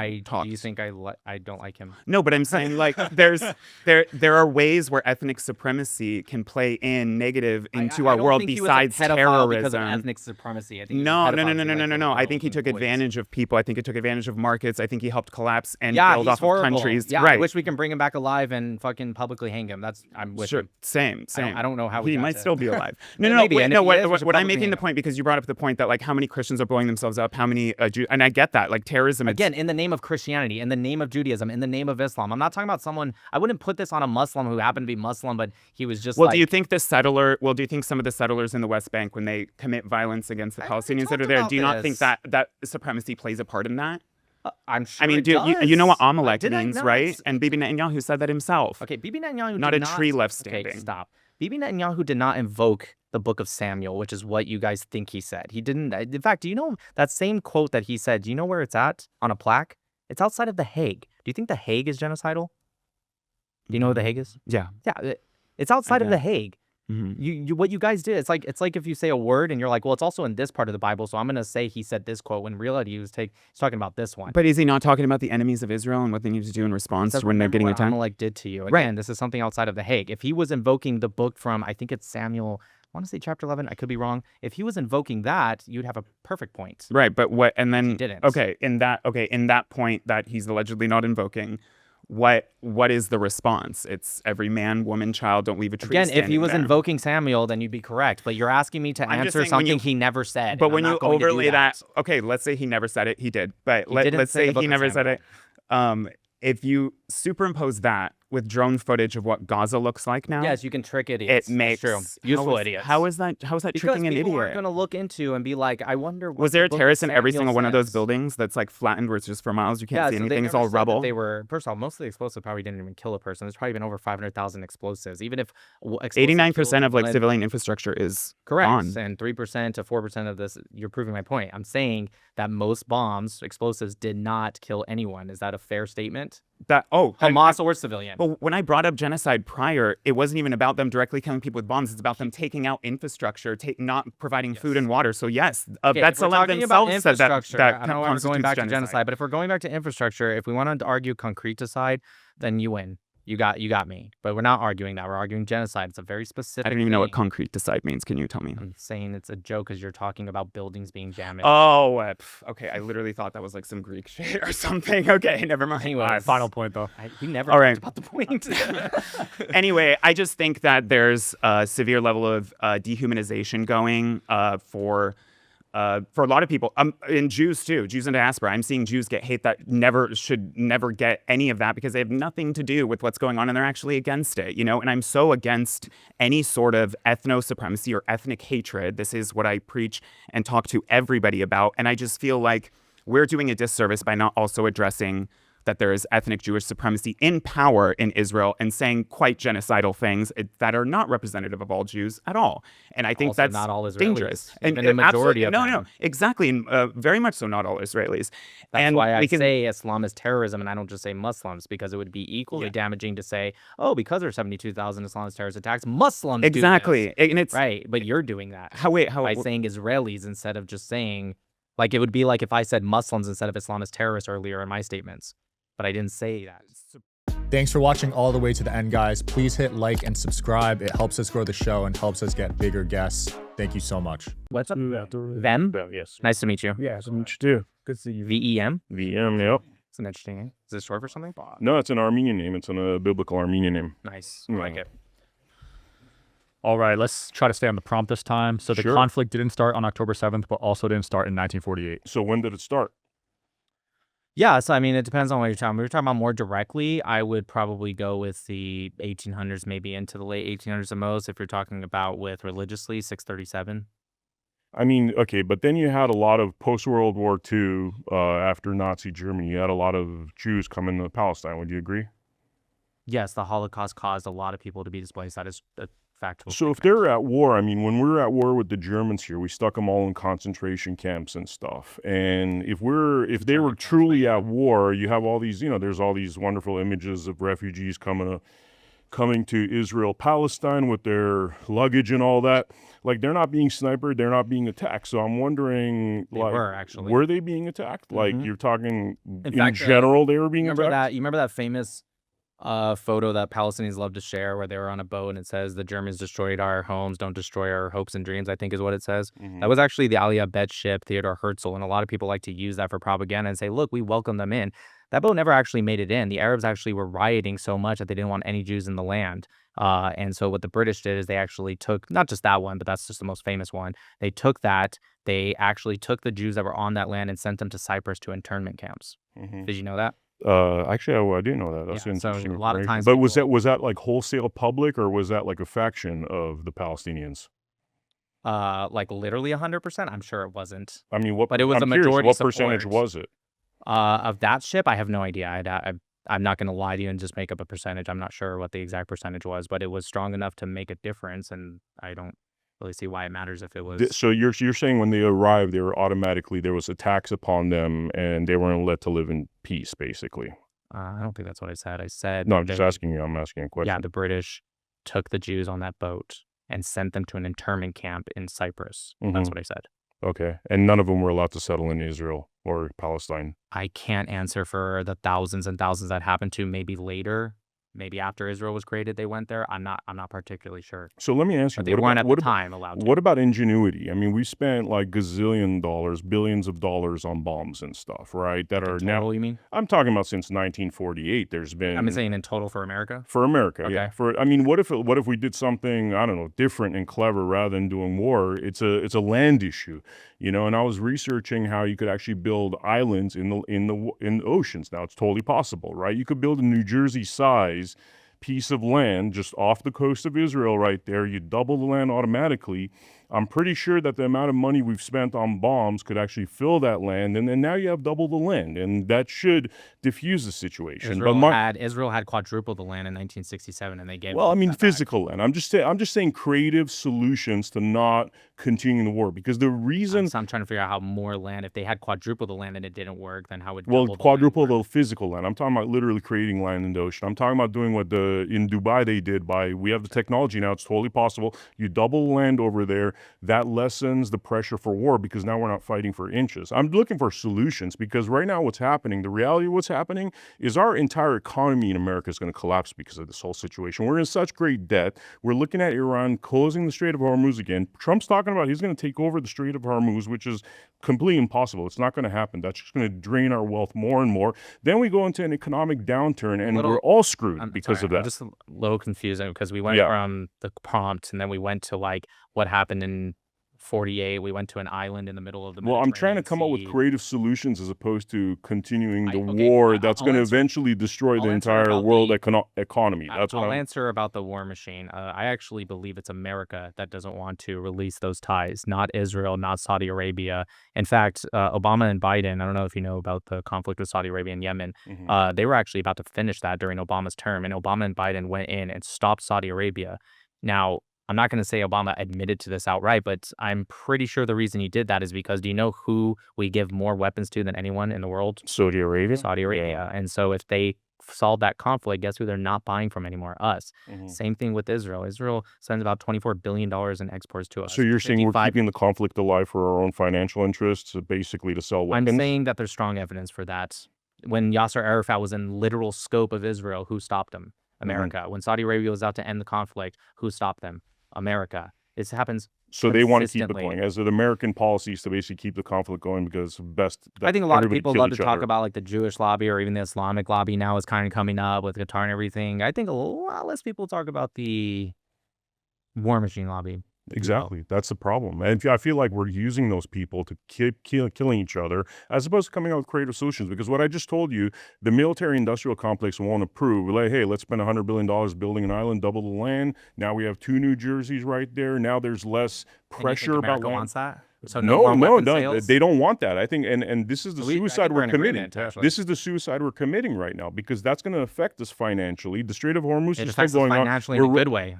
Do you think I don't like him? No, but I'm saying like there are ways where ethnic supremacy can play in negative into our world besides terrorism. Because of ethnic supremacy. I think No. I think he took advantage of people. I think he took advantage of markets. I think he helped collapse and build off of countries. Yeah, right. I wish we can bring him back alive and fucking publicly hang him. I'm with Sure. him. Same. I don't know how he got might to- still be alive. Maybe, and if he is, we should What I'm publicly making hang the him. point because you brought up the point that like how many Christians are blowing themselves up, how many Jews, and I get that like terrorism. Again, in the name of Christianity, in the name of Judaism, in the name of Islam. I'm not talking about someone. I wouldn't put this on a Muslim who happened to be Muslim, but he was just. Well, like, do you think do you think some of the settlers in the West Bank, when they commit violence against the Palestinians that are there, do you not think that supremacy plays a part in that? I'm sure. I mean, it you know what does. Amalek Did I means, not? right? And Bibi Netanyahu said that himself. Okay, Bibi Netanyahu Not did a tree left standing. Okay, stop. Bibi Netanyahu did not invoke the book of Samuel, which is what you guys think he said. He didn't. In fact, do you know that same quote that he said? Do you know where it's at on a plaque? It's outside of The Hague. Do you think The Hague is genocidal? Do you know what The Hague is? Yeah. Yeah, it's outside of get The it. Hague. Mhm. You what you guys did, it's like if you say a word and you're like, well, it's also in this part of the Bible, so I'm gonna say he said this quote when in reality he's talking about this one. But is he not talking about the enemies of Israel and what they need to do in response Says, to when they're "Remember getting what attacked? Amalek did to you." Right. Again, this is something outside of The Hague. If he was invoking the book from, I think it's Samuel, I want to say chapter 11, I could be wrong. If he was invoking that, you'd have a perfect point. Right, but what? And then didn't. in that point that he's allegedly not invoking, what is the response? It's every man, woman, child, don't leave a tree. Again, if he standing was there. invoking Samuel, then you'd be correct. But you're asking me to I'm just answer saying when something you- he never said. But and when I'm you not going to do overlay that, okay, let's say he never said it. He did, but didn't let's say the say book he of never said Samuel. it. If you superimpose that with drone footage of what Gaza looks like now, Yes, you can trick idiots. it makes That's true. Useful idiots. How is that because tricking an people idiot? aren't going to look into and be like, I wonder. What Was there the a book of terrace in every Samuel single one of those says. buildings that's like flattened where it's just for miles you can't see so they anything? It's never all said that rubble. They were, first of all, most of the explosives probably didn't even kill a person. There's probably been over 500,000 explosives. Even if 89% of like civilian infrastructure is correct, gone. and 3% to 4% of this, you're proving my point. I'm saying that most bombs, explosives, did not kill anyone. Is that a fair statement? Hamas or civilian? But when I brought up genocide prior, it wasn't even about them directly killing people with bombs. It's about them taking out infrastructure, not providing food and water. So yes, Okay, that's if we're talking about themselves said that infrastructure. that I know we're going constitutes back to genocide, but if we're going back to infrastructure, if we want to argue concreticide, then you win. You got me. But we're not arguing that. We're arguing genocide. It's a very specific. I don't even know what thing. concrete decide means. Can you tell me? I'm saying it's a joke because you're talking about buildings being damaged. Oh, okay. I literally thought that was like some Greek shit or something. Okay, never mind. Anyways, All right, final point though. We never All talked right. about the point. Anyway, I just think that there's a severe level of dehumanization going for a lot of people, and Jews too, Jews in diaspora. I'm seeing Jews get hate that should never get any of that because they have nothing to do with what's going on and they're actually against it, And I'm so against any sort of ethno-supremacy or ethnic hatred. This is what I preach and talk to everybody about. And I just feel like we're doing a disservice by not also addressing that there is ethnic Jewish supremacy in power in Israel and saying quite genocidal things that are not representative of all Jews at all. And I think Also that's not all Israelis, dangerous. even the majority of no, them. exactly. And, very much so not all Israelis. That's and why I say Islam is terrorism and I don't just say Muslims, because it would be equally damaging to say, oh, because there's 72,000 Islamist terrorist attacks, Muslims exactly. do this. And it's right. But you're doing that how by saying Israelis instead of just saying, like, it would be like if I said Muslims instead of Islamist terrorists earlier in my statements. But I didn't say that. Thanks for watching all the way to the end, guys. Please hit like and subscribe. It helps us grow the show and helps us get bigger guests. Thank you so much. What's up? Them? Them? Yes. Nice to meet you. Yeah, it's me too. Good to see you. VEM? VM, yep. It's an interesting name. Is it short for something? No, it's an Armenian name. It's a biblical Armenian name. Nice. I like it. All right, let's try to stay on the prompt this time. So the Sure. conflict didn't start on October 7th, but also didn't start in 1948. So when did it start? Yeah, so I mean, it depends on what you're talking about. If you're talking about more directly, I would probably go with the 1800s, maybe into the late 1800s at most. If you're talking about with religiously, 637. I mean, okay, but then you had a lot of post-World War II, after Nazi Germany, you had a lot of Jews come into Palestine. Would you agree? Yes, the Holocaust caused a lot of people to be displaced. That is a factual. So if they're at war, I mean, when we were at war with the Germans here, we stuck them all in concentration camps and stuff. And if they were truly at war, you have all these, there's all these wonderful images of refugees coming to Israel, Palestine with their luggage and all that. Like, they're not being sniped, they're not being attacked. So I'm wondering, were they being attacked? Like, you're talking in general, they were being attacked? You remember that famous photo that Palestinians love to share where they were on a boat and it says, the Germans destroyed our homes, don't destroy our hopes and dreams, I think is what it says. Mhm. That was actually the Aliyah Bet ship, Theodore Herzl, and a lot of people like to use that for propaganda and say, look, we welcome them in. That boat never actually made it in. The Arabs actually were rioting so much that they didn't want any Jews in the land. And so what the British did is they actually took, not just that one, but that's just the most famous one. They took that, they actually took the Jews that were on that land and sent them to Cyprus to internment camps. Mhm. Did you know that? Actually, I didn't know that. That's Yeah, so interesting. a lot of information. times But was people- that like wholesale public, or was that like a faction of the Palestinians? Like literally 100%? I'm sure it wasn't. I mean, But it was I'm a curious, majority what percentage support. was it? Of that ship, I have no idea. I'm not going to lie to you and just make up a percentage. I'm not sure what the exact percentage was, but it was strong enough to make a difference, and I don't really see why it matters if it was. So you're saying when they arrived, there was a tax upon them, and they weren't let to live in peace, basically. I don't think that's what I said. I said No, I'm just they- asking you. I'm asking a question. Yeah, the British took the Jews on that boat and sent them to an internment camp in Cyprus. That's what I said. Okay. And none of them were allowed to settle in Israel or Palestine. I can't answer for the thousands and thousands that happened to. Maybe later, maybe after Israel was created, they went there. I'm not particularly sure. So let me ask you, But they weren't at the time allowed to. what about ingenuity? I mean, we spent like gazillion dollars, billions of dollars on bombs and stuff, right? That are now, Total, you mean? I'm talking about since 1948. There's been, I'm saying in total for America. for America, yeah. Okay. I mean, what if we did something, I don't know, different and clever rather than doing war? It's a land issue, you know. And I was researching how you could actually build islands in the oceans. Now it's totally possible, right? You could build a New Jersey size piece of land just off the coast of Israel right there. You double the land automatically. I'm pretty sure that the amount of money we've spent on bombs could actually fill that land, and then now you have double the land, and that should diffuse the situation. Israel had quadrupled the land in 1967, and they gave. Well, I mean, physical land. I'm just saying creative solutions to not continuing the war, because the reason I'm trying to figure out how more land. If they had quadrupled the land and it didn't work, then how would quadruple the physical land? I'm talking about literally creating land in the ocean. I'm talking about doing what in Dubai they did. We have the technology now. It's totally possible. You double the land over there. That lessens the pressure for war, because now we're not fighting for inches. I'm looking for solutions, because right now what's happening, the reality of what's happening is our entire economy in America is going to collapse because of this whole situation. We're in such great debt. We're looking at Iran closing the Strait of Hormuz again. Trump's talking about he's going to take over the Strait of Hormuz, which is completely impossible. It's not going to happen. That's just going to drain our wealth more and more. Then we go into an economic downturn, and we're all screwed because of that. I'm just a little confused because we went from the prompt, and then we went to like what happened in 48. We went to an island in the middle of the Well, I'm trying to come up with creative solutions as opposed to continuing the war that's going to eventually destroy the entire world economy. That's what I'll answer about the war machine. I actually believe it's America that doesn't want to release those ties, not Israel, not Saudi Arabia. In fact, Obama and Biden, I don't know if you know about the conflict with Saudi Arabia and Yemen, they were actually about to finish that during Obama's term, and Obama and Biden went in and stopped Saudi Arabia. Now, I'm not going to say Obama admitted to this outright, but I'm pretty sure the reason he did that is because do you know who we give more weapons to than anyone in the world? Saudi Arabia. Saudi Arabia. And so if they solve that conflict, guess who they're not buying from anymore? Us. Same thing with Israel. Israel sends about $24 billion in exports to us. So you're saying we're keeping the conflict alive for our own financial interests, basically to sell weapons? I'm saying that there's strong evidence for that. When Yasser Arafat was in literal scope of Israel, who stopped him? America. When Saudi Arabia was out to end the conflict, who stopped them? America. This happens. So they want to keep it going as an American policies to basically keep the conflict going because best. I think a lot of people love to talk about like the Jewish lobby or even the Islamic lobby now is kind of coming up with Qatar and everything. I think a lot less people talk about the war machine lobby. Exactly. That's the problem. And I feel like we're using those people to keep killing each other as opposed to coming out with creative solutions. Because what I just told you, the military-industrial complex won't approve. Like, hey, let's spend $100 billion building an island, double the land. Now we have 2 New Jerseys right there. Now there's less pressure about America land. Wants that? So No, they don't want that. I think, and this is the suicide we're committing. This is the suicide we're committing right now because that's going to affect us financially. The Strait of Hormuz is still going on. Financially in a good way.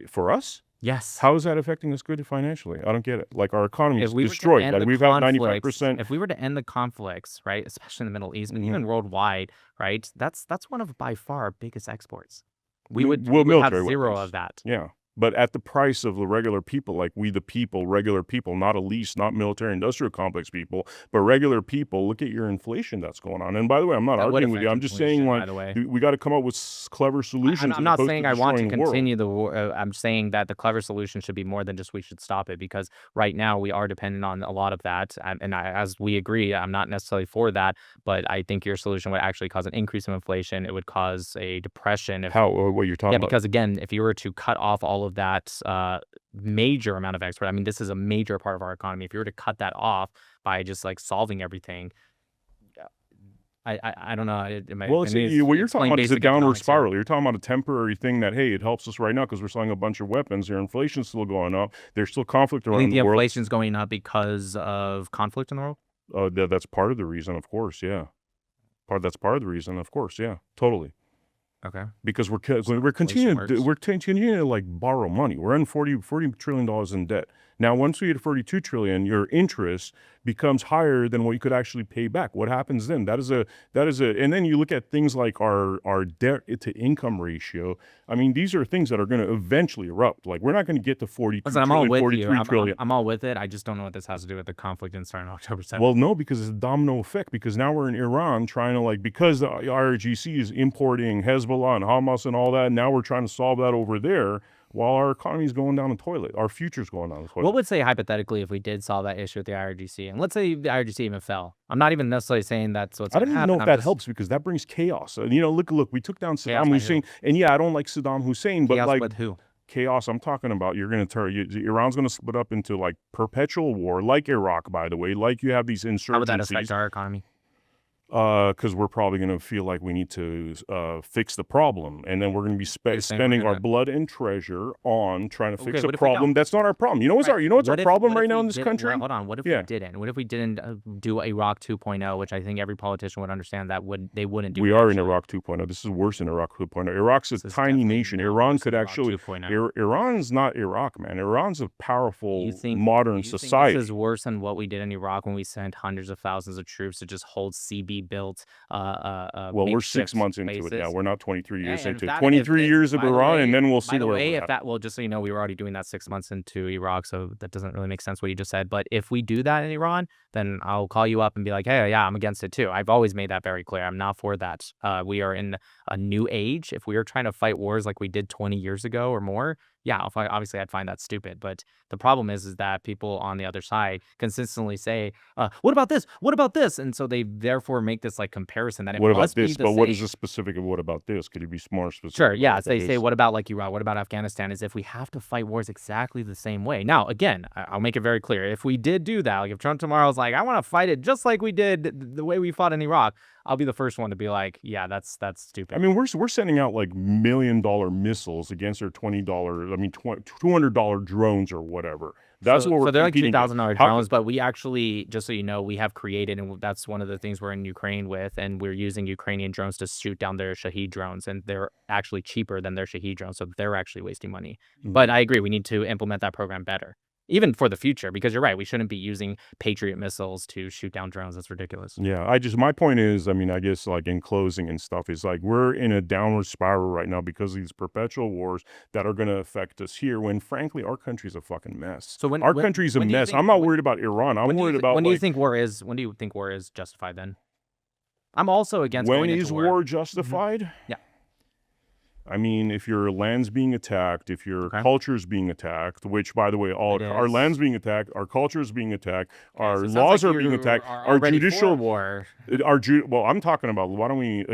For us? Yes. How is that affecting us good financially? I don't get it. Like our economy is destroyed. Like we've had 95%. If we were to end the conflicts, right, especially in the Middle East, but even worldwide, right, that's one of by far our biggest exports. We would have zero of that. Yeah. But at the price of the regular people, like we the people, regular people, not elites, not military industrial complex people, but regular people, look at your inflation that's going on. And by the way, I'm not arguing with you. I'm just saying, like, we got to come up with clever solutions. I'm not saying I want to continue the war. I'm saying that the clever solution should be more than just we should stop it, because right now we are dependent on a lot of that. And as we agree, I'm not necessarily for that, but I think your solution would actually cause an increase in inflation. It would cause a depression. What you're talking about? Yeah, because again, if you were to cut off all of that major amount of export, I mean, this is a major part of our economy. If you were to cut that off by just like solving everything, I don't know. What you're talking about is a downward spiral. You're talking about a temporary thing that, hey, it helps us right now because we're selling a bunch of weapons. Their inflation's still going up. There's still conflict around the world. You think the inflation's going up because of conflict in the world? That's part of the reason, of course, yeah. That's part of the reason, of course, yeah, totally. Okay. Because we're continuing to like borrow money. We're in $40 trillion in debt. Now, once we hit 42 trillion, your interest becomes higher than what you could actually pay back. What happens then? That is a, and then you look at things like our debt to income ratio. I mean, these are things that are going to eventually erupt. Like, we're not going to get to 42 Listen, I'm trillion, all with 43 you. trillion. I'm all with it. I just don't know what this has to do with the conflict in starting October 7th. Well, no, because it's a domino effect. Because now we're in Iran trying to, like, because the IRGC is importing Hezbollah and Hamas and all that. Now we're trying to solve that over there, while our economy is going down the toilet. Our future's going down the toilet. What would say hypothetically if we did solve that issue with the IRGC, and let's say the IRGC even fell? I'm not even necessarily saying that's what's. I don't gonna even know if happen. that helps, because that brings chaos. You know, look, we took down Chaos Saddam by Hussein, and yeah, I don't like Saddam Hussein, but Chaos like with who? chaos. I'm talking about you're going to turn. Iran's going to split up into like perpetual war, like Iraq, by the way. Like you have these insurgencies. How would that affect our economy? Because we're probably going to feel like we need to fix the problem, and then we're going to be spending our blood and treasure on trying to fix a problem that's not our problem. You know what's our problem right now in this country? Well, hold on. What if we didn't? What if we didn't do Iraq 2.0, which I think every politician would understand that they wouldn't do. We are in Iraq 2.0. This is worse than Iraq 2.0. Iraq's a tiny nation. Iran could actually. Iran's not Iraq, man. Iran's a powerful modern society. This is worse than what we did in Iraq when we sent hundreds of thousands of troops to just hold CB built. Well, we're 6 months into bases. it now. We're not 23 years into it. That, 23 years of Iran, and then we'll see where we're at. Well, just so you know, we were already doing that 6 months into Iraq, so that doesn't really make sense what you just said. But if we do that in Iran, then I'll call you up and be like, hey, yeah, I'm against it too. I've always made that very clear. I'm not for that. We are in a new age. If we were trying to fight wars like we did 20 years ago or more, yeah, obviously I'd find that stupid. But the problem is that people on the other side consistently say, what about this? What about this? And so they therefore make this like comparison that it what about must this? be the But same. what is the specific of what about this? Could you be more specific? Sure, yeah. So they say, what about like Iraq? What about Afghanistan? As if we have to fight wars exactly the same way. Now, again, I'll make it very clear. If we did do that, like if Trump tomorrow is like, I want to fight it just like we did the way we fought in Iraq, I'll be the first one to be like, yeah, that's stupid. I mean, we're sending out like $1 million missiles against their $200 drones or whatever. That's what we're. So they're like $2,000 drones, but we actually, just so you know, we have created, and that's one of the things we're in Ukraine with, and we're using Ukrainian drones to shoot down their Shahed drones, and they're actually cheaper than their Shahed drones, so they're actually wasting money. But I agree, we need to implement that program better. Even for the future, because you're right, we shouldn't be using Patriot missiles to shoot down drones. That's ridiculous. Yeah, my point is, I mean, I guess like in closing and stuff is like we're in a downward spiral right now because of these perpetual wars that are going to affect us here when frankly our country's a fucking mess. So our country's a mess. I'm not worried about Iran. I'm worried about when do you think war is justified then? I'm also against when is war justified? Yeah. I mean, if your land's being attacked, if your culture's being attacked, which, by the way, our land's being attacked, our culture's being attacked, our laws are being attacked, our judicial war. Well, I'm talking about why don't we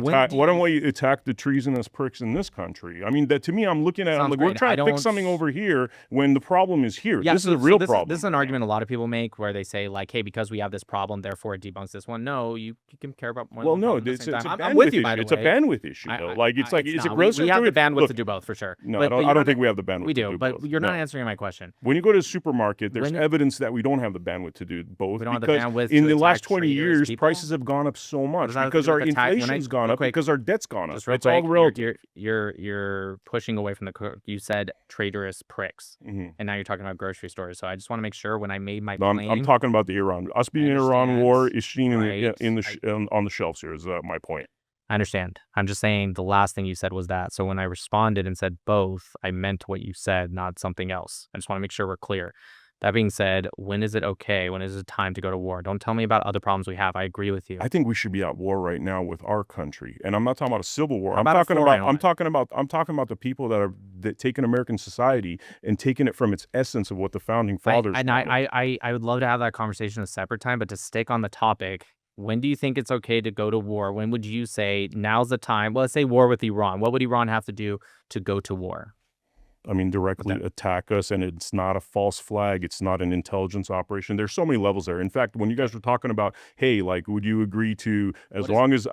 attack the treasonous pricks in this country? I mean, that to me, I'm looking at like we're trying to fix something over here when the problem is here. Yeah, this is a real problem. This is an argument a lot of people make where they say like, hey, because we have this problem, therefore it debunks this one. No, you can care about more. Well, no, it's a bandwidth issue. It's a bandwidth issue, though. Like it's a gross. We have the bandwidth to do both for sure. No, I don't think we have the bandwidth. We do, to do but both. you're not answering my question. When you go to a supermarket, there's evidence that we don't have the bandwidth to do both. We don't have the bandwidth in to the last attack 20 years, people? prices have gone up so much because our inflation's gone up, because our debt's gone up. It's all relative. You're pushing away from you said traitorous pricks, and now you're talking about grocery stores. So I just want to make sure when I made my claim. I'm talking about the Iran. Us being in Iran war is seen on the shelves here. Is my point. I understand. I'm just saying the last thing you said was that. So when I responded and said both, I meant what you said, not something else. I just want to make sure we're clear. That being said, when is it okay? When is it time to go to war? Don't tell me about other problems we have. I agree with you. I think we should be at war right now with our country, and I'm not talking about a civil war. I'm talking about the people that are taking American society and taking it from its essence of what the founding fathers. I would love to have that conversation a separate time, but to stick on the topic. When do you think it's okay to go to war? When would you say now's the time? Well, let's say war with Iran. What would Iran have to do to go to war? I mean, directly attack us, and it's not a false flag. It's not an intelligence operation. There's so many levels there. In fact, when you guys were talking about, hey, like, would you agree to as long as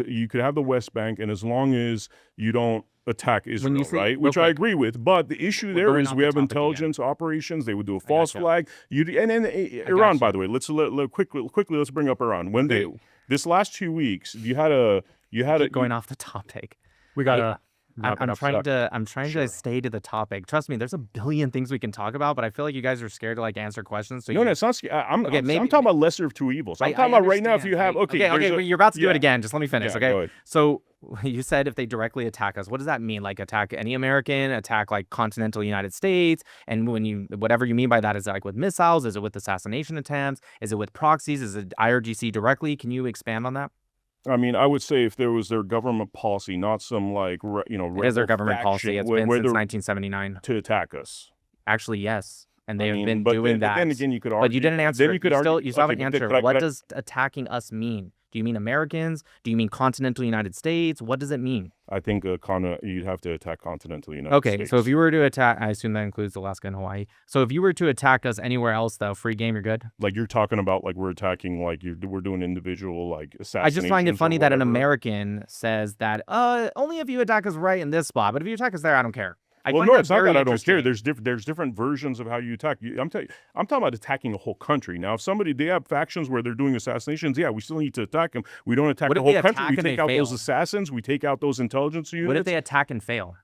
you could have the West Bank, and as long as you don't attack Israel, right? Which I agree with. But the issue there is we have intelligence operations. They would do a false flag. And then Iran, by the way, let's quickly let's bring up Iran. When this last 2 weeks, you had going off the topic. We got wrap it up. I'm trying to stay to the topic. Trust me, there's a billion things we can talk about, but I feel like you guys are scared to like answer questions. So No, it's not. I'm talking about lesser of two evils. I'm I talking about right now. If you have okay, you're about to do it again. Just let me finish. Yeah, Okay. go ahead. So you said if they directly attack us, what does that mean? Like attack any American, attack like continental United States, and whatever you mean by that, is it like with missiles? Is it with assassination attempts? Is it with proxies? Is it IRGC directly? Can you expand on that? I mean, I would say if there was their government policy, not some like It is their government policy. It's been since 1979 to attack us. Actually, yes. And they have been doing that. But then again, you could argue. But you didn't answer. Then you could argue. You still haven't answered. What does attacking us mean? Do you mean Americans? Do you mean continental United States? What does it mean? I think you'd have to attack continental United States. Okay, so if you were to attack, I assume that includes Alaska and Hawaii. So if you were to attack us anywhere else, though, free game, you're good? Like you're talking about, like we're attacking, like we're doing individual, like assassinations. I just find it funny that an American says that, only if you attack us right in this spot, but if you attack us there, I don't care. Well, no, it's not that I don't care. There's different versions of how you attack. I'm talking about attacking a whole country. Now, if they have factions where they're doing assassinations, yeah, we still need to attack them. We don't attack the whole country. We take out those assassins. We take out those intelligence units. What if they attack and fail?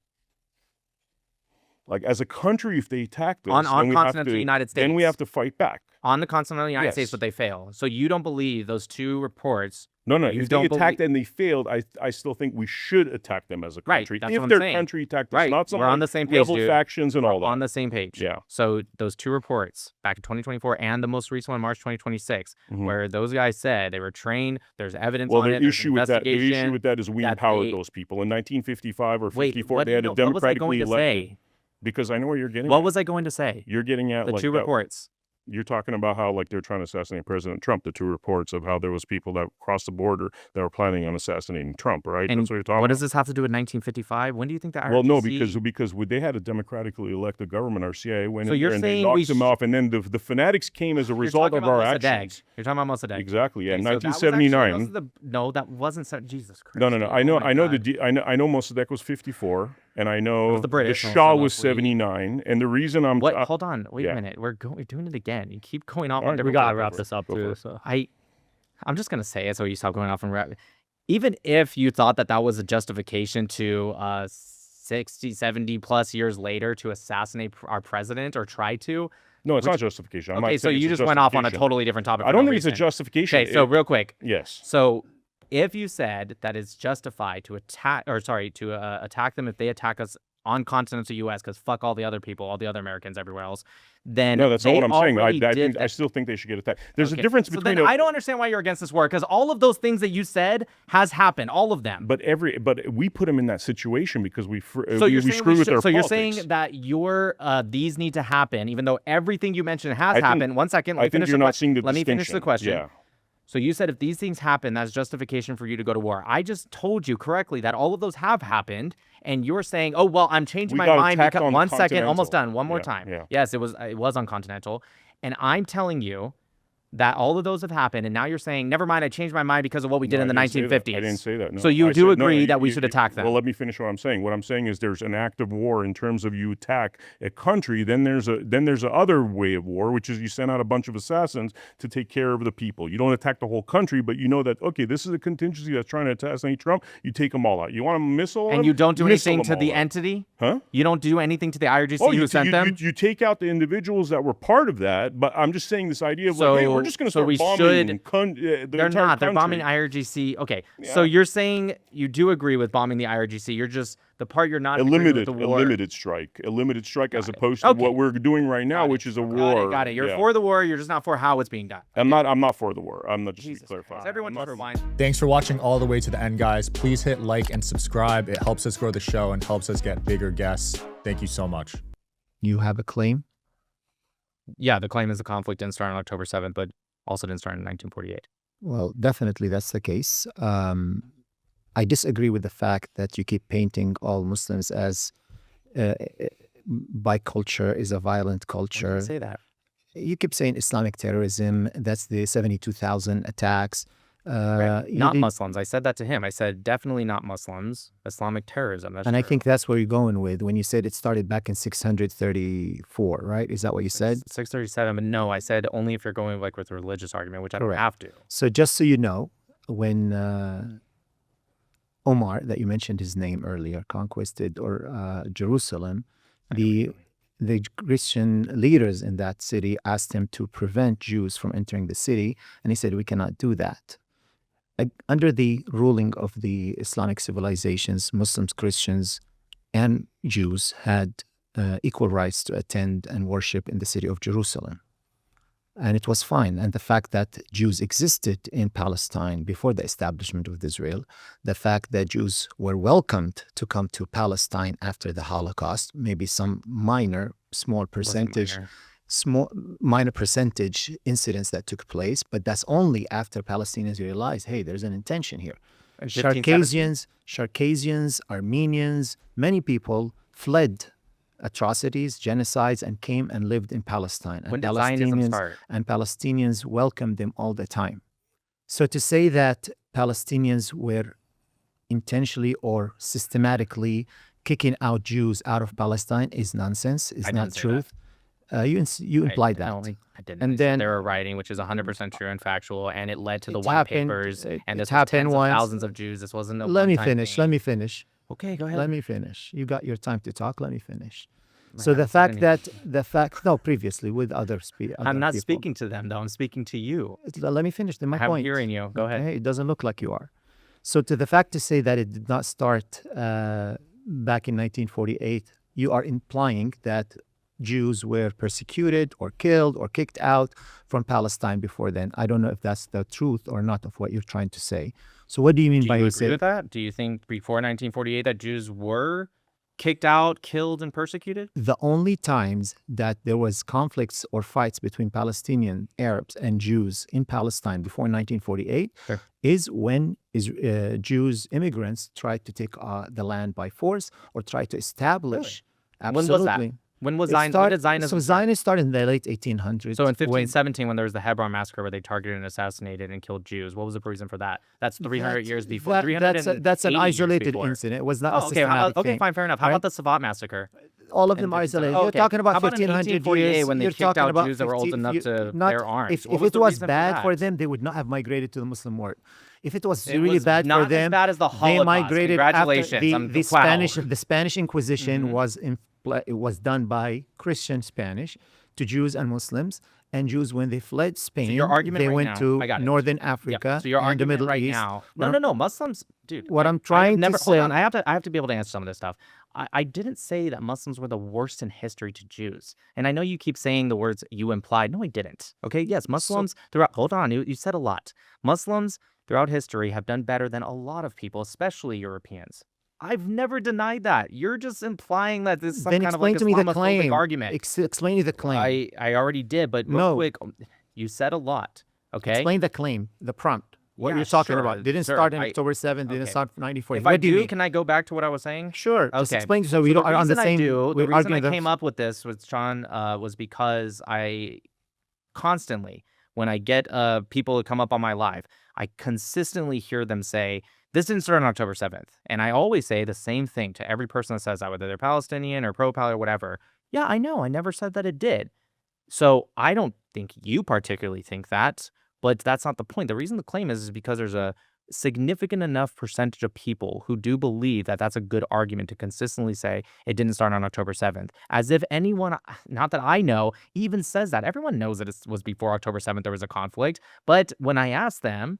Like as a country, if they attack us, on continental United States, then we have to fight back. On the continental United States, but they fail. So you don't believe those two reports? No. If they attacked and they failed, I still think we should attack them as a country. Right, that's if what I'm their saying. Country attacked us, not some we're on the same page, dude. factions and all that. On the same page. Yeah. So those two reports back in 2024 and the most recent one, March 2026, where those guys said they were trained. There's evidence on it. The issue with that is we empowered those people in 1955 or 54. They had a democratically elected. Because I know where you're getting. What was I going to say? You're getting at the two reports. You're talking about how like they're trying to assassinate President Trump. The two reports of how there was people that crossed the border that were planning on assassinating Trump, right? And that's what you're talking what about. does this have to do with 1955? When do you think that? Well, no, because they had a democratically elected government. Our CIA went in you're there and saying they knocked them off, and then the fanatics came as a result of our actions. You're talking about Mossadegh. Exactly. Yeah, okay, 1979. No, that wasn't. Jesus Christ. No. I know Mossadegh was 54. And I know the Shah was 79, and the reason I'm hold on, wait a minute, we're doing it again. You keep going off. We gotta wrap this up too. So. I'm just gonna say it so you stop going off and wrap. Even if you thought that was a justification to 60, 70 plus years later to assassinate our president or try to. No, it's not justification. Okay, so you just went off on a totally different topic. I don't think it's a justification. Okay, so real quick. Yes. So. If you said that it's justified to attack them if they attack us on continental U.S. because fuck all the other people, all the other Americans everywhere else, then no, that's not what I'm saying. I still think they should get attacked. There's a difference between. I don't understand why you're against this war because all of those things that you said has happened, all of them. But we put them in that situation because we screwed with their politics. So you're saying that these need to happen, even though everything you mentioned has happened. One second, I think you're not seeing the distinction. Let me finish the question. Yeah. So you said if these things happen, that's justification for you to go to war. I just told you correctly that all of those have happened, and you're saying, "Oh, well, I'm changing my mind because." One second, almost done. One more time. Yeah. Yes, it was on Continental, and I'm telling you that all of those have happened, and now you're saying, "Never mind, I changed my mind because of what we did in the 1950s." I didn't say that. No. So you do agree that we should attack them? Well, let me finish what I'm saying. What I'm saying is there's an act of war in terms of you attack a country. Then there's a other way of war, which is you send out a bunch of assassins to take care of the people. You don't attack the whole country, but you know that okay, this is a contingency that's trying to assassinate Trump. You take them all out. You want a missile? And you don't do anything to the entity? Huh? You don't do anything to the IRGC who sent them? You take out the individuals that were part of that. But I'm just saying this idea of like, hey, we're just going to start bombing. They're not. They're bombing IRGC. Okay, so you're saying you do agree with bombing the IRGC. You're just the part you're not. A limited strike as opposed to what we're doing right now, which is a war. Got it. You're for the war. You're just not for how it's being done. I'm not for the war. I'm not just to clarify. Everyone for mine. Thanks for watching all the way to the end, guys. Please hit like and subscribe. It helps us grow the show and helps us get bigger guests. Thank you so much. You have a claim? Yeah, the claim is the conflict didn't start on October 7th, but also didn't start in 1948. Well, definitely that's the case. I disagree with the fact that you keep painting all Muslims as by culture is a violent culture. I didn't say that. You keep saying Islamic terrorism. That's the 72,000 attacks. Not Muslims. I said that to him. I said definitely not Muslims. Islamic terrorism. That's I think that's where you're going with when you said it started back in 634, right? Is that what you said? 637. But no, I said only if you're going like with a religious argument, which I don't have to. So just so you know, when Omar, that you mentioned his name earlier, conquested or Jerusalem, the Christian leaders in that city asked him to prevent Jews from entering the city, and he said, "We cannot do that." Under the ruling of the Islamic civilizations, Muslims, Christians, and Jews had equal rights to attend and worship in the city of Jerusalem. And it was fine. And the fact that Jews existed in Palestine before the establishment of Israel, the fact that Jews were welcomed to come to Palestine after the Holocaust, maybe some minor percentage incidents that took place, but that's only after Palestinians realized, hey, there's an intention here. Circassians, Armenians, many people fled atrocities, genocides, and came and lived in Palestine. When did Zionism start? And Palestinians welcomed them all the time. So to say that Palestinians were intentionally or systematically kicking out Jews out of Palestine is nonsense. It's not truth. You implied that. I didn't. And then they were writing, which is 100% true and factual, and it led to the it white happened- papers. it- And it this was happened tens of once. thousands of Jews. This wasn't a Let me one-time finish. thing. Let me finish. Okay, go ahead. Let me finish. You got your time to talk. Let me finish. My So God, previously with other I'm not people. speaking to them, though. I'm speaking to you. Let me finish my I'm point. hearing you. Go ahead. Okay? It doesn't look like you are. So to the fact to say that it did not start back in 1948, you are implying that Jews were persecuted or killed or kicked out from Palestine before then. I don't know if that's the truth or not of what you're trying to say. So what do you mean Do by you you agree say with that? Do you think before 1948 that Jews were kicked out, killed, and persecuted? the only times that there was conflicts or fights between Palestinian Arabs and Jews in Palestine before 1948 Sure. is when Jews, immigrants, tried to take the land by force or tried to establish. When was that? Absolutely. When was It Zion? When started- did Zionism So start? Zionist started in the late 1800s. So in when- 1517, when there was the Hebron massacre where they targeted and assassinated and killed Jews, what was the reason for that? That's 300 years before. That's 380 an years isolated before. incident. It was not a Oh, okay, systematic okay, thing. fine, fair enough. How Right? about the Savat massacre? All of in them are 1517? isolated. Oh, You're okay. talking about How about in 1500 1848 years. when they You're kicked talking out about Jews that were old 15 enough you- to not- bear arms? If was it the was reason for bad for that? them, they would not have migrated to the Muslim world. If it was It really was bad not for them, as bad as the they Holocaust. migrated after Congratulations. the Spanish Inquisition it was done by Christian Spanish to Jews and Muslims. And Jews, when they fled Spain, your argument they right went now- to I got it. Northern Yeah, Africa so your and the argument Middle right East. now. What No, Muslims, dude. What I'm I've trying to never, say- Hold on, I have to be able to answer some of this stuff. I didn't say that Muslims were the worst in history to Jews. And I know you keep saying the words you implied. No, I didn't. Okay, yes, Muslims throughout, hold on, you said a lot. Muslims throughout history have done better than a lot of people, especially Europeans. I've never denied that. You're just implying that this is some Then kind of explain like to me the Islamophobic claim. argument. Explain me the claim. I already did, but real No. quick, you said a lot. Okay. Explain the claim, the prompt. What Yeah, you're talking sure, about. Didn't sure. start in I- October 7th, didn't okay. start in 1940. If What I do you do, mean? can I go back to what I was saying? Sure. Just Okay. explain so we So don't are on the same. the we're reason arguing I came up with this with Sean was because I constantly, when I get people to come up on my live, I consistently hear them say, this didn't start on October 7th. And I always say the same thing to every person that says that, whether they're Palestinian or pro-Pal or whatever. Yeah, I know. I never said that it did. So I don't think you particularly think that, but that's not the point. The reason the claim is because there's a significant enough percentage of people who do believe that that's a good argument to consistently say it didn't start on October 7th, as if anyone, not that I know, even says that. Everyone knows that it was before October 7th there was a conflict, but when I ask them,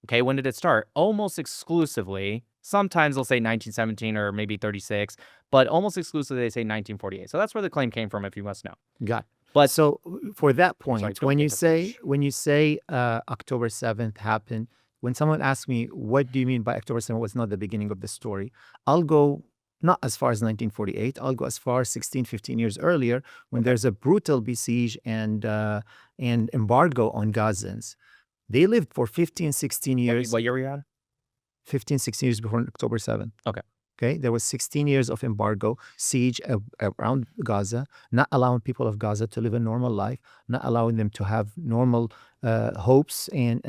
okay, when did it start? Almost exclusively, sometimes they'll say 1917 or maybe 36, but almost exclusively they say 1948. So that's where the claim came from, if you must know. Got it. But So for that point, don't when get you to say October 7th happened, when someone asks me, what do you mean by October 7th was not the beginning of the story? I'll go not as far as 1948. I'll go as far as 16, 15 years earlier when there's a brutal besiege and embargo on Gazans. They lived for 15, 16 years. what year were you at? 15, 16 years before October 7th. Okay. Okay. There was 16 years of embargo, siege around Gaza, not allowing people of Gaza to live a normal life, not allowing them to have normal hopes and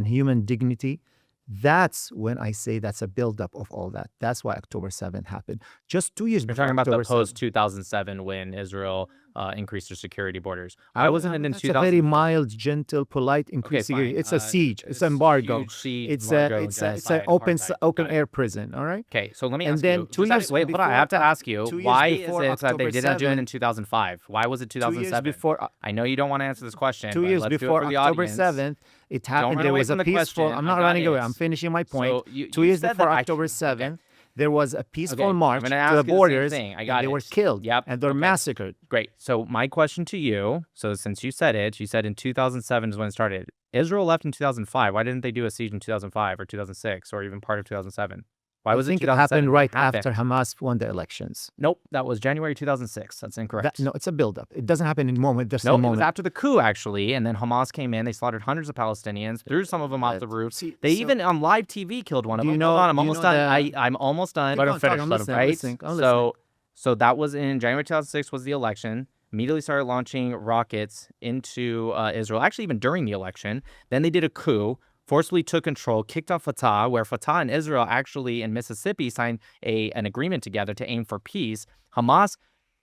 human dignity. That's when I say that's a buildup of all that. That's why October 7th happened. Just 2 years You're before talking about the October 7th. post 2007 when Israel increased their security borders. Why wasn't it in That's 2000? a very mild, gentle, polite increase. fine. It's a siege. It's embargo. Huge siege, It's embargo, a genocide, open apartheid. open Got it. air prison. All right. Okay, so let me And ask then you. 2 years Wait, hold on. I have to before ask you. 2 years Why is before it that they October didn't do it 7th, in 2005? Why was it 2 years 2007? before I know you don't want to answer this question. 2 but years let's do it before for the October audience. 7th, it happened. run There away was a from the peaceful. question. I'm I not got running away. it. I'm finishing my point. So you 2 years said before that October 7th, there was a peaceful Okay, march I'm gonna to ask the you the same borders. thing. I and got they it. were killed. Yep, And they're okay. massacred. Great. So my question to you, so since you said it, you said in 2007 is when it started. Israel left in 2005. Why didn't they do a siege in 2005 or 2006 or even part of 2007? Why I was it think it 2007 happened right happened? after Hamas won the elections. Nope, that was January 2006. That's incorrect. No, it's a buildup. It doesn't happen in a moment. There's No, no it was moment. after the coup, actually, and then Hamas came in. They slaughtered hundreds of Palestinians, threw some of them off the roof. They even on live TV killed one of do you them. know- Hold on, I'm do you almost know done. the- I'm almost done. Let him finish. I'm listening, I'm Right? listening, I'm listening. So that was in January 2006 was the election. Immediately started launching rockets into Israel. Actually, even during the election, then they did a coup. Forcibly took control, kicked off Fatah, where Fatah and Israel actually in Mississippi signed an agreement together to aim for peace. Hamas,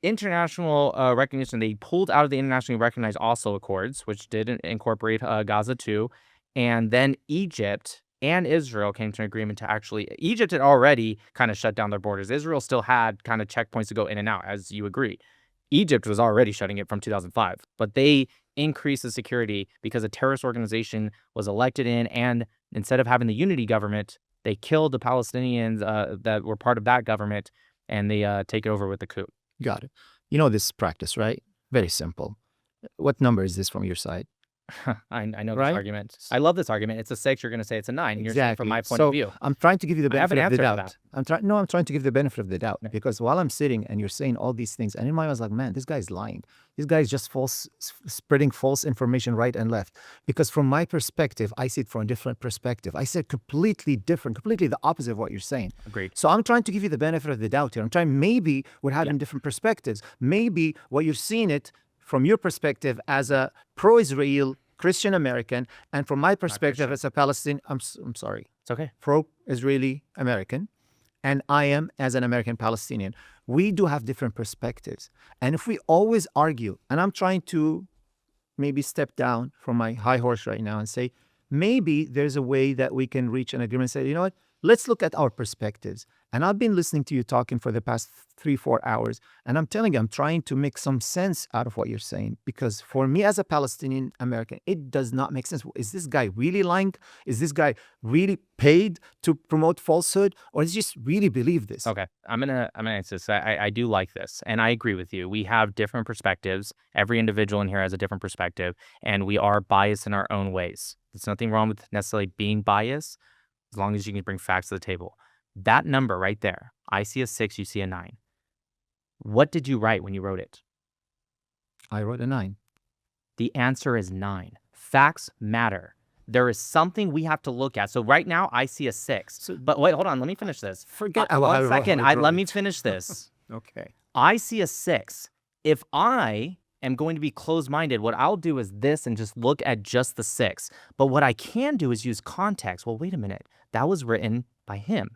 international recognition, they pulled out of the internationally recognized Oslo Accords, which did incorporate Gaza too. And then Egypt and Israel came to an agreement to actually, Egypt had already kind of shut down their borders. Israel still had kind of checkpoints to go in and out, as you agree. Egypt was already shutting it from 2005, but they increased the security because a terrorist organization was elected in, and instead of having the unity government, they killed the Palestinians that were part of that government, and they take it over with the coup. Got it. You know this practice, right? Very simple. What number is this from your side? I know Right? this argument. I love this argument. It's a 6. You're going to say it's a 9. You're saying from my point so of view. I'm trying to give you the I have benefit an of the answer for doubt. that. I'm trying to give the benefit of the doubt because while I'm sitting and you're saying all these things, and in my mind I was like, man, this guy's lying. This guy's just spreading false information right and left. Because from my perspective, I see it from a different perspective. I said completely different, completely the opposite of what you're saying. Agreed. So I'm trying to give you the benefit of the doubt here. I'm trying, maybe we're having different perspectives. Maybe what you're seeing it from your perspective as a pro-Israel Christian American, and from my perspective as a Palestinian, I'm sorry, It's okay. pro-Israeli American, and I am as an American Palestinian. We do have different perspectives. And if we always argue, and I'm trying to maybe step down from my high horse right now and say, maybe there's a way that we can reach an agreement and say, you know what, let's look at our perspectives. And I've been listening to you talking for the past 3-4 hours, and I'm telling you, I'm trying to make some sense out of what you're saying, because for me as a Palestinian American, it does not make sense. Is this guy really lying? Is this guy really paid to promote falsehood, or does he just really believe this? Okay, I'm gonna answer this. I do like this, and I agree with you. We have different perspectives. Every individual in here has a different perspective, and we are biased in our own ways. There's nothing wrong with necessarily being biased, as long as you can bring facts to the table. That number right there, I see a 6, you see a 9. What did you write when you wrote it? I wrote a 9. The answer is 9. Facts matter. There is something we have to look at. So right now, I see a 6. But wait, hold on. Let me finish this. Forget one second. Let me finish this. Okay. I see a 6. If I am going to be closed-minded, what I'll do is this and just look at just the 6. But what I can do is use context. Well, wait a minute. That was written by him.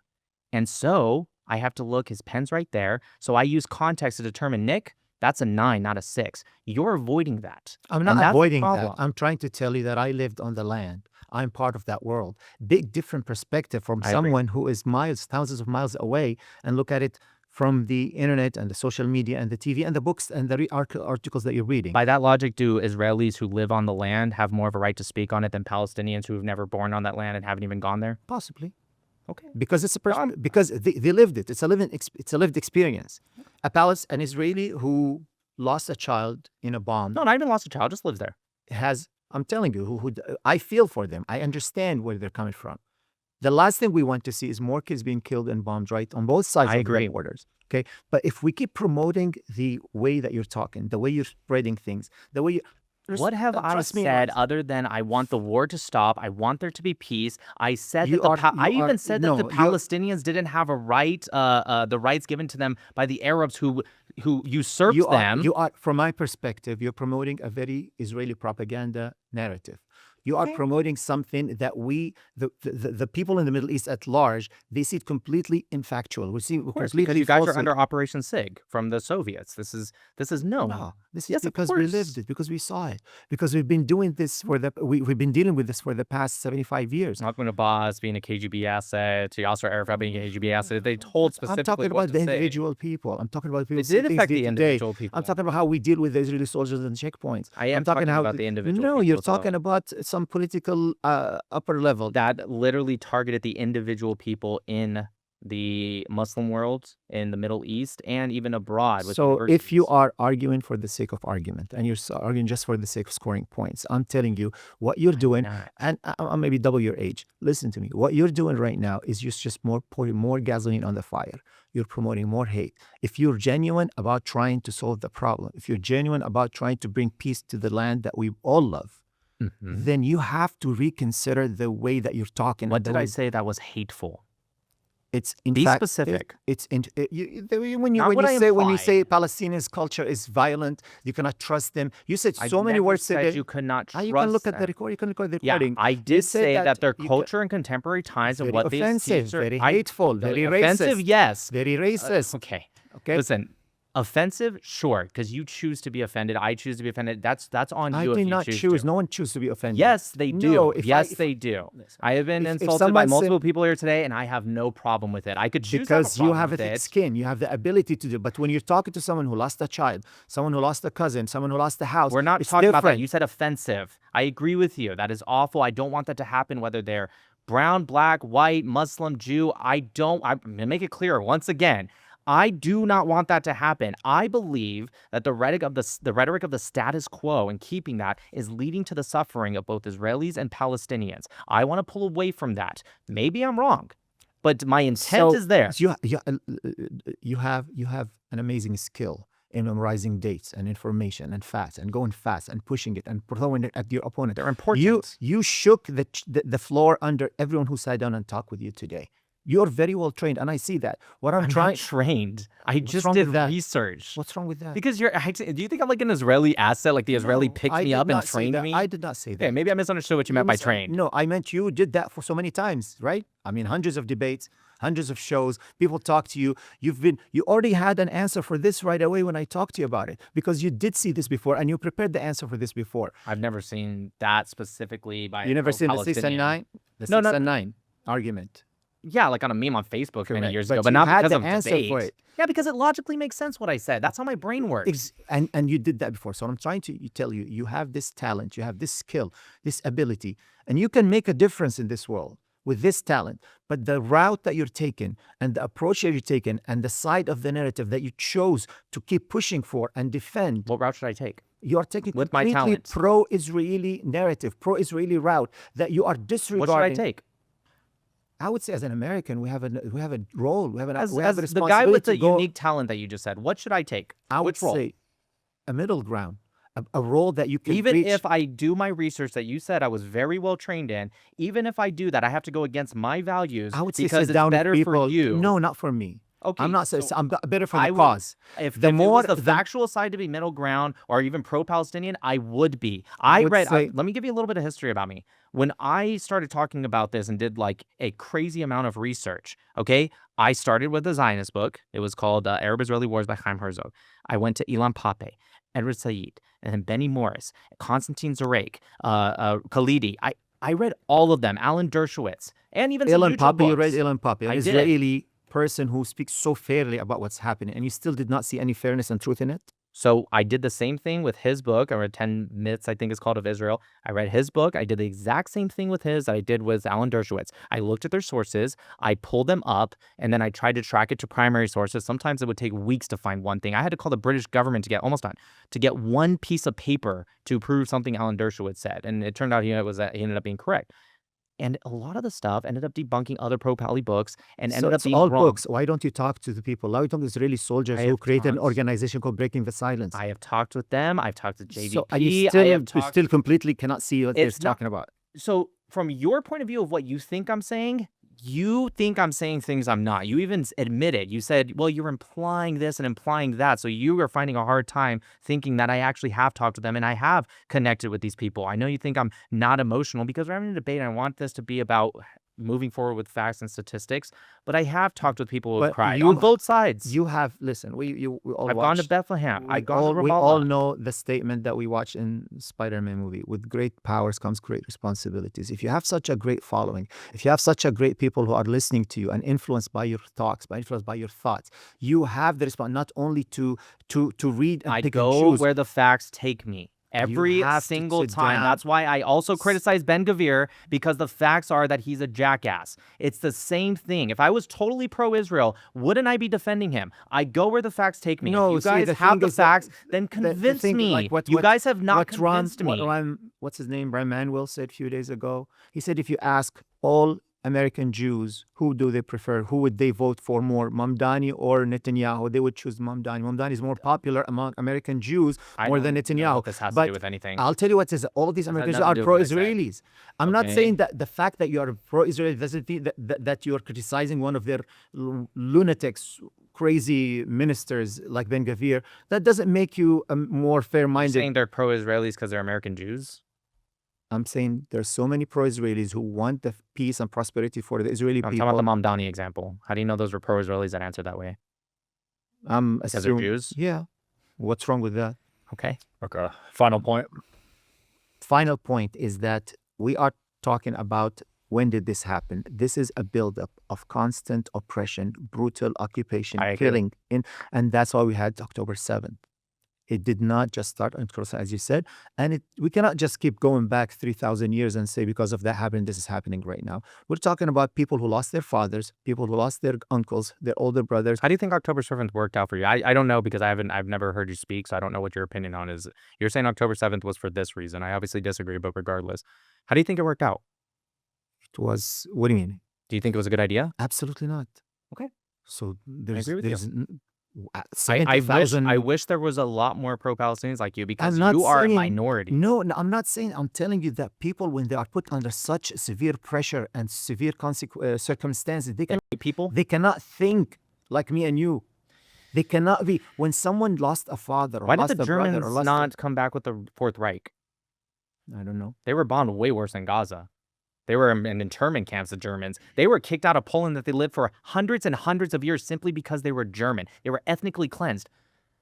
And so I have to look, his pen's right there. So I use context to determine, Nick, that's a 9, not a 6. You're avoiding that. I'm not avoiding that. I'm trying to tell you that I lived on the land. I'm part of that world. Big different perspective from someone who is miles, thousands of miles away, and look at it from the internet and the social media and the TV and the books and the articles that you're reading. By that logic, do Israelis who live on the land have more of a right to speak on it than Palestinians who have never born on that land and haven't even gone there? Possibly. Okay. Because it's because they lived it. It's a lived experience. An Israeli who lost a child in a bomb. No, not even lost a child, just lives there. I'm telling you, who I feel for them. I understand where they're coming from. The last thing we want to see is more kids being killed and bombed right on both sides of the borders. Okay, but if we keep promoting the way that you're talking, the way you're spreading things, the way you what have I said other than I want the war to stop? I want there to be peace. I said that I even said that the Palestinians didn't have a right, the rights given to them by the Arabs who usurped them. From my perspective, you're promoting a very Israeli propaganda narrative. You are promoting something that the people in the Middle East at large, they see it completely infactual. We see Of course, completely because you guys are false. under Operation SIG from the Soviets. This is known. No, this is Yes, of because we course. lived it, because we saw it, because we've been doing this we've been dealing with this for the past 75 years. Mahmoud Abbas being a KGB asset, to Yasser Arafat being a KGB asset. They told I'm specifically talking what about the to say. individual people. I'm talking about people. It did things affect day the to individual day. people. I'm talking about how we deal with the Israeli soldiers and checkpoints. I am I'm talking talking how about the individual No, people you're as well. talking about some political upper level. That literally targeted the individual people in the Muslim world, in the Middle East, and even abroad. With So if you universities. are arguing for the sake of argument and you're arguing just for the sake of scoring points, I'm telling you what you're doing, not. and I'm maybe double your age. Listen to me. What you're doing right now is just pouring more gasoline on the fire. You're promoting more hate. If you're genuine about trying to solve the problem, if you're genuine about trying to bring peace to the land that we all love, then you have to reconsider the way that you're talking. What and the did I way- say that was hateful? It's in Be fact, specific. When you Not what I say implied. Palestinians' culture is violent, you cannot trust them. You said I so many never words said today. you could not trust You can look at them. the record. You can look at the Yeah, recording. I You did said say that their you culture and contemporary times and very what they offensive, teach are- very I- hateful, very offensive, racist. yes. very racist. Okay. Okay. Listen, offensive, sure, because you choose to be offended. I choose to be offended. That's on I you. if did you not choose choose. to. No one chooses to be offended. Yes, they do. No, if yes, I- they do. Listen, I have been if insulted by someone multiple said- people here today, and I have no problem with it. I could choose because to have a you problem have a with thick it. skin, you have the ability to do. But when you're talking to someone who lost a child, someone who lost a cousin, someone who lost a house, We're not it's talking about that. different. You said offensive. I agree with you. That is awful. I don't want that to happen, whether they're brown, black, white, Muslim, Jew. I'm gonna make it clear once again. I do not want that to happen. I believe that the rhetoric of the status quo and keeping that is leading to the suffering of both Israelis and Palestinians. I want to pull away from that. Maybe I'm wrong, but my intent is there. You have an amazing skill in memorizing dates and information and facts and going fast and pushing it and throwing it at your opponent. They're important. You shook the floor under everyone who sat down and talked with you today. You're very well trained, and I see that. What I'm I'm trying. not trained. I just wrong did with that? research. What's wrong with that? Because do you think I'm like an Israeli asset? Like the Israeli No, picked I me did up and not say trained that. me? I did not say that. Okay, maybe I misunderstood what you meant by mis- trained. No, I meant you did that for so many times, right? I mean, hundreds of debates, hundreds of shows. People talk to you. You already had an answer for this right away when I talked to you about it because you did see this before and you prepared the answer for this before. I've never seen that specifically by You never seen the 6 and Palestinian. 9? The No, 6 no. and 9 argument. Yeah, like on a meme on Facebook many Correct. years But ago, but you not had because the of answer debate. for it. Yeah, because it logically makes sense what I said. That's how my brain works. And you did that before. So I'm trying to tell you, you have this talent, you have this skill, this ability, and you can make a difference in this world with this talent. But the route that you're taking and the approach that you're taking and the side of the narrative that you chose to keep pushing for and defend, What route should I take? you're taking With my completely talent. pro-Israeli narrative, pro-Israeli route that you are What disregarding. should I take? I would say as an American, we have a role, we have As a the guy responsibility with to the go. unique talent that you just said, what should I take? I would Which role? say a middle ground, a role that you can Even reach. if I do my research that you said I was very well trained in, even if I do that, I have to go against my values I would say because sit it's down with better people. for you. No, not for me. Okay, I'm not. so I'm better for I the would- cause. If The it more was the factual side to be middle ground or even pro-Palestinian, I would be. I would say- Let me give you a little bit of history about me. When I started talking about this and did like a crazy amount of research, okay, I started with the Zionist book. It was called Arab-Israeli Wars by Chaim Herzog. I went to Ilan Pappé, Edward Said, and then Benny Morris, Konstantin Zarek, Khalidi. I read all of them, Alan Dershowitz, and even some Ilan neutral Pappé, you books. read Ilan Pappé, an I did. Israeli person who speaks so fairly about what's happening, and you still did not see any fairness and truth in it. So I did the same thing with his book. I read 10 Myths, I think it's called, of Israel. I read his book. I did the exact same thing with his that I did with Alan Dershowitz. I looked at their sources, I pulled them up, and then I tried to track it to primary sources. Sometimes it would take weeks to find one thing. I had to call the British government to get one piece of paper to prove something Alan Dershowitz said. And it turned out he ended up being correct. And a lot of the stuff ended up debunking other pro-Pali books and So ended up it's being all wrong. books. Why don't you talk to the people? Why don't you talk to Israeli soldiers I who have created an talked. organization called Breaking the Silence? I have talked with them. I've talked to JVP. So are you I still, have you talked still completely cannot see what they're It's not- talking about? So from your point of view of what you think I'm saying, You think I'm saying things I'm not. You even admit it. You said, well, you're implying this and implying that. So you are finding a hard time thinking that I actually have talked to them and I have connected with these people. I know you think I'm not emotional because we're having a debate and I want this to be about moving forward with facts and statistics, but I have talked with people who have But cried you- on both sides. You have listen. We all I've gone to watched- Bethlehem. I've gone to we Ramallah. all know the statement that we watched in Spider-Man movie. With great powers comes great responsibilities. If you have such a great following, if you have such a great people who are listening to you and influenced by your talks, influenced by your thoughts, you have the response not only to read and I pick and go choose. where the facts take me. Every have to single sit time. down. That's why I also criticize Ben Gvir, because the facts are that he's a jackass. It's the same thing. If I was totally pro-Israel, wouldn't I be defending him? I go where the facts take me. No, if you see, guys the have thing the is that- facts, then the convince thing, me. like what- You what- guys have not what convinced me. What's his name? Ron Manuel said a few days ago. He said if you ask all American Jews who do they prefer, who would they vote for more, Mamdani or Netanyahu, they would choose Mamdani. Mamdani is more popular among American Jews I more don't than know Netanyahu. what this has to But do with anything. I'll tell you what is all these Americans nothing are to do with what I said. pro-Israelis. I'm not Okay. saying that the fact that you are pro-Israeli doesn't mean that you are criticizing one of their lunatics, crazy ministers like Ben Gvir. That doesn't make you a more You're fair-minded. saying they're pro-Israelis because they're American Jews? I'm saying there's so many pro-Israelis who want the peace and prosperity for the Israeli I'm people. talking about the Mamdani example. How do you know those were pro-Israelis that answered that way? Because they're Assume- Jews? Yeah. What's wrong with that? Okay. Okay. Final point. Final point is that we are talking about when did this happen? This is a buildup of constant oppression, brutal occupation, I agree. killing, and that's why we had October 7th. It did not just start on October 7th, as you said, and we cannot just keep going back 3,000 years and say because of that happened, this is happening right now. We're talking about people who lost their fathers, people who lost their uncles, their older brothers. How do you think October 7th worked out for you? I don't know because I've never heard you speak, so I don't know what your opinion on is. You're saying October 7th was for this reason. I obviously disagree, but regardless, how do you think it worked out? It was, what do you mean? Do you think it was a good idea? Absolutely not. Okay. So there's, agree with you. there's I 70,000 wish there was a lot more pro-Palestinians like you because I'm not you are a saying- minority. No, I'm not saying. I'm telling you that people, when they are put under such severe pressure and severe circumstances, People? they cannot think like me and you. They cannot be. When someone lost a father or Why did lost the a brother Germans or lost not come back with the Fourth Reich? I don't know. They were bombed way worse than Gaza. They were in internment camps, the Germans. They were kicked out of Poland that they lived for hundreds and hundreds of years simply because they were German. They were ethnically cleansed.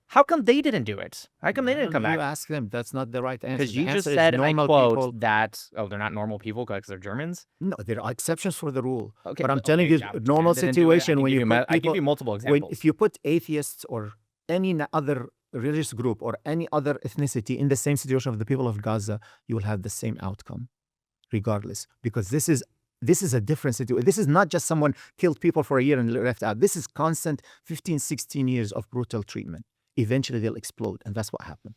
How come they didn't do it? How come they didn't come You back? ask them. That's not the right answer. Because The you just answer is said, and I normal quote, people- that, they're not normal people because they're Germans? No, there are exceptions for the rule. Okay, but I'm telling you, yeah, normal they didn't do it. situation when you put I give people- you multiple when examples. if you put atheists or any other religious group or any other ethnicity in the same situation of the people of Gaza, you will have the same outcome, regardless. Because this is a different situation. This is not just someone killed people for a year and left out. This is constant 15, 16 years of brutal treatment. Eventually they'll explode, and that's what happened.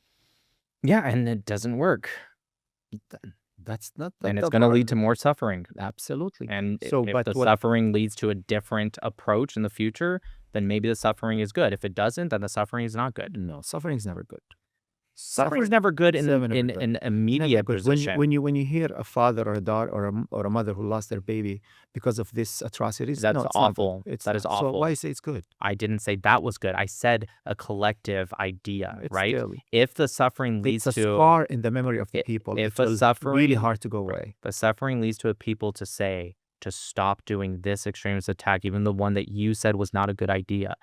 Yeah, and it doesn't work. That's not. And it's going to lead to more suffering. Absolutely. And So, if but the what- suffering leads to a different approach in the future, then maybe the suffering is good. If it doesn't, then the suffering is not good. No, suffering is never good. Suffering is never good in Never good. an immediate Because position. when you hear a father or a daughter or a mother who lost their baby because of this atrocities, That's no, it's not good. awful. That is not. awful. So why say it's good? I didn't say that was good. I said a collective idea, It's right? still- If the suffering leads It's a to scar in the memory of the i- people. if it a will suffering- really hard to go away. the suffering leads to a people to say to stop doing this extremist attack, even the one that you said was not a good idea,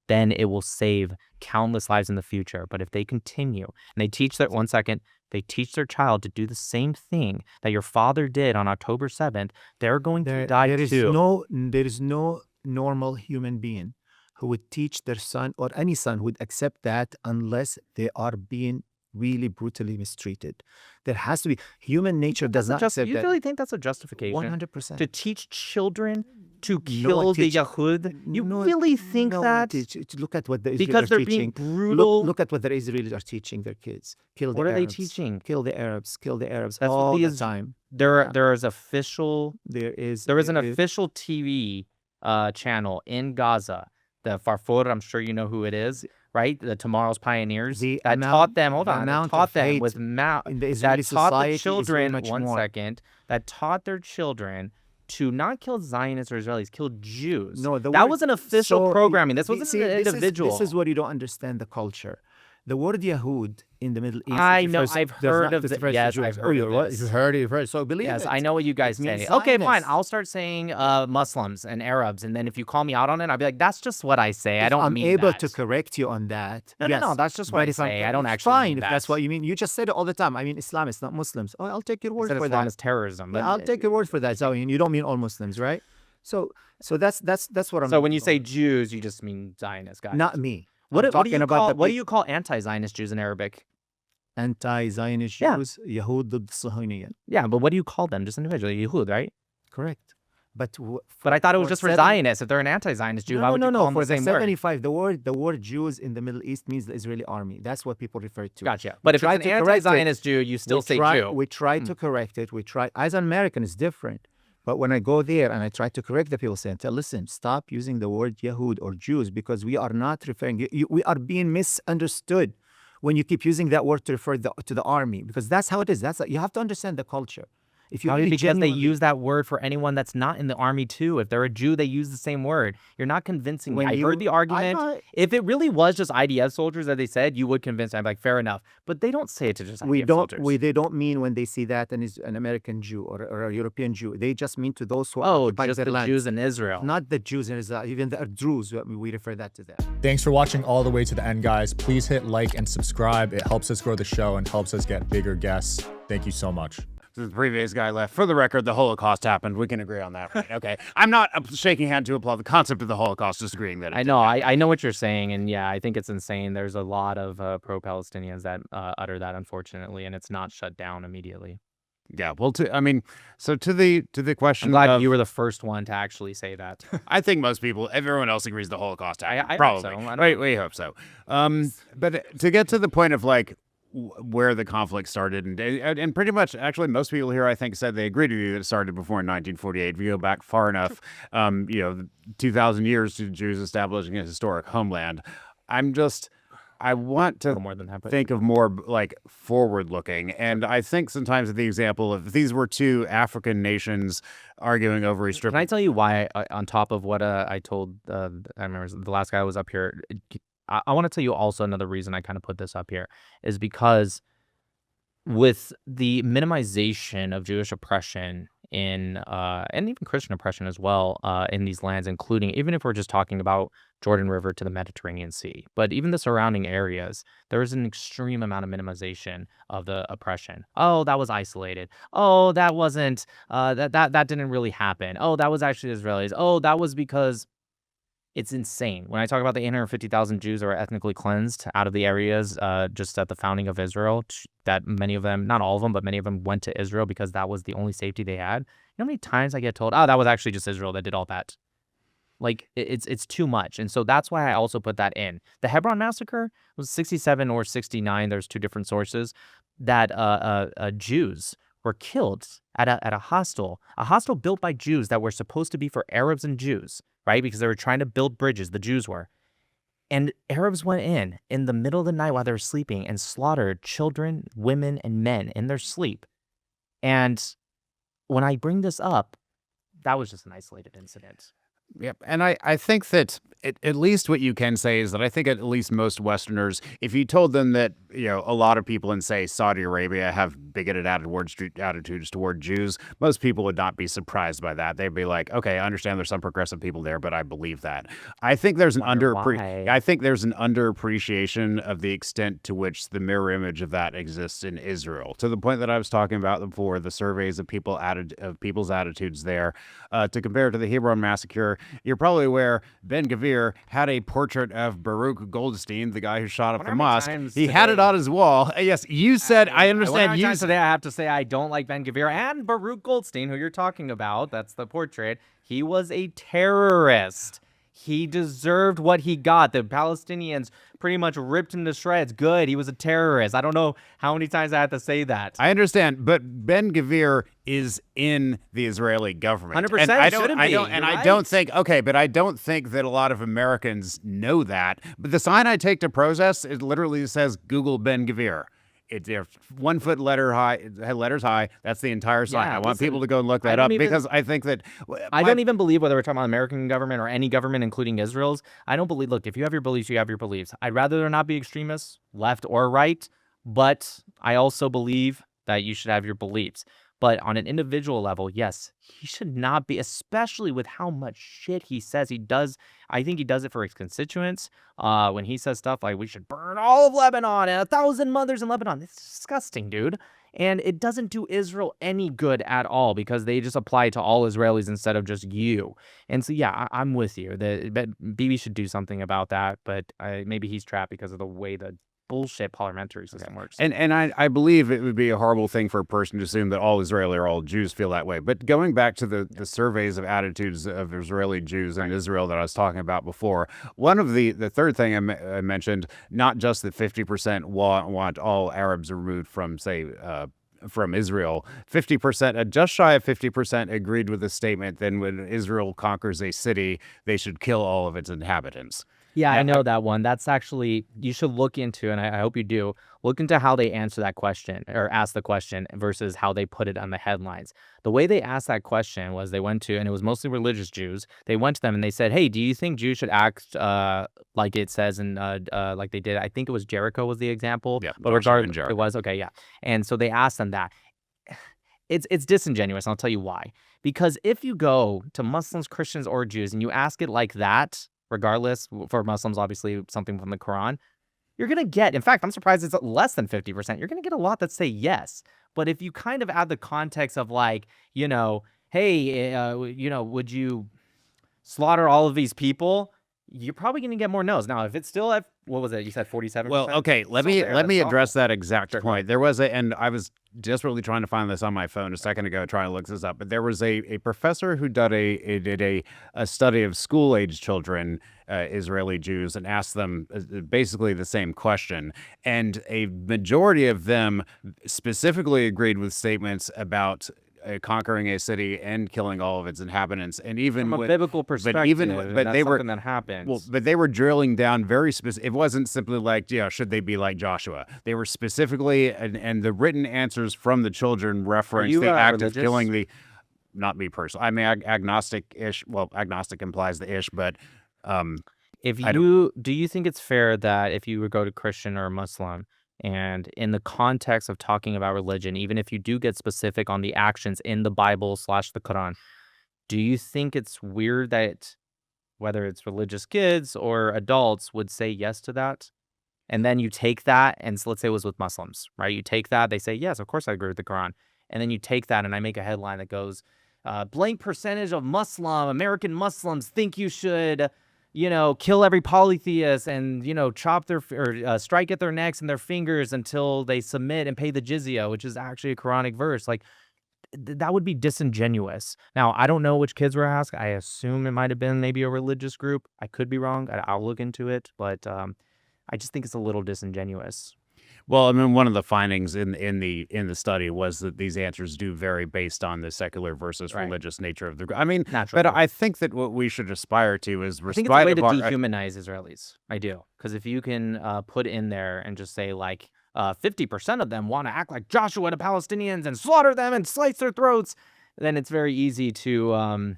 then it will save countless lives in the future. But if they continue and they teach they teach their child to do the same thing that your father did on October 7th, they're going to die there is too. there is no normal human being who would teach their son or any son who would accept that unless they are being really brutally mistreated. There has to be human nature does not accept You that. really think that's a justification? 100%. To teach children to No kill one the teach- Yahud? You No- really think no one that? Look at what the Israelis Because are they're teaching. being brutal. Look at what the Israelis are teaching their kids. Kill the What are they Arabs. teaching? Kill the Arabs. Kill the Arabs That's what all the these- time. There is official There is an there is- official TV channel in Gaza, the Farfour, I'm sure you know who it is, right? The Tomorrow's Pioneers The that amount- taught them, hold the on, that amount taught of them hate in the Israeli that taught society the is children, very much one more. second, that taught their children to not kill Zionists or Israelis, kill Jews. No, that was an official programming. This wasn't an individual. This is what you don't understand the culture. The word Yahud in the Middle East. I know. I've heard of it. Yes, I've heard of this. You've heard it. So believe Yes, it. I know what you guys say. Okay, fine. I'll start saying Muslims and Arabs, and then if you call me out on it, I'll be like, that's just what I say. I don't I'm mean able that. to correct you on that. No, that's just what I say. I don't actually Fine, mean if that. that's what you mean. You just said it all the time. I mean, Islamists, not Muslims. Oh, I'll take your word Said for Islam that. is terrorism. But I'll take your word for that. So you don't mean all Muslims, right? So that's what I'm. So when you say Jews, you just mean Zionists, guys. not me. What I'm do you talking about call the what do you call anti-Zionist Jews in Arabic? anti-Zionist Yeah. Jews, Yahud ضد الصهيونية. Yeah, but what do you call them? Just individually, Yehud, right? Correct. But But I thought it was just for Zionists. If they're an anti-Zionist Jew, No, why would no, you no. call them For the the same word? 75, the word Jews in the Middle East means the Israeli army. That's what people refer to. Gotcha. But if try it's an to correct it. anti-Zionist Jew, you still say Jew. We try to correct it. We try. As an American, it's different. But when I go there and I try to correct the people, saying, listen, stop using the word Yahud or Jews because we are not referring. We are being misunderstood when you keep using that word to refer to the army, because that's how it is. You have to understand the culture. If you Probably really because they genuinely- use that word for anyone that's not in the army too. If they're a Jew, they use the same word. You're not convincing me. When I you- heard the argument. If it really was just IDF soldiers that they said, you would convince me. I'm like, fair enough. But they don't say it to just IDF soldiers. They don't mean when they see that and is an American Jew or a European Jew. They just mean to those who Oh, occupy just their the land. Jews in Israel. Not the Jews in Israel, even the Druze. We refer that to them. Thanks for watching all the way to the end, guys. Please hit like and subscribe. It helps us grow the show and helps us get bigger guests. Thank you so much. The previous guy left. For the record, the Holocaust happened. We can agree on that, right? Okay. I'm not shaking hand to applaud the concept of the Holocaust, just agreeing that it I know. I know what you're saying. And yeah, I think it's insane. There's a lot of pro-Palestinians that utter that, unfortunately, and it's not shut down immediately. Yeah, well, so to the question, I'm glad of, you were the first one to actually say that. I think most people, everyone else agrees the Holocaust happened. I hope Probably. so. We hope so. But to get to the point of like where the conflict started, and pretty much, actually, most people here, I think, said they agreed with you that it started before 1948. If you go back far enough, 2,000 years to Jews establishing a historic homeland. I want to more than that, but think of more like forward looking. And I think sometimes the example of these were two African nations arguing over a strip. Can I tell you why, on top of what I told, I remember the last guy was up here, I want to tell you also another reason I kind of put this up here is because with the minimization of Jewish oppression and even Christian oppression as well in these lands, including, even if we're just talking about Jordan River to the Mediterranean Sea, but even the surrounding areas, there is an extreme amount of minimization of the oppression. Oh, that was isolated. Oh, that wasn't, that didn't really happen. Oh, that was actually Israelis. Oh, that was because it's insane. When I talk about the 850,000 Jews that were ethnically cleansed out of the areas just at the founding of Israel, that many of them, not all of them, but many of them went to Israel because that was the only safety they had. You know how many times I get told, oh, that was actually just Israel that did all that? Like, it's too much. And so that's why I also put that in. The Hebron massacre was 67 or 69. There's two different sources that Jews were killed at a hostel built by Jews that were supposed to be for Arabs and Jews, right? Because they were trying to build bridges, the Jews were. And Arabs went in the middle of the night while they were sleeping and slaughtered children, women, and men in their sleep. And when I bring this up, that was just an isolated incident. Yep. And I think that at least what you can say is that I think at least most Westerners, if you told them that, a lot of people in, say, Saudi Arabia have bigoted attitudes toward Jews, most people would not be surprised by that. They'd be like, okay, I understand there's some progressive people there, but I believe that. I think there's an underappreciation of the extent to which the mirror image of that exists in Israel. To the point that I was talking about before, the surveys of people's attitudes there, to compare to the Hebron massacre. You're probably aware Ben-Gvir had a portrait of Baruch Goldstein, the guy who shot up the mosque. He had it on his wall. Yes, you said, I understand you. Today I have to say I don't like Ben-Gvir and Baruch Goldstein, who you're talking about. That's the portrait. He was a terrorist. He deserved what he got. The Palestinians pretty much ripped him to shreds. Good. He was a terrorist. I don't know how many times I have to say that. I understand, but Ben-Gvir is in the Israeli government. 100%. And I don't think that a lot of Americans know that. But the sign I take to protest, it literally says Google Ben-Gvir. they're 1 foot letters high. That's the entire sign. Yeah, I want listen, people to go and look I that don't up even- because I think that I don't even believe whether we're talking about American government or any government, including Israel's. I don't believe. Look, if you have your beliefs, you have your beliefs. I'd rather there not be extremists, left or right. But I also believe that you should have your beliefs. But on an individual level, yes, he should not be, especially with how much shit he says. He does. I think he does it for his constituents. When he says stuff like we should burn all of Lebanon and 1,000 mothers in Lebanon. It's disgusting, dude. And it doesn't do Israel any good at all because they just apply to all Israelis instead of just you. And so, yeah, I'm with you. Bibi should do something about that. But maybe he's trapped because of the way the bullshit parliamentary system works. And I believe it would be a horrible thing for a person to assume that all Israeli or all Jews feel that way. But going back to the surveys of attitudes of Israeli Jews in Israel that I was talking about before, one of the third thing I mentioned, not just that 50% want all Arabs removed from, say, from Israel, 50%, just shy of 50% agreed with the statement that when Israel conquers a city, they should kill all of its inhabitants. Yeah, I know that one. That's actually, you should look into, and I hope you do, look into how they answer that question or ask the question versus how they put it on the headlines. The way they asked that question was they went to, and it was mostly religious Jews, they went to them and they said, hey, do you think Jews should act like it says in, like they did, I think it was Jericho was the example. Yeah, but regardless, it was, okay, yeah. And so they asked them that. It's disingenuous, and I'll tell you why. Because if you go to Muslims, Christians, or Jews and you ask it like that, regardless, for Muslims, obviously, something from the Quran, you're going to get, in fact, I'm surprised it's less than 50%. You're going to get a lot that say yes. But if you kind of add the context of like, hey, would you slaughter all of these people? You're probably going to get more no's. Now, if it's still at, what was it? You said 47%? Well, okay, let me address that exact point. There was and I was desperately trying to find this on my phone a second ago, trying to look this up. But there was a professor who did a study of school-age children, Israeli Jews, and asked them basically the same question. And a majority of them specifically agreed with statements about conquering a city and killing all of its inhabitants, and even from a biblical perspective, but they were something that happens. Well, but they were drilling down very specific. It wasn't simply like, should they be like Joshua? They were specifically, and the written answers from the children referenced the act of killing the. Not me personally. I mean, agnostic-ish. Well, agnostic implies the ish, but if you do you think it's fair that if you would go to Christian or Muslim, and in the context of talking about religion, even if you do get specific on the actions in the Bible / the Quran, do you think it's weird that whether it's religious kids or adults would say yes to that? And then you take that, and so let's say it was with Muslims, right? You take that, they say, yes, of course I agree with the Quran. And then you take that, and I make a headline that goes, blank percentage of American Muslims think you should kill every polytheist and, chop their or strike at their necks and their fingers until they submit and pay the jizya, which is actually a Quranic verse. Like, that would be disingenuous. Now, I don't know which kids were asked. I assume it might have been maybe a religious group. I could be wrong. I'll look into it. But I just think it's a little disingenuous. Well, I mean, one of the findings in the study was that these answers do vary based on the secular versus religious nature of the group. I mean, but I think that what we should aspire to is I think it's a way to dehumanize Israelis. I do, because if you can put in there and just say like 50% of them want to act like Joshua to Palestinians and slaughter them and slice their throats, then it's very easy to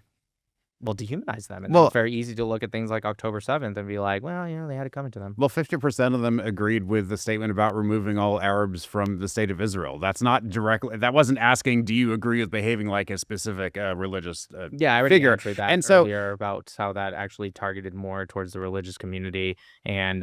dehumanize them. And it's very easy to look at things like October 7th and be like, well, they had it coming to them. Well, 50% of them agreed with the statement about removing all Arabs from the state of Israel. That's not directly, that wasn't asking, do you agree with behaving like a specific religious yeah, I already figure? Answered that and so, earlier about how that actually targeted more towards the religious community. And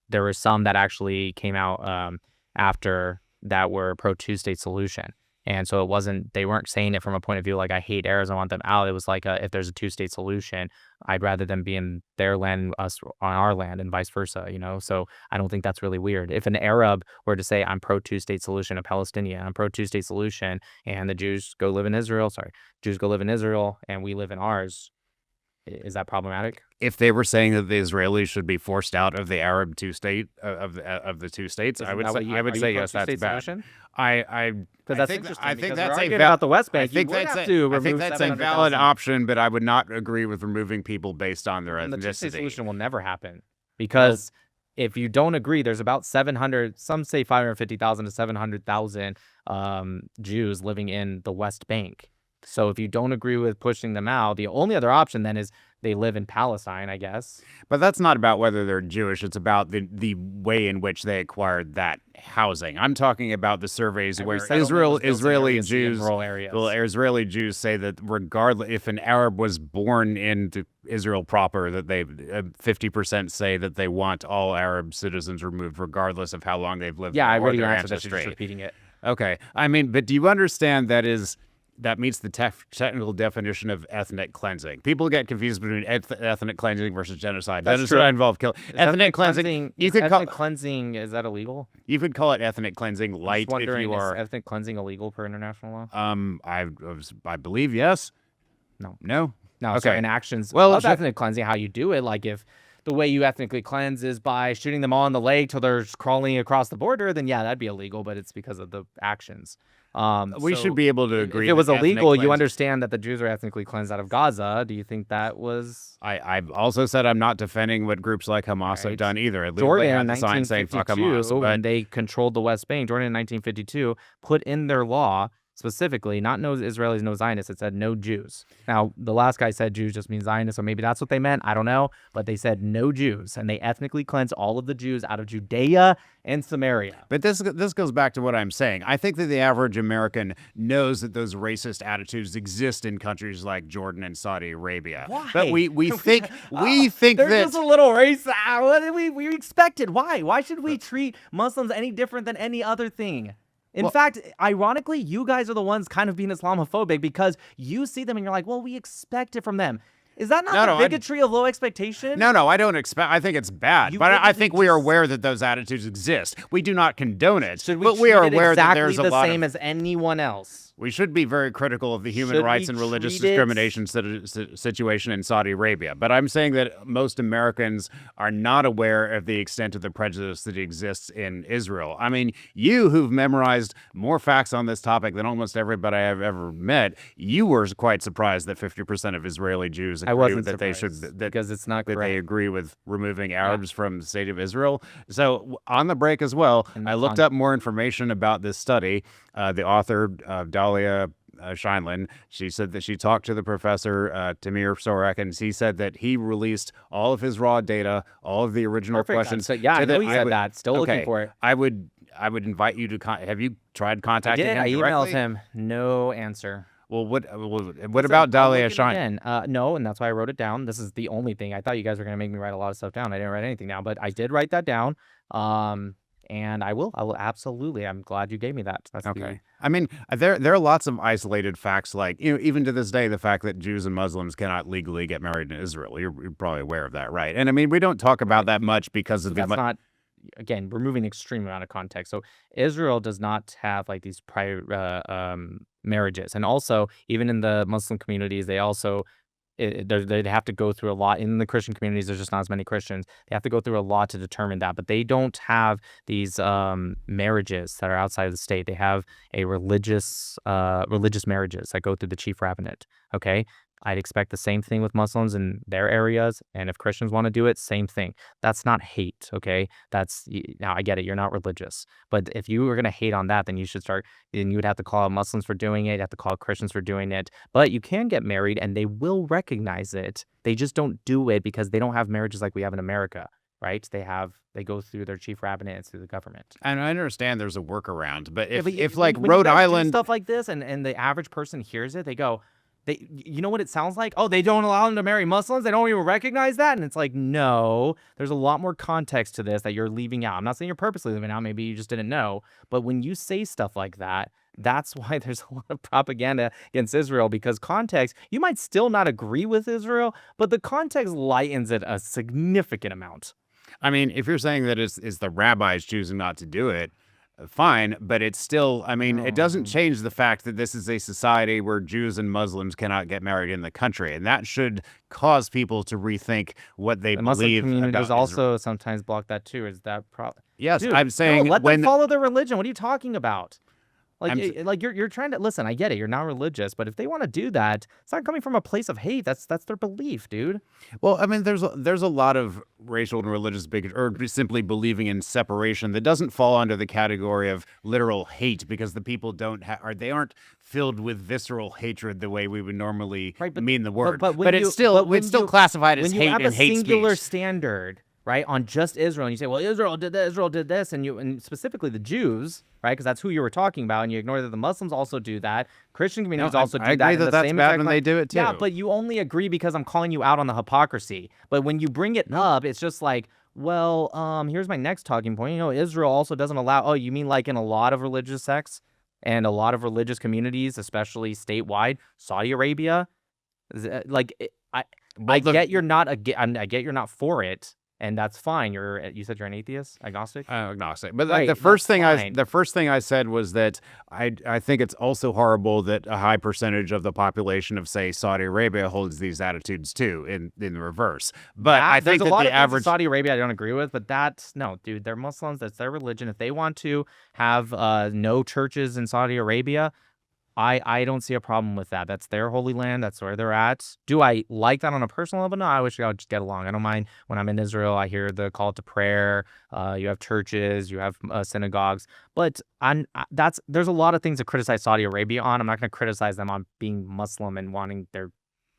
there were some that actually came out after that were pro two-state solution. And so they weren't saying it from a point of view like, I hate Arabs, I want them out. It was like, if there's a two-state solution, I'd rather them be in their land, us on our land, and vice versa, So I don't think that's really weird. If an Arab were to say, I'm pro two-state solution, a Palestinian, I'm pro two-state solution, and the Jews go live in Israel, and we live in ours, is that problematic? If they were saying that the Israelis should be forced out of the Arab two-state, of the two states, I would say yes, that's bad. Solution? I think that's a about the West Bank. I think that's a valid option, but I would not agree with removing people based on their ethnicity. The two-state solution will never happen because if you don't agree, there's about 700, some say 550,000 to 700,000 Jews living in the West Bank. So if you don't agree with pushing them out, the only other option then is they live in Palestine, I guess. But that's not about whether they're Jewish. It's about the way in which they acquired that housing. I'm talking about the surveys where Israeli Jews, rural areas. well, Israeli Jews say that regardless, if an Arab was born into Israel proper, that they 50% say that they want all Arab citizens removed, regardless of how long they've lived. Yeah, I or already their answered that. You're ancestry. just repeating it. Okay, I mean, but do you understand that meets the technical definition of ethnic cleansing? People get confused between ethnic cleansing versus genocide. That's Genocide true. involve killing. Ethnic cleansing. You could ethnic cleansing, is that illegal? You could call it ethnic cleansing light if Wondering, you is are. ethnic cleansing illegal per international law? I believe yes. No. No. No. Okay. Certain actions Well, of ethnic cleansing, how you do it, like if the way you ethnically cleanse is by shooting them all in the lake till they're crawling across the border, then yeah, that'd be illegal, but it's because of the actions. We So should be able to agree. If it was that ethnic illegal, you cleansing- understand that the Jews are ethnically cleansed out of Gaza. Do you think that was I've also said I'm not defending what groups like Hamas have Right. done either. At least Jordan they in had the sign saying fuck 1952, Hamas, when but they controlled the West Bank, Jordan in 1952 put in their law specifically, not no Israelis, no Zionists. It said no Jews. Now, the last guy said Jews just means Zionists, so maybe that's what they meant. I don't know. But they said no Jews, and they ethnically cleansed all of the Jews out of Judea and Samaria. But this goes back to what I'm saying. I think that the average American knows that those racist attitudes exist in countries like Jordan and Saudi Arabia. Why? But we think They're that just a little racist. What did we expected? Why? Why should we treat Muslims any different than any other thing? In fact, ironically, you guys are the ones kind of being Islamophobic because you see them and you're like, well, we expect it from them. Is that not the bigotry of low expectation? No, I don't expect. I think it's bad, You but I literally think we are aware that those attitudes exist. We do not condone it, Should we but we treat are it aware that exactly there's a the lot same of. as anyone else? We should be very critical of the human Should rights we and religious treat it- discrimination situation in Saudi Arabia. But I'm saying that most Americans are not aware of the extent of the prejudice that exists in Israel. I mean, you who've memorized more facts on this topic than almost everybody I've ever met, you were quite surprised that 50% of Israeli Jews agree I wasn't that they should surprised, that, because it's not that correct. they agree with removing Arabs from the state of Israel. So on the break as well, I looked up more information about this study. The author, Dahlia Scheinlin, she said that she talked to the professor, Tamir Sorek, and he said that he released all of his raw data, all of the original questions. So, yeah, I know he said that. Still looking Okay, for it. I would invite you to. Have you tried I contacting did. him I emailed directly? him. No answer. Well, what about Dahlia Schein? Again, no, and that's why I wrote it down. This is the only thing. I thought you guys were going to make me write a lot of stuff down. I didn't write anything down, but I did write that down. And I will absolutely. I'm glad you gave me that. That's Okay. I mean, there are lots of isolated facts, like, even to this day, the fact that Jews and Muslims cannot legally get married in Israel. You're probably aware of that, right? And I mean, we don't talk about that much because of that's not. Again, removing an extreme amount of context. So Israel does not have like these prior marriages, and also even in the Muslim communities, they also they'd have to go through a lot. In the Christian communities, there's just not as many Christians. They have to go through a lot to determine that, but they don't have these marriages that are outside of the state. They have a religious marriages that go through the chief rabbinate. Okay. I'd expect the same thing with Muslims in their areas, and if Christians want to do it, same thing. That's not hate, okay? Now I get it, you're not religious, but if you were going to hate on that, then you would have to call out Muslims for doing it, you have to call out Christians for doing it, but you can get married, and they will recognize it. They just don't do it because they don't have marriages like we have in America, right? They go through their chief rabbinate and through the government. And I understand there's a workaround, but Yeah, if when like you Rhode guys do Island stuff like this, and the average person hears it, they go, you know what it sounds like? Oh, they don't allow them to marry Muslims? They don't even recognize that? And it's like, no, there's a lot more context to this that you're leaving out. I'm not saying you're purposely leaving out. Maybe you just didn't know. But when you say stuff like that, that's why there's a lot of propaganda against Israel, because context, you might still not agree with Israel, but the context lightens it a significant amount. I mean, if you're saying that it's the rabbis choosing not to do it, fine, but it's still, I mean, it doesn't change the fact that this is a society where Jews and Muslims cannot get married in the country, and that should cause people to rethink what they The Muslim believe communities about Israel. also sometimes block that too. Is that Yes, Dude, I'm saying no, let when them follow their religion. What are you talking about? Like you're trying to listen. I get it. You're not religious, but if they want to do that, it's not coming from a place of hate. That's their belief, dude. Well, I mean, there's a lot of racial and religious bigotry, or simply believing in separation, that doesn't fall under the category of literal hate, because the people they aren't filled with visceral hatred the way we would normally mean the word. But it's still classified as hate and hate speech. When you have a singular standard, right, on just Israel, and you say, well, Israel did this, and specifically the Jews, right, because that's who you were talking about, and you ignore that the Muslims also do that, Christian communities also do that. I agree that's bad when they do it too. Yeah, but you only agree because I'm calling you out on the hypocrisy. But when you bring it up, it's just like, well, here's my next talking point. Israel also doesn't allow. Oh, you mean like in a lot of religious sects and a lot of religious communities, especially statewide, Saudi Arabia, I get you're not for it. And that's fine. You said you're an atheist, agnostic. Agnostic. But Right, the first that's thing I said was that I think it's also horrible that a high percentage of the population of, say, Saudi Arabia holds these attitudes too, in the reverse. But I think that the average Saudi Arabia I don't agree with, but no, dude, they're Muslims. That's their religion. If they want to have no churches in Saudi Arabia, I don't see a problem with that. That's their holy land. That's where they're at. Do I like that on a personal level? No, I wish I would just get along. I don't mind when I'm in Israel. I hear the call to prayer. You have churches. You have synagogues. But there's a lot of things to criticize Saudi Arabia on. I'm not going to criticize them on being Muslim and wanting their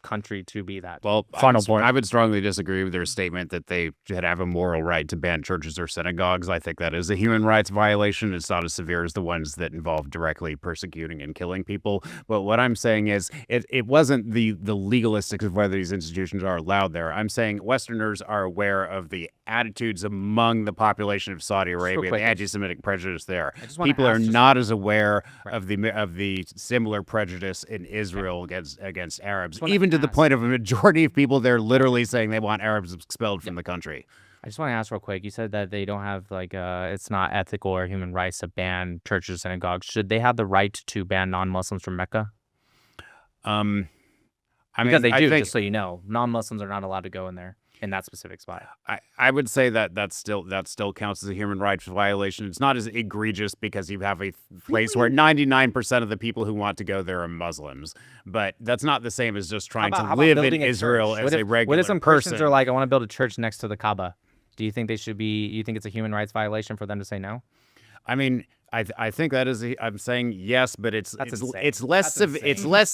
country to be that. Well, Final point. I would strongly disagree with their statement that they should have a moral right to ban churches or synagogues. I think that is a human rights violation. It's not as severe as the ones that involve directly persecuting and killing people. But what I'm saying is it wasn't the legalistics of whether these institutions are allowed there. I'm saying Westerners are aware of the attitudes among the population of Saudi Arabia, the anti-Semitic prejudice there. People are not as aware of the similar prejudice in Israel against Arabs, even to the point of a majority of people there literally saying they want Arabs expelled from the country. I just want to ask real quick. You said that they don't have it's not ethical or human rights to ban churches and synagogues. Should they have the right to ban non-Muslims from Mecca? Because they do, just so you know, non-Muslims are not allowed to go in there in that specific spot. I would say that still counts as a human rights violation. It's not as egregious because you have a place where 99% of the people who want to go there are Muslims. But that's not the same as just trying to live in Israel as a regular person. What if some Christians are like, I want to build a church next to the Kaaba? Do you think they should be? You think it's a human rights violation for them to say no? I mean, I think that is. I'm saying yes, but it's less severe. It's less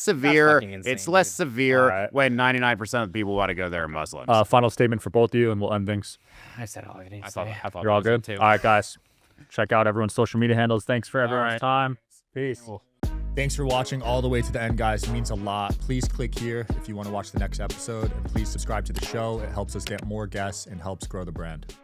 severe when 99% of the people want to go there are Muslims. Final statement for both of you, and we'll end things. I said all I need to say. I thought You're all good. All right, guys. Check out everyone's social media handles. Thanks for everyone's time. Peace. Thanks for watching all the way to the end, guys. It means a lot. Please click here if you want to watch the next episode, and please subscribe to the show. It helps us get more guests and helps grow the brand.